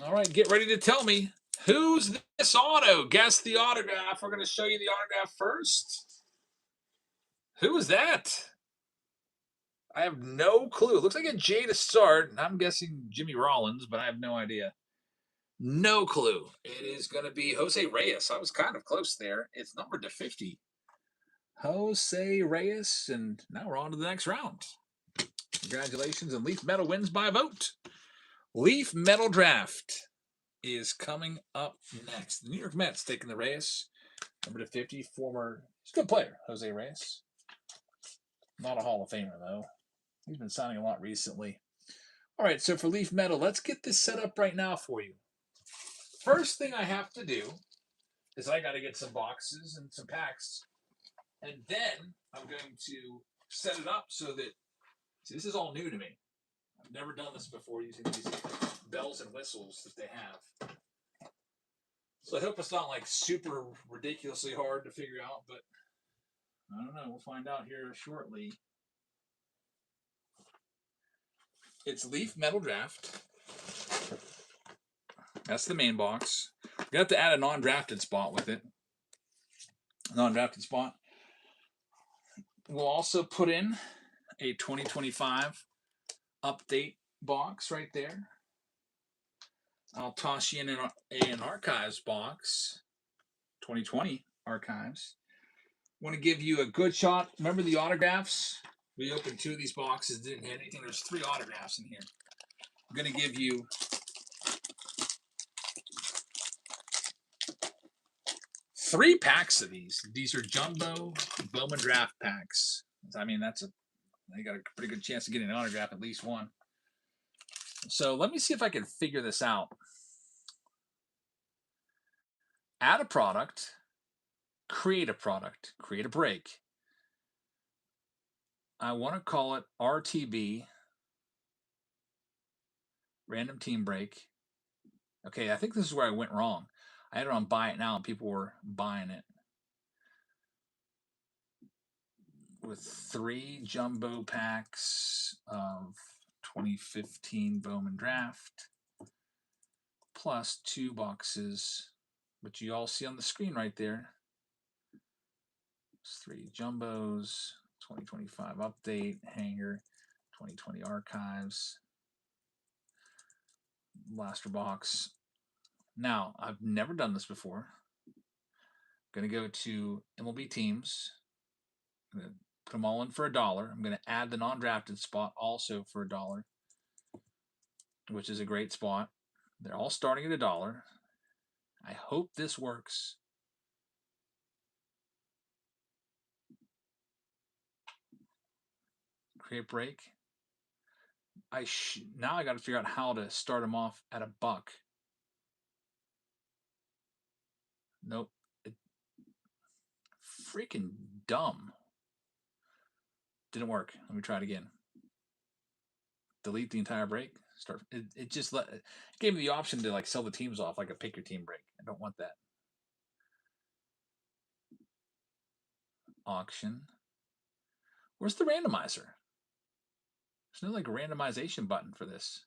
S1: All right, get ready to tell me who's this auto. Guess the autograph. We're going to show you the autograph first. Who is that? I have no clue. It looks like a J to start. And I'm guessing Jimmy Rollins, but I have no idea. No clue. It is going to be Jose Reyes. I was kind of close there. It's numbered to 50. Jose Reyes, and now we're on to the next round. Congratulations, and Leaf Metal wins by vote. Leaf Metal Draft is coming up next. The New York Mets taking the Reyes, number to 50, former, he's a good player, Jose Reyes. Not a Hall of Famer, though. He's been signing a lot recently. All right, so for Leaf Metal, let's get this set up right now for you. First thing I have to do is I got to get some boxes and some packs, and then I'm going to set it up so that, see, this is all new to me. I've never done this before using these bells and whistles that they have. So I hope it's not like super ridiculously hard to figure out, but I don't know. We'll find out here shortly. It's Leaf Metal Draft. That's the main box. We're going to have to add a non-drafted spot with it. Non-drafted spot. We'll also put in a 2025 update box right there. I'll toss you in an archives box, 2020 archives. Want to give you a good shot. Remember the autographs? We opened 2 of these boxes, didn't hit anything. There's 3 autographs in here. I'm going to give you 3 packs of these. These are jumbo Bowman draft packs. I mean, they got a pretty good chance of getting an autograph, at least one. So let me see if I can figure this out. Add a product, create a break. I want to call it RTB, random team break. Okay, I think this is where I went wrong. I had it on buy it now and people were buying it. With 3 jumbo packs of 2015 Bowman draft, plus 2 boxes, which you all see on the screen right there. It's 3 jumbos, 2025 update, hanger, 2020 archives, blaster box. Now, I've never done this before. I'm going to go to MLB teams. I'm going to put them all in for $1. I'm going to add the non-drafted spot also for $1, which is a great spot. They're all starting at $1. I hope this works. Create break. Now I got to figure out how to start them off at $1. Nope. Freaking dumb. Didn't work. Let me try it again. Delete the entire break. Start. It just it gave me the option to like sell the teams off, like a pick your team break. I don't want that. Auction. Where's the randomizer? There's no like randomization button for this.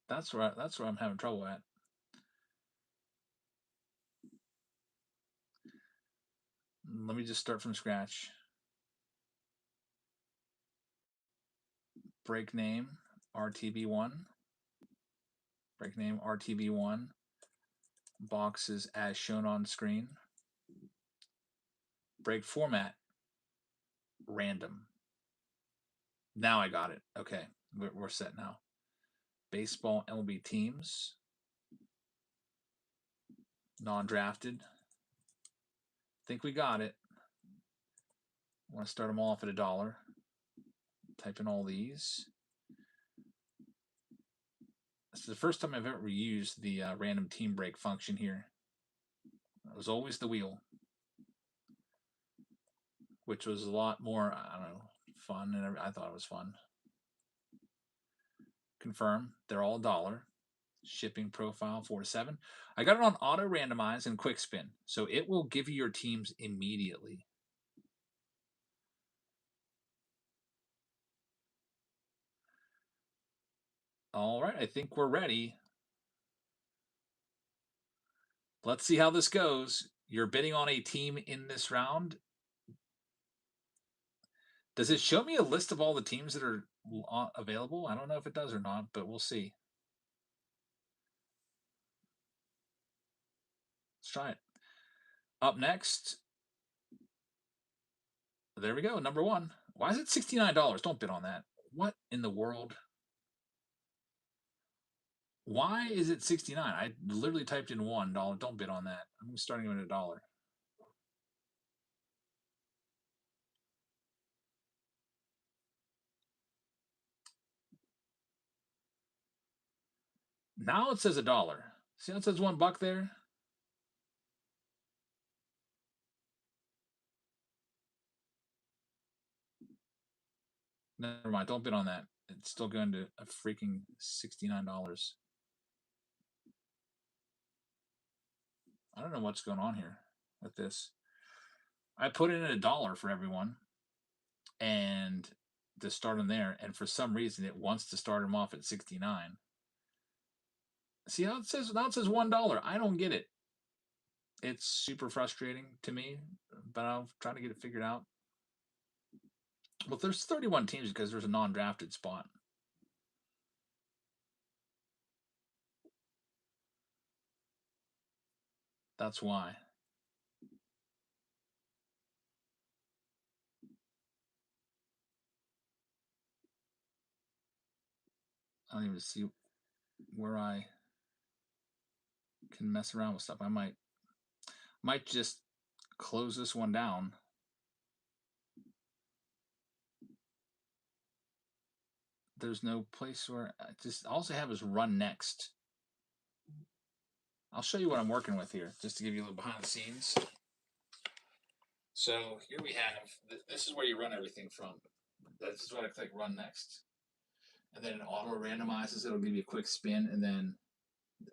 S1: That's where I'm having trouble at. Let me just start from scratch. Break name RTB1. Break name RTB1. Boxes as shown on screen. Break format random. Now I got it. Okay, we're set now. Baseball MLB teams. Non-drafted. Think we got it. I want to start them all off at $1. Type in all these. This is the first time I've ever used the random team break function here. It was always the wheel, which was a lot more, I don't know, fun, and I thought it was fun. Confirm, they're all $1. Shipping profile 4 to 7. I got it on auto randomize and quick spin, so it will give you your teams immediately. All right, I think we're ready. Let's see how this goes. You're bidding on a team in this round. Does it show me a list of all the teams that are available? I don't know if it does or not, but we'll see. try it. Up next, there we go, number 1. Why is it $69? Don't bid on that. What in the world? Why is it 69? I literally typed in $1. Don't bid on that. I'm starting at $1. Now it says $1. See how it says $1 there? Never mind. Don't bid on that. It's still going to a freaking $69. I don't know what's going on here with this. I put in $1 for everyone, and to start them there, and for some reason it wants to start them off at 69. See how it says now? It says $1. I don't get it. It's super frustrating to me, but I'll try to get it figured out. Well, there's 31 teams because there's a non-drafted spot. That's why. I don't even see where I can mess around with stuff. I might just close this one down. There's no place where all I have is run next. I'll show you what I'm working with here, just to give you a little behind the scenes. So here we have, this is where you run everything from. This is what I click run next. And then it auto randomizes, it'll give you a quick spin, and then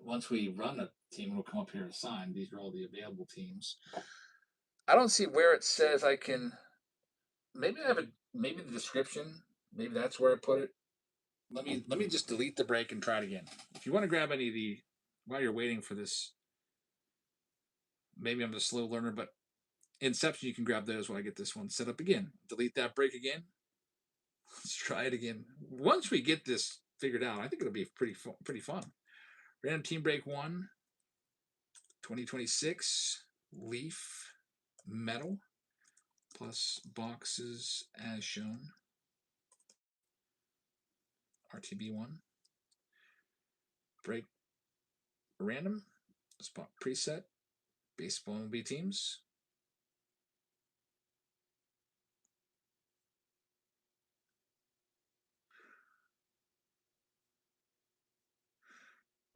S1: once we run a team, it'll come up here assigned. These are all the available teams. I don't see where it says I can, maybe maybe the description, maybe that's where I put it. Let me just delete the break and try it again. If you want to grab any of the, while you're waiting for this, maybe I'm a slow learner, but Inception, you can grab those while I get this one set up again. Delete that break again. Let's try it again. Once we get this figured out, I think it'll be pretty fun. Random team break 1, 2026, Leaf, Metal, plus boxes as shown. RTB1. Break random, spot preset, baseball MLB teams.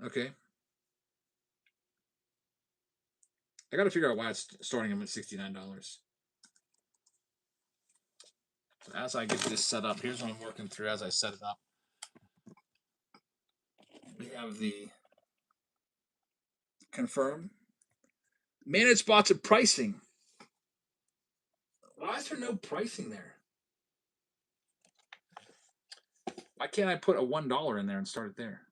S1: Okay. I got to figure out why it's starting them at $69. So as I get this set up, here's what I'm working through as I set it up. We have the confirm, manage spots of pricing. Why is there no pricing there? Why can't I put a $1 in there and start it there?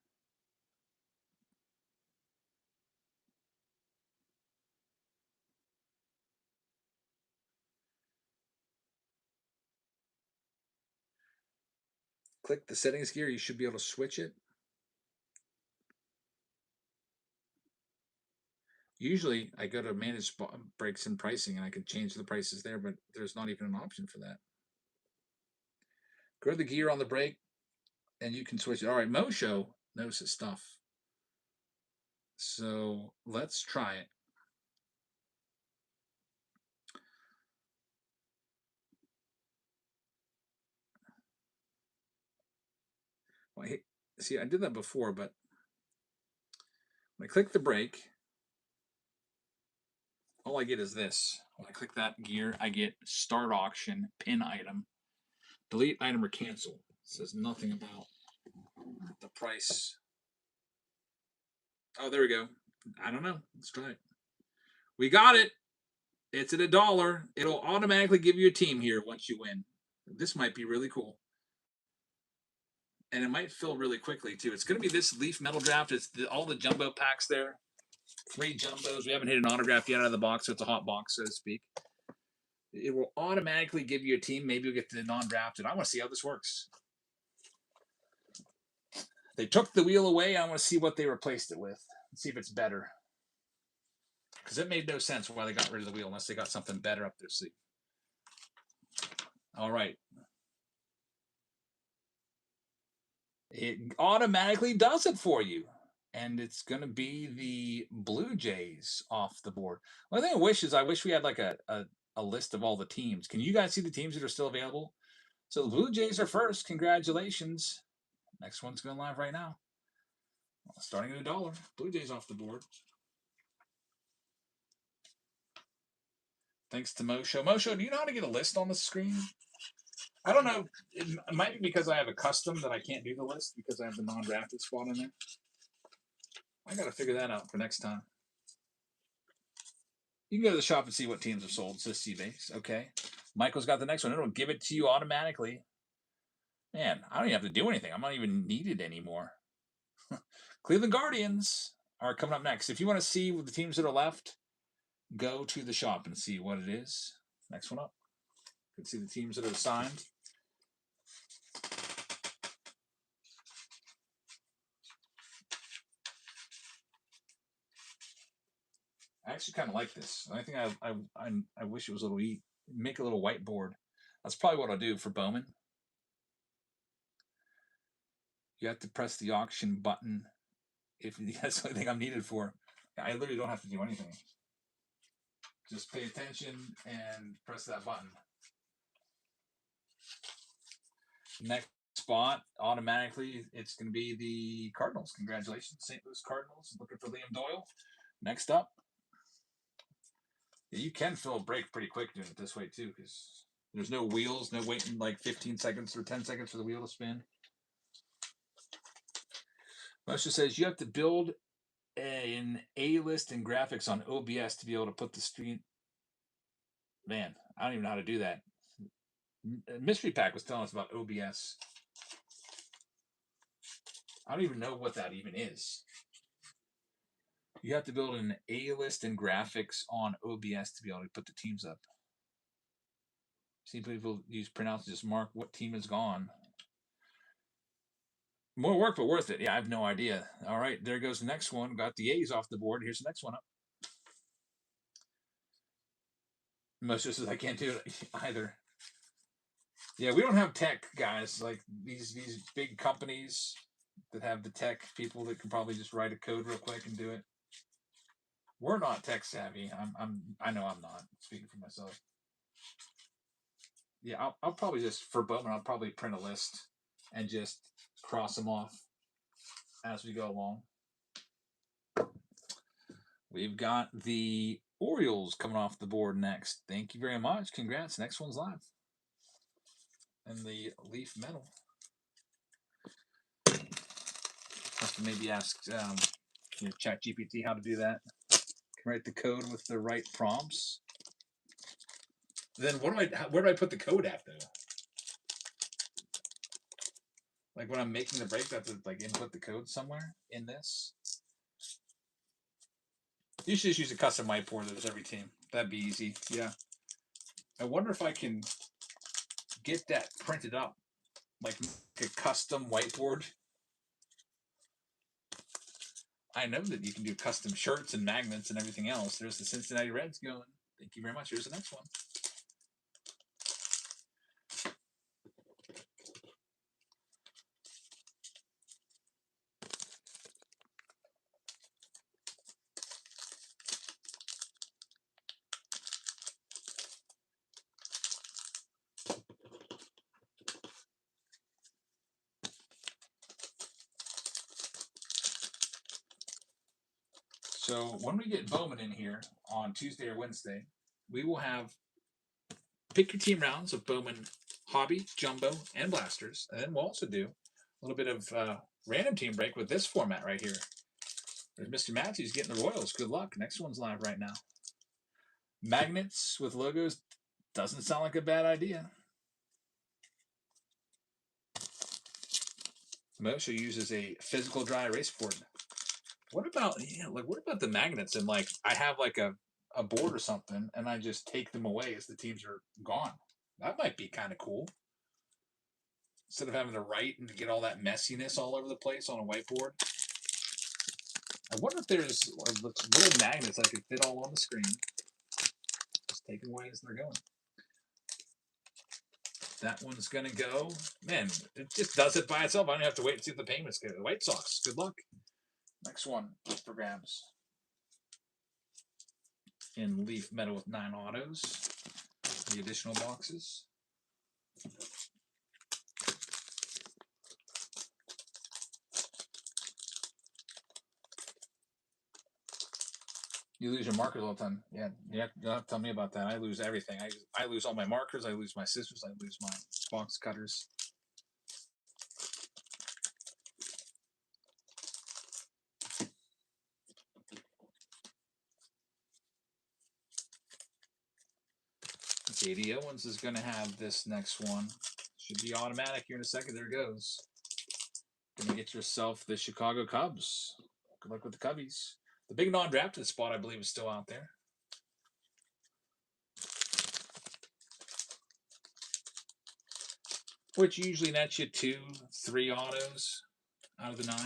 S1: Click the settings gear. You should be able to switch it. Usually I go to manage breaks and pricing and I can change the prices there, but there's not even an option for that. Go to the gear on the break and you can switch it. All right, Mosho knows his stuff. So let's try it. Well, see, I did that before, but when I click the break, all I get is this. When I click that gear, I get start auction, pin item, delete item, or cancel. It says nothing about the price. Oh, there we go. I don't know. Let's try it. We got it. It's at $1. It'll automatically give you a team here once you win. This might be really cool. And it might fill really quickly, too. It's going to be this Leaf Metal Draft. It's all the jumbo packs there. 3 jumbos. We haven't hit an autograph yet out of the box, so it's a hot box, so to speak. It will automatically give you a team. Maybe you'll get the non-drafted. I want to see how this works. They took the wheel away. I want to see what they replaced it with. Let's see if it's better. Because it made no sense why they got rid of the wheel unless they got something better up their sleeve. All right. It automatically does it for you. And it's going to be the Blue Jays off the board. One thing I wish we had like a list of all the teams. Can you guys see the teams that are still available? So the Blue Jays are first. Congratulations. Next one's going live right now. Starting at $1. Blue Jays off the board. Thanks to Mosho. Mosho, do you know how to get a list on the screen? I don't know. It might be because I have a custom that I can't do the list because I have the non-drafted spot in there. I got to figure that out for next time. You can go to the shop and see what teams are sold. It says C-Base. Okay. Michael's got the next one. It'll give it to you automatically. Man, I don't even have to do anything. I'm not even needed anymore. Cleveland Guardians are coming up next. If you want to see the teams that are left, go to the shop and see what it is. Next one up. You can see the teams that are signed. I actually kind of like this. I think I wish it was a little make a little whiteboard. That's probably what I'll do for Bowman. You have to press the auction button if that's the only thing I'm needed for. I literally don't have to do anything. Just pay attention and press that button. Next spot, automatically, it's going to be the Cardinals. Congratulations, St. Louis Cardinals. Looking for Liam Doyle. Next up. Yeah, you can fill a break pretty quick doing it this way, too, because there's no wheels, no waiting like 15 seconds or 10 seconds for the wheel to spin. Moshe says you have to build an A-list and graphics on OBS to be able to put the screen. Man, I don't even know how to do that. Mystery Pack was telling us about OBS. I don't even know what that even is. You have to build an A-list and graphics on OBS to be able to put the teams up. See people use printouts to just mark what team is gone. More work, but worth it. Yeah, I have no idea. All right, there goes the next one. Got the A's off the board. Here's the next one up. Most just says I can't do it either. Yeah, we don't have tech guys like these big companies that have the tech people that can probably just write a code real quick and do it. We're not tech savvy. I know I'm not, speaking for myself. Yeah, I'll probably just for Bowman I'll probably print a list and just cross them off as we go along. We've got the Orioles coming off the board next. Thank you very much. Congrats. Next one's live. And the Leaf Metal. Have to maybe ask ChatGPT how to do that. Can write the code with the right prompts. Then where do I put the code at though? Like when I'm making the break, I have to like input the code somewhere in this. You should just use a custom whiteboard that is every team. That'd be easy. Yeah. I wonder if I can get that printed up, like a custom whiteboard. I know that you can do custom shirts and magnets and everything else. There's the Cincinnati Reds going. Thank you very much. Here's the next one. So when we get Bowman in here on Tuesday or Wednesday, we will have pick your team rounds of Bowman Hobby, Jumbo, and Blasters. And then we'll also do a little bit of random team break with this format right here. There's Mr. Matthews getting the Royals. Good luck. Next one's live right now. Magnets with logos doesn't sound like a bad idea. Moshe uses a physical dry erase board. What about the magnets and like I have like a board or something and I just take them away as the teams are gone? That might be kind of cool. Instead of having to write and to get all that messiness all over the place on a whiteboard. I wonder if there's little magnets I could fit all on the screen. Just taking away as they're going. That one's going to go. Man, it just does it by itself. I don't have to wait and see if the payments go. The White Sox, good luck. Next one for grabs. In Leaf Metal with 9 autos. The additional boxes. You lose your markers all the time. Yeah, you don't have to tell me about that. I lose everything. I lose all my markers. I lose my scissors. I lose my box cutters. JD Owens is going to have this next one. Should be automatic here in a second. There it goes. Going to get yourself the Chicago Cubs. Good luck with the Cubbies. The big non-drafted spot, I believe, is still out there. Which usually nets you 2, 3 autos out of the 9.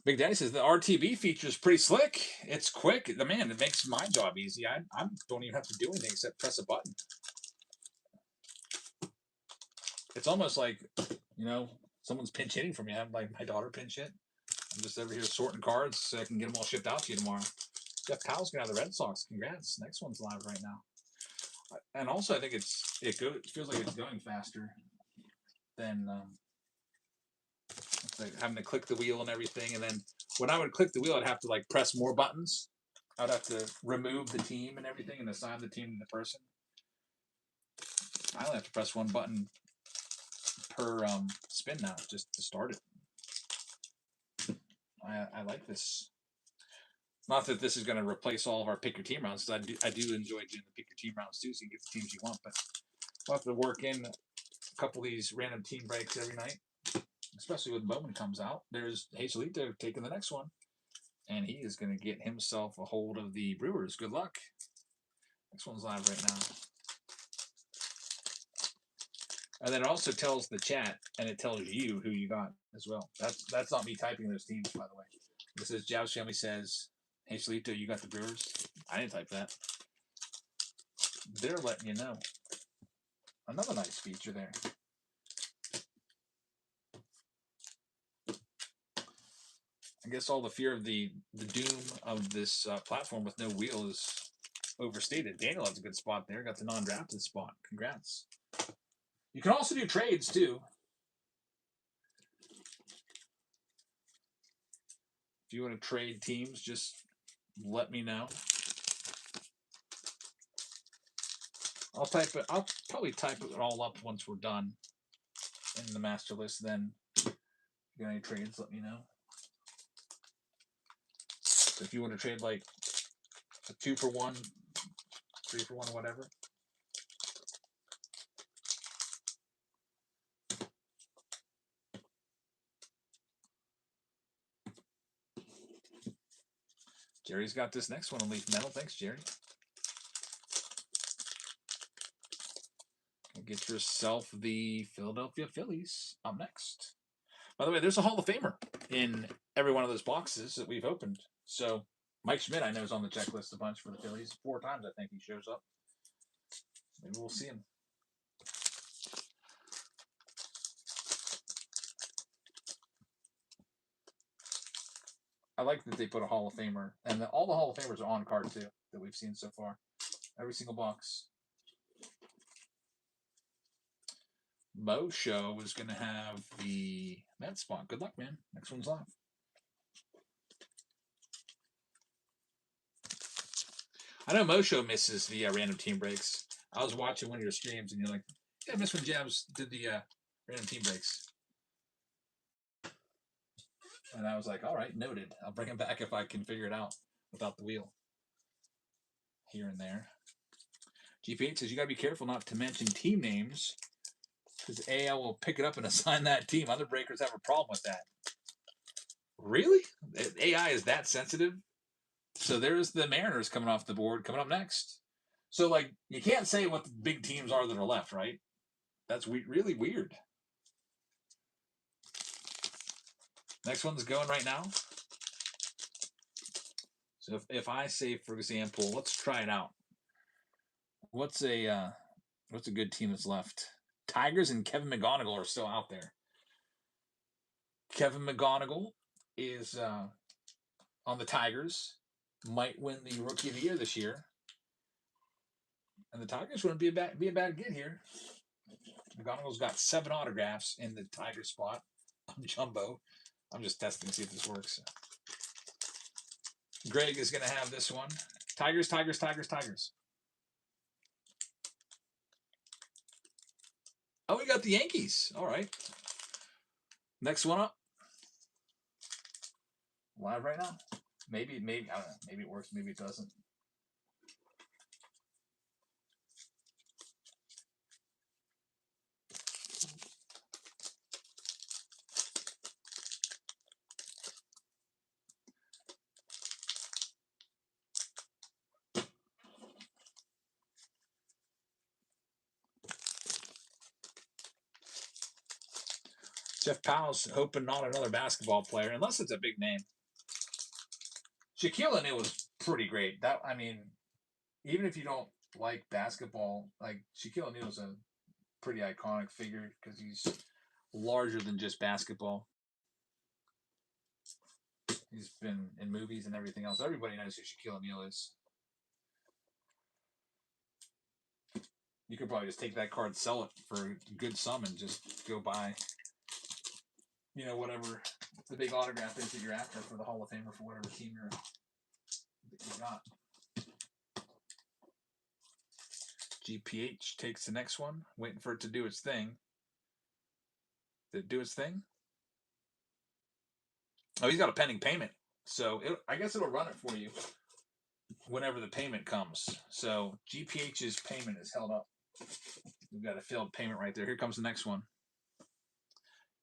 S1: Big Daddy says the RTB feature is pretty slick. It's quick. Man, it makes my job easy. I don't even have to do anything except press a button. It's almost like, someone's pinch hitting for me. I have like my daughter pinch hit. I'm just over here sorting cards so I can get them all shipped out to you tomorrow. Jeff Powell's going to have the Red Sox. Congrats. Next one's live right now. And also, I think it feels like it's going faster than like having to click the wheel and everything. And then when I would click the wheel, I'd have to like press more buttons. I'd have to remove the team and everything and assign the team to the person. I only have to press one button per spin now just to start it. I like this. Not that this is going to replace all of our pick your team rounds, because I do enjoy doing the pick your team rounds too, so you can get the teams you want. But we'll have to work in a couple of these random team breaks every night, especially when Bowman comes out. There's Hazelito taking the next one, and he is going to get himself a hold of the Brewers. Good luck. Next one's live right now. And then it also tells the chat, and it tells you who you got as well. That's not me typing those teams, by the way. This is Jow's Family says, "Hey, Salito, you got the Brewers?" I didn't type that. They're letting you know. Another nice feature there. I guess all the fear of the doom of this platform with no wheel is overstated. Daniel has a good spot there. Got the non-drafted spot. Congrats. You can also do trades, too. If you want to trade teams, just let me know. I'll probably type it all up once we're done in the master list. Then, if you got any trades, let me know. So if you want to trade like a 2-for-1, 3-for-1, whatever. Jerry's got this next one on Leaf Metal. Thanks, Jerry. Get yourself the Philadelphia Phillies up next. By the way, there's a Hall of Famer in every one of those boxes that we've opened. So Mike Schmidt, I know, is on the checklist a bunch for the Phillies. 4 times, I think, he shows up. Maybe we'll see him. I like that they put a Hall of Famer, and all the Hall of Famers are on card too that we've seen so far. Every single box. Mo Show is going to have the Met spot. Good luck, man. Next one's live. I know Mo Show misses the random team breaks. I was watching one of your streams, and you're like, "Yeah, I miss when Jabs did the random team breaks." And I was like, "All right, noted. I'll bring him back if I can figure it out without the wheel." Here and there. GP8 says you gotta be careful not to mention team names, because AI will pick it up and assign that team. Other breakers have a problem with that. Really? AI is that sensitive So there's the Mariners coming off the board, coming up next. So, like, you can't say what the big teams are that are left, right? That's really weird. Next one's going right now. So if I say, for example, let's try it out. What's a good team that's left? Tigers and Kevin McGonigal are still out there. Kevin McGonigal is on the Tigers. Might win the Rookie of the Year this year. And the Tigers wouldn't be a bad get here. McGonigal's got 7 autographs in the Tiger spot on Jumbo. I'm just testing to see if this works. Greg is going to have this one. Tigers, Tigers, Tigers, Tigers. Oh, we got the Yankees. All right. Next one up. Live right now. Maybe, I don't know. Maybe it works, maybe it doesn't. Jeff Powell's hoping not another basketball player, unless it's a big name. Shaquille O'Neal was pretty great. That, I mean, even if you don't like basketball, like Shaquille O'Neal is a pretty iconic figure because he's larger than just basketball. He's been in movies and everything else. Everybody knows who Shaquille O'Neal is. You could probably just take that card, sell it for a good sum, and just go buy, whatever the big autograph is that you're after for the Hall of Famer for whatever team you got. GPH takes the next one, waiting for it to do its thing. Did it do its thing? Oh, he's got a pending payment. So I guess it'll run it for you whenever the payment comes. So GPH's payment is held up. We've got a failed payment right there. Here comes the next one.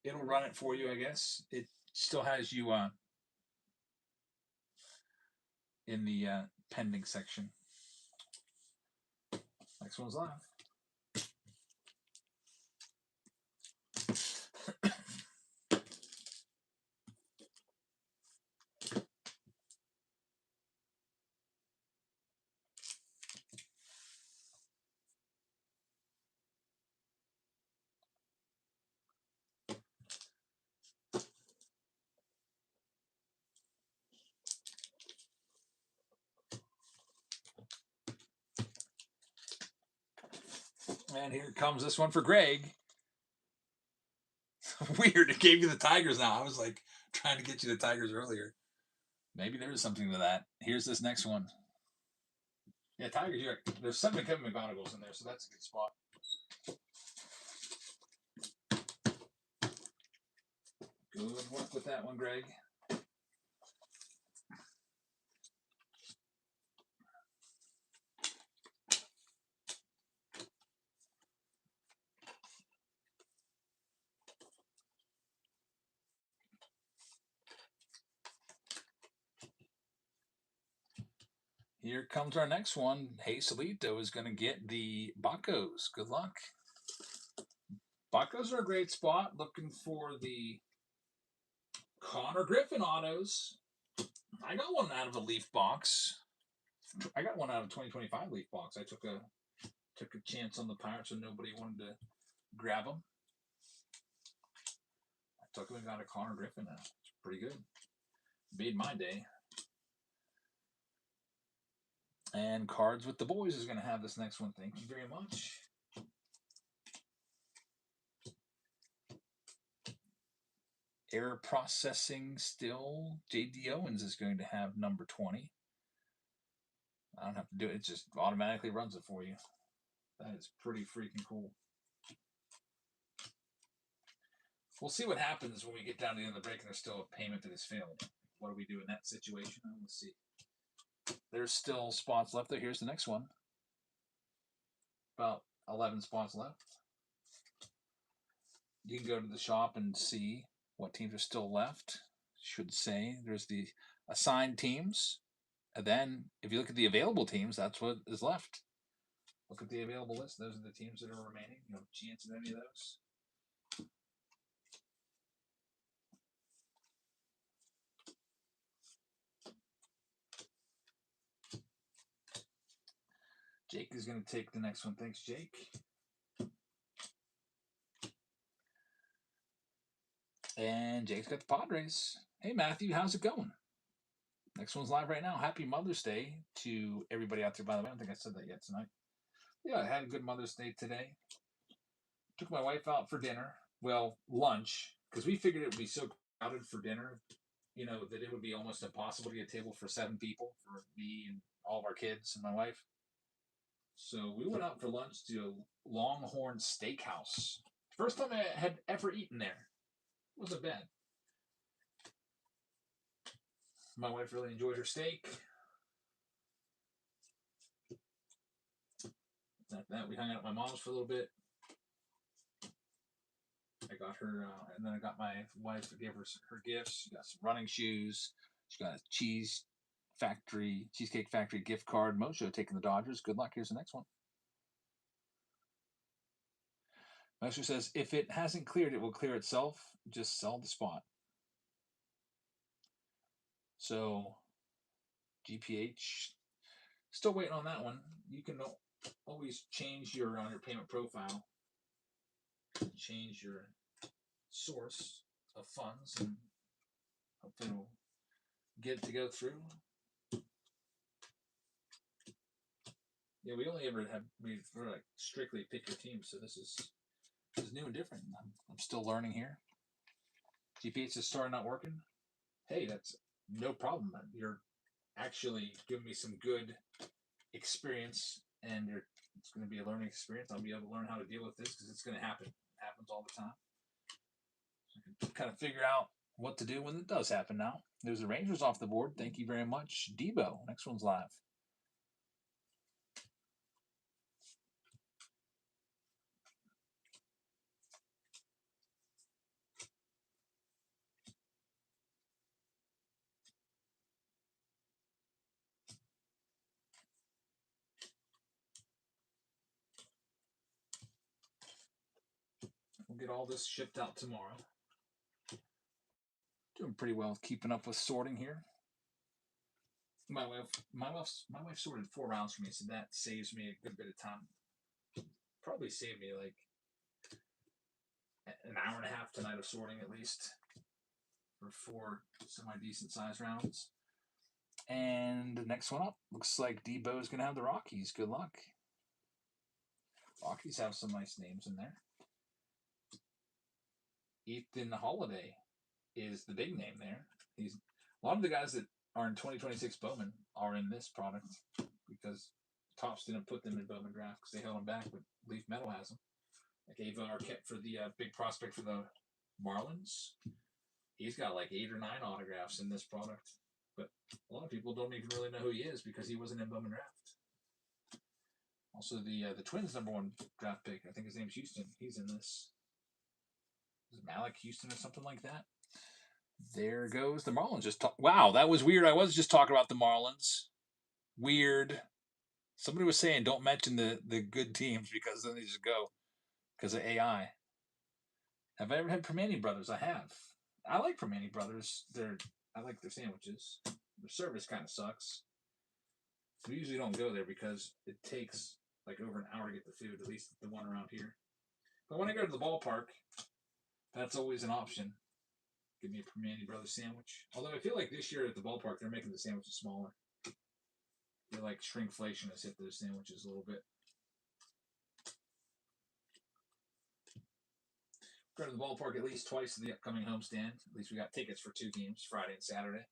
S1: It'll run it for you, I guess. It still has you in the pending section. Next one's live. And here comes this one for Greg. Weird. It gave you the Tigers now. I was like trying to get you the Tigers earlier. Maybe there is something to that. Here's this next one. Yeah, Tigers. There's 7 Kevin McGonigals in there, so that's a good spot. Good work with that one, Greg. Here comes our next one. Hey Solito is going to get the Bacos. Good luck. Bacos are a great spot. Looking for the Connor Griffin autos. I got one out of a Leaf box. I got one out of 2025 Leaf box. I took a chance on the Pirates when nobody wanted to grab them. I took him and got a Connor Griffin out. It's pretty good. Made my day. And Cards with the Boys is going to have this next one. Thank you very much. Error processing still. J.D. Owens is going to have number 20. I don't have to do it. It just automatically runs it for you. That is pretty freaking cool. We'll see what happens when we get down to the end of the break and there's still a payment that has failed. What do we do in that situation? Let's see. There's still spots left there. Here's the next one. About 11 spots left. You can go to the shop and see what teams are still left. Should say there's the assigned teams. And then, if you look at the available teams, that's what is left. Look at the available list. Those are the teams that are remaining. You have a chance at any of those. Jake is going to take the next one. Thanks, Jake. And Jake's got the Padres. Hey, Matthew, how's it going? Next one's live right now. Happy Mother's Day to everybody out there, by the way. I don't think I said that yet tonight. Yeah, I had a good Mother's Day today. Took my wife out for dinner. Well, lunch, because we figured it would be so crowded for dinner, you know, that it would be almost impossible to get a table for 7 people, for me and all of our kids and my wife. So we went out for lunch to Longhorn Steakhouse. First time I had ever eaten there. It wasn't bad. My wife really enjoyed her steak. After that, we hung out at my mom's for a little bit. I got her, and then I got my wife to give her her gifts. She got some running shoes. She got a Cheesecake Factory gift card. Mojo taking the Dodgers. Good luck. Here's the next one. Mojo says, if it hasn't cleared, it will clear itself. Just sell the spot. So, GPH, still waiting on that one. You can always change your on your payment profile, change your source of funds, and hopefully it'll get to go through. Yeah, we only ever have we're like strictly pick your team, so this is new and different. I'm still learning here. GPH is starting not working. Hey, that's no problem. You're actually giving me some good experience, and it's going to be a learning experience. I'll be able to learn how to deal with this because it's going to happen. It happens all the time. So I can kind of figure out what to do when it does happen now. There's the Rangers off the board. Thank you very much. Debo, next one's live. We'll get all this shipped out tomorrow. Doing pretty well keeping up with sorting here. My wife sorted 4 rounds for me, so that saves me a good bit of time. Probably saved me like an hour and a half tonight of sorting at least for 4 semi-decent size rounds. And the next one up looks like Debo is going to have the Rockies. Good luck. Rockies have some nice names in there. Ethan Holiday is the big name there. He's a lot of the guys that are in 2026 Bowman are in this product because Topps didn't put them in Bowman draft because they held them back, but Leaf Metal has them. Like Ava Arquette for the big prospect for the Marlins. He's got like 8 or 9 autographs in this product. But a lot of people don't even really know who he is because he wasn't in Bowman draft. Also, the Twins' #1 draft pick, I think his name's Houston. He's in this. Is it Malik Houston or something like that? There goes the Marlins. Wow, that was weird. I was just talking about the Marlins. Weird. Somebody was saying don't mention the good teams because then they just go because of AI. Have I ever had Permane Brothers? I have. I like Permane Brothers. I like their sandwiches. Their service kind of sucks. We usually don't go there because it takes like over an hour to get the food, at least the one around here. But when I go to the ballpark, that's always an option. Give me a Permane Brothers sandwich. Although I feel like this year at the ballpark, they're making the sandwiches smaller. I feel like shrinkflation has hit those sandwiches a little bit. Go to the ballpark at least twice to the upcoming homestand. At least we got tickets for 2 games, Friday and Saturday.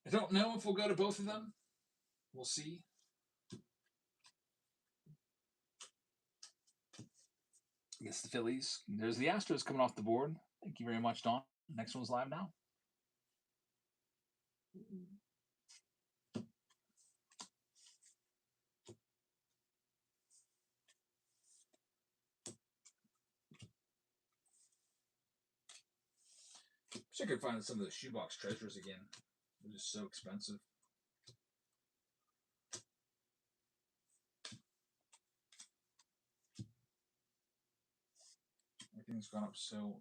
S1: I don't know if we'll go to both of them. We'll see. I guess the Phillies. There's the Astros coming off the board. Thank you very much, Don. Next one's live now. Wish I could find some of the shoebox treasures again. They're just so expensive. everything's gone up so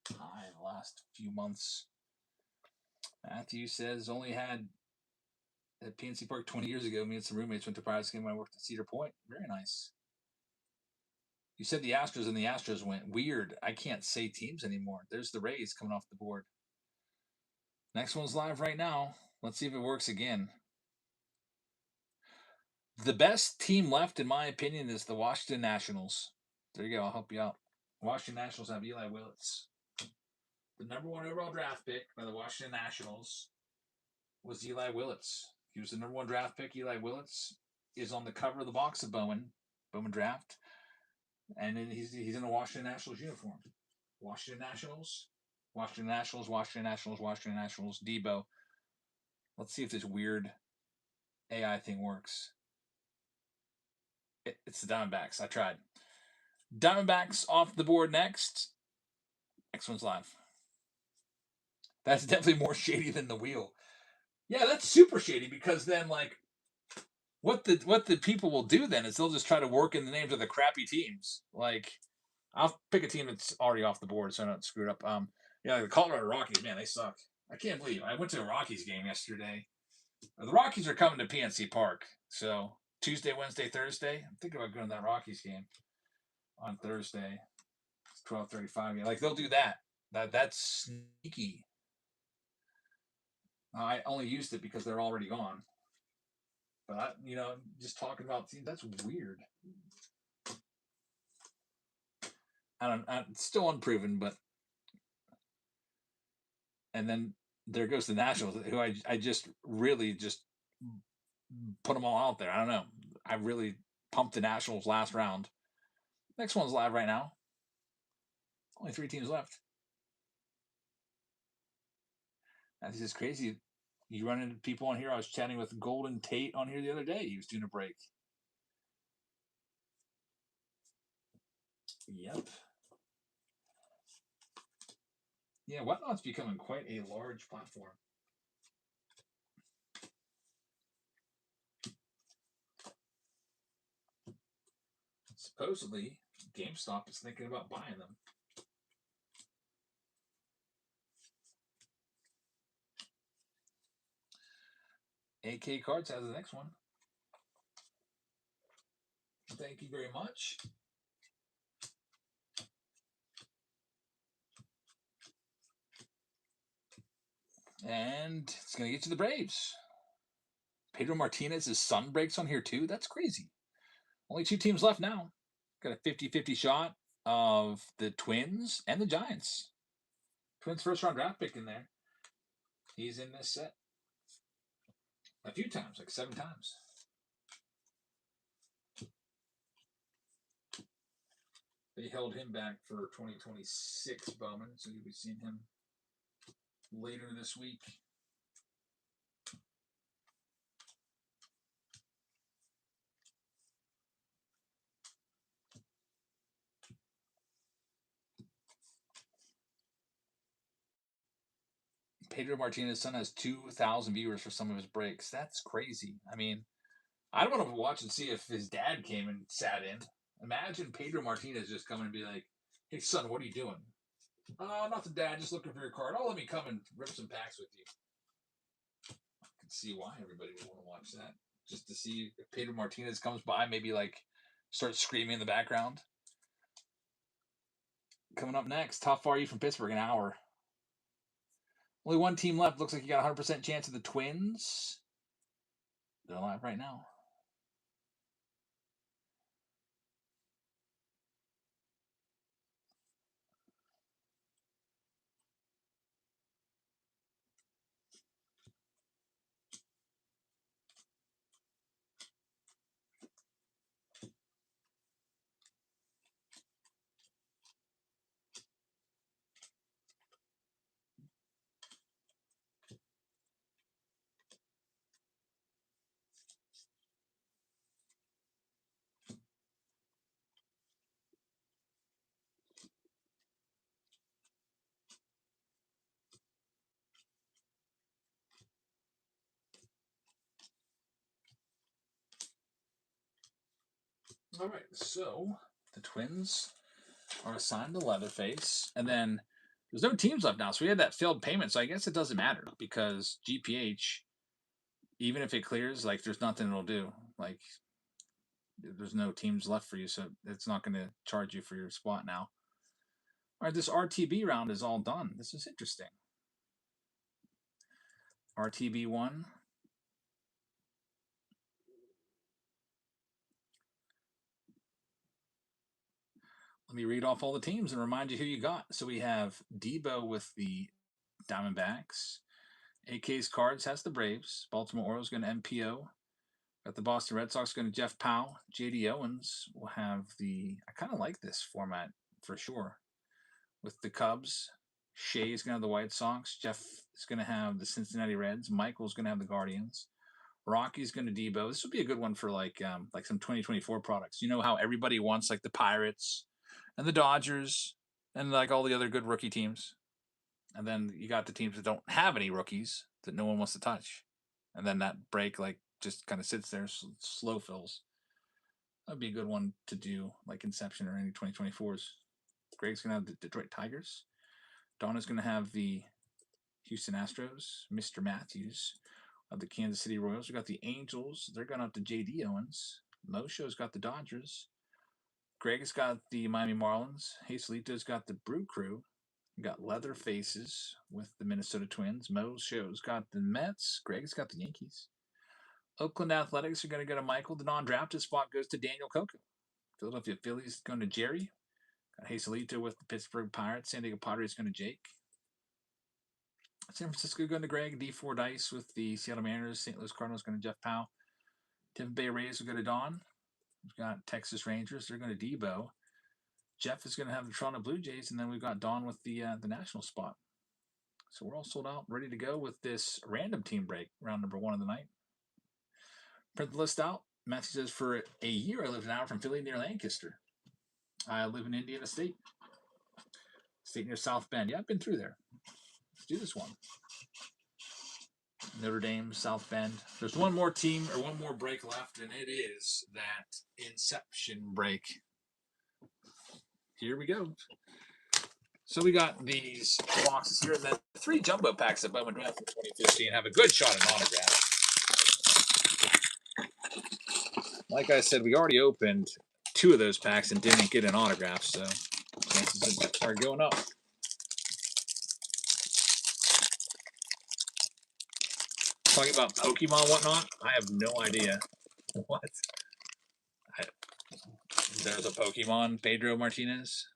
S1: high in the last few months. Matthew says only had at PNC Park 20 years ago. Me and some roommates went to practice game when I worked at Cedar Point. Very nice. You said the Astros and the Astros went. Weird. I can't say teams anymore. There's the Rays coming off the board. Next one's live right now. Let's see if it works again. The best team left, in my opinion, is the Washington Nationals. There you go. I'll help you out. Washington Nationals have Eli Willits. The number 1 overall draft pick by the Washington Nationals was Eli Willits. He was the number 1 draft pick. Eli Willits is on the cover of the box of Bowman draft. And he's in a Washington Nationals uniform. Washington Nationals, Washington Nationals, Washington Nationals, Washington Nationals, Debo. Let's see if this weird AI thing works. It's the Diamondbacks. I tried. Diamondbacks off the board next. Next one's live. That's definitely more shady than the wheel. Yeah, that's super shady because then, like, what the people will do then is they'll just try to work in the names of the crappy teams. Like, I'll pick a team that's already off the board so I don't screw it up. Yeah, the Colorado Rockies, man, they suck. I can't believe I went to a Rockies game yesterday. The Rockies are coming to PNC Park, so Tuesday, Wednesday, Thursday. I'm thinking about going to that Rockies game on Thursday. It's 12:35. Yeah, like they'll do that. That's sneaky. I only used it because they're already gone. But just talking about teams, that's weird. It's still unproven, but and then there goes the Nationals, who I just really just put them all out there. I don't know. I really pumped the Nationals last round. Next one's live right now. Only 3 teams left. That's just crazy. You run into people on here. I was chatting with Golden Tate on here the other day. He was doing a break. Yep. Yeah, Whatnot's becoming quite a large platform. Supposedly, GameStop is thinking about buying them. AK Cards has the next one. Thank you very much. And it's going to get to the Braves. Pedro Martinez's son breaks on here too. That's crazy. Only 2 teams left now. Got a 50-50 shot of the Twins and the Giants. Twins first round draft pick in there. He's in this set. A few times, like 7 times. They held him back for 2026 Bowman, so you'll be seeing him later this week. Pedro Martinez's son has 2,000 viewers for some of his breaks. That's crazy. I mean, I don't want to watch and see if his dad came and sat in. Imagine Pedro Martinez just coming and be like, "Hey, son, what are you doing?" "Oh, nothing, Dad. Just looking for your card." "Oh, let me come and rip some packs with you." I can see why everybody would want to watch that. Just to see if Pedro Martinez comes by, maybe like start screaming in the background. Coming up next, how far are you from Pittsburgh? An hour. Only 1 team left. Looks like you got a 100% chance of the Twins. They're live right now. All right, so the Twins are assigned to Leatherface. And then there's no teams left now. So we had that failed payment. So I guess it doesn't matter because GPH, even if it clears, like there's nothing it'll do. Like there's no teams left for you. So it's not going to charge you for your spot now. All right, this RTB round is all done. This is interesting. RTB1. Let me read off all the teams and remind you who you got. So we have Debo with the Diamondbacks. AK's Cards has the Braves. Baltimore Orioles going to MPO. Got the Boston Red Sox going to Jeff Powell. JD Owens will have the... I kind of like this format for sure. With the Cubs. Shea's going to have the White Sox. Jeff is going to have the Cincinnati Reds. Michael's going to have the Guardians. Rocky's going to Debo. This would be a good one for like some 2024 products. You know how everybody wants like the Pirates and the Dodgers and like all the other good rookie teams. And then you got the teams that don't have any rookies that no one wants to touch. And then that break like just kind of sits there, slow fills. That'd be a good one to do like Inception or any 2024s. Greg's going to have the Detroit Tigers. Donna's going to have the Houston Astros. Mr. Matthews of the Kansas City Royals. We got the Angels. They're going up to JD Owens. Mosho's got the Dodgers. Greg has got the Miami Marlins. Hazelito's got the Brew Crew. We got Leather Faces with the Minnesota Twins. Mosho's got the Mets. Greg's got the Yankees. Oakland Athletics are going to go to Michael. The non-drafted spot goes to Daniel Coco. Philadelphia Phillies going to Jerry. Got Hazelito with the Pittsburgh Pirates. San Diego Padres going to Jake. San Francisco going to Greg. D4 Dice with the Seattle Mariners. St. Louis Cardinals going to Jeff Powell. Tampa Bay Rays will go to Don. We've got Texas Rangers. They're going to Debo. Jeff is going to have the Toronto Blue Jays, and then we've got Don with the national spot. So we're all sold out, ready to go with this random team break, round number 1 of the night. Print the list out. Matthew says, for a year I lived an hour from Philly near Lancaster. I live in Indiana State. State near South Bend. Yeah, I've been through there. Let's do this one. Notre Dame, South Bend. There's one more team or one more break left, and it is that Inception break. Here we go. So we got these boxes here, and then 3 jumbo packs that Bowman drafted in 2015 have a good shot at an autograph. Like I said, we already opened 2 of those packs and didn't get an autograph, so chances are going up. Talking about Pokemon whatnot, I have no idea. What? There's a Pokemon, Pedro Martinez.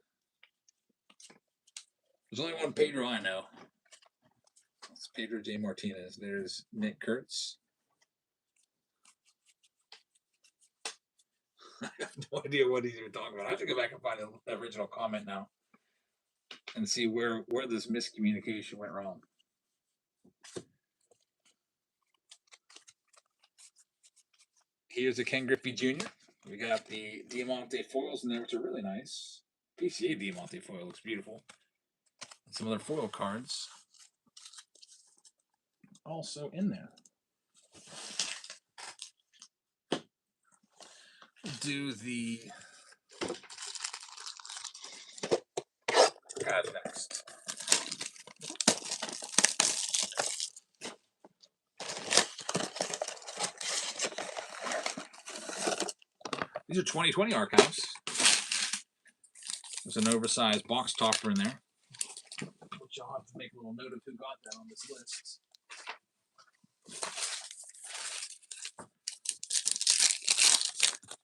S1: There's only one Pedro I know. It's Pedro J. Martinez. There's Nick Kurtz. I have no idea what he's even talking about. I have to go back and find the original comment now and see where this miscommunication went wrong. Here's a Ken Griffey Jr. We got the Diamante foils in there, which are really nice. PCA Diamante foil looks beautiful. And some other foil cards also in there. We'll do the cards next. These are 2020 archives. There's an oversized box topper in there. Which I'll have to make a little note of who got that on this list.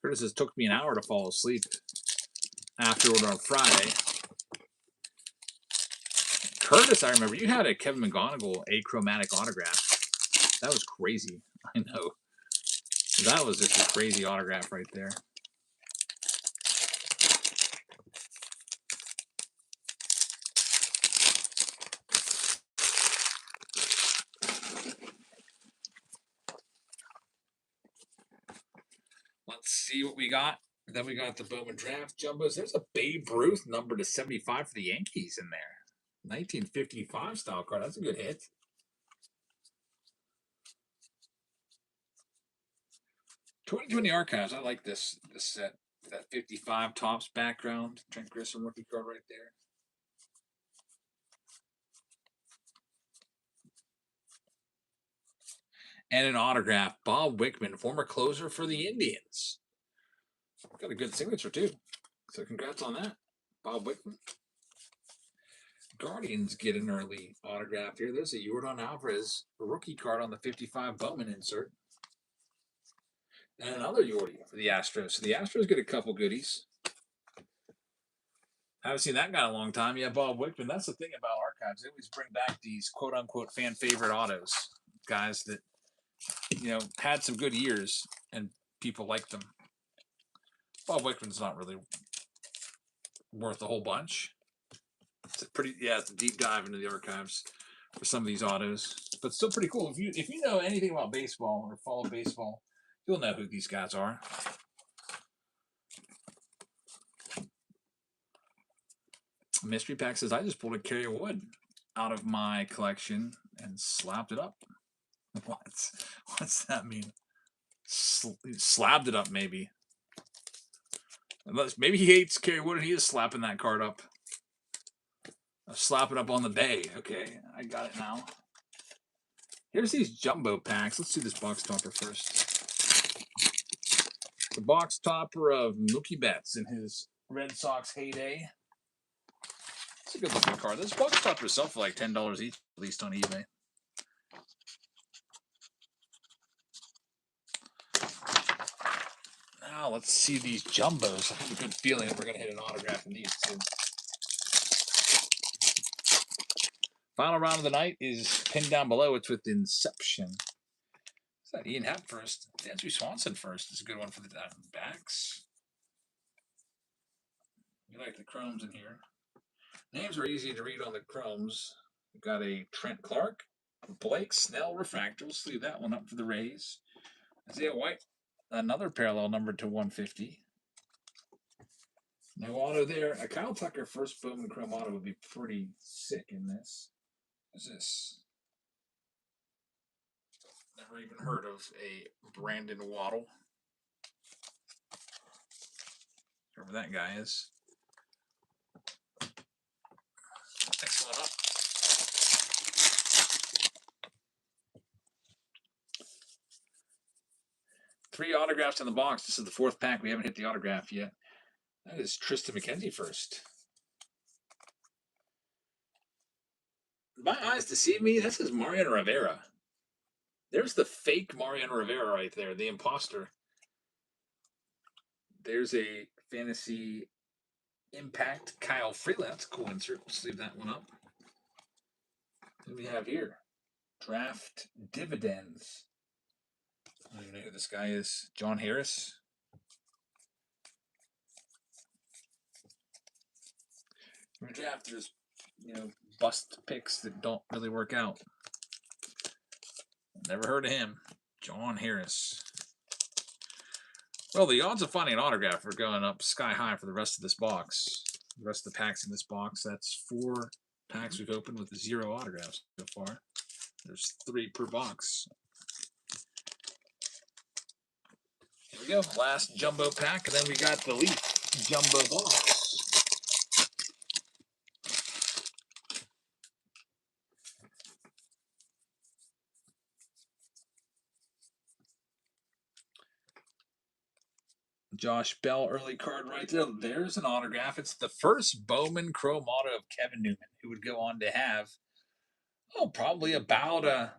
S1: Curtis says, took me an hour to fall asleep afterward on Friday. Curtis, I remember, you had a Kevin McGonigal achromatic autograph. That was crazy. I know. That was just a crazy autograph right there. Let's see what we got. Then we got the Bowman Draft Jumbos. There's a Babe Ruth number to 75 for the Yankees in there. 1955 style card. That's a good hit. '2020 archives. I like this set. that 55 tops background. Trent Grisham rookie card right there. And an autograph. Bob Wickman, former closer for the Indians. Got a good signature, too. So congrats on that, Bob Wickman. Guardians get an early autograph here. There's a Yordan Alvarez rookie card on the 55 Bowman insert. And another Yordi for the Astros. So the Astros get a couple goodies. Haven't seen that guy in a long time. Yeah, Bob Wickman. That's the thing about archives. They always bring back these quote-unquote fan favorite autos. Guys that, had some good years and people like them. Bob Wickman's not really worth a whole bunch. It's a deep dive into the archives for some of these autos, but still pretty cool. If you know anything about baseball or follow baseball, you'll know who these guys are. Mystery Pack says, I just pulled a Kerry Wood out of my collection and slapped it up. What's that mean? Slapped it up, maybe. Maybe he hates Kerry Wood and he is slapping that card up. Slap it up on the bay. Okay, I got it now. Here's these jumbo packs. Let's do this box topper first. The box topper of Mookie Betts in his Red Sox heyday. It's a good looking card. This box topper sell for like $10 each, at least on eBay. Now let's see these jumbos. I have a good feeling that we're going to hit an autograph in these too. Final round of the night is pinned down below. It's with Inception. Is that Ian Happ first? Dansby Swanson first. It's a good one for the backs. We like the chromes in here. Names are easy to read on the chromes. We've got a Trent Clark, Blake Snell refractor. Let's leave that one up for the Rays. Isaiah White, another parallel number to 150. No auto there. A Kyle Tucker first Bowman chrome auto would be pretty sick in this. What's this? Never even heard of a Brandon Waddle. Whoever that guy is. Next one up. Three autographs in the box. This is the fourth pack. We haven't hit the autograph yet. That is Tristan McKenzie first. My eyes deceive me. This is Mariano Rivera. There's the fake Mariano Rivera right there, the imposter. There's a Fantasy Impact Kyle Freeland. That's a cool insert. Let's leave that one up. What do we have here? Draft Dividends. I don't even know who this guy is. John Harris. In the draft, there's, bust picks that don't really work out. Never heard of him. John Harris. Well, the odds of finding an autograph are going up sky high for the rest of this box. The rest of the packs in this box. That's 4 packs we've opened with 0 autographs so far. There's 3 per box. Here we go. Last jumbo pack, and then we got the Leaf jumbo box. Josh Bell early card right there. There's an autograph. It's the first Bowman chrome auto of Kevin Newman, who would go on to have, probably about a,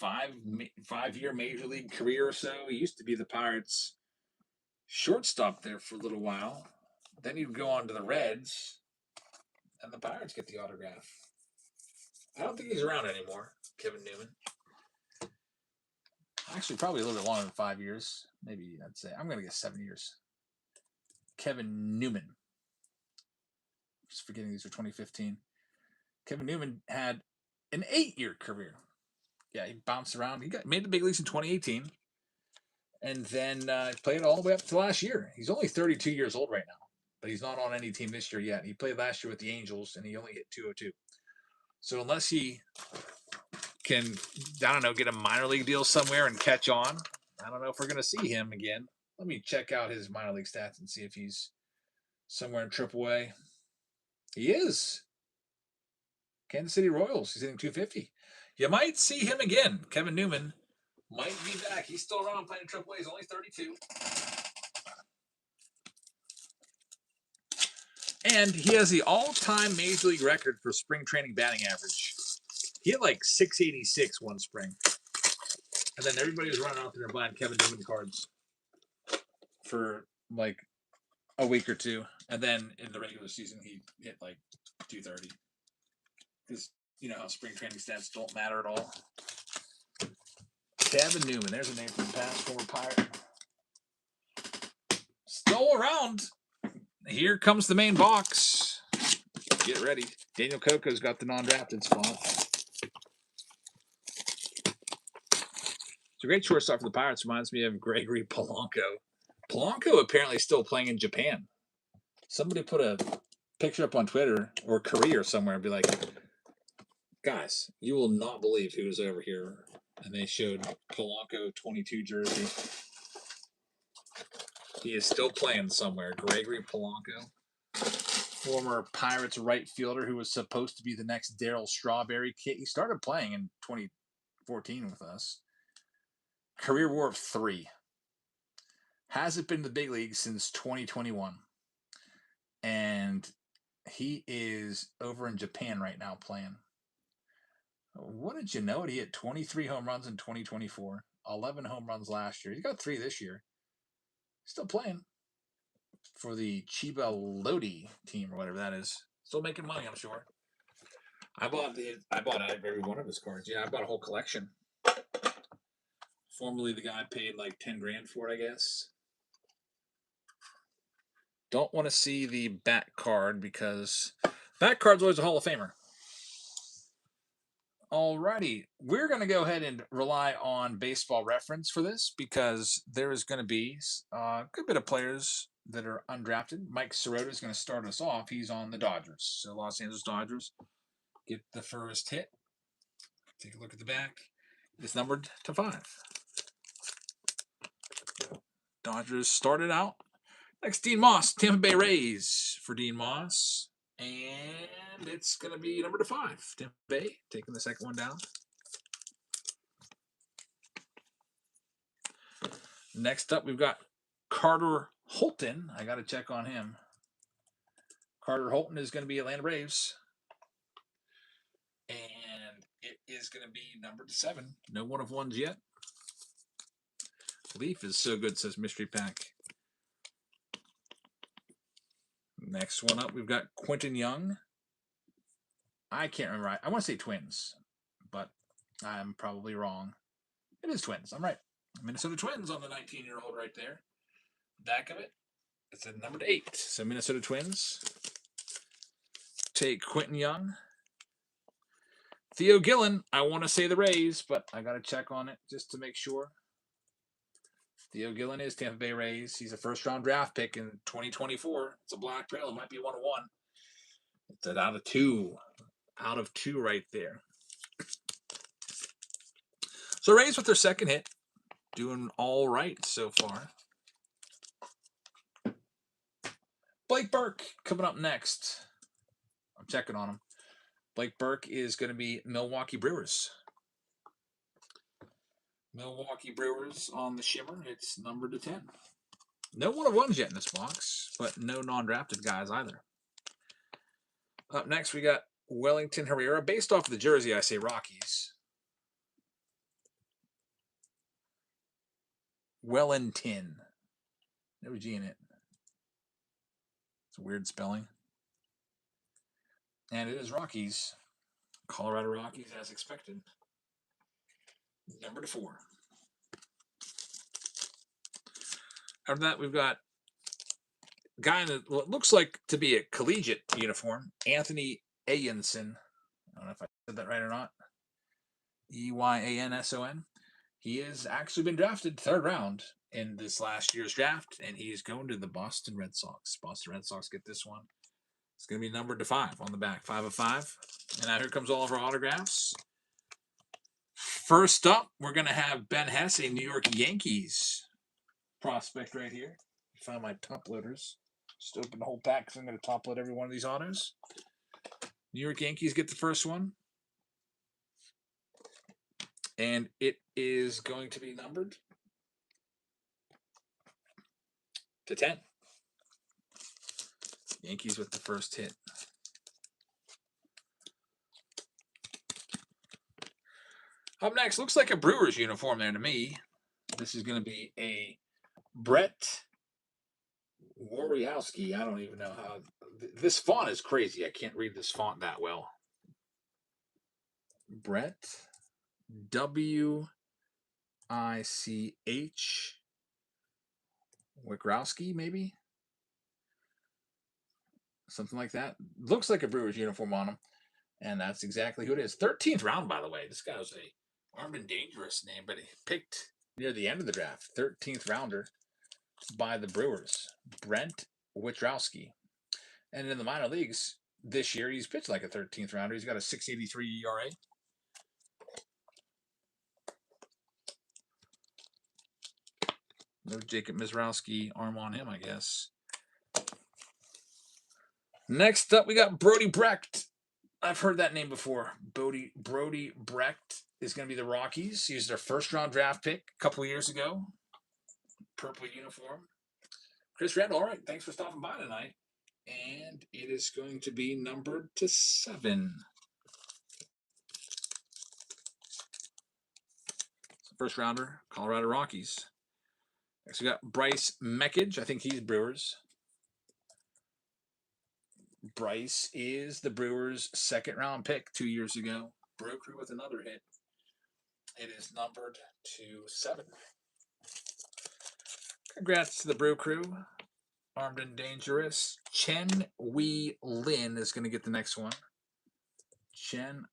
S1: 5-year major league career or so. He used to be the Pirates shortstop there for a little while. Then he'd go on to the Reds, and the Pirates get the autograph. I don't think he's around anymore, Kevin Newman. Actually, probably a little bit longer than 5 years. Maybe I'd say, I'm going to guess 7 years. Kevin Newman. Just forgetting these are 2015. Kevin Newman had an 8-year career. Yeah, he bounced around. He made the big leagues in 2018. And then played all the way up to last year. He's only 32 years old right now. But he's not on any team this year yet. He played last year with the Angels, and he only hit 202. So unless he can, get a minor league deal somewhere and catch on, I don't know if we're going to see him again. Let me check out his minor league stats and see if he's somewhere in AAA. He is. Kansas City Royals. He's hitting 250. You might see him again. Kevin Newman might be back. He's still around playing AAA. He's only 32. And he has the all-time Major League record for spring training batting average. He hit like 686 one spring. And then everybody was running out there buying Kevin Newman cards for like a week or two. And then in the regular season, he hit like 230. Because you know how spring training stats don't matter at all. Kevin Newman, there's a name from the past, former Pirate. Still around. Here comes the main box. Get ready. Daniel Coco's got the non-drafted spot. It's a great shortstop for the Pirates. Reminds me of Gregory Polanco. Polanco apparently still playing in Japan. Somebody put a picture up on Twitter or Korea or somewhere and be like, guys, you will not believe who's over here. And they showed Polanco 22 jersey. He is still playing somewhere. Gregory Polanco, former Pirates right fielder who was supposed to be the next Darryl Strawberry kid. He started playing in 2014 with us. Career WAR of 3. Hasn't been in the big league since 2021. And he is over in Japan right now playing. What did you know? He hit 23 home runs in 2024, 11 home runs last year. He got 3 this year. Still playing for the Chiba Lodi team or whatever that is. Still making money, I'm sure. I bought every one of his cards. Yeah, I bought a whole collection. Formerly, the guy paid like 10 grand for it, I guess. Don't want to see the back card because back card's always a Hall of Famer. Alrighty, we're going to go ahead and rely on Baseball Reference for this because there is going to be a good bit of players that are undrafted. Mike Sirota is going to start us off. He's on the Dodgers. So Los Angeles Dodgers get the first hit. Take a look at the back. It's numbered to 5. Dodgers started out. Next, Dean Moss, Tampa Bay Rays for Dean Moss. And it's going to be number to 5. Tampa Bay taking the second one down. Next up, we've got Carter Holton. I got to check on him. Carter Holton is going to be Atlanta Braves. And it is going to be number 7. No 1 of 1s yet. Leaf is so good, says Mystery Pack. Next one up, we've got Quentin Young. I can't remember. I want to say Twins, but I'm probably wrong. It is Twins. I'm right. Minnesota Twins on the 19-year-old right there. Back of it, it's at number 8. So Minnesota Twins take Quentin Young. Theo Gillen, I want to say the Rays, but I got to check on it just to make sure. Theo Gillen is Tampa Bay Rays. He's a first-round draft pick in 2024. It's a black trail. It might be 1 of 1. It's an out of 2. Out of 2 right there. So Rays with their second hit. Doing all right so far. Blake Burke coming up next. I'm checking on him. Blake Burke is going to be Milwaukee Brewers. Milwaukee Brewers on the shimmer. It's numbered to 10. No 1 of 1s yet in this box, but no non-drafted guys either. Up next, we got Wellington Herrera. Based off of the jersey, I say Rockies. Wellington. No G in it. It's a weird spelling. And it is Rockies. Colorado Rockies as expected. Number to 4. After that, we've got a guy in what looks like to be a collegiate uniform, Anthony Ayenson. I don't know if I said that right or not. Eyanson. He has actually been drafted 3rd round in this last year's draft, and he's going to the Boston Red Sox. Boston Red Sox get this one. It's going to be numbered to 5 on the back, 5 of 5. And now here comes all of our autographs. First up, we're going to have Ben Hesse, New York Yankees. prospect right here. Find my top loaders. Just open the whole pack because I'm going to top load every one of these autos. New York Yankees get the first one. And it is going to be numbered to 10. Yankees with the first hit. Up next, looks like a Brewers uniform there to me. This is going to be a Brett Wariowski. I don't even know how. This font is crazy. I can't read this font that well. Brett W-I-C-H Wikrowski, maybe? Something like that. Looks like a Brewers uniform on him. And that's exactly who it is. 13th round, by the way. This guy was a armed and dangerous name, but he picked near the end of the draft. 13th rounder by the Brewers. Brent Witrowski. And in the minor leagues this year, he's pitched like a 13th rounder. He's got a 6.83 ERA. No Jacob Mizrowski arm on him, I guess. Next up, we got Brody Brecht. I've heard that name before. Brody Brecht is going to be the Rockies. He was their first-round draft pick a couple of years ago. Purple uniform. Chris Randall, all right, thanks for stopping by tonight. And it is going to be numbered to 7. First rounder, Colorado Rockies. Next we got Bryce Meckage. I think he's Brewers. Bryce is the Brewers' second-round pick 2 years ago. Brew Crew with another hit. It is numbered to 7. Congrats to the Brew Crew. Armed and Dangerous. Chen Wei Lin is going to get the next one. Chen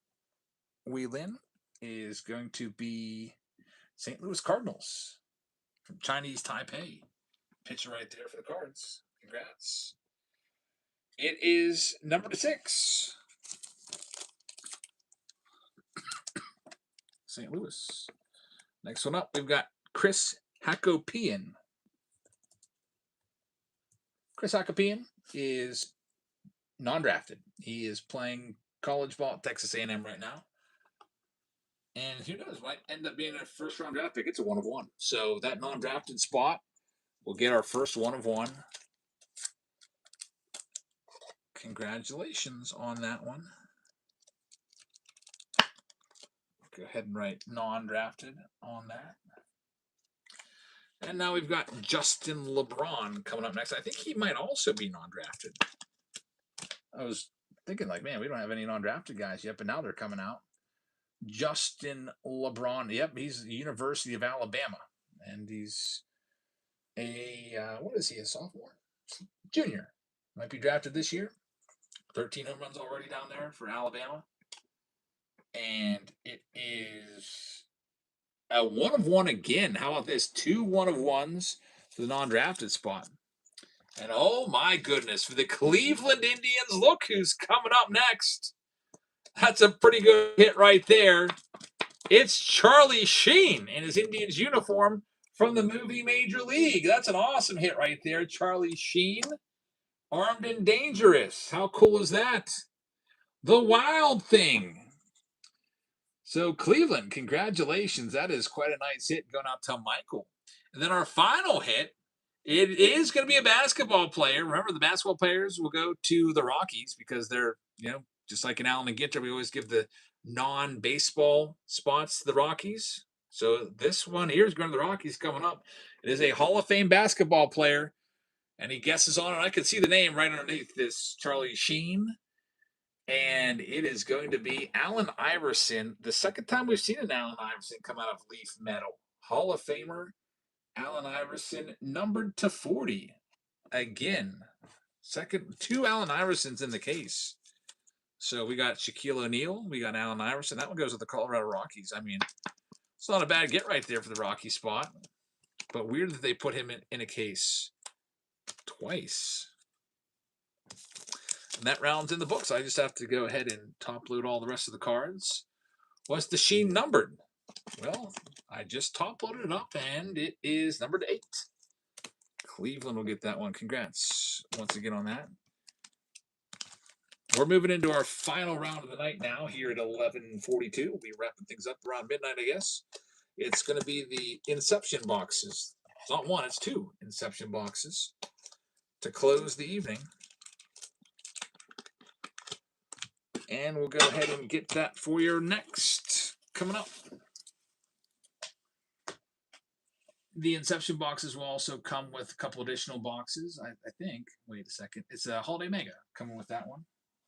S1: Wei Lin is going to be St. Louis Cardinals from Chinese Taipei. Pitcher right there for the Cards. Congrats. It is number 6. St. Louis. Next one up, we've got Chris Hakopian. Chris Hakopian is non-drafted. He is playing college ball at Texas A&M right now. And who knows, might end up being a first-round draft pick. It's a 1 of 1. So that non-drafted spot will get our first 1 of 1. Congratulations on that one. Go ahead and write non-drafted on that. And now we've got Justin LeBron coming up next. I think he might also be non-drafted. I was thinking, like, man, we don't have any non-drafted guys yet, but now they're coming out. Justin LeBron. Yep, he's the University of Alabama. And he's what is he, a sophomore? Junior. Might be drafted this year. 13 home runs already down there for Alabama. And it is a 1 of 1 again. How about this? 2 1 of 1s for the non-drafted spot. And oh my goodness, for the Cleveland Indians, look who's coming up next. That's a pretty good hit right there. It's Charlie Sheen in his Indians uniform from the movie Major League. That's an awesome hit right there. Charlie Sheen, Armed and Dangerous. How cool is that? The Wild Thing. So Cleveland, congratulations. That is quite a nice hit going out to Michael. And then our final hit, it is going to be a basketball player. Remember, the basketball players will go to the Rockies because they're, just like in Allen and Ginter, we always give the non-baseball spots to the Rockies. So this one here is going to the Rockies coming up. It is a Hall of Fame basketball player, and he guesses on it. I could see the name right underneath this, Charlie Sheen. And it is going to be Allen Iverson. The second time we've seen an Allen Iverson come out of Leaf Metal. Hall of Famer Allen Iverson, numbered to 40. Again, second, 2 Allen Iversons in the case. So we got Shaquille O'Neal. We got Allen Iverson. That one goes with the Colorado Rockies. I mean, it's not a bad get right there for the Rocky spot. But weird that they put him in a case twice. And that round's in the books. I just have to go ahead and top load all the rest of the cards. What's the Sheen numbered? Well, I just top loaded it up, and it is numbered 8. Cleveland will get that one. Congrats once again on that. We're moving into our final round of the night now here at 11:42. We'll be wrapping things up around midnight, I guess. It's going to be the Inception boxes. It's not one, it's two Inception boxes to close the evening. And we'll go ahead and get that for you next. Coming up. The Inception boxes will also come with a couple additional boxes, I think. Wait a second. It's a Holiday Mega coming with that one,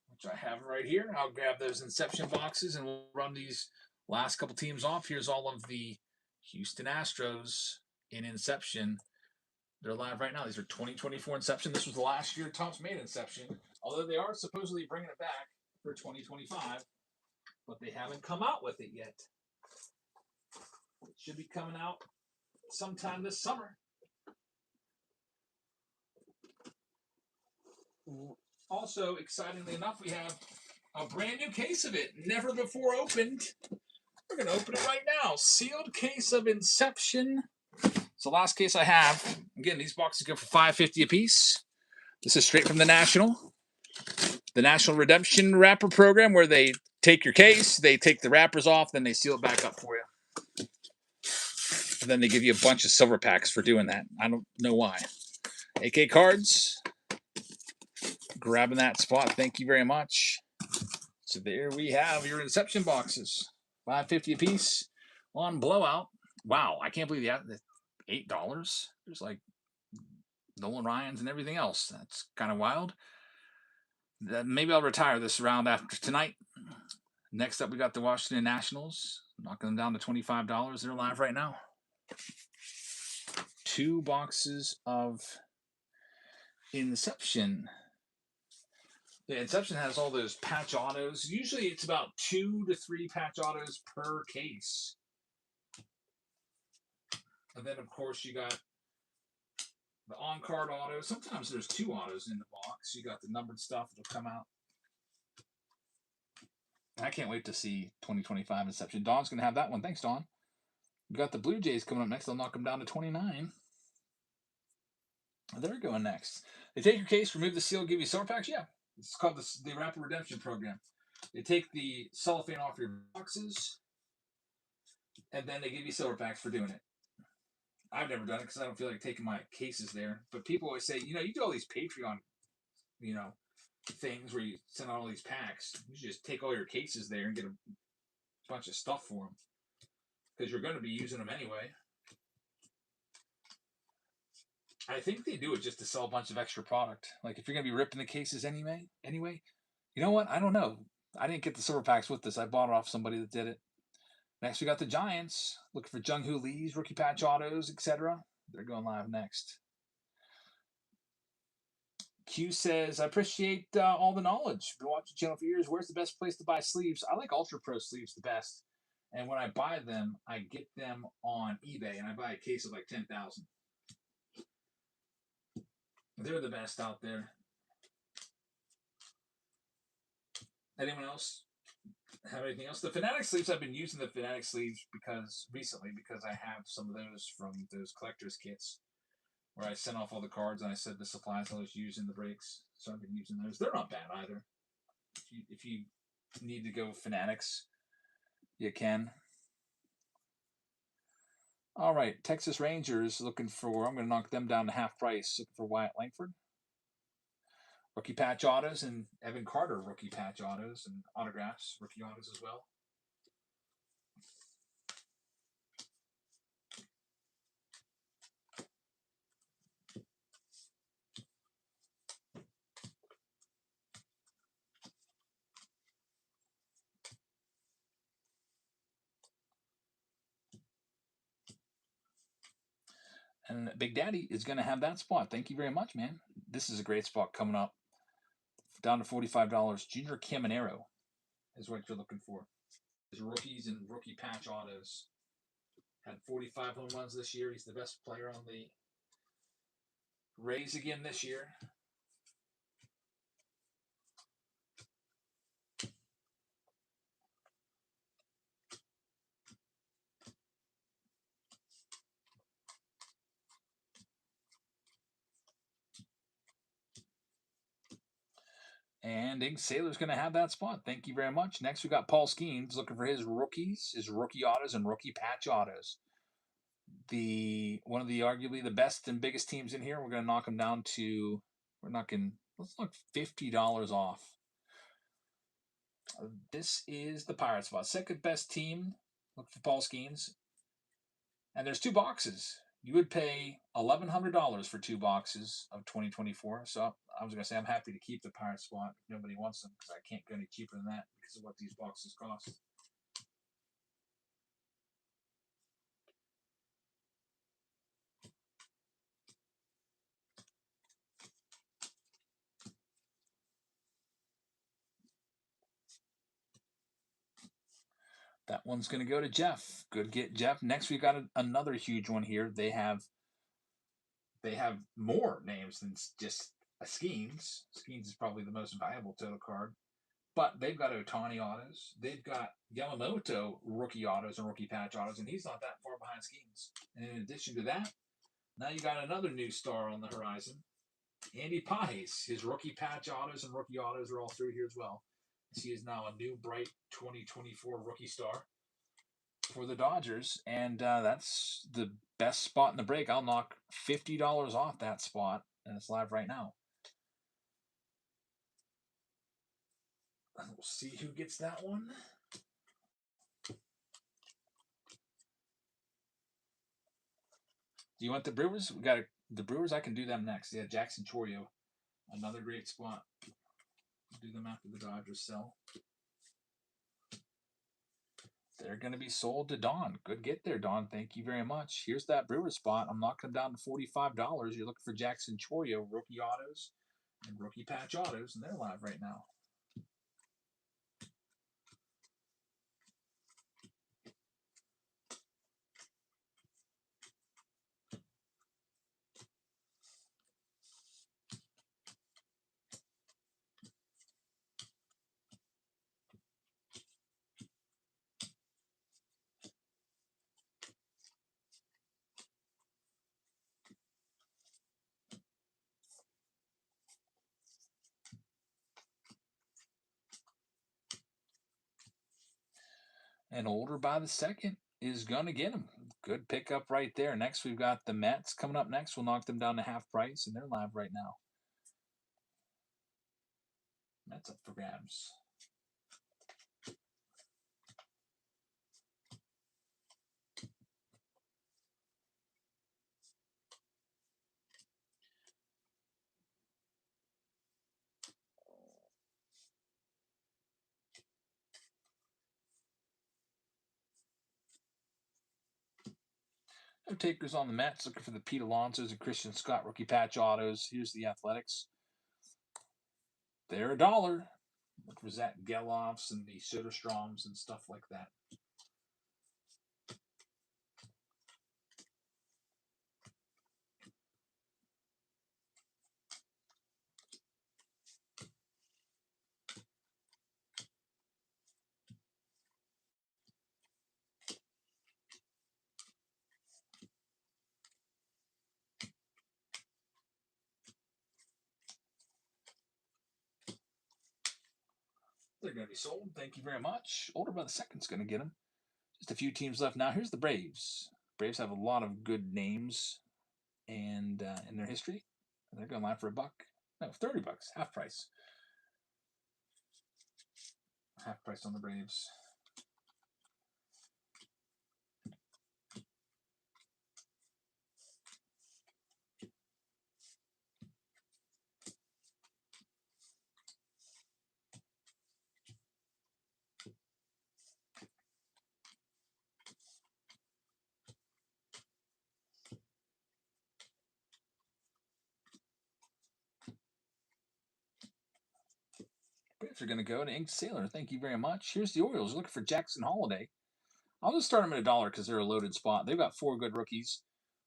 S1: which I have right here. I'll grab those Inception boxes and we'll run these last couple teams off. Here's all of the Houston Astros in Inception. They're live right now. These are 2024 Inception. This was the last year Topps made Inception, although they are supposedly bringing it back for 2025, but they haven't come out with it yet. It should be coming out sometime this summer. Also, excitingly enough, we have a brand new case of it, never before opened. We're going to open it right now. Sealed case of Inception. It's the last case I have. Again, these boxes go for $5.50 a piece. This is straight from the National Redemption Wrapper Program, where they take your case, they take the wrappers off, then they seal it back up for you. And then they give you a bunch of silver packs for doing that. I don't know why. AK cards. Grabbing that spot. Thank you very much. So there we have your Inception boxes. $5.50 a piece on blowout. Wow, I can't believe that. $8. There's like Nolan Ryans and everything else. That's kind of wild. Maybe I'll retire this round after tonight. Next up, we got the Washington Nationals. Knocking them down to $25. They're live right now. 2 boxes of Inception. The Inception has all those patch autos. Usually it's about 2 to 3 patch autos per case. And then, of course, you got the on-card auto. Sometimes there's 2 autos in the box. You got the numbered stuff that'll come out. I can't wait to see 2025 Inception. Dawn's going to have that one. Thanks, Dawn. We got the Blue Jays coming up next. They'll knock them down to 29. They're going next. They take your case, remove the seal, give you silver packs. Yeah, it's called the Rapid Redemption Program. They take the cellophane off your boxes, and then they give you silver packs for doing it. I've never done it because I don't feel like taking my cases there. But people always say, you do all these Patreon, things where you send out all these packs. You should just take all your cases there and get a bunch of stuff for them because you're going to be using them anyway. I think they do it just to sell a bunch of extra product. Like if you're going to be ripping the cases anyway, you know what? I don't know. I didn't get the silver packs with this. I bought it off somebody that did it. Next, we got the Giants. Looking for Jung-Hoo Lee's rookie patch autos, etc. They're going live next. Q says, I appreciate all the knowledge. Been watching the channel for years. Where's the best place to buy sleeves? I like Ultra Pro sleeves the best. And when I buy them, I get them on eBay, and I buy a case of like 10,000. They're the best out there. Anyone else have anything else? The Fanatic sleeves, I've been using the Fanatic sleeves because I have some of those from those collector's kits where I sent off all the cards and I said the supplies I was using the breaks. So I've been using those. They're not bad either. If you need to go Fanatics, you can. All right, Texas Rangers looking for, I'm going to knock them down to half price, looking for Wyatt Langford. Rookie patch autos and Evan Carter rookie patch autos and autographs, rookie autos as well. And Big Daddy is going to have that spot. Thank you very much, man. This is a great spot coming up. Down to $45. Junior Caminero is what you're looking for. His rookies and rookie patch autos. Had 45 home runs this year. He's the best player on the Rays again this year. And Ink Sailor's going to have that spot. Thank you very much. Next, we got Paul Skeens looking for his rookies, his rookie autos and rookie patch autos. One of the arguably the best and biggest teams in here. We're going to knock them down to, let's knock $50 off. This is the Pirate spot. Second best team. Look for Paul Skeens. And there's 2 boxes. You would pay $1,100 for 2 boxes of 2024. So I was going to say I'm happy to keep the Pirate spot if nobody wants them, because I can't go any cheaper than that because of what these boxes cost. That one's going to go to Jeff. Good get, Jeff. Next, we've got another huge one here. They have more names than just a Skeens. Skeens is probably the most valuable total card. But they've got Otani autos. They've got Yamamoto rookie autos and rookie patch autos, and he's not that far behind Skeens. And in addition to that, now you got another new star on the horizon. Andy Pajes, his rookie patch autos and rookie autos are all through here as well. He is now a new bright 2024 rookie star for the Dodgers, and that's the best spot in the break. I'll knock $50 off that spot, and it's live right now. We'll see who gets that one. Do you want the Brewers? We got the Brewers. I can do them next. Yeah, Jackson Chourio, another great spot. Do them after the Dodgers sell. They're going to be sold to Don. Good get there, Don. Thank you very much. Here's that Brewers spot. I'm knocking them down to $45. You're looking for Jackson Chourio rookie autos and rookie patch autos, and they're live right now. And Older by the second is going to get him. Good pickup right there. Next, we've got the Mets coming up next. We'll knock them down to half price, and they're live right now. Mets up for grabs. No takers on the Mets. Looking for the Pete Alonso's and Christian Scott rookie patch autos. Here's the Athletics. They're $1. Look for Zach Gelofs and the Soderstroms and stuff like that. They're going to be sold. Thank you very much. Older by the second's going to get them. Just a few teams left. Now, here's the Braves. Braves have a lot of good names and in their history. And they're going to line for $1. No, $30. Half price. Half price on the Braves. Braves are going to go to Ink Sailor. Thank you very much. Here's the Orioles looking for Jackson Holiday. I'll just start them at $1 because they're a loaded spot. They've got 4 good rookies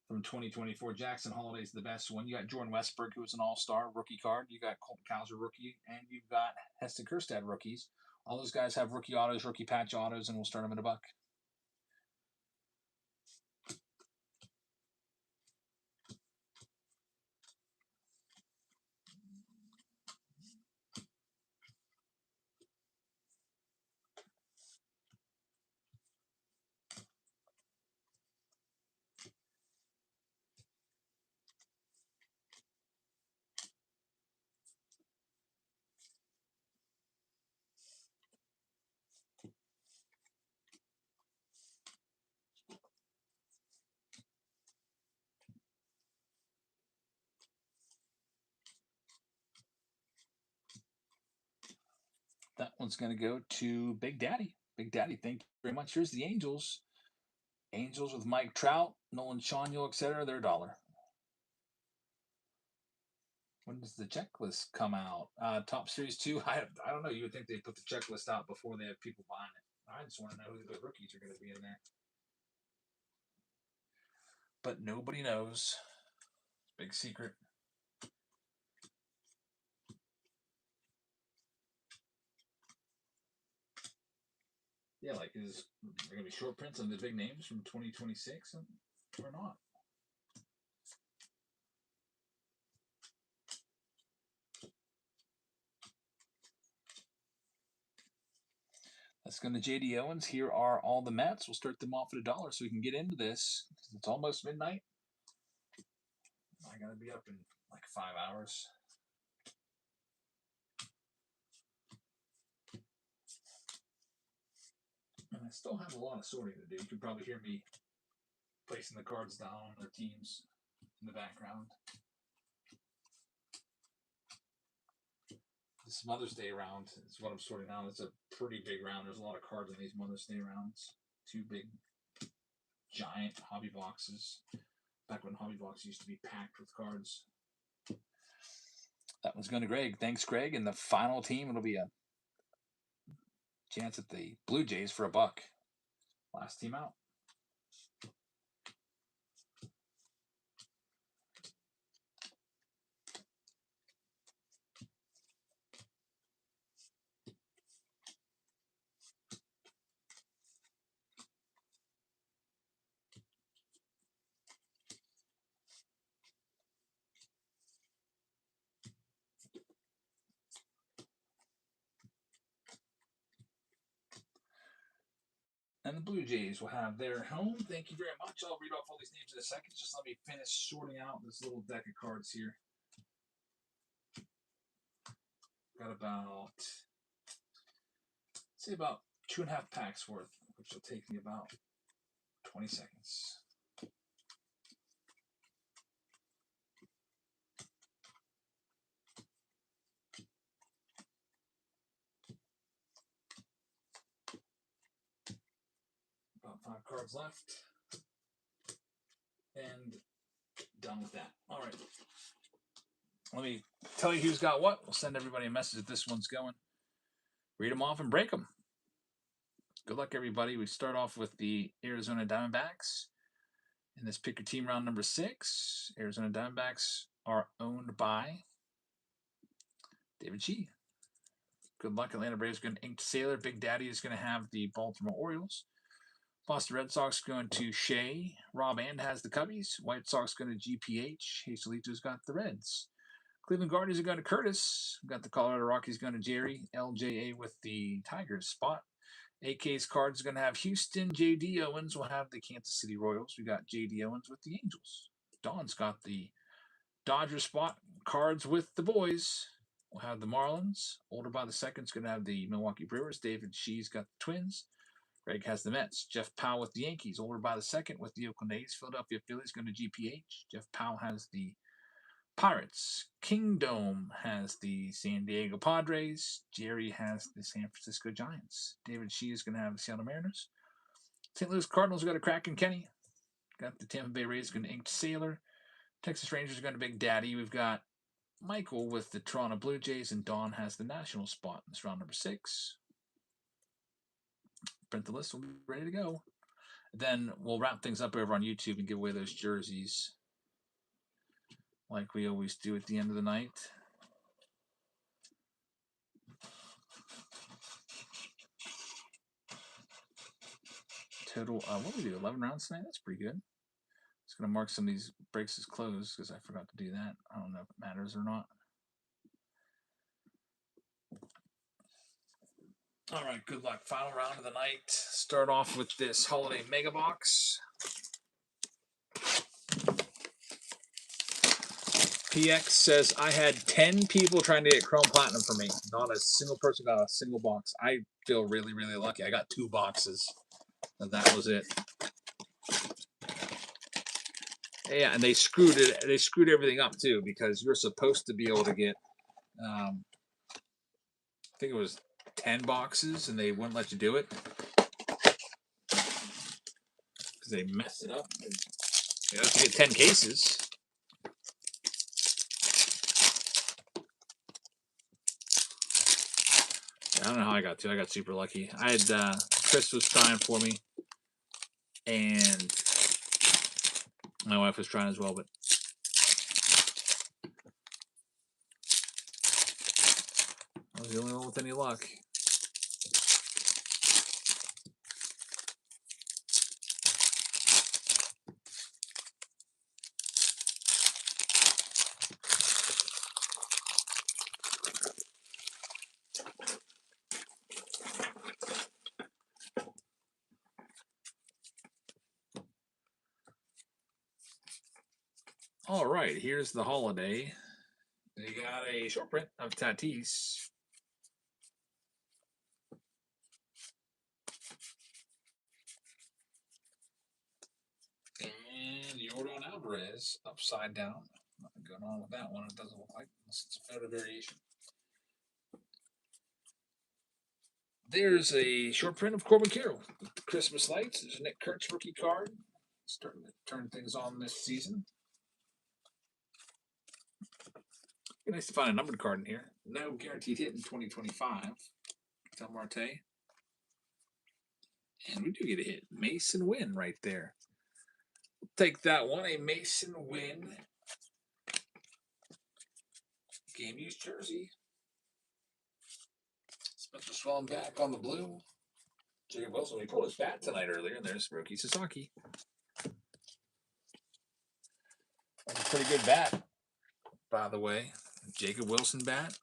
S1: from 2024. Jackson Holiday's the best one. You got Jordan Westberg, who was an all-star rookie card. You got Colton Cowser rookie, and you've got Heston Kjerstad rookies. All those guys have rookie autos, rookie patch autos, and we'll start them at $1. one's going to go to Big Daddy. Big Daddy, thank you very much. Here's the Angels. Angels with Mike Trout, Nolan Shawniel, etc. They're $1. When does the checklist come out? Top Series 2, I don't know. You would think they'd put the checklist out before they have people buying it. I just want to know who the rookies are going to be in there. But nobody knows. Big secret. Yeah, like is there going to be short prints on the big names from 2026 or not? Let's go to JD Owens. Here are all the Mets. We'll start them off at $1 so we can get into this. It's almost midnight. I got to be up in like 5 hours. And I still have a lot of sorting to do. You can probably hear me placing the cards down on their teams in the background. This Mother's Day round is what I'm sorting out. It's a pretty big round. There's a lot of cards in these Mother's Day rounds. 2 big, giant hobby boxes. Back when hobby boxes used to be packed with cards. That one's going to Greg. Thanks, Greg. And the final team, it'll be a chance at the Blue Jays for $1. Last team out. And the Blue Jays will have their home. Thank you very much. I'll read off all these names in a second. Just let me finish sorting out this little deck of cards here. Got about, say about 2.5 packs worth, which will take me about 20 seconds. About 5 cards left. And done with that. All right. Let me tell you who's got what. We'll send everybody a message if this one's going. Read them off and break them. Good luck, everybody. We start off with the Arizona Diamondbacks. In this pick your team round number 6, Arizona Diamondbacks are owned by David G. Good luck. Atlanta Braves going to Inked Sailor. Big Daddy is going to have the Baltimore Orioles. Boston Red Sox going to Shea. Rob And has the Cubbies. White Sox going to GPH. Hazelito's got the Reds. Cleveland Guardians are going to Curtis. We've got the Colorado Rockies going to Jerry. LJA with the Tigers spot. AK's Cards are going to have Houston. JD Owens will have the Kansas City Royals. We got JD Owens with the Angels. Don's got the Dodgers spot. Cards with the boys. We'll have the Marlins. Older by the Second's going to have the Milwaukee Brewers. David Shee's got the Twins. Greg has the Mets. Jeff Powell with the Yankees. Older by the Second with the Oakland A's. Philadelphia Phillies going to GPH. Jeff Powell has the Pirates. Kingdom has the San Diego Padres. Jerry has the San Francisco Giants. David Shee is going to have the Seattle Mariners. St. Louis Cardinals got a Kraken Kenny. Got the Tampa Bay Rays going to Inked Sailor. Texas Rangers are going to Big Daddy. We've got Michael with the Toronto Blue Jays, and Don has the National spot in this round number 6. Print the list. We'll be ready to go. Then we'll wrap things up over on YouTube and give away those jerseys like we always do at the end of the night. Total, what do we do, 11 rounds tonight? That's pretty good. Just going to mark some of these breaks as closed because I forgot to do that. I don't know if it matters or not. All right, good luck. Final round of the night. Start off with this holiday mega box. PX says, I had 10 people trying to get Chrome Platinum for me. Not a single person got a single box. I feel really, really lucky. I got 2 boxes, and that was it. Yeah, and they screwed it. They screwed everything up too because you're supposed to be able to get, I think it was 10 boxes and they wouldn't let you do it because they messed it up. You have to get 10 cases. I don't know how I got to. I got super lucky. I had Chris was trying for me, and my wife was trying as well, but I was the only one with any luck. All right, here's the holiday. They got a short print of Tatis. And Jordan Alvarez upside down. Nothing going on with that one. It doesn't look like it's a photo variation. There's a short print of Corbin Carroll. Christmas lights. There's a Nick Kurtz rookie card. Starting to turn things on this season. Be nice to find a numbered card in here. No guaranteed hit in 2025. Tell Marte. And we do get a hit. Mason Wynn right there. We'll take that one. A Mason Wynn game used jersey. Spencer Swellin back on the blue. Jacob Wilson, we pulled his bat tonight earlier, and there's Roki Sasaki. That's a pretty good bat, by the way. Jacob Wilson bat.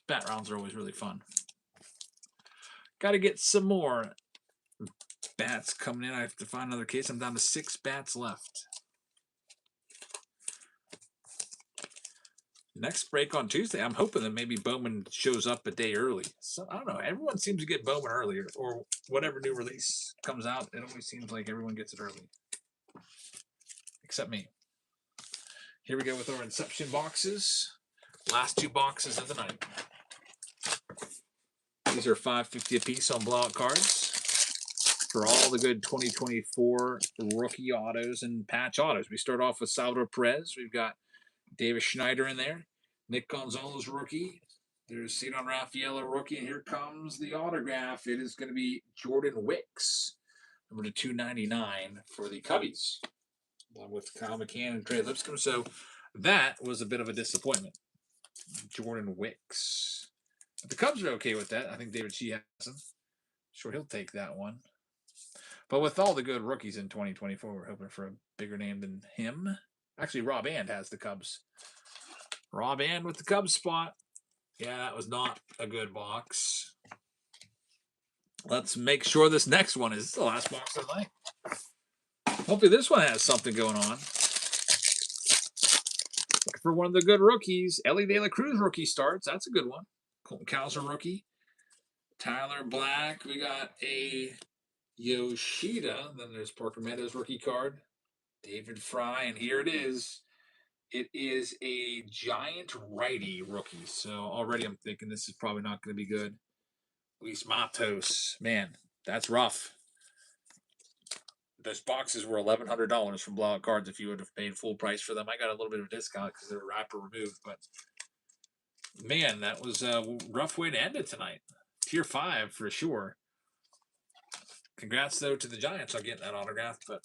S1: Bat rounds are always really fun. Got to get some more bats coming in. I have to find another case. I'm down to 6 bats left. Next break on Tuesday, I'm hoping that maybe Bowman shows up a day early. So I don't know. Everyone seems to get Bowman earlier, or whatever new release comes out. It always seems like everyone gets it early, except me. Here we go with our Inception boxes. Last 2 boxes of the night. These are $5.50 a piece on blowout cards for all the good 2024 rookie autos and patch autos. We start off with Salvador Perez. We've got Davis Schneider in there. Nick Gonzalez rookie. There's Cedon Rafaela rookie. And here comes the autograph. It is going to be Jordan Wicks, number to 299 for the Cubbies, along with Kyle McCann and Trey Lipscomb. So that was a bit of a disappointment. Jordan Wicks. But the Cubs are okay with that. I think David Shee has him. Sure, he'll take that one. But with all the good rookies in 2024, we're hoping for a bigger name than him. Actually, Rob And has the Cubs. Rob And with the Cubs spot. Yeah, that was not a good box. Let's make sure this next one is the last box of the night. Hopefully this one has something going on. Looking for one of the good rookies. Ellie De La Cruz rookie starts. That's a good one. Colton Cowser rookie. Tyler Black. We got a Yoshida. Then there's Parker Meadows rookie card. David Fry. And here it is. It is a giant righty rookie. So already I'm thinking this is probably not going to be good. Luis Matos. Man, that's rough. Those boxes were $1,100 from blowout cards if you would have paid full price for them. I got a little bit of a discount because they were wrapper removed. But, man, that was a rough way to end it tonight. Tier 5 for sure. Congrats, though, to the Giants on getting that autograph. But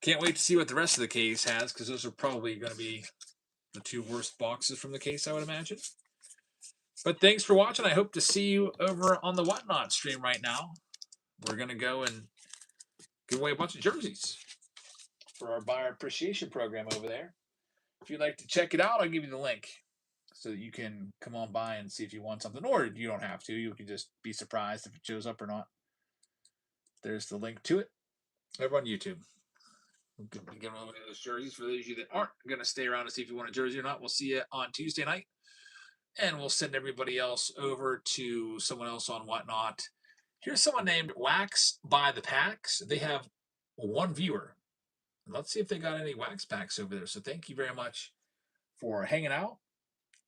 S1: can't wait to see what the rest of the case has because those are probably going to be the 2 worst boxes from the case, I would imagine. But thanks for watching. I hope to see you over on the Whatnot stream right now. We're going to go and give away a bunch of jerseys for our buyer appreciation program over there. If you'd like to check it out, I'll give you the link so that you can come on by and see if you want something. Or you don't have to. You can just be surprised if it shows up or not. There's the link to it over on YouTube. We'll give away those jerseys. For those of you that aren't going to stay around to see if you want a jersey or not, we'll see you on Tuesday night. And we'll send everybody else over to someone else on Whatnot. Here's someone named Wax by the Packs. They have 1 viewer. Let's see if they got any wax packs over there. So thank you very much for hanging out.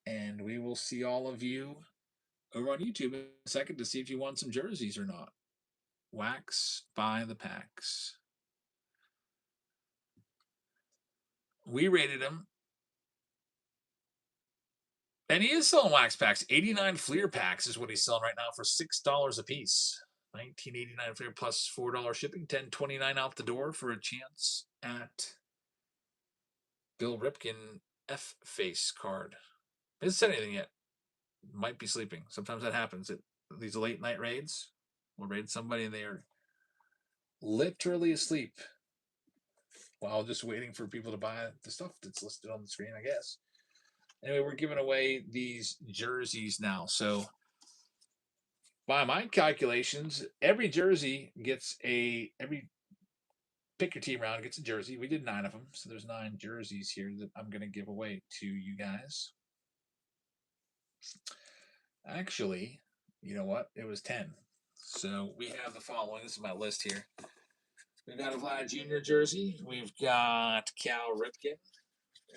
S1: And we will see all of you over on YouTube in a second to see if you won some jerseys or not. Wax by the packs. We rated him. And he is selling wax packs. 89 Fleer packs is what he's selling right now for $6 a piece. $19.89 Fleer plus $4 shipping. $10.29 out the door for a chance at Bill Ripken F face card. Hasn't said anything yet. Might be sleeping. Sometimes that happens at these late night raids. We'll raid somebody and they are literally asleep while just waiting for people to buy the stuff that's listed on the screen, I guess. Anyway, we're giving away these jerseys now. So by my calculations, every jersey gets every pick your team round gets a jersey. We did 9 of them, so there's 9 jerseys here that I'm going to give away to you guys. Actually, you know what? It was 10. So we have the following. This is my list here. We've got a Vlad Jr. jersey. We've got Cal Ripken.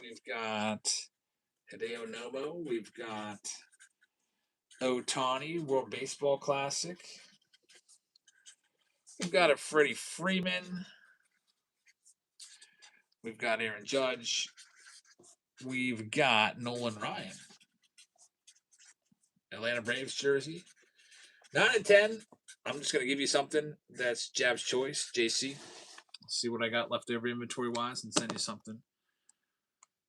S1: We've got Hideo Nomo. We've got Ohtani, World Baseball Classic. We've got a Freddie Freeman. We've got Aaron Judge. We've got Nolan Ryan. Atlanta Braves jersey. 9 and 10. I'm just going to give you something that's Jab's choice, JC. See what I got left over inventory-wise and send you something.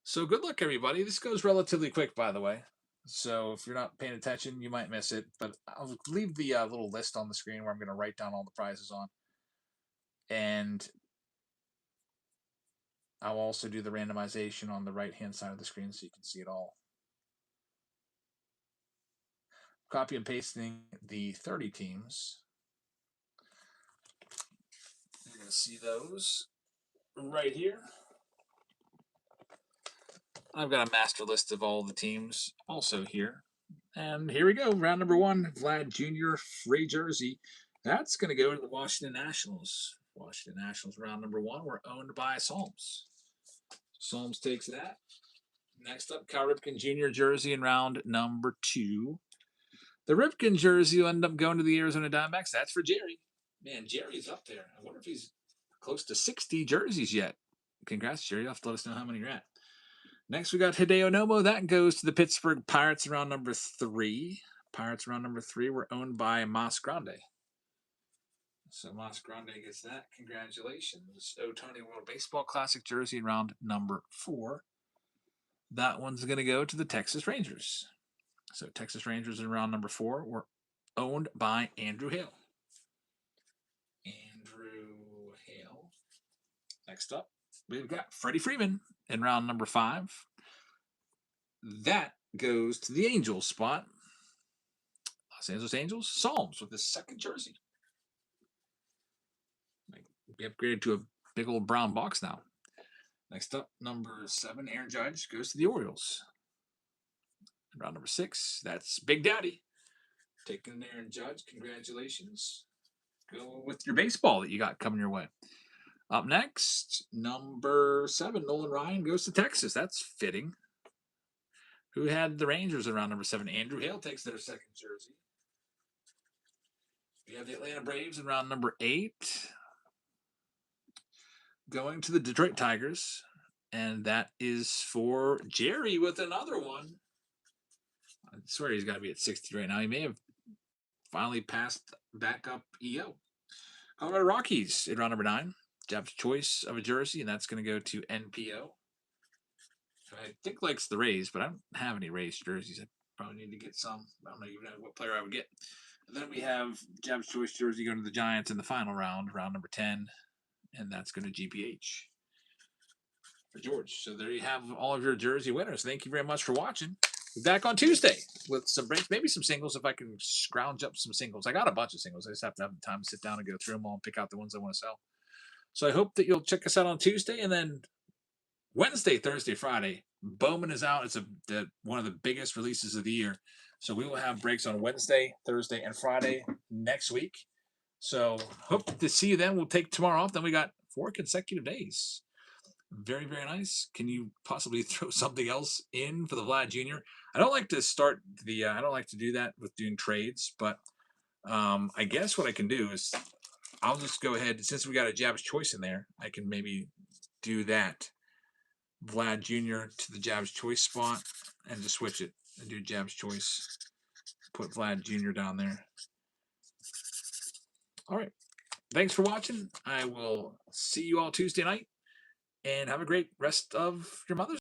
S1: So good luck, everybody. This goes relatively quick, by the way. So if you're not paying attention, you might miss it. But I'll leave the little list on the screen where I'm going to write down all the prizes on. And I'll also do the randomization on the right-hand side of the screen so you can see it all. Copy and pasting the 30 teams. You're going to see those right here. I've got a master list of all the teams also here. And here we go. Round number 1, Vlad Jr. free jersey. That's going to go to the Washington Nationals. Washington Nationals, round number 1. We're owned by Psalms. Psalms takes that. Next up, Cal Ripken Jr. jersey in round number 2. The Ripken jersey will end up going to the Arizona Diamondbacks. That's for Jerry. Man, Jerry's up there. I wonder if he's close to 60 jerseys yet. Congrats, Jerry. You'll have to let us know how many you're at. Next, we got Hideo Nomo. That goes to the Pittsburgh Pirates round number 3. Pirates round number 3 were owned by Mas Grande. So Mas Grande gets that. Congratulations. Ohtani World Baseball Classic jersey in round number 4. That one's going to go to the Texas Rangers. So Texas Rangers in round number 4 were owned by Andrew Hale. Andrew Hale. Next up, we've got Freddie Freeman in round number 5. That goes to the Angels spot. Los Angeles Angels. Psalms with his second jersey. Be upgraded to a big old brown box now. Next up, number 7, Aaron Judge goes to the Orioles. Round number 6, that's Big Daddy. Taking Aaron Judge, congratulations. Go with your baseball that you got coming your way. Up next, number 7, Nolan Ryan goes to Texas. That's fitting. Who had the Rangers around number 7? Andrew Hale takes their second jersey. We have the Atlanta Braves in round number 8. Going to the Detroit Tigers. And that is for Jerry with another one. I swear he's got to be at 60 right now. He may have finally passed backup EO. Colorado Rockies in round number 9. Jeff's choice of a jersey, and that's going to go to NPO. I think likes the Rays, but I don't have any Rays jerseys. I probably need to get some. I don't even know what player I would get. And then we have Jeff's choice jersey going to the Giants in the final round, round number 10, and that's going to GPH for George. So there you have all of your jersey winners. Thank you very much for watching. Be back on Tuesday with some breaks, maybe some singles if I can scrounge up some singles. I got a bunch of singles. I just have to have the time to sit down and go through them all and pick out the ones I want to sell. So I hope that you'll check us out on Tuesday, and then Wednesday, Thursday, Friday, Bowman is out. It's one of the biggest releases of the year. So we will have breaks on Wednesday, Thursday, and Friday next week. So hope to see you then. We'll take tomorrow off. Then we got 4 consecutive days. Very, very nice. Can you possibly throw something else in for the Vlad Jr.? I don't like to start the. I don't like to do that with doing trades, but I guess what I can do is I'll just go ahead, since we got a Jab's Choice in there. I can maybe do that Vlad Jr. to the Jab's Choice spot and just switch it and do Jab's Choice. Put Vlad Jr. down there. All right. Thanks for watching. I will see you all Tuesday night, and have a great rest of your Mother's